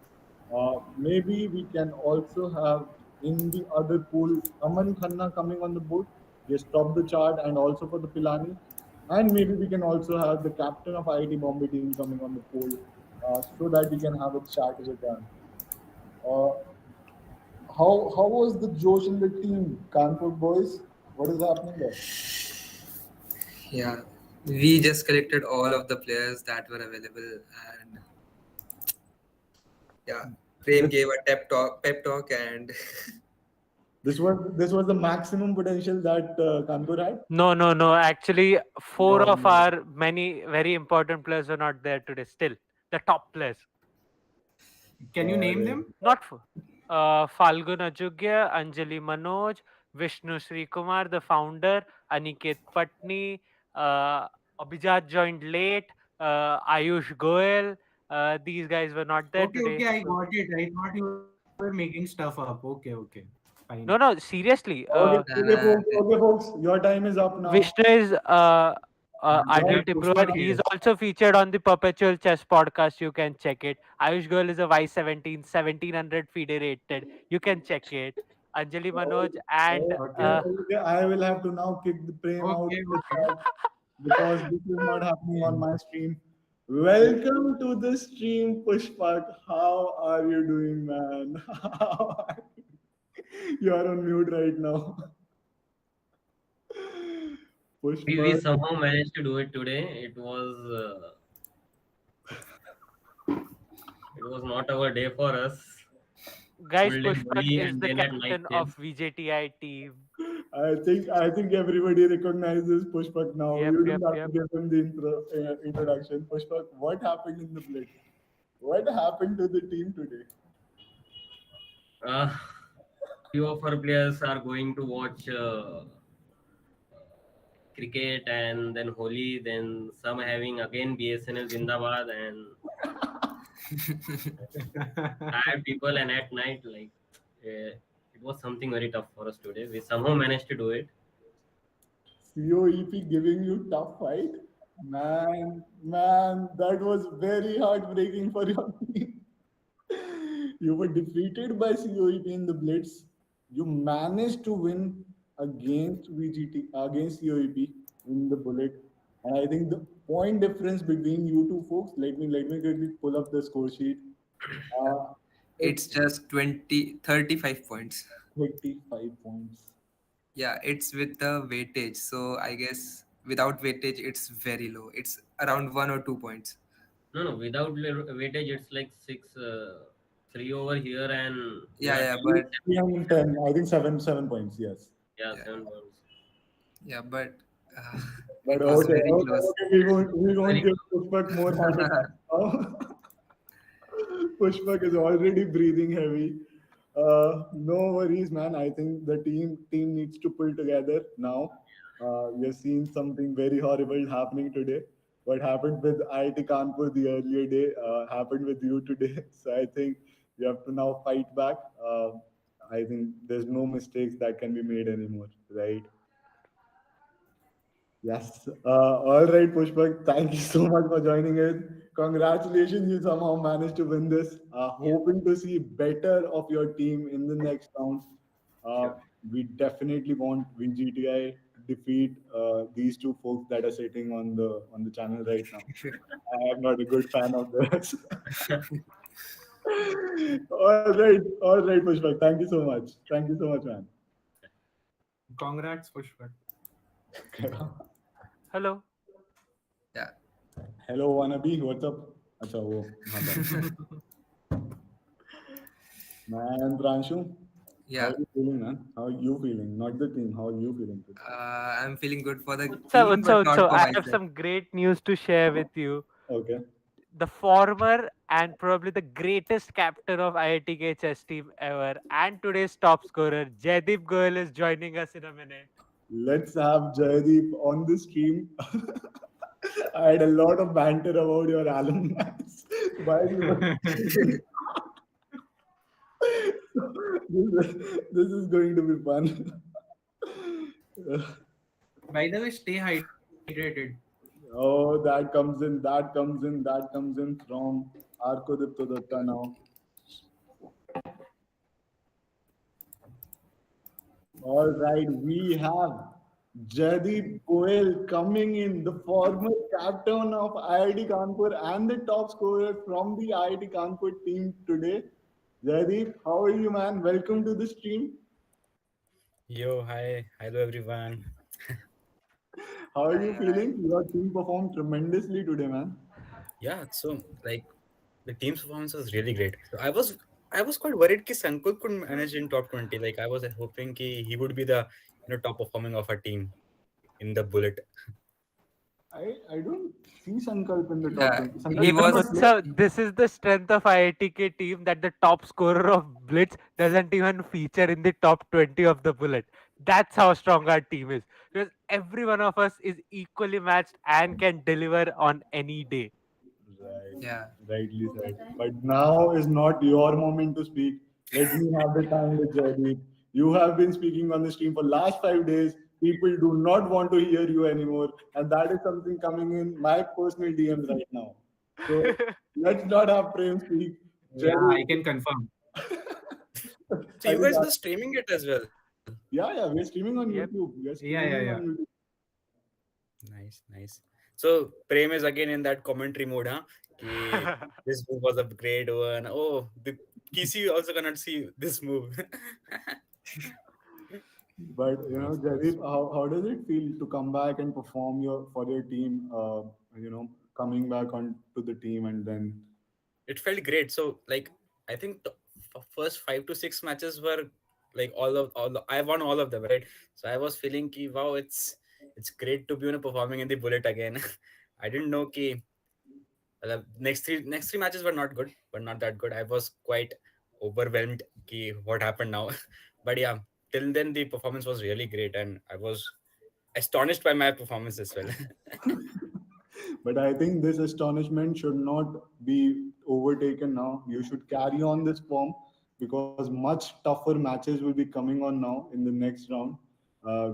Maybe we can also have in the other pool Aman Khanna coming on the board. Just top the chart and also for the Pilani. And maybe we can also have the captain of IIT Bombay team coming on the poll so that we can have a chat with them. Uh, how was the Josh in the team, Kanpur boys? What is happening there? Yeah. We just collected all of the players that were available, and yeah, Prem This gave a pep talk, and this was the maximum potential that Kanpur had. No, no, no. Actually, four No, of no. our many very important players are not there today. Still, the top players. Can you name Right. them? Not for Falgun Ajugya, Anjali Manoj, Vishnu Sri Kumar, the founder, Aniket Patni, Abhijat joined late, Ayush Goel. These guys were not there Okay, today. okay, I So got it. I thought you were making stuff up. Okay, okay, fine. no, no, seriously. Okay, and okay, folks. Your time is up now. Vishnu is Now, ideal Tipruvar. Pushpak He is is. also featured on the Perpetual Chess podcast. You can check it. Ayush Goel is a Y17, 1700 FIDE rated. You can check it. Anjali Manoj and Okay, okay, I will have to now kick the frame out okay, of the okay. chat because this is not happening on my stream. Welcome to the stream, Pushpak. How are you doing, man? You are on mute right now. We Pushpa. somehow managed to do it today. It was not our day for us. Guys, Full day Pushpak bully is and the then at night captain chess. of VJTI team. I think everybody recognizes Pushpak now. Yep, You don't yep, have to yep. give him the introduction. Pushpak, what happened in the Blitz? What happened to the team today? Uh, few of our players are going to watch cricket and then Holi. Then some having again BSNL Zindabad and tired people. And at night, like it was something very tough for us today. We somehow managed to do it. COEP giving you tough fight? Man, that was very heartbreaking for your team. You were defeated by COEP in the Blitz. You managed to win against against COEP in the Bullet. And I think the point difference between you two folks, let me quickly pull up the score sheet. Uh, It's it's just 35 points. 35 points. Yeah, it's with the weightage. So I guess without weightage, it's very low. It's around 1 or 2 points. No, without weightage, it's like six, three over here, and Yeah, yeah, yeah, 10, but 310, I think 7 points, yes. yeah, yeah, 7 points. yeah, but uh, But it was okay, very okay, close. okay. We won't Very give Pushpak more heart attack now. Pushpak is already breathing heavy. No worries, man. I think the team needs to pull together now. We have seen something very horrible happening today. What happened with IIT Kanpur the earlier day happened with you today. So I think you have to now fight back. I think there's no mistakes that can be made anymore, right? Yes. All right, Pushpak. Thank you so much for joining in. Congratulations, you somehow managed to win this. Yeah, Hoping to see better of your team in the next round. Uh, sure. we definitely want VGTI to defeat these two folks that are sitting on the channel right now. I am not a good fan of theirs. All right, Pushpak. Thank you so much. Thank you so much, man. Congrats, Pushpak. Hello. Yeah, Hello, wannabe. What's up? अच्छा वो हाँ man, Pranshu, how yeah. are you feeling, man? How are you feeling? Not the team. How are you feeling today? I'm feeling good for the Utsav, team, but Utsav, not Utsav, for I have myself. some great news to share with you. Okay. The former and probably the greatest captain of IITK chess team ever and today's top scorer, Jaideep Goyal, is joining us in a minute. Let's have Jaideep on the stream. I had a lot of banter about your alumni. While you were this is going to be fun. By the way, stay hydrated. Oh, that comes in from Arkodipto Datta now. All right, we have Jaideep Goel coming in, the former captain of IIT Kanpur and the top scorer from the IIT Kanpur team today. Jaideep, how are you, man? Welcome to the stream. Yo, hi, hello everyone. How are Hi, you hi. feeling? Your team performed tremendously today, man. Yeah, so like the team's performance was really great. So I was quite worried that Sankur could manage in top 20. Like I was hoping he would be the top performing of our team in the bullet. I don't see Sankalp in the top Yeah, 20. he Sankalp was. doesn't play. Utsav, this is the strength of IITK team that the top scorer of Blitz doesn't even feature in the top 20 of the bullet. That's how strong our team is. Because every one of us is equally matched and can deliver on any day. Right, Yeah. rightly said. But now is not your moment to speak. Let me have the time with Jaideep. You have been speaking on the stream for last 5 days. People do not want to hear you anymore, and that is something coming in my personal DMs right now. So let's not have Prem speak. Yeah, Jaideep, I can confirm. So I you think guys were streaming it as well. yeah, we're streaming on Yep. YouTube. We're Yeah, yeah, streaming on yeah. YouTube. Nice, nice. So Prem is again in that commentary mode, huh? Ki, this move was a great one. Oh, the KC also cannot see this move. But Jaideep, how does it feel to come back and perform for your team? Coming back onto the team and then It felt great. So like I think the first 5 to 6 matches were like I won all of them, right? So I was feeling ki wow, it's great to be performing in the bullet again. I didn't know ki next three matches were not good, but not that good. I was quite overwhelmed ki what happened now. But yeah, till then the performance was really great and I was astonished by my performance as well. but I think this astonishment should not be overtaken now. You should carry on this form because much tougher matches will be coming on now in the next round.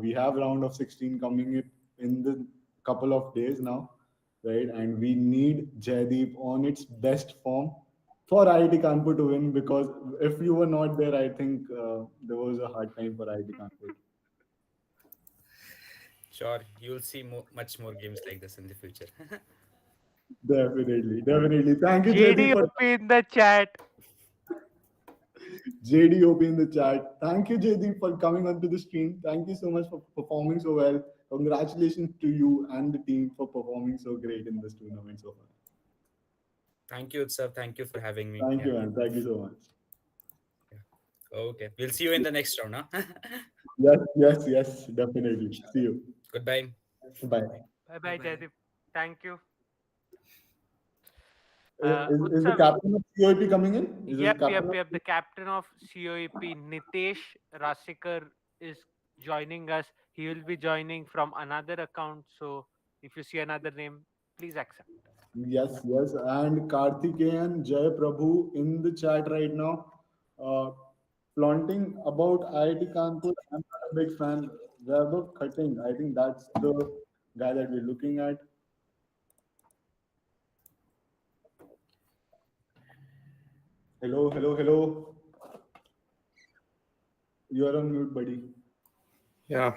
We have round of 16 coming in the couple of days now, right? And we need Jaideep on its best form for IIT Kanpur to win because if you were not there, I think there was a hard time for IIT Kanpur. Sure, you'll see much more games like this in the future. Definitely, definitely. Thank you, Jaideep, for JDOP in the chat. JDOP in the chat. Thank you, JD, for coming onto the stream. Thank you so much for performing so well. Congratulations to you and the team for performing so great in this tournament so far. Thank you, sir. Thank you for having me. Thank Yeah. you, man. Thank you so much. Okay. We'll see you in the next round, huh? Yes, yes, yes, definitely. See you. Goodbye. Bye. Bye bye, Bye-bye. Jaideep. Thank you. Is the Utsav, captain of COP coming in? Is the yep, captain yep, of yep. The captain of COEP, Nitesh Rasikar, is joining us. He will be joining from another account. So if you see another name, please accept. Yes, yes. And Karthikeyan Jay Prabhu in the chat right now, uh, flaunting about IIT Kanpur. I'm not a big fan. Vaibhav Khatting, I think that's the guy that we're looking at. Hello, hello, hello. You're on mute, buddy. Yeah.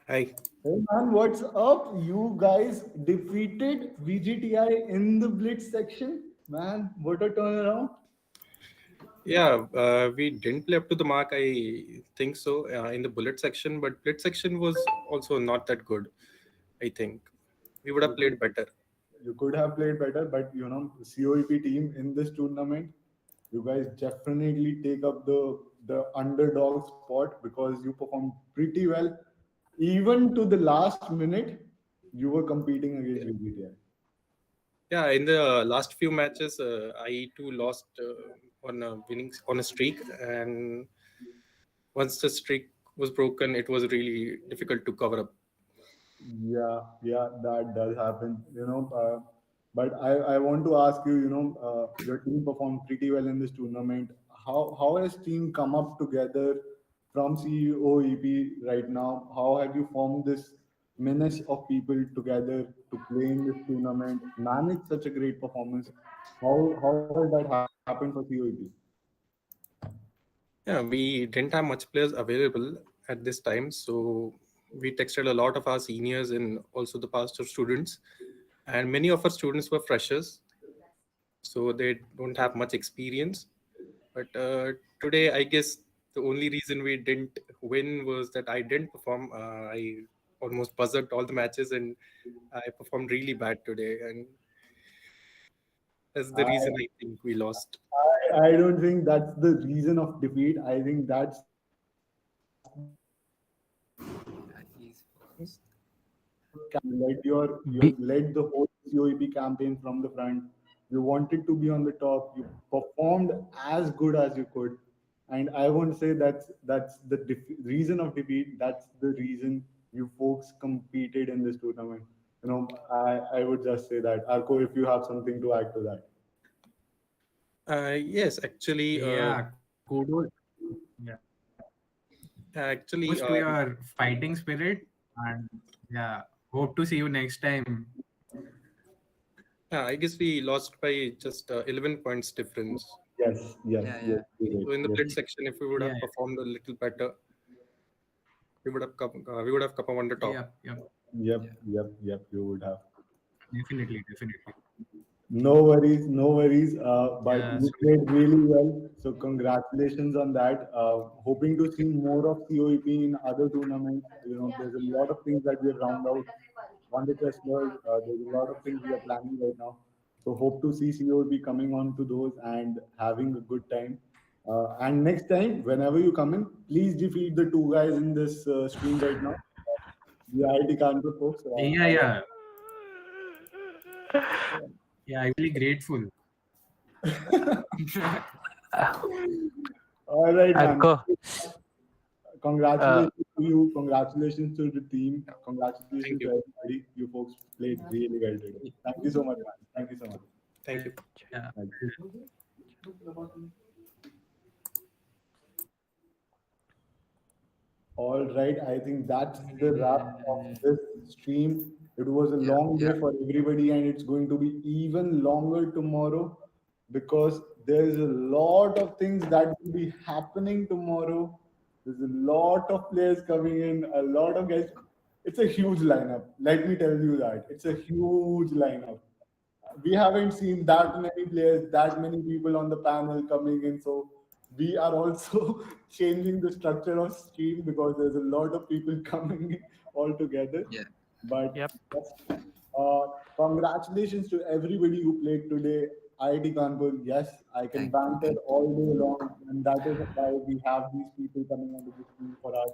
Hi. Hey man, what's up? You guys defeated VGTI in the Blitz section. Man, what a turnaround. Yeah, we didn't play up to the mark, I think so, in the bullet section, but blitz section was also not that good, I think. We would have You could played better. you could have played better, but the COEP team in this tournament, you guys definitely take up the underdog spot because you performed pretty well. Even to the last minute, you were competing against VGTI. Yeah, in the last few matches, I too lost on a streak, and once the streak was broken, it was really difficult to cover up. Yeah, yeah, that does happen. But I want to ask you. Your team performed pretty well in this tournament. How has team come up together from COEP right now? How have you formed this menace of people together to play in this tournament, manage such a great performance? How has that happened for COEP? Yeah, we didn't have much players available at this time, so we texted a lot of our seniors and also the past students, and many of our students were freshers, so they don't have much experience. But today, I guess the only reason we didn't win was that I didn't perform. I almost buzzed all the matches, and I performed really bad today, and that's the reason I think we lost. I don't think that's the reason of defeat. I think that's the Yeah, he's first. you led the whole COEP campaign from the front. You wanted to be on the top. You performed as good as you could, and I won't say that's the reason of defeat. That's the reason you folks competed in this tournament. I would just say that. Arko, if you have something to add to that. Yes, actually, Yeah, kudos. Yeah, actually, kudos to your fighting spirit, and yeah, hope to see you next time. yeah, I guess we lost by just 11 points difference. Yes, yes, Yeah, yes, yeah. you're right. So in the Yes. blitz section, if we would have Yeah, performed a little better, we would have come on the top. yep, yep, Yep, Yeah. yep, yep, you would have. definitely, definitely. No worries, no worries. But Yeah, you so played really well, so congratulations on that. Hoping to see more of COEP in other tournaments. There's a lot of things that we have round out on the chess world. There's a lot of things we are planning right now. So hope to see COEP coming on to those and having a good time. And next time, whenever you come in, please defeat the two guys in this stream right now, the IIT Kanpur folks. yeah, yeah, yeah. I'm really grateful. All right, man. Go. Congratulations to you. Congratulations to the team. Congratulations Thank to you. everybody. You folks played really well today. Thank you so much, man. Thank you so much. Thank you. Yeah. Thank you. All right. I think that's the wrap of this stream. It was a Yeah, long yeah, day for everybody, and it's going to be even longer tomorrow because there's a lot of things that will be happening tomorrow. There's a lot of players coming in, a lot of guys. It's a huge lineup. Let me tell you that. It's a huge lineup. We haven't seen that many players, that many people on the panel coming in. So we are also changing the structure of stream because there's a lot of people coming in all together. yeah. But Yep. yes, uh, congratulations to everybody who played today. IIT Kanpur, yes, I can Thank you, banter thank all day long, and that is why we have these people coming onto the stream for us.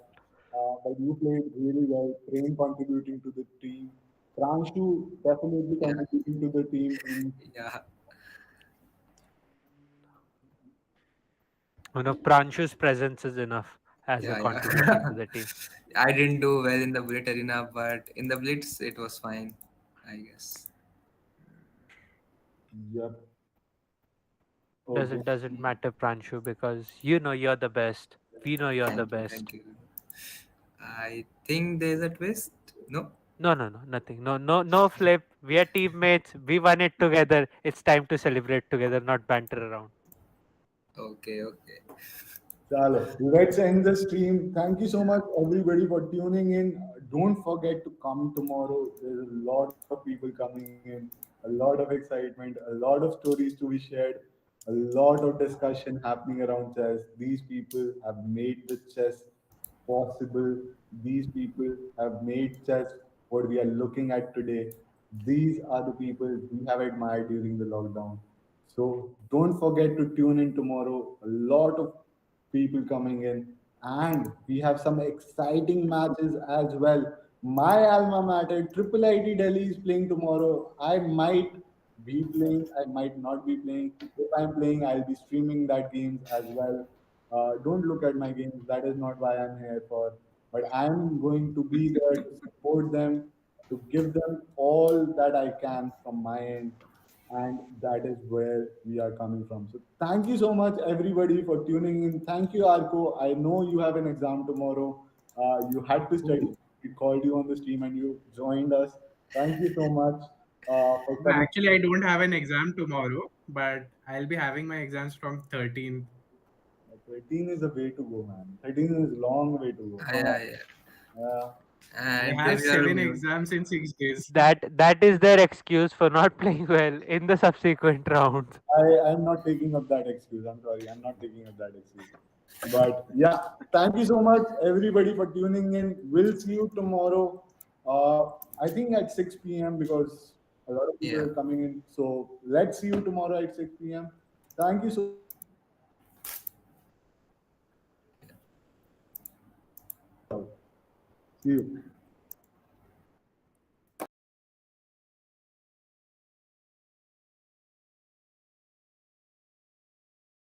But you played really well, Train contributing to the team, Pranshu definitely you. Yeah, contributing to the team in yeah, Pranshu's presence is enough as a yeah, contribution yeah. to the team. I didn't do well in the Bullet Arena, but in the Blitz, it was fine, I guess. yep. Okay. Doesn't matter, Pranshu, because you know you're the best. We know you're the Thank you, best. thank you. I think there's a twist. No? No, nothing. No flip. We are teammates. We won it together. It's time to celebrate together, not banter around. Okay, okay. Chalo, let's end the stream. Thank you so much, everybody, for tuning in. Don't forget to come tomorrow. There's a lot of people coming in, a lot of excitement, a lot of stories to be shared, a lot of discussion happening around chess. These people have made the chess possible. These people have made chess what we are looking at today. These are the people we have admired during the lockdown. So don't forget to tune in tomorrow. A lot of people coming in, and we have some exciting matches as well. My alma mater, Triple IT Delhi, is playing tomorrow. I might be playing, I might not be playing. If I'm playing, I'll be streaming that games as well. Don't look at my games. That is not why I'm here for. But I'm going to be there to support them, to give them all that I can from my end, and that is where we are coming from. So thank you so much, everybody, for tuning in. Thank you, Arko. I know you have an exam tomorrow. You had to study. We called you on the stream, and you joined us. Thank you so much for No, coming. actually, I don't have an exam tomorrow, but I'll be having my exams from 13th. 13 is a way to go, man. 13 is a long way to go. Come Yeah, on. yeah. Uh, I And have this year, 7 exams in 6 days. That is their excuse for not playing well in the subsequent rounds. I'm not taking up that excuse. I'm sorry. I'm not taking up that excuse. But yeah, thank you so much, everybody, for tuning in. We'll see you tomorrow. I think at 6 p.m. because a lot of people yeah. are coming in. So let's see you tomorrow at 6 p.m. Thank you so much. See you.